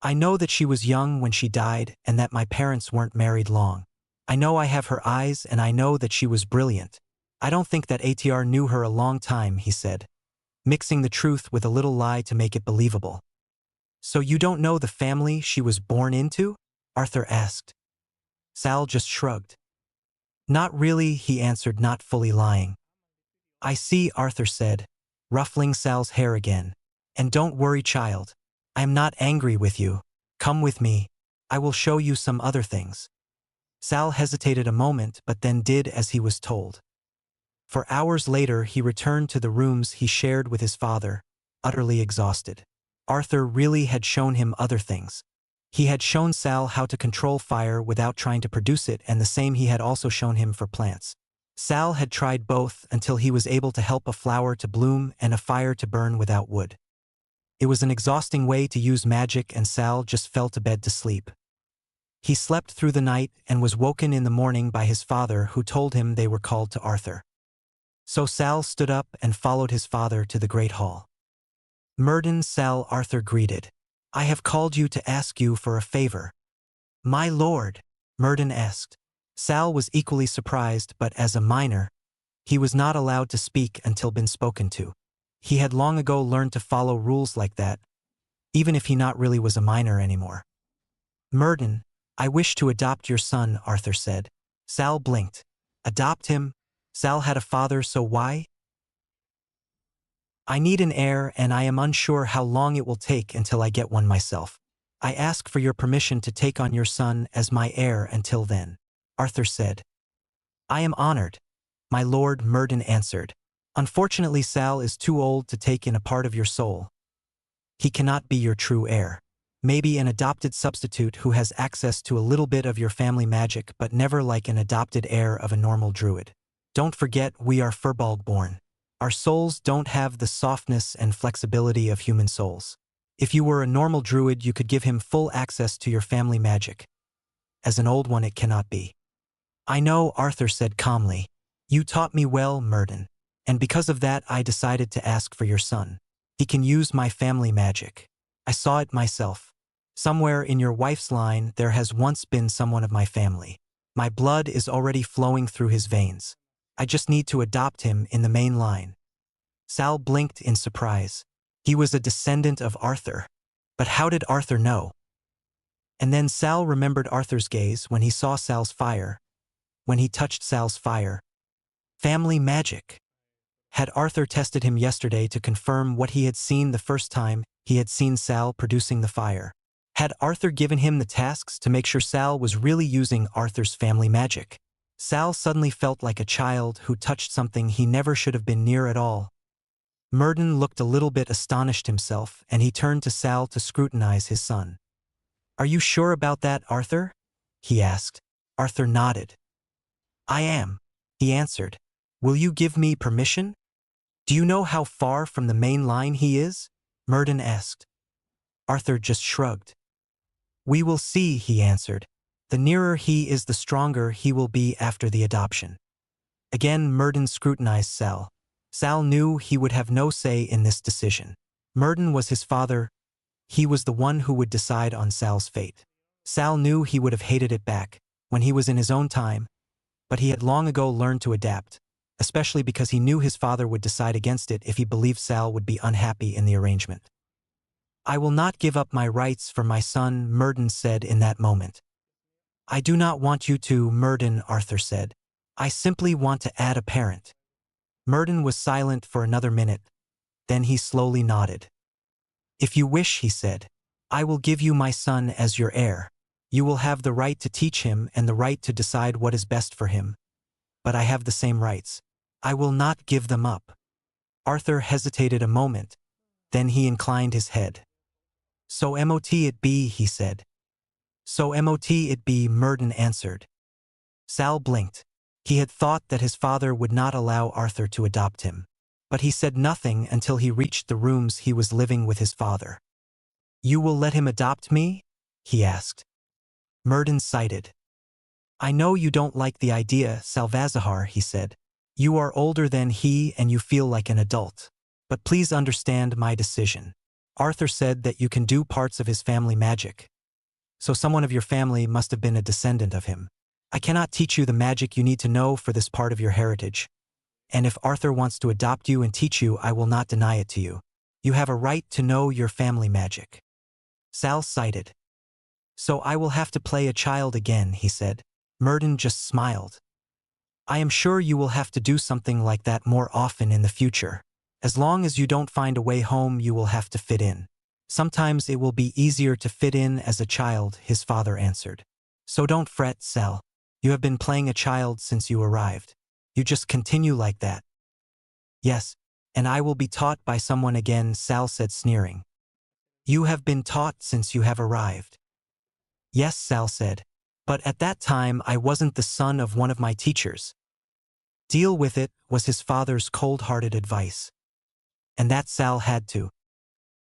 I know that she was young when she died and that my parents weren't married long. I know I have her eyes and I know that she was brilliant. I don't think that ATR knew her a long time, he said, mixing the truth with a little lie to make it believable. So you don't know the family she was born into? Arthur asked. Sal just shrugged. Not really, he answered, not fully lying. I see, Arthur said, ruffling Sal's hair again. And don't worry, child. I am not angry with you. Come with me. I will show you some other things. Sal hesitated a moment but then did as he was told. For hours later he returned to the rooms he shared with his father, utterly exhausted. Arthur really had shown him other things. He had shown Sal how to control fire without trying to produce it, and the same he had also shown him for plants. Sal had tried both until he was able to help a flower to bloom and a fire to burn without wood. It was an exhausting way to use magic, and Sal just fell to bed to sleep. He slept through the night and was woken in the morning by his father, who told him they were called to Arthur. So Sal stood up and followed his father to the Great Hall. Murden, Sal, Arthur greeted. I have called you to ask you for a favor. My lord, Murden asked. Sal was equally surprised, but as a minor, he was not allowed to speak until been spoken to. He had long ago learned to follow rules like that, even if he not really was a minor anymore. Murden, I wish to adopt your son, Arthur said. Sal blinked. Adopt him? Sal had a father, so why? I need an heir and I am unsure how long it will take until I get one myself. I ask for your permission to take on your son as my heir until then, Arthur said. I am honored, my lord, Murden answered. Unfortunately, Sal is too old to take in a part of your soul. He cannot be your true heir. Maybe an adopted substitute who has access to a little bit of your family magic, but never like an adopted heir of a normal druid. Don't forget, we are Furbolg born. Our souls don't have the softness and flexibility of human souls. If you were a normal druid, you could give him full access to your family magic. As an old one, it cannot be. I know, Arthur said calmly. You taught me well, Murden. And because of that, I decided to ask for your son. He can use my family magic. I saw it myself. Somewhere in your wife's line, there has once been someone of my family. My blood is already flowing through his veins. I just need to adopt him in the main line. Sal blinked in surprise. He was a descendant of Arthur. But how did Arthur know? And then Sal remembered Arthur's gaze when he saw Sal's fire. When he touched Sal's fire. Family magic. Had Arthur tested him yesterday to confirm what he had seen the first time he had seen Sal producing the fire? Had Arthur given him the tasks to make sure Sal was really using Arthur's family magic? Sal suddenly felt like a child who touched something he never should have been near at all. Murden looked a little bit astonished himself, and he turned to Sal to scrutinize his son. "Are you sure about that, Arthur?" he asked. Arthur nodded. "I am," he answered. "Will you give me permission?" "Do you know how far from the main line he is?" Murden asked. Arthur just shrugged. "We will see," he answered. "The nearer he is, the stronger he will be after the adoption." Again Murden scrutinized Sal. Sal knew he would have no say in this decision. Murden was his father. He was the one who would decide on Sal's fate. Sal knew he would have hated it back when he was in his own time, but he had long ago learned to adapt, especially because he knew his father would decide against it if he believed Sal would be unhappy in the arrangement. "I will not give up my rights for my son," Murden said in that moment. "I do not want you to, Murden," Arthur said. "I simply want to add a parent." Murden was silent for another minute. Then he slowly nodded. "If you wish," he said, "I will give you my son as your heir. You will have the right to teach him and the right to decide what is best for him. But I have the same rights. I will not give them up." Arthur hesitated a moment. Then he inclined his head. "So mot it be," he said. "So mot it be," Murden answered. Sal blinked. He had thought that his father would not allow Arthur to adopt him. But he said nothing until he reached the rooms he was living with his father. "You will let him adopt me?" he asked. Murden sighed. "I know you don't like the idea, Salvazahar," he said. "You are older than he and you feel like an adult. But please understand my decision. Arthur said that you can do parts of his family magic. So someone of your family must have been a descendant of him. I cannot teach you the magic you need to know for this part of your heritage. And if Arthur wants to adopt you and teach you, I will not deny it to you. You have a right to know your family magic." Sal sighed. "So I will have to play a child again," he said. Murden just smiled. "I am sure you will have to do something like that more often in the future. As long as you don't find a way home, you will have to fit in. Sometimes it will be easier to fit in as a child," his father answered. "So don't fret, Sal. You have been playing a child since you arrived. You just continue like that." "Yes, and I will be taught by someone again," Sal said, sneering. "You have been taught since you have arrived." "Yes," Sal said. "But at that time I wasn't the son of one of my teachers." "Deal with it," was his father's cold-hearted advice. And that Sal had to.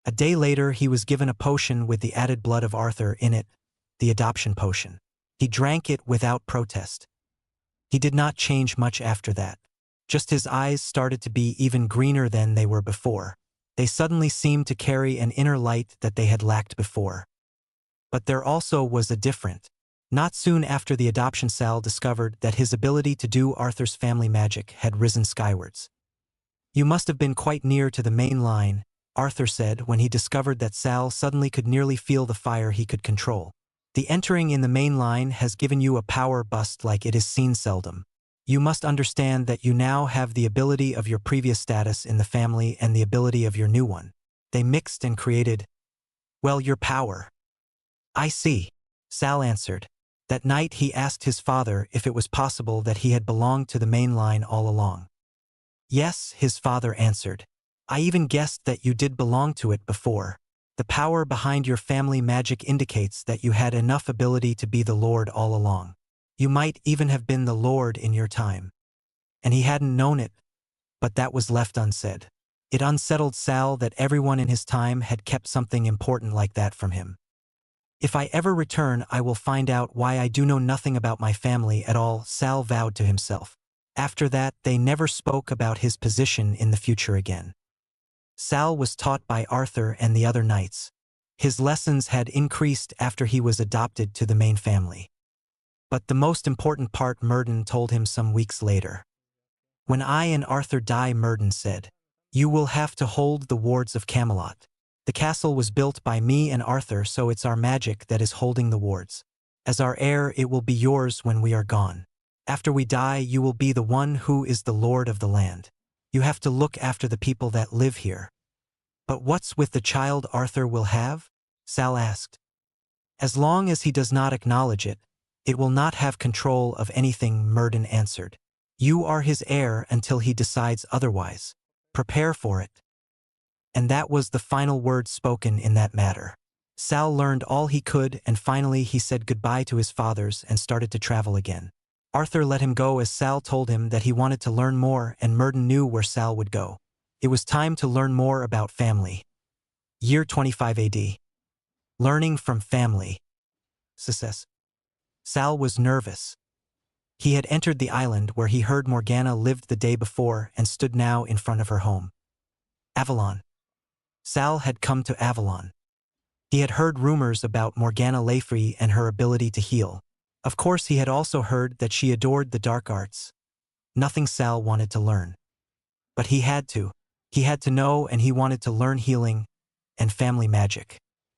A day later he was given a potion with the added blood of Arthur in it, the adoption potion. He drank it without protest. He did not change much after that. Just his eyes started to be even greener than they were before. They suddenly seemed to carry an inner light that they had lacked before. But there also was a different. Not soon after the adoption, Sal discovered that his ability to do Arthur's family magic had risen skywards. "You must have been quite near to the main line," Arthur said when he discovered that Sal suddenly could nearly feel the fire he could control. "The entering in the main line has given you a power boost like it is seen seldom. You must understand that you now have the ability of your previous status in the family and the ability of your new one. They mixed and created, well, your power." "I see," Sal answered. That night he asked his father if it was possible that he had belonged to the main line all along. "Yes," his father answered. "I even guessed that you did belong to it before. The power behind your family magic indicates that you had enough ability to be the Lord all along. You might even have been the Lord in your time." And he hadn't known it, but that was left unsaid. It unsettled Sal that everyone in his time had kept something important like that from him. "If I ever return, I will find out why I do know nothing about my family at all," Sal vowed to himself. After that, they never spoke about his position in the future again. Sal was taught by Arthur and the other knights. His lessons had increased after he was adopted to the main family. But the most important part Murden told him some weeks later. "When I and Arthur die," Murden said, "you will have to hold the wards of Camelot. The castle was built by me and Arthur, so it's our magic that is holding the wards. As our heir, it will be yours when we are gone. After we die, you will be the one who is the lord of the land. You have to look after the people that live here. But what's with the child Arthur will have? Sal asked. As long as he does not acknowledge it, it will not have control of anything, Murden answered. You are his heir until he decides otherwise. Prepare for it. And that was the final word spoken in that matter. Sal learned all he could, and finally he said goodbye to his fathers and started to travel again. Arthur let him go as Sal told him that he wanted to learn more, and Murden knew where Sal would go. It was time to learn more about family. Year 25 AD. Learning from family. Success. Sal was nervous. He had entered the island where he heard Morgana lived the day before and stood now in front of her home. Avalon. Sal had come to Avalon. He had heard rumors about Morgana Le Fay and her ability to heal. Of course, he had also heard that she adored the dark arts. Nothing Sal wanted to learn. But he had to. He had to know, and he wanted to learn healing and family magic.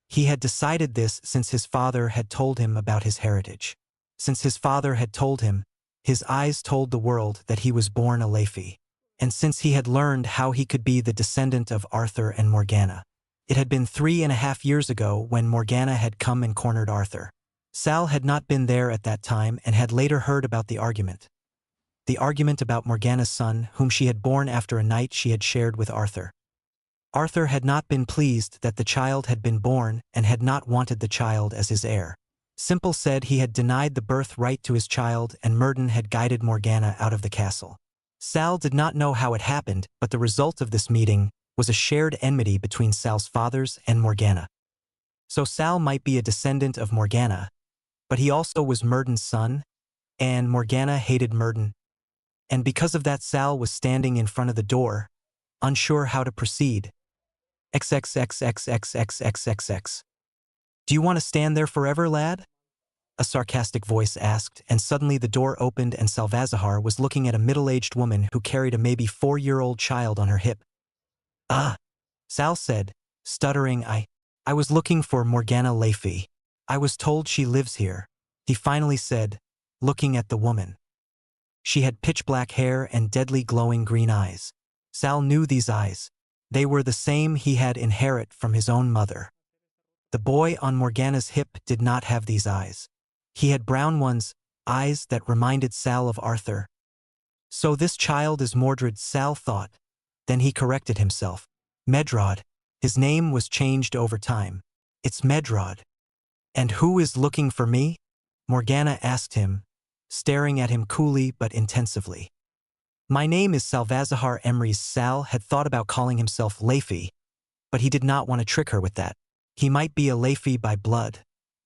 He had decided this since his father had told him about his heritage. Since his father had told him, his eyes told the world that he was born a Le Fay. And since he had learned how he could be the descendant of Arthur and Morgana. It had been 3.5 years ago when Morgana had come and cornered Arthur. Sal had not been there at that time and had later heard about the argument. The argument about Morgana's son, whom she had born after a night she had shared with Arthur. Arthur had not been pleased that the child had been born and had not wanted the child as his heir. Simple said he had denied the birthright to his child, and Murden had guided Morgana out of the castle. Sal did not know how it happened, but the result of this meeting was a shared enmity between Sal's fathers and Morgana. So Sal might be a descendant of Morgana, but he also was Murden's son, and Morgana hated Murden. And because of that, Sal was standing in front of the door, unsure how to proceed. XXXXXXXXX. Do you want to stand there forever, lad? A sarcastic voice asked, and suddenly the door opened and Salvazahar was looking at a middle-aged woman who carried a maybe 4-year-old child on her hip. Sal said, stuttering, I was looking for Morgana Le Fay. I was told she lives here, he finally said, looking at the woman. She had pitch-black hair and deadly glowing green eyes. Sal knew these eyes. They were the same he had inherited from his own mother. The boy on Morgana's hip did not have these eyes. He had brown ones, eyes that reminded Sal of Arthur. So this child is Mordred, Sal thought. Then he corrected himself. Medrod. His name was changed over time. It's Medrod. And who is looking for me? Morgana asked him, staring at him coolly but intensively. My name is Salvazahar Emrys. Sal had thought about calling himself Le Fay, but he did not want to trick her with that. He might be a Le Fay by blood,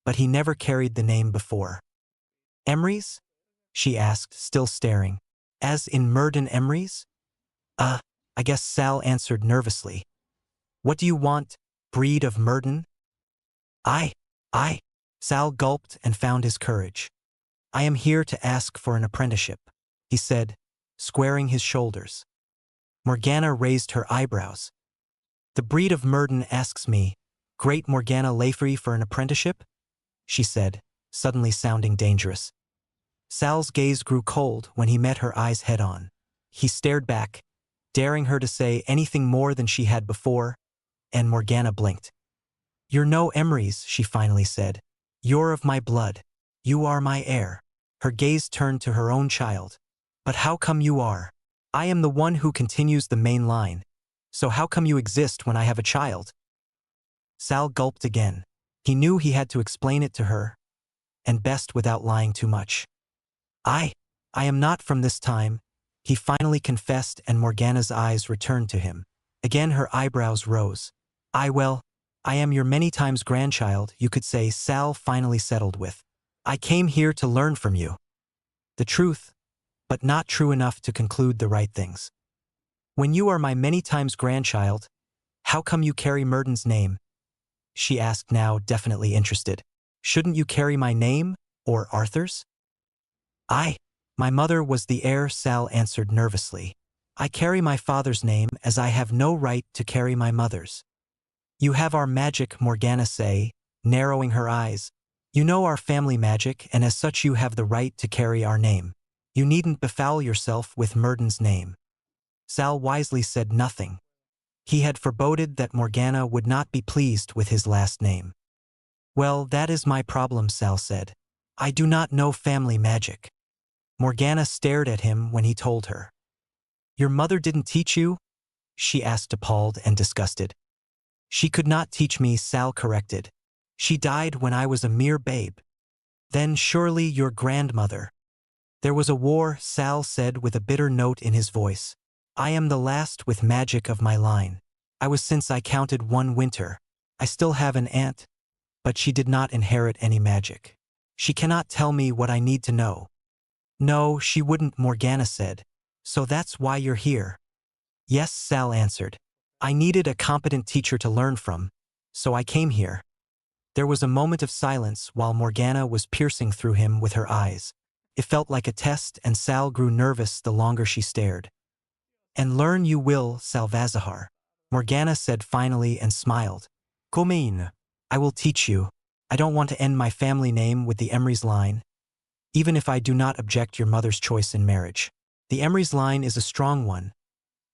but he never carried the name before. Emrys? She asked, still staring. As in Murden Emrys? I guess, Sal answered nervously. What do you want, breed of Murden? I. Sal gulped and found his courage. I am here to ask for an apprenticeship, he said, squaring his shoulders. Morgana raised her eyebrows. The breed of Murden asks me, Great Morgana Le Fay, for an apprenticeship? She said, suddenly sounding dangerous. Sal's gaze grew cold when he met her eyes head-on. He stared back, daring her to say anything more than she had before, and Morgana blinked. You're no Emrys, she finally said. You're of my blood. You are my heir. Her gaze turned to her own child. But how come you are? I am the one who continues the main line. So how come you exist when I have a child? Sal gulped again. He knew he had to explain it to her, and best without lying too much. I am not from this time, he finally confessed, and Morgana's eyes returned to him. Again her eyebrows rose. I am your many times grandchild, you could say, Sal finally settled with. I came here to learn from you. The truth, but not true enough to conclude the right things. When you are my many times grandchild, how come you carry Murden's name? She asked, now definitely interested. Shouldn't you carry my name, or Arthur's? My mother was the heir, Sal answered nervously. I carry my father's name as I have no right to carry my mother's. You have our magic, Morgana say, narrowing her eyes. You know our family magic, and as such you have the right to carry our name. You needn't befoul yourself with Murden's name. Sal wisely said nothing. He had foreboded that Morgana would not be pleased with his last name. Well, that is my problem, Sal said. I do not know family magic. Morgana stared at him when he told her. Your mother didn't teach you? She asked, appalled and disgusted. She could not teach me, Sal corrected. She died when I was a mere babe. Then surely your grandmother. There was a war, Sal said with a bitter note in his voice. I am the last with magic of my line. I was since I counted one winter. I still have an aunt, but she did not inherit any magic. She cannot tell me what I need to know. No, she wouldn't, Morgana said. So that's why you're here. Yes, Sal answered. I needed a competent teacher to learn from, so I came here. There was a moment of silence while Morgana was piercing through him with her eyes. It felt like a test, and Sal grew nervous the longer she stared. And learn you will, Salvazahar, Morgana said finally and smiled. Come in. I will teach you. I don't want to end my family name with the Emrys line, even if I do not object your mother's choice in marriage. The Emrys line is a strong one.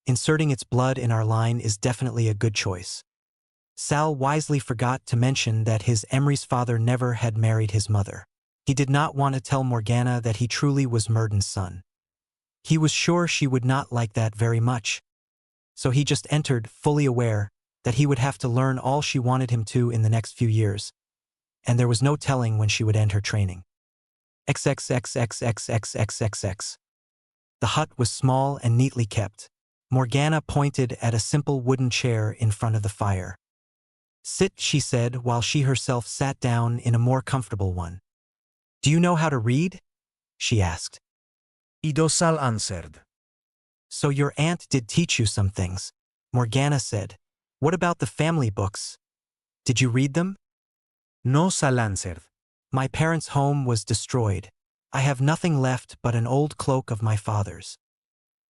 Inserting its blood in our line is definitely a good choice. Sal wisely forgot to mention that his Emrys father never had married his mother. He did not want to tell Morgana that he truly was Murden's son. He was sure she would not like that very much. So he just entered, fully aware that he would have to learn all she wanted him to in the next few years, and there was no telling when she would end her training. XXXXXXXXX. The hut was small and neatly kept. Morgana pointed at a simple wooden chair in front of the fire. Sit, she said, while she herself sat down in a more comfortable one. Do you know how to read? She asked. Ido, Sal answered. So your aunt did teach you some things, Morgana said. What about the family books? Did you read them? No, Sal answered. My parents' home was destroyed. I have nothing left but an old cloak of my father's.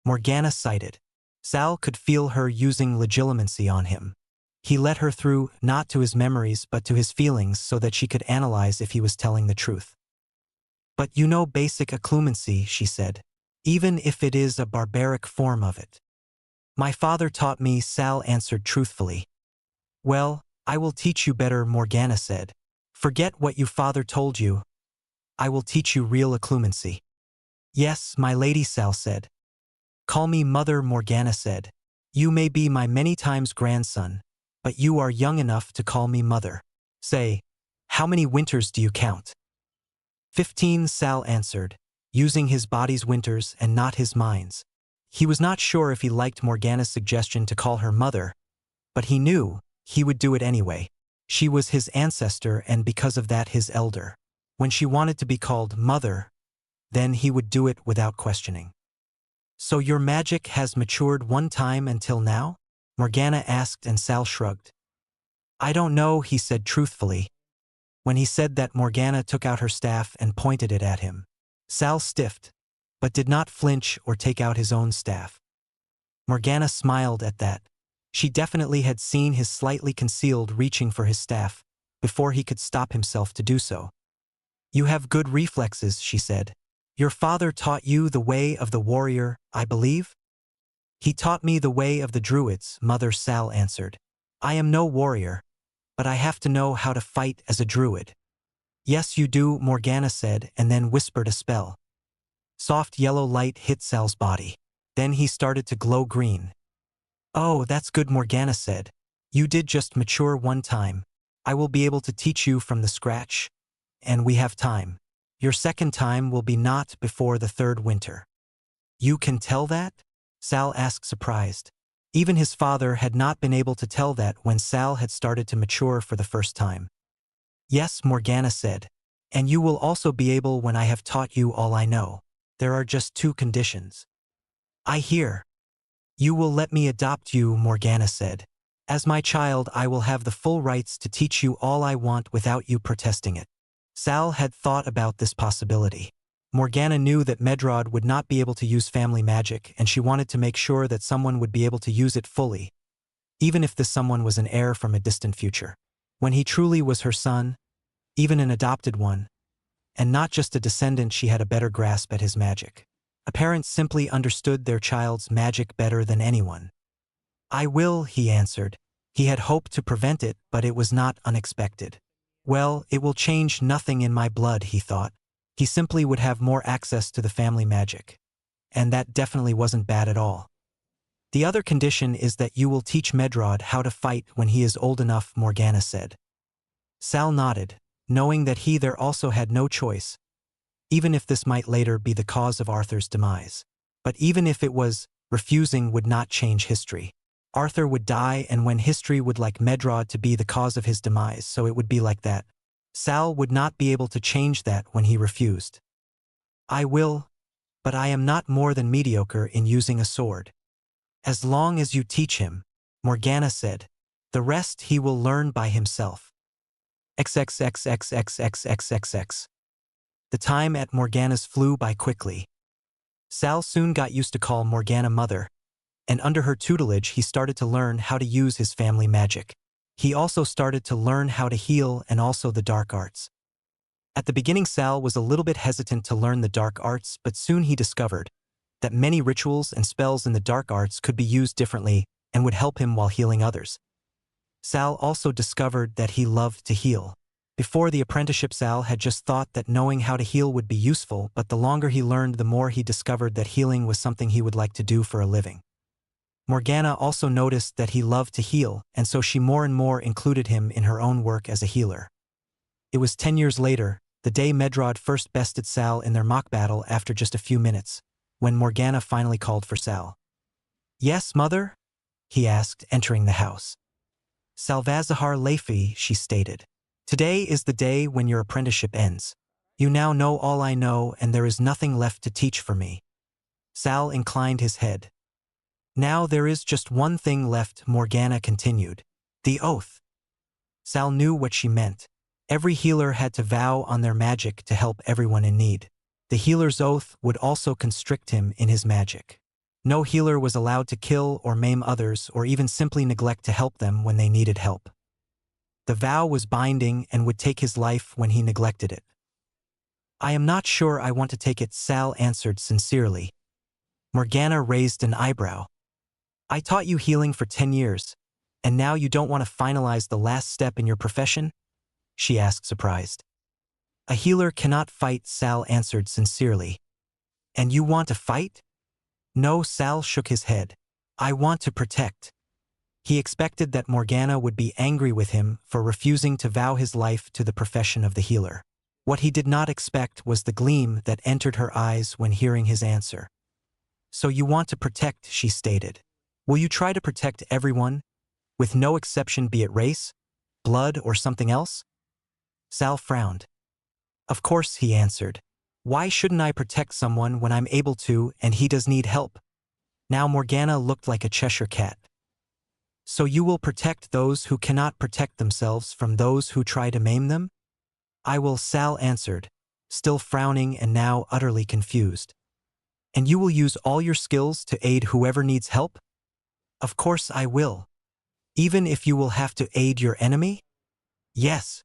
Morgana sighed. Sal could feel her using legilimency on him. He let her through, not to his memories but to his feelings, so that she could analyze if he was telling the truth. But you know basic occlumency, she said, even if it is a barbaric form of it. My father taught me, Sal answered truthfully. Well, I will teach you better, Morgana said. Forget what your father told you. I will teach you real occlumency. Yes, my lady, Sal said. Call me mother, Morgana said. You may be my many times grandson, but you are young enough to call me mother. Say, how many winters do you count? 15, Sal answered, using his body's winters and not his mind's. He was not sure if he liked Morgana's suggestion to call her mother, but he knew he would do it anyway. She was his ancestor and because of that his elder. When she wanted to be called mother, then he would do it without questioning. So your magic has matured one time until now? Morgana asked, and Sal shrugged. I don't know, he said truthfully. When he said that, Morgana took out her staff and pointed it at him. Sal stiffed, but did not flinch or take out his own staff. Morgana smiled at that. She definitely had seen his slightly concealed reaching for his staff before he could stop himself to do so. You have good reflexes, she said. Your father taught you the way of the warrior, I believe? He taught me the way of the druids, Mother, Sal answered. I am no warrior, but I have to know how to fight as a druid. Yes, you do, Morgana said, and then whispered a spell. Soft yellow light hit Sal's body. Then he started to glow green. Oh, that's good, Morgana said. You did just mature one time. I will be able to teach you from the scratch, and we have time. Your second time will be not before the third winter. You can tell that? Sal asked, surprised. Even his father had not been able to tell that when Sal had started to mature for the first time. Yes, Morgana said. And you will also be able when I have taught you all I know. There are just two conditions. I hear. You will let me adopt you, Morgana said. As my child, I will have the full rights to teach you all I want without you protesting it. Sal had thought about this possibility. Morgana knew that Medrod would not be able to use family magic, and she wanted to make sure that someone would be able to use it fully, even if this someone was an heir from a distant future. When he truly was her son, even an adopted one, and not just a descendant, she had a better grasp at his magic. A parent simply understood their child's magic better than anyone. I will, he answered. He had hoped to prevent it, but it was not unexpected. Well, it will change nothing in my blood, he thought. He simply would have more access to the family magic. And that definitely wasn't bad at all. The other condition is that you will teach Medrod how to fight when he is old enough, Morgana said. Sal nodded, knowing that he there also had no choice, even if this might later be the cause of Arthur's demise. But even if it was, refusing would not change history. Arthur would die, and when history would like Medrod to be the cause of his demise, so it would be like that. Sal would not be able to change that when he refused. I will, but I am not more than mediocre in using a sword. As long as you teach him, Morgana said, the rest he will learn by himself. XXXXXXXXX. The time at Morgana's flew by quickly. Sal soon got used to call Morgana mother, and under her tutelage he started to learn how to use his family magic. He also started to learn how to heal and also the dark arts. At the beginning Sal was a little bit hesitant to learn the dark arts, but soon he discovered that many rituals and spells in the dark arts could be used differently and would help him while healing others. Sal also discovered that he loved to heal. Before the apprenticeship Sal had just thought that knowing how to heal would be useful, but the longer he learned the more he discovered that healing was something he would like to do for a living. Morgana also noticed that he loved to heal, and so she more and more included him in her own work as a healer. It was 10 years later, the day Medrod first bested Sal in their mock battle after just a few minutes, when Morgana finally called for Sal. Yes, mother? He asked, entering the house. Salvazahar Lafi, she stated. Today is the day when your apprenticeship ends. You now know all I know, and there is nothing left to teach for me. Sal inclined his head. Now there is just one thing left, Morgana continued. The oath. Sal knew what she meant. Every healer had to vow on their magic to help everyone in need. The healer's oath would also constrict him in his magic. No healer was allowed to kill or maim others or even simply neglect to help them when they needed help. The vow was binding and would take his life when he neglected it. I am not sure I want to take it, Sal answered sincerely. Morgana raised an eyebrow. I taught you healing for 10 years, and now you don't want to finalize the last step in your profession? She asked, surprised. A healer cannot fight, Sal answered sincerely. And you want to fight? No, Sal shook his head. I want to protect. He expected that Morgana would be angry with him for refusing to vow his life to the profession of the healer. What he did not expect was the gleam that entered her eyes when hearing his answer. So you want to protect, she stated. Will you try to protect everyone, with no exception, be it race, blood, or something else? Sal frowned. Of course, he answered. Why shouldn't I protect someone when I'm able to and he does need help? Now Morgana looked like a Cheshire cat. So you will protect those who cannot protect themselves from those who try to maim them? I will, Sal answered, still frowning and now utterly confused. And you will use all your skills to aid whoever needs help? Of course I will. Even if you will have to aid your enemy? Yes.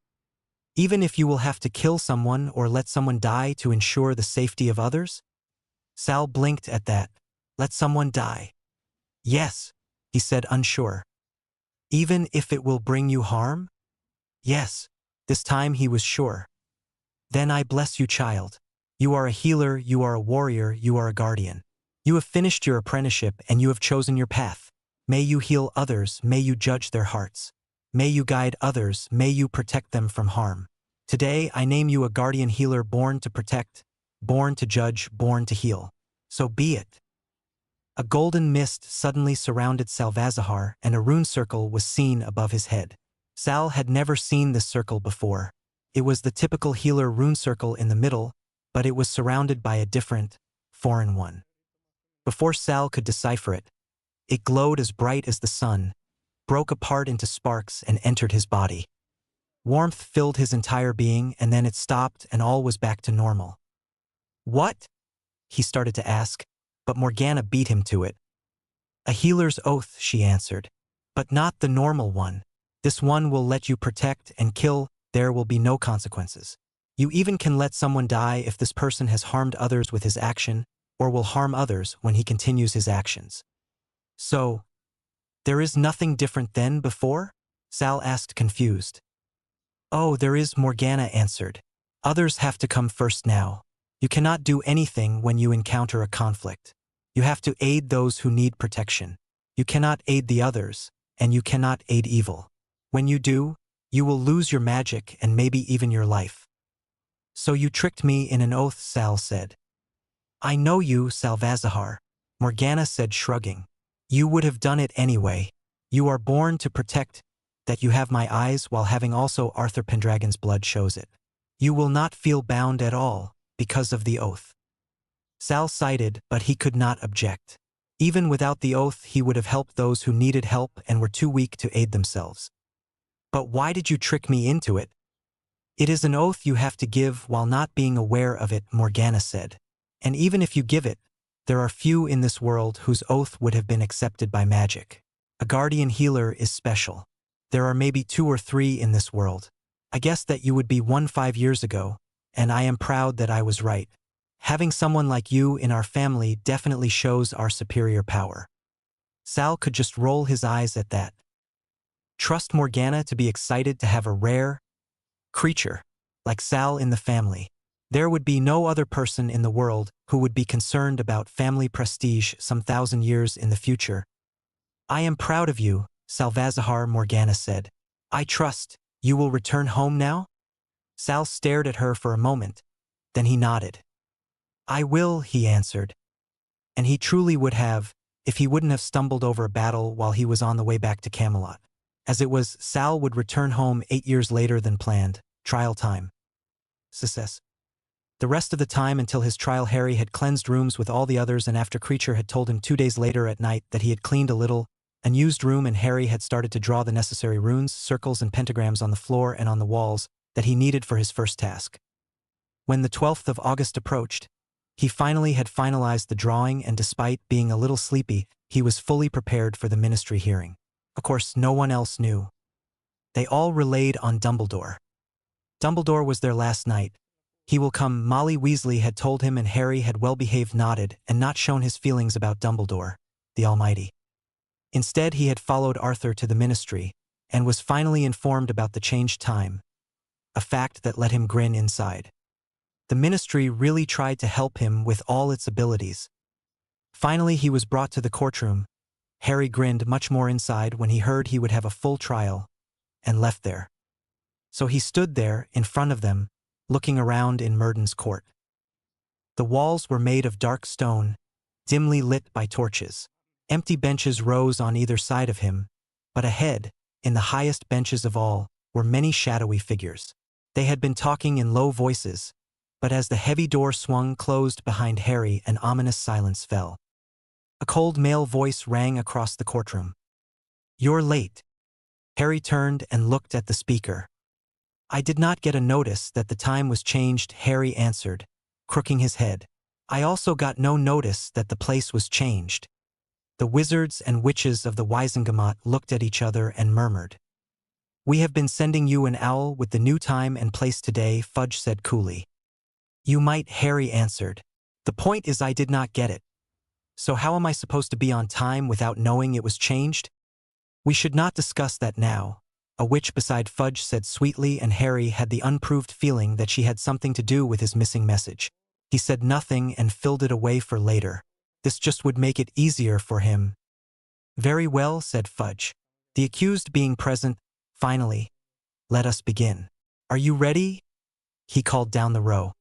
Even if you will have to kill someone or let someone die to ensure the safety of others? Sal blinked at that. Let someone die. Yes, he said, unsure. Even if it will bring you harm? Yes. This time he was sure. Then I bless you, child. You are a healer, you are a warrior, you are a guardian. You have finished your apprenticeship and you have chosen your path. May you heal others, may you judge their hearts. May you guide others, may you protect them from harm. Today I name you a guardian healer born to protect, born to judge, born to heal. So be it. A golden mist suddenly surrounded Salvazahar and a rune circle was seen above his head. Sal had never seen this circle before. It was the typical healer rune circle in the middle, but it was surrounded by a different, foreign one. Before Sal could decipher it, it glowed as bright as the sun, broke apart into sparks and entered his body. Warmth filled his entire being and then it stopped and all was back to normal. What? He started to ask, but Morgana beat him to it. A healer's oath, she answered, but not the normal one. This one will let you protect and kill, there will be no consequences. You even can let someone die if this person has harmed others with his action, or will harm others when he continues his actions. So, there is nothing different than before? Sal asked, confused. Oh, there is, Morgana answered. Others have to come first now. You cannot do anything when you encounter a conflict. You have to aid those who need protection. You cannot aid the others, and you cannot aid evil. When you do, you will lose your magic and maybe even your life. So you tricked me in an oath, Sal said. I know you, Salvazahar, Morgana said, shrugging. You would have done it anyway. You are born to protect. That you have my eyes while having also Arthur Pendragon's blood shows it. You will not feel bound at all, because of the oath. Sal sighed, but he could not object. Even without the oath, he would have helped those who needed help and were too weak to aid themselves. But why did you trick me into it? It is an oath you have to give while not being aware of it, Morgana said. And even if you give it, there are few in this world whose oath would have been accepted by magic. A guardian healer is special. There are maybe 2 or 3 in this world. I guessed that you would be one 5 years ago, and I am proud that I was right. Having someone like you in our family definitely shows our superior power. Sal could just roll his eyes at that. Trust Morgana to be excited to have a rare creature like Sal in the family. There would be no other person in the world who would be concerned about family prestige some 1,000 years in the future. I am proud of you, Salvazahar, Morgana said. I trust you will return home now? Sal stared at her for a moment. Then he nodded. I will, he answered. And he truly would have, if he wouldn't have stumbled over a battle while he was on the way back to Camelot. As it was, Sal would return home 8 years later than planned. Trial time. Success. The rest of the time until his trial, Harry had cleansed rooms with all the others, and after Creature had told him 2 days later at night that he had cleaned a little, unused room, and Harry had started to draw the necessary runes, circles and pentagrams on the floor and on the walls that he needed for his first task. When the 12th of August approached, he finally had finalized the drawing, and despite being a little sleepy, he was fully prepared for the ministry hearing. Of course, no one else knew. They all relayed on Dumbledore. Dumbledore was there last night. He will come, Molly Weasley had told him, and Harry had well-behaved, nodded, and not shown his feelings about Dumbledore, the Almighty. Instead, he had followed Arthur to the ministry, and was finally informed about the changed time, a fact that let him grin inside. The ministry really tried to help him with all its abilities. Finally, he was brought to the courtroom. Harry grinned much more inside when he heard he would have a full trial, and left there. So he stood there, in front of them, looking around in Murden's court. The walls were made of dark stone, dimly lit by torches. Empty benches rose on either side of him, but ahead, in the highest benches of all, were many shadowy figures. They had been talking in low voices, but as the heavy door swung closed behind Harry, an ominous silence fell. A cold male voice rang across the courtroom. You're late. Harry turned and looked at the speaker. I did not get a notice that the time was changed, Harry answered, crooking his head. I also got no notice that the place was changed. The wizards and witches of the Wizengamot looked at each other and murmured. We have been sending you an owl with the new time and place today, Fudge said coolly. You might, Harry answered. The point is I did not get it. So how am I supposed to be on time without knowing it was changed? We should not discuss that now, a witch beside Fudge said sweetly, and Harry had the unproved feeling that she had something to do with his missing message. He said nothing and filled it away for later. This just would make it easier for him. Very well, said Fudge. The accused being present, finally. Let us begin. Are you ready? He called down the row.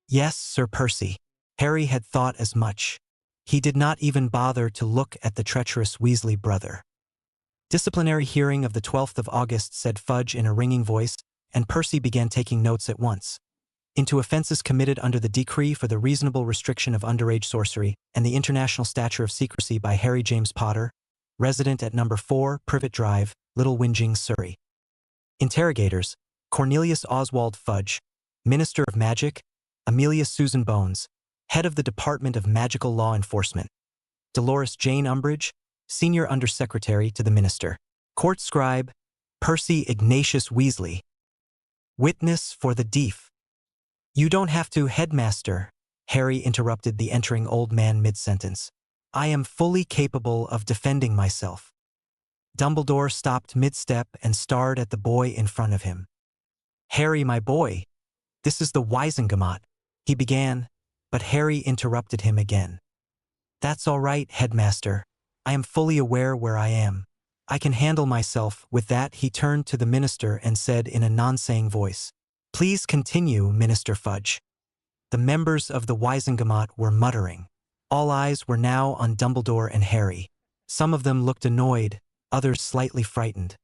Yes, Sir Percy. Harry had thought as much. He did not even bother to look at the treacherous Weasley brother. Disciplinary hearing of the 12th of August, said Fudge in a ringing voice, and Percy began taking notes at once. Into offenses committed under the Decree for the Reasonable Restriction of Underage Sorcery and the International Stature of Secrecy by Harry James Potter, resident at number 4, Privet Drive, Little Whinging, Surrey. Interrogators: Cornelius Oswald Fudge, Minister of Magic; Amelia Susan Bones, Head of the Department of Magical Law Enforcement; Dolores Jane Umbridge, Senior Undersecretary to the Minister. Court Scribe: Percy Ignatius Weasley. Witness for the Deef. You don't have to, Headmaster, Harry interrupted the entering old man mid-sentence. I am fully capable of defending myself. Dumbledore stopped mid-step and stared at the boy in front of him. Harry, my boy, this is the Wizengamot, he began, but Harry interrupted him again. That's all right, headmaster. I am fully aware where I am. I can handle myself. With that, he turned to the minister and said in a non-saying voice, Please continue, Minister Fudge. The members of the Wizengamot were muttering. All eyes were now on Dumbledore and Harry. Some of them looked annoyed, others slightly frightened.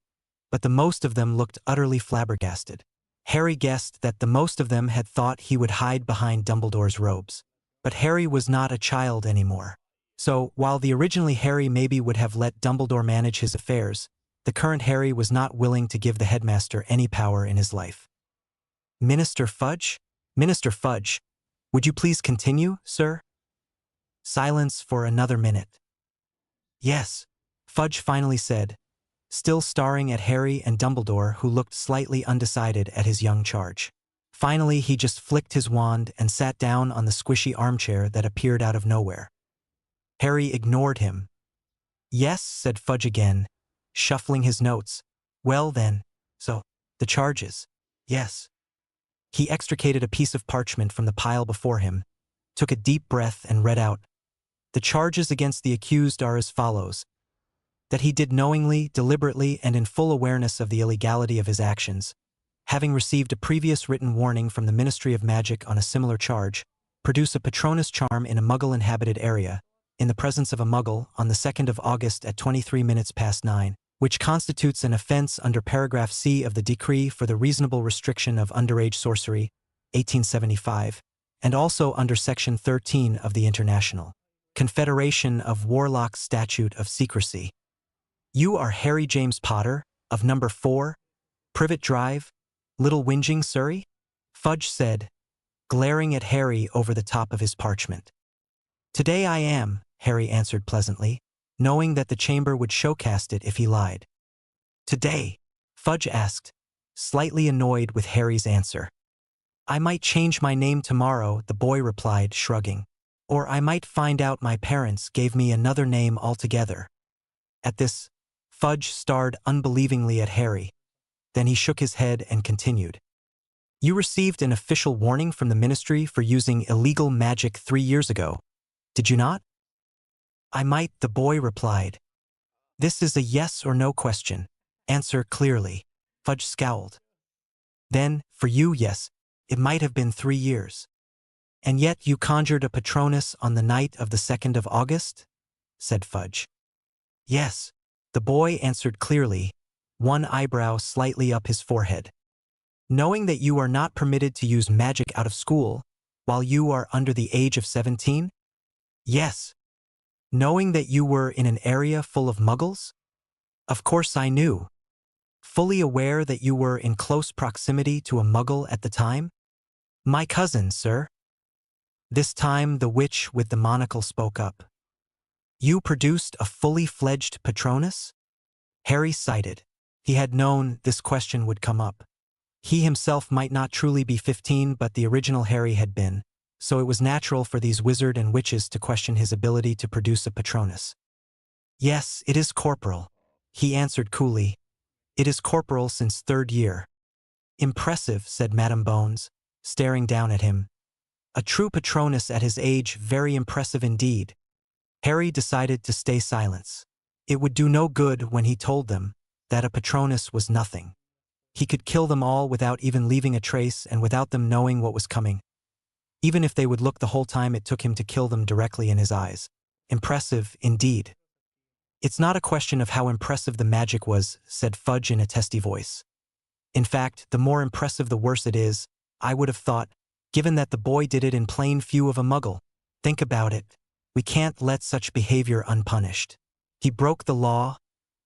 But the most of them looked utterly flabbergasted. Harry guessed that the most of them had thought he would hide behind Dumbledore's robes. But Harry was not a child anymore. So, while the originally Harry maybe would have let Dumbledore manage his affairs, the current Harry was not willing to give the headmaster any power in his life. Minister Fudge? Minister Fudge, would you please continue, sir? Silence for another minute. Yes, Fudge finally said, still staring at Harry and Dumbledore, who looked slightly undecided at his young charge. Finally, he just flicked his wand and sat down on the squishy armchair that appeared out of nowhere. Harry ignored him. Yes, said Fudge again, shuffling his notes. Well then, so, the charges. Yes. He extricated a piece of parchment from the pile before him, took a deep breath and read out. The charges against the accused are as follows. That he did knowingly, deliberately, and in full awareness of the illegality of his actions, having received a previous written warning from the Ministry of Magic on a similar charge, produce a Patronus charm in a Muggle-inhabited area, in the presence of a Muggle, on the 2nd of August at 23 minutes past 9, which constitutes an offense under paragraph C of the Decree for the Reasonable Restriction of Underage Sorcery, 1875, and also under Section 13 of the International Confederation of Warlocks Statute of Secrecy. You are Harry James Potter, of number 4, Privet Drive, Little Whinging, Surrey? Fudge said, glaring at Harry over the top of his parchment. Today I am, Harry answered pleasantly, knowing that the chamber would showcast it if he lied. Today? Fudge asked, slightly annoyed with Harry's answer. I might change my name tomorrow, the boy replied, shrugging. Or I might find out my parents gave me another name altogether. At this, Fudge stared unbelievingly at Harry. Then he shook his head and continued. You received an official warning from the Ministry for using illegal magic 3 years ago, did you not? I might, the boy replied. This is a yes or no question. Answer clearly. Fudge scowled. Then, for you, yes, it might have been 3 years. And yet you conjured a Patronus on the night of the 2nd of August? Said Fudge. Yes, the boy answered clearly, one eyebrow slightly up his forehead. Knowing that you are not permitted to use magic out of school, while you are under the age of 17? Yes. Knowing that you were in an area full of Muggles? Of course I knew. Fully aware that you were in close proximity to a Muggle at the time? My cousin, sir. This time the witch with the monocle spoke up. You produced a fully fledged Patronus? Harry sighed. He had known this question would come up. He himself might not truly be 15, but the original Harry had been, so it was natural for these wizard and witches to question his ability to produce a Patronus. Yes, it is corporal, he answered coolly. It is corporal since 3rd year. Impressive, said Madame Bones, staring down at him. A true Patronus at his age, very impressive indeed. Harry decided to stay silent. It would do no good when he told them that a Patronus was nothing. He could kill them all without even leaving a trace and without them knowing what was coming. Even if they would look the whole time it took him to kill them directly in his eyes. Impressive, indeed. It's not a question of how impressive the magic was, said Fudge in a testy voice. In fact, the more impressive the worse it is, I would have thought, given that the boy did it in plain view of a Muggle. Think about it. We can't let such behavior unpunished. He broke the law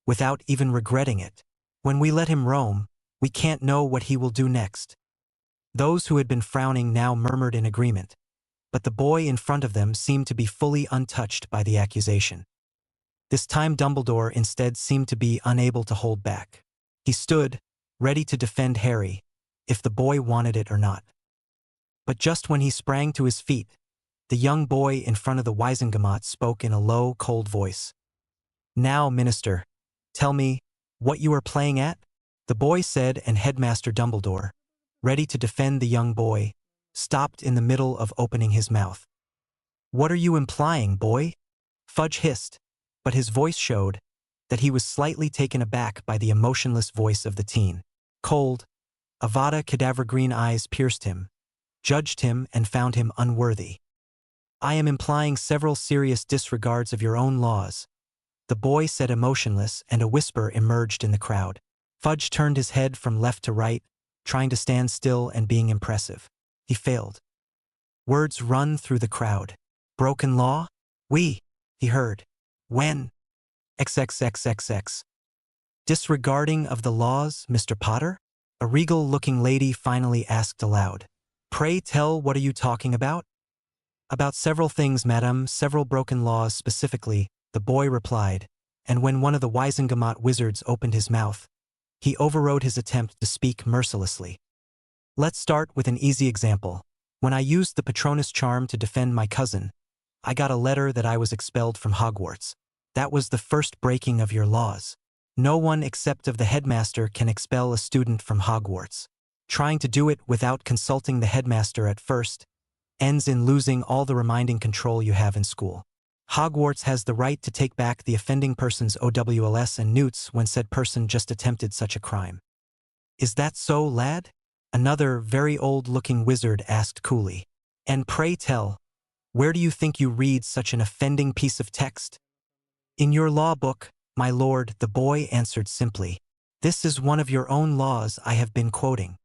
without even regretting it. When we let him roam, we can't know what he will do next. Those who had been frowning now murmured in agreement, but the boy in front of them seemed to be fully untouched by the accusation. This time Dumbledore instead seemed to be unable to hold back. He stood, ready to defend Harry, if the boy wanted it or not. But just when he sprang to his feet, The young boy in front of the Wiesengemot spoke in a low, cold voice. "Now, Minister, tell me what you are playing at?" The boy said, and Headmaster Dumbledore, ready to defend the young boy, stopped in the middle of opening his mouth. "What are you implying, boy?" Fudge hissed, but his voice showed that he was slightly taken aback by the emotionless voice of the teen. Cold, Avada Kedavra green eyes pierced him, judged him, and found him unworthy. "I am implying several serious disregards of your own laws," the boy said, emotionless, and a whisper emerged in the crowd. Fudge turned his head from left to right, trying to stand still and being impressive. He failed. Words run through the crowd. "Broken law? We," he heard. "When? XXXXX. Disregarding of the laws, Mr. Potter?" A regal-looking lady finally asked aloud. "Pray tell, what are you talking about?" "About several things, madam, several broken laws specifically," the boy replied, and when one of the Wiesengemot wizards opened his mouth, he overrode his attempt to speak mercilessly. "Let's start with an easy example. When I used the Patronus charm to defend my cousin, I got a letter that I was expelled from Hogwarts. That was the first breaking of your laws. No one except of the headmaster can expel a student from Hogwarts. Trying to do it without consulting the headmaster at first ends in losing all the reminding control you have in school. Hogwarts has the right to take back the offending person's OWLS and newts when said person just attempted such a crime." "Is that so, lad?" another very old-looking wizard asked coolly. "And pray tell, where do you think you read such an offending piece of text?" "In your law book, my lord," the boy answered simply. "This is one of your own laws I have been quoting."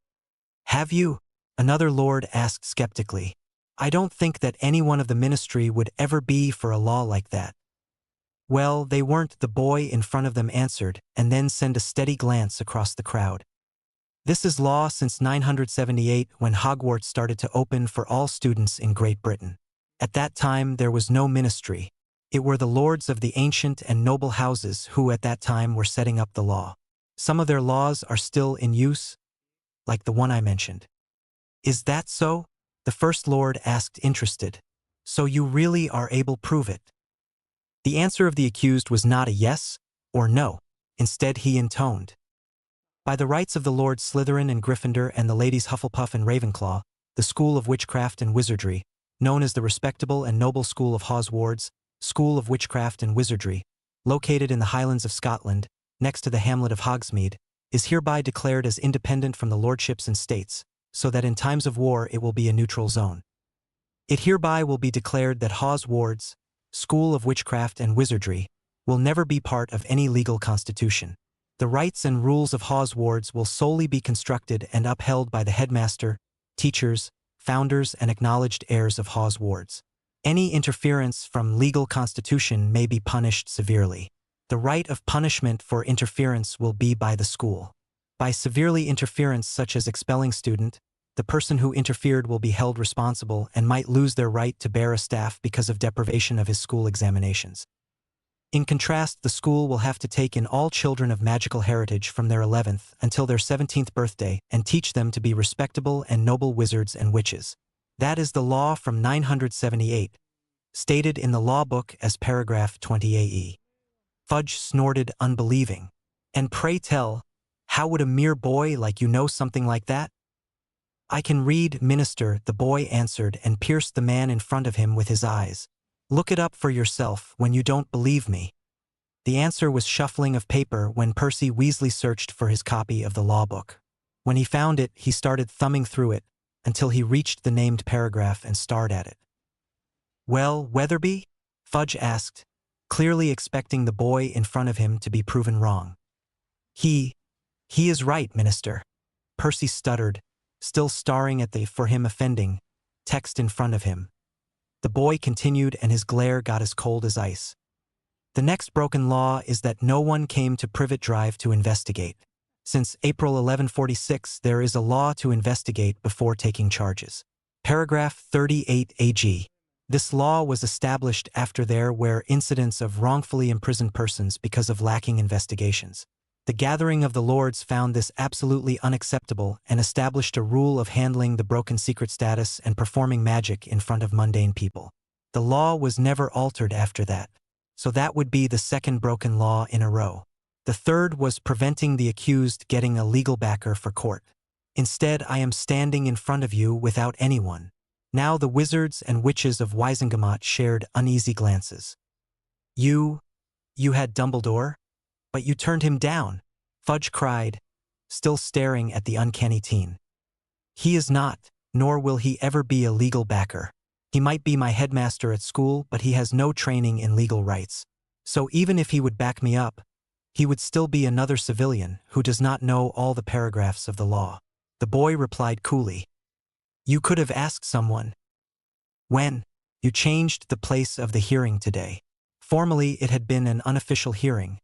"Have you?" another lord asked skeptically. "I don't think that anyone of the ministry would ever be for a law like that." "Well, they weren't," the boy in front of them answered, and then sent a steady glance across the crowd. "This is law since 978, when Hogwarts started to open for all students in Great Britain. At that time there was no ministry. It were the lords of the ancient and noble houses who at that time were setting up the law. Some of their laws are still in use, like the one I mentioned." "Is that so?" the First Lord asked, interested. "So you really are able to prove it?" The answer of the accused was not a yes or no. Instead he intoned, "By the rights of the Lords Slytherin and Gryffindor and the ladies Hufflepuff and Ravenclaw, the School of Witchcraft and Wizardry, known as the respectable and noble School of Hogwarts, School of Witchcraft and Wizardry, located in the Highlands of Scotland, next to the hamlet of Hogsmeade, is hereby declared as independent from the lordships and states, so that in times of war it will be a neutral zone. It hereby will be declared that Hogwarts, School of Witchcraft and Wizardry, will never be part of any legal constitution. The rights and rules of Hogwarts will solely be constructed and upheld by the headmaster, teachers, founders, and acknowledged heirs of Hogwarts. Any interference from legal constitution may be punished severely. The right of punishment for interference will be by the school. By severely interference such as expelling student, the person who interfered will be held responsible and might lose their right to bear a staff because of deprivation of his school examinations. In contrast, the school will have to take in all children of magical heritage from their 11th until their 17th birthday and teach them to be respectable and noble wizards and witches. That is the law from 978, stated in the law book as paragraph 20 AE. Fudge snorted, unbelieving. "And pray tell, how would a mere boy like you know something like that?" "I can read, Minister," the boy answered and pierced the man in front of him with his eyes. "Look it up for yourself when you don't believe me." The answer was shuffling of paper when Percy Weasley searched for his copy of the law book. When he found it, he started thumbing through it until he reached the named paragraph and stared at it. "Well, Weatherby?" Fudge asked, clearly expecting the boy in front of him to be proven wrong. He is right, Minister," Percy stuttered, still staring at the, for him offending, text in front of him. The boy continued, and his glare got as cold as ice. "The next broken law is that no one came to Privet Drive to investigate. Since April 1146, there is a law to investigate before taking charges. Paragraph 38 AG. This law was established after there were incidents of wrongfully imprisoned persons because of lacking investigations. The gathering of the lords found this absolutely unacceptable and established a rule of handling the broken secret status and performing magic in front of mundane people. The law was never altered after that, so that would be the second broken law in a row. The third was preventing the accused getting a legal backer for court. Instead, I am standing in front of you without anyone. Now the wizards and witches of Wisengamot shared uneasy glances. You had Dumbledore? But you turned him down, Fudge cried, still staring at the uncanny teen. He is not, nor will he ever be a legal backer. He might be my headmaster at school, but he has no training in legal rights. So even if he would back me up, he would still be another civilian who does not know all the paragraphs of the law. The boy replied coolly. You could have asked someone. When? You changed the place of the hearing today. Formerly it had been an unofficial hearing,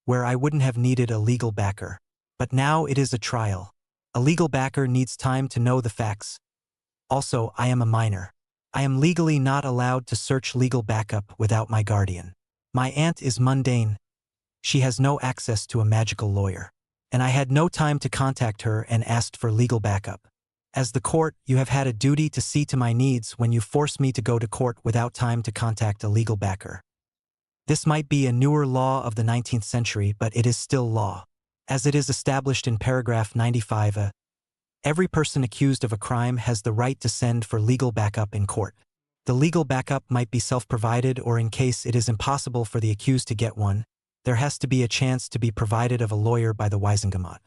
where I wouldn't have needed a legal backer. But now it is a trial. A legal backer needs time to know the facts. Also, I am a minor. I am legally not allowed to search legal backup without my guardian. My aunt is mundane. She has no access to a magical lawyer. And I had no time to contact her and asked for legal backup. As the court, you have had a duty to see to my needs when you force me to go to court without time to contact a legal backer. This might be a newer law of the 19th century, but it is still law. As it is established in paragraph 95, every person accused of a crime has the right to send for legal backup in court. The legal backup might be self-provided, or in case it is impossible for the accused to get one, there has to be a chance to be provided of a lawyer by the Wisengamot.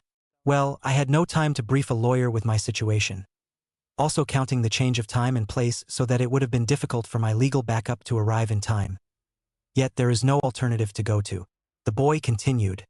Well, I had no time to brief a lawyer with my situation, also counting the change of time and place, so that it would have been difficult for my legal backup to arrive in time. Yet there is no alternative to go to. The boy continued.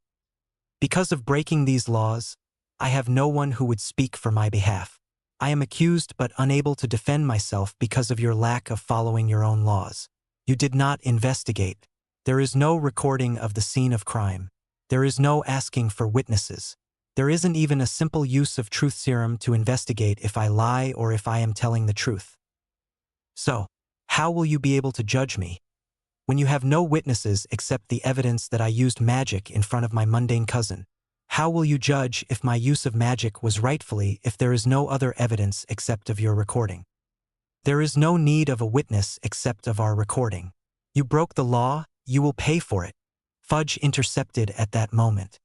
Because of breaking these laws, I have no one who would speak for my behalf. I am accused but unable to defend myself because of your lack of following your own laws. You did not investigate. There is no recording of the scene of crime. There is no asking for witnesses. There isn't even a simple use of truth serum to investigate if I lie or if I am telling the truth. So, how will you be able to judge me when you have no witnesses except the evidence that I used magic in front of my mundane cousin? How will you judge if my use of magic was rightfully if there is no other evidence except of your recording? There is no need of a witness except of our recording. You broke the law, you will pay for it. Fudge intercepted at that moment.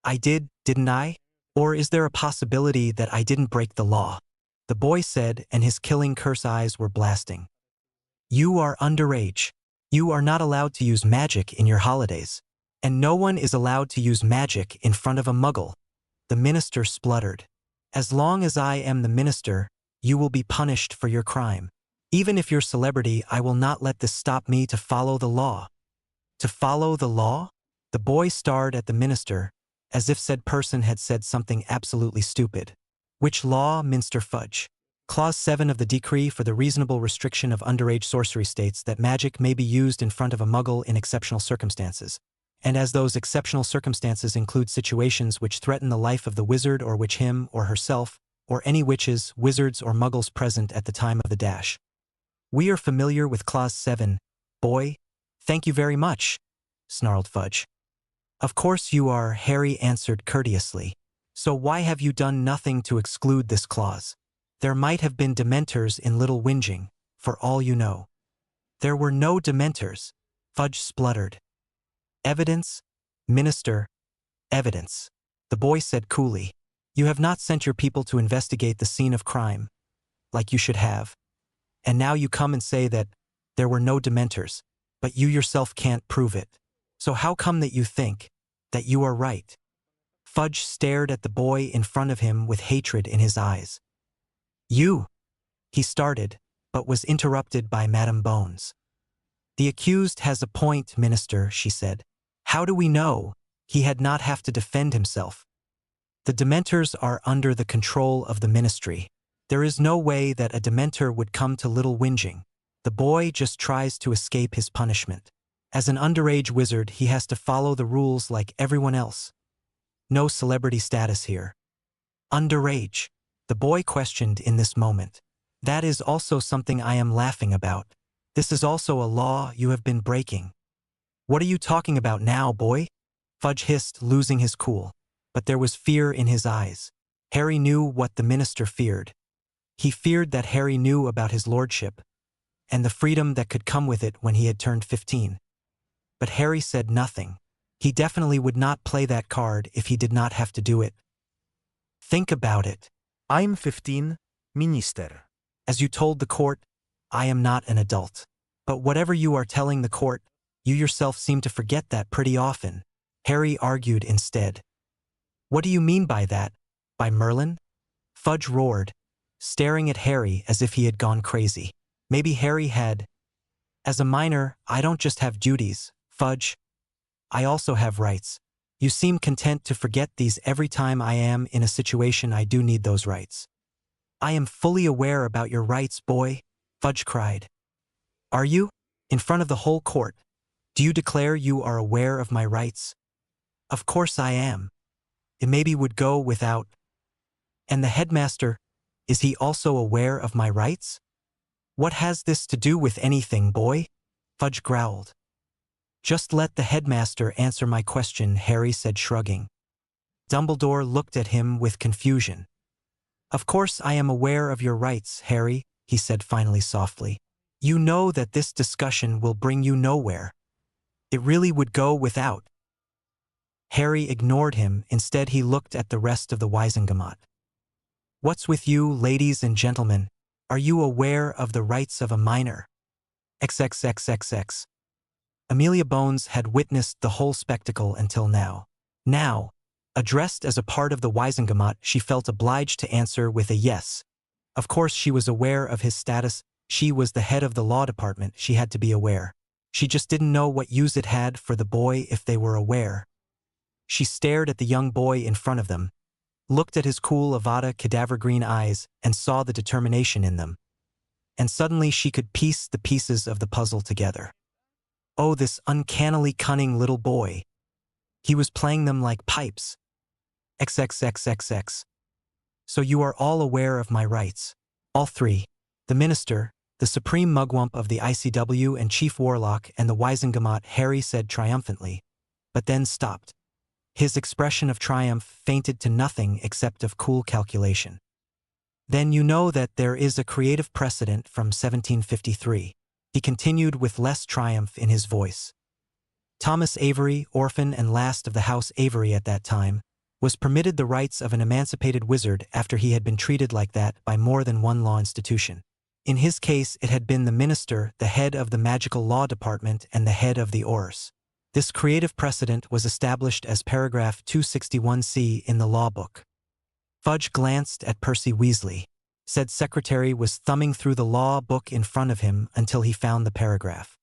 I did, didn't I? Or is there a possibility that I didn't break the law? The boy said, and his killing curse eyes were blasting. You are underage. You are not allowed to use magic in your holidays. And no one is allowed to use magic in front of a muggle. The minister spluttered. As long as I am the minister, you will be punished for your crime. Even if you're celebrity, I will not let this stop me to follow the law. To follow the law? The boy stared at the minister, as if said person had said something absolutely stupid. Which law, Minster Fudge? Clause 7 of the Decree for the Reasonable Restriction of Underage Sorcery states that magic may be used in front of a muggle in exceptional circumstances. And as those exceptional circumstances include situations which threaten the life of the wizard or which him or herself, or any witches, wizards, or muggles present at the time of the dash. We are familiar with Clause 7, boy. Thank you very much, snarled Fudge. Of course you are, Harry answered courteously. So why have you done nothing to exclude this clause? There might have been dementors in Little Whinging, for all you know. There were no dementors, Fudge spluttered. Evidence? Minister, evidence. The boy said coolly. You have not sent your people to investigate the scene of crime, like you should have. And now you come and say that there were no dementors, but you yourself can't prove it. So how come that you think that you are right? Fudge stared at the boy in front of him with hatred in his eyes. You, he started, but was interrupted by Madame Bones. The accused has a point, Minister, she said. How do we know he had not have to defend himself? The Dementors are under the control of the Ministry. There is no way that a Dementor would come to Little Whinging. The boy just tries to escape his punishment. As an underage wizard, he has to follow the rules like everyone else. No celebrity status here. Underage, the boy questioned in this moment. That is also something I am laughing about. This is also a law you have been breaking. What are you talking about now, boy? Fudge hissed, losing his cool. But there was fear in his eyes. Harry knew what the minister feared. He feared that Harry knew about his lordship, and the freedom that could come with it when he had turned 15. But Harry said nothing. He definitely would not play that card if he did not have to do it. Think about it. I'm 15, Minister. As you told the court, I am not an adult. But whatever you are telling the court, you yourself seem to forget that pretty often. Harry argued instead. What do you mean by that? By Merlin? Fudge roared, staring at Harry as if he had gone crazy. Maybe Harry had. As a minor, I don't just have duties, Fudge. I also have rights. You seem content to forget these every time I am in a situation I do need those rights. I am fully aware about your rights, boy, Fudge cried. Are you? In front of the whole court. Do you declare you are aware of my rights? Of course I am. It maybe would go without. And the headmaster, is he also aware of my rights? What has this to do with anything, boy? Fudge growled. Just let the headmaster answer my question, Harry said, shrugging. Dumbledore looked at him with confusion. Of course I am aware of your rights, Harry, he said finally softly. You know that this discussion will bring you nowhere. It really would go without. Harry ignored him. Instead he looked at the rest of the Wisengamot. What's with you, ladies and gentlemen? Are you aware of the rights of a minor? XXXXX. Amelia Bones had witnessed the whole spectacle until now. Now, addressed as a part of the Wisengamot, she felt obliged to answer with a yes. Of course she was aware of his status. She was the head of the law department. She had to be aware. She just didn't know what use it had for the boy if they were aware. She stared at the young boy in front of them, looked at his cool Avada cadaver green eyes, and saw the determination in them. And suddenly she could piece the pieces of the puzzle together. Oh, this uncannily cunning little boy. He was playing them like pipes. XXXXX. So you are all aware of my rights. All three. The minister, the supreme mugwump of the ICW and chief warlock, and the Wisengamot, Harry said triumphantly, but then stopped. His expression of triumph fainted to nothing except of cool calculation. Then you know that there is a creative precedent from 1753. He continued with less triumph in his voice. Thomas Avery, orphan and last of the House Avery at that time, was permitted the rights of an emancipated wizard after he had been treated like that by more than one law institution. In his case, it had been the minister, the head of the magical law department, and the head of the Aurors. This creative precedent was established as paragraph 261C in the law book. Fudge glanced at Percy Weasley. Said secretary was thumbing through the law book in front of him until he found the paragraph.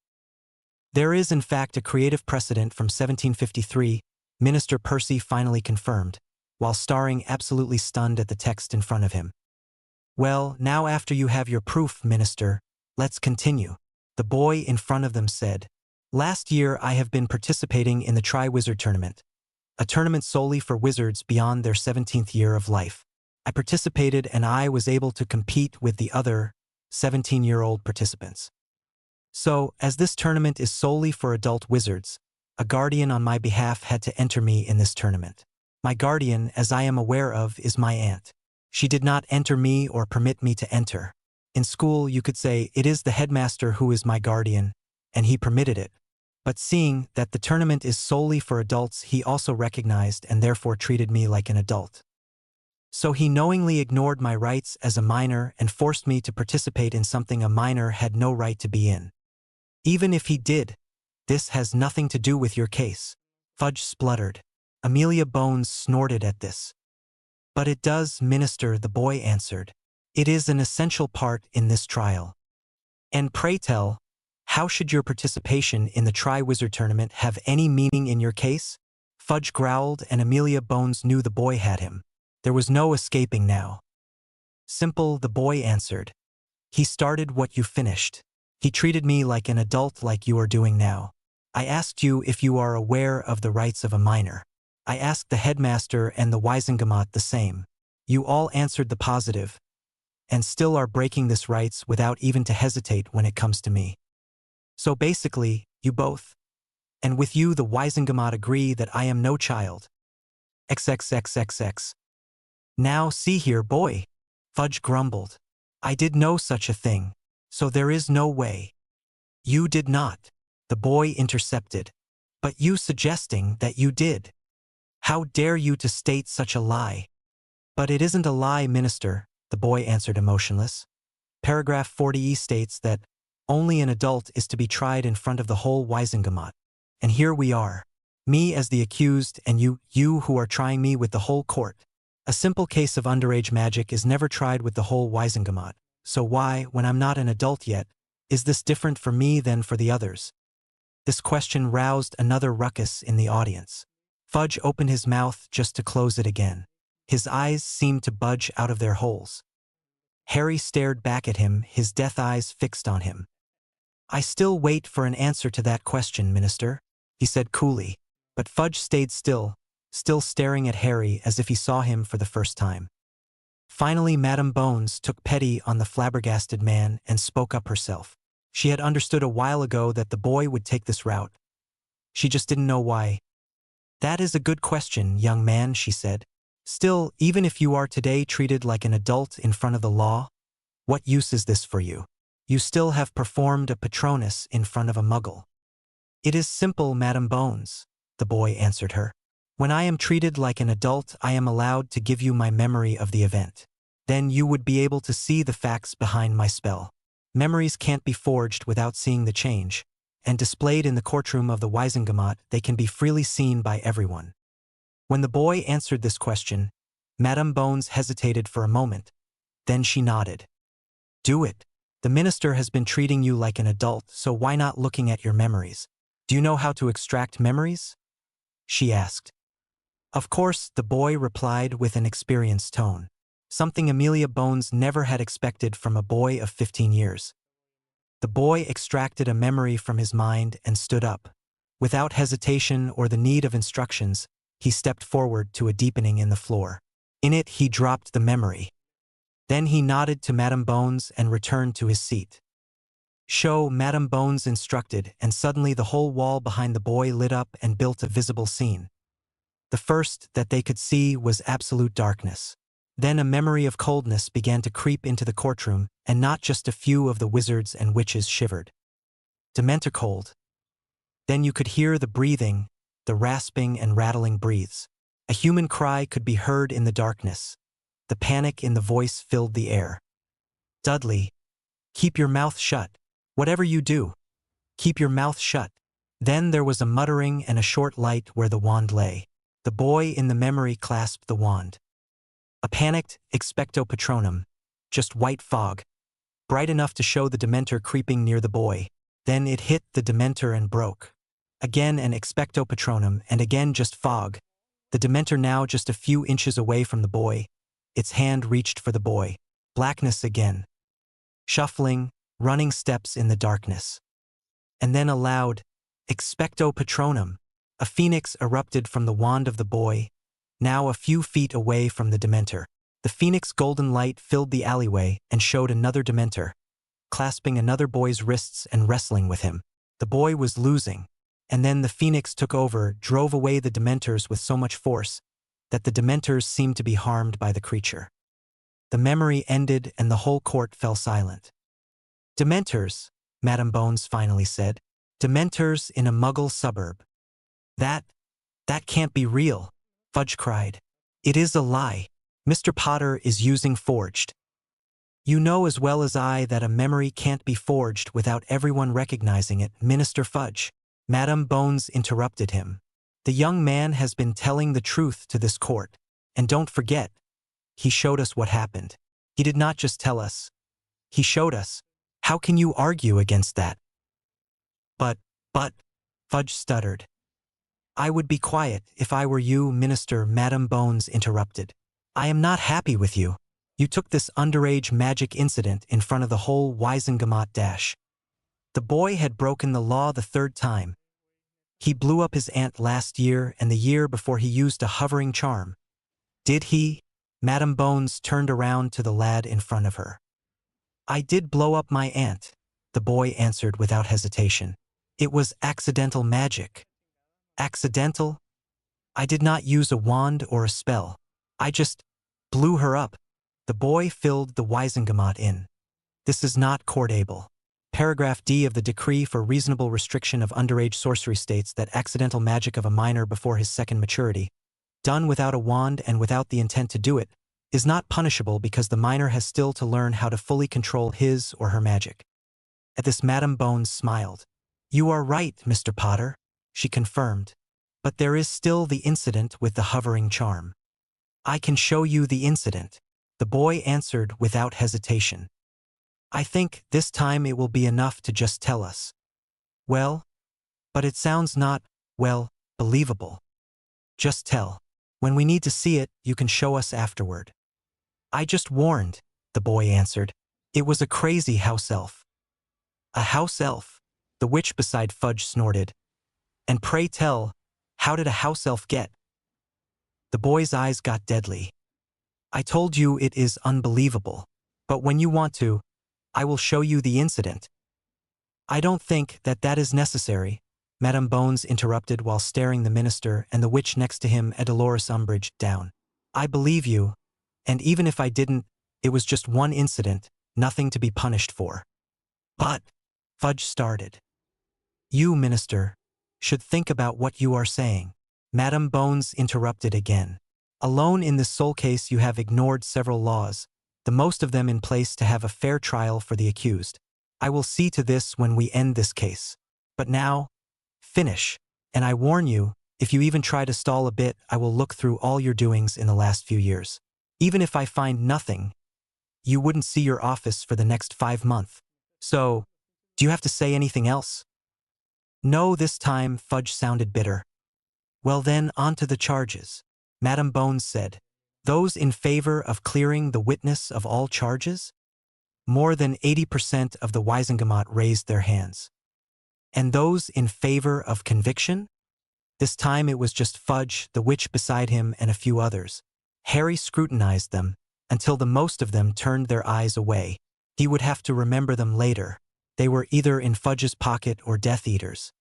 There is in fact a creative precedent from 1753, Minister Percy finally confirmed, while staring absolutely stunned at the text in front of him. Well, now after you have your proof, Minister, let's continue. The boy in front of them said, Last year I have been participating in the Tri-Wizard Tournament, a tournament solely for wizards beyond their 17th year of life. I participated and I was able to compete with the other 17-year-old participants. So, as this tournament is solely for adult wizards, a guardian on my behalf had to enter me in this tournament. My guardian, as I am aware of, is my aunt. She did not enter me or permit me to enter. In school, you could say it is the headmaster who is my guardian, and he permitted it. But seeing that the tournament is solely for adults, he also recognized and therefore treated me like an adult. So he knowingly ignored my rights as a minor and forced me to participate in something a minor had no right to be in. Even if he did, this has nothing to do with your case. Fudge spluttered. Amelia Bones snorted at this. But it does, Minister, the boy answered. It is an essential part in this trial. And pray tell, how should your participation in the Tri-Wizard Tournament have any meaning in your case? Fudge growled, and Amelia Bones knew the boy had him. There was no escaping now. Simple, the boy answered. He started what you finished. He treated me like an adult like you are doing now. I asked you if you are aware of the rights of a minor. I asked the headmaster and the Wisengamot the same. You all answered the positive, and still are breaking this rights without even to hesitate when it comes to me. So basically, you both. and with you the Wisengamot agree that I am no child. XXXXX. Now see here, boy, Fudge grumbled. I did no such a thing, so there is no way. You did not, the boy intercepted. But you suggesting that you did. How dare you to state such a lie? But it isn't a lie, Minister, the boy answered emotionless. Paragraph 40e states that only an adult is to be tried in front of the whole Wisengamot. And here we are. Me as the accused and you who are trying me with the whole court. A simple case of underage magic is never tried with the whole Wisengamot. So why, when I'm not an adult yet, is this different for me than for the others? This question roused another ruckus in the audience. Fudge opened his mouth just to close it again. His eyes seemed to budge out of their holes. Harry stared back at him, his death eyes fixed on him. I still wait for an answer to that question, Minister, he said coolly. But Fudge stayed still staring at Harry as if he saw him for the first time. Finally, Madame Bones took pity on the flabbergasted man and spoke up herself. She had understood a while ago that the boy would take this route. She just didn't know why. That is a good question, young man, she said. Still, even if you are today treated like an adult in front of the law, what use is this for you? You still have performed a Patronus in front of a muggle. It is simple, Madame Bones, the boy answered her. When I am treated like an adult, I am allowed to give you my memory of the event. Then you would be able to see the facts behind my spell. Memories can't be forged without seeing the change, and displayed in the courtroom of the Wisengamot, they can be freely seen by everyone. When the boy answered this question, Madame Bones hesitated for a moment. Then she nodded. Do it. The minister has been treating you like an adult, so why not looking at your memories? Do you know how to extract memories? She asked. Of course, the boy replied with an experienced tone. Something Amelia Bones never had expected from a boy of 15 years. The boy extracted a memory from his mind and stood up. Without hesitation or the need of instructions, he stepped forward to a deepening in the floor. In it, he dropped the memory. Then he nodded to Madame Bones and returned to his seat. Show, Madame Bones instructed, and suddenly the whole wall behind the boy lit up and built a visible scene. The first that they could see was absolute darkness. Then a memory of coldness began to creep into the courtroom, and not just a few of the wizards and witches shivered. Dementor cold. Then you could hear the breathing, the rasping and rattling breaths. A human cry could be heard in the darkness. The panic in the voice filled the air. Dudley, keep your mouth shut. Whatever you do, keep your mouth shut. Then there was a muttering and a short light where the wand lay. The boy in the memory clasped the wand. A panicked expecto patronum, just white fog, bright enough to show the Dementor creeping near the boy. Then it hit the Dementor and broke. Again an expecto patronum, and again just fog. The Dementor now just a few inches away from the boy. Its hand reached for the boy. Blackness again. Shuffling, running steps in the darkness. And then a loud, expecto patronum. A phoenix erupted from the wand of the boy, now a few feet away from the Dementor. The phoenix golden light filled the alleyway and showed another Dementor, clasping another boy's wrists and wrestling with him. The boy was losing, and then the phoenix took over, drove away the Dementors with so much force that the Dementors seemed to be harmed by the creature. The memory ended and the whole court fell silent. Dementors, Madame Bones finally said. Dementors in a muggle suburb. That can't be real, Fudge cried. It is a lie. Mr. Potter is using forged. You know as well as I that a memory can't be forged without everyone recognizing it, Minister Fudge. Madame Bones interrupted him. The young man has been telling the truth to this court. And don't forget, he showed us what happened. He did not just tell us. He showed us. How can you argue against that? But, Fudge stuttered. I would be quiet if I were you, Minister, Madame Bones interrupted. I am not happy with you. You took this underage magic incident in front of the whole Wisengamot dash. The boy had broken the law the third time. He blew up his aunt last year and the year before he used a hovering charm. Did he? Madame Bones turned around to the lad in front of her. I did blow up my aunt, the boy answered without hesitation. It was accidental magic. Accidental? I did not use a wand or a spell. I just blew her up. The boy filled the Wisengamot in. This is not courtable. Paragraph D of the Decree for Reasonable Restriction of Underage Sorcery states that accidental magic of a minor before his second maturity, done without a wand and without the intent to do it, is not punishable because the minor has still to learn how to fully control his or her magic. At this Madame Bones smiled. You are right, Mr. Potter, she confirmed. But there is still the incident with the hovering charm. I can show you the incident, the boy answered without hesitation. I think this time it will be enough to just tell us. Well, but it sounds not, well, believable. Just tell. When we need to see it, you can show us afterward. I just warned, the boy answered. It was a crazy house elf. A house elf? The witch beside Fudge snorted. And pray tell, how did a house elf get? The boy's eyes got deadly. I told you it is unbelievable. But when you want to, I will show you the incident. I don't think that is necessary, Madame Bones interrupted while staring the minister and the witch next to him, Dolores Umbridge, down. I believe you, and even if I didn't, it was just one incident, nothing to be punished for. But, Fudge started. You, minister, should think about what you are saying. Madame Bones interrupted again. Alone in this sole case you have ignored several laws, the most of them in place to have a fair trial for the accused. I will see to this when we end this case. But now, finish. And I warn you, if you even try to stall a bit, I will look through all your doings in the last few years. Even if I find nothing, you wouldn't see your office for the next 5 months. So, do you have to say anything else? No, this time, Fudge sounded bitter. Well then, on to the charges, Madame Bones said. Those in favor of clearing the witness of all charges? More than 80% of the Wisengamot raised their hands. And those in favor of conviction? This time it was just Fudge, the witch beside him, and a few others. Harry scrutinized them, until the most of them turned their eyes away. He would have to remember them later. They were either in Fudge's pocket or Death Eaters.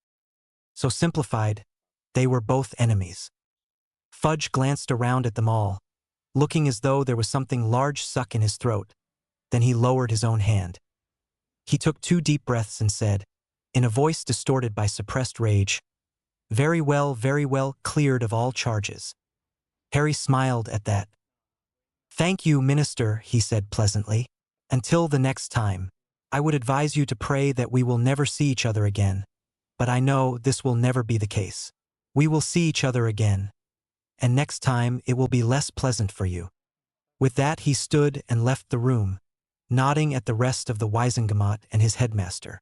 So simplified, they were both enemies. Fudge glanced around at them all, looking as though there was something large stuck in his throat. Then he lowered his own hand. He took 2 deep breaths and said, in a voice distorted by suppressed rage, very well, cleared of all charges. Harry smiled at that. Thank you, Minister, he said pleasantly. Until the next time, I would advise you to pray that we will never see each other again. But I know this will never be the case. We will see each other again. And next time it will be less pleasant for you. With that he stood and left the room, nodding at the rest of the Wisengamot and his headmaster.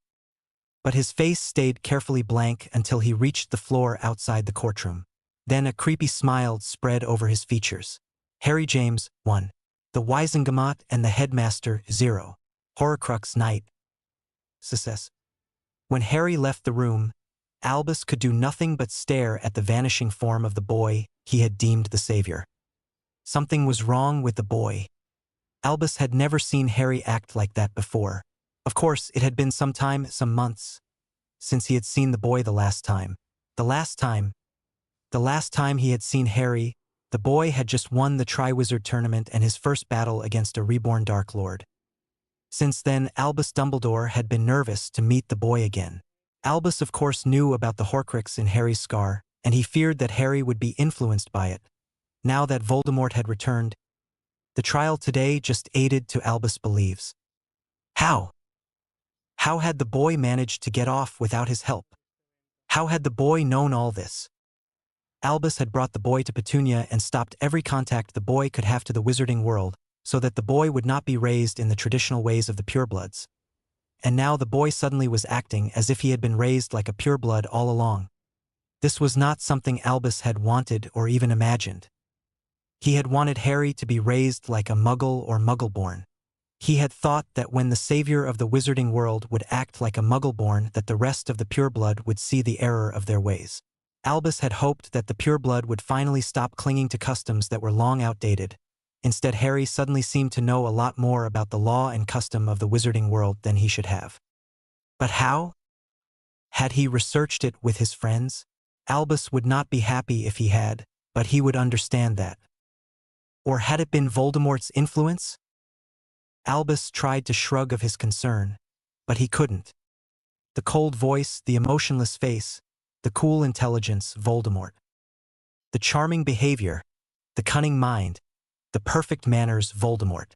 But his face stayed carefully blank until he reached the floor outside the courtroom. Then a creepy smile spread over his features. Harry James, 1. The Wisengamot and the headmaster, 0. Horcrux night. Success. When Harry left the room, Albus could do nothing but stare at the vanishing form of the boy he had deemed the savior. Something was wrong with the boy. Albus had never seen Harry act like that before. Of course, it had been some months, since he had seen the boy the last time. The last time he had seen Harry, the boy had just won the Triwizard Tournament and his first battle against a reborn Dark Lord. Since then, Albus Dumbledore had been nervous to meet the boy again. Albus, of course, knew about the Horcrux in Harry's scar, and he feared that Harry would be influenced by it. Now that Voldemort had returned, the trial today just aided to Albus' beliefs. How? How had the boy managed to get off without his help? How had the boy known all this? Albus had brought the boy to Petunia and stopped every contact the boy could have to the wizarding world, so that the boy would not be raised in the traditional ways of the purebloods. And now the boy suddenly was acting as if he had been raised like a pureblood all along. This was not something Albus had wanted or even imagined. He had wanted Harry to be raised like a Muggle or Muggleborn. He had thought that when the savior of the wizarding world would act like a Muggleborn, that the rest of the pureblood would see the error of their ways. Albus had hoped that the pureblood would finally stop clinging to customs that were long outdated. Instead, Harry suddenly seemed to know a lot more about the law and custom of the wizarding world than he should have. But how? Had he researched it with his friends? Albus would not be happy if he had, but he would understand that. Or had it been Voldemort's influence? Albus tried to shrug of his concern, but he couldn't. The cold voice, the emotionless face, the cool intelligence, Voldemort. The charming behavior, the cunning mind, the perfect manners, Voldemort.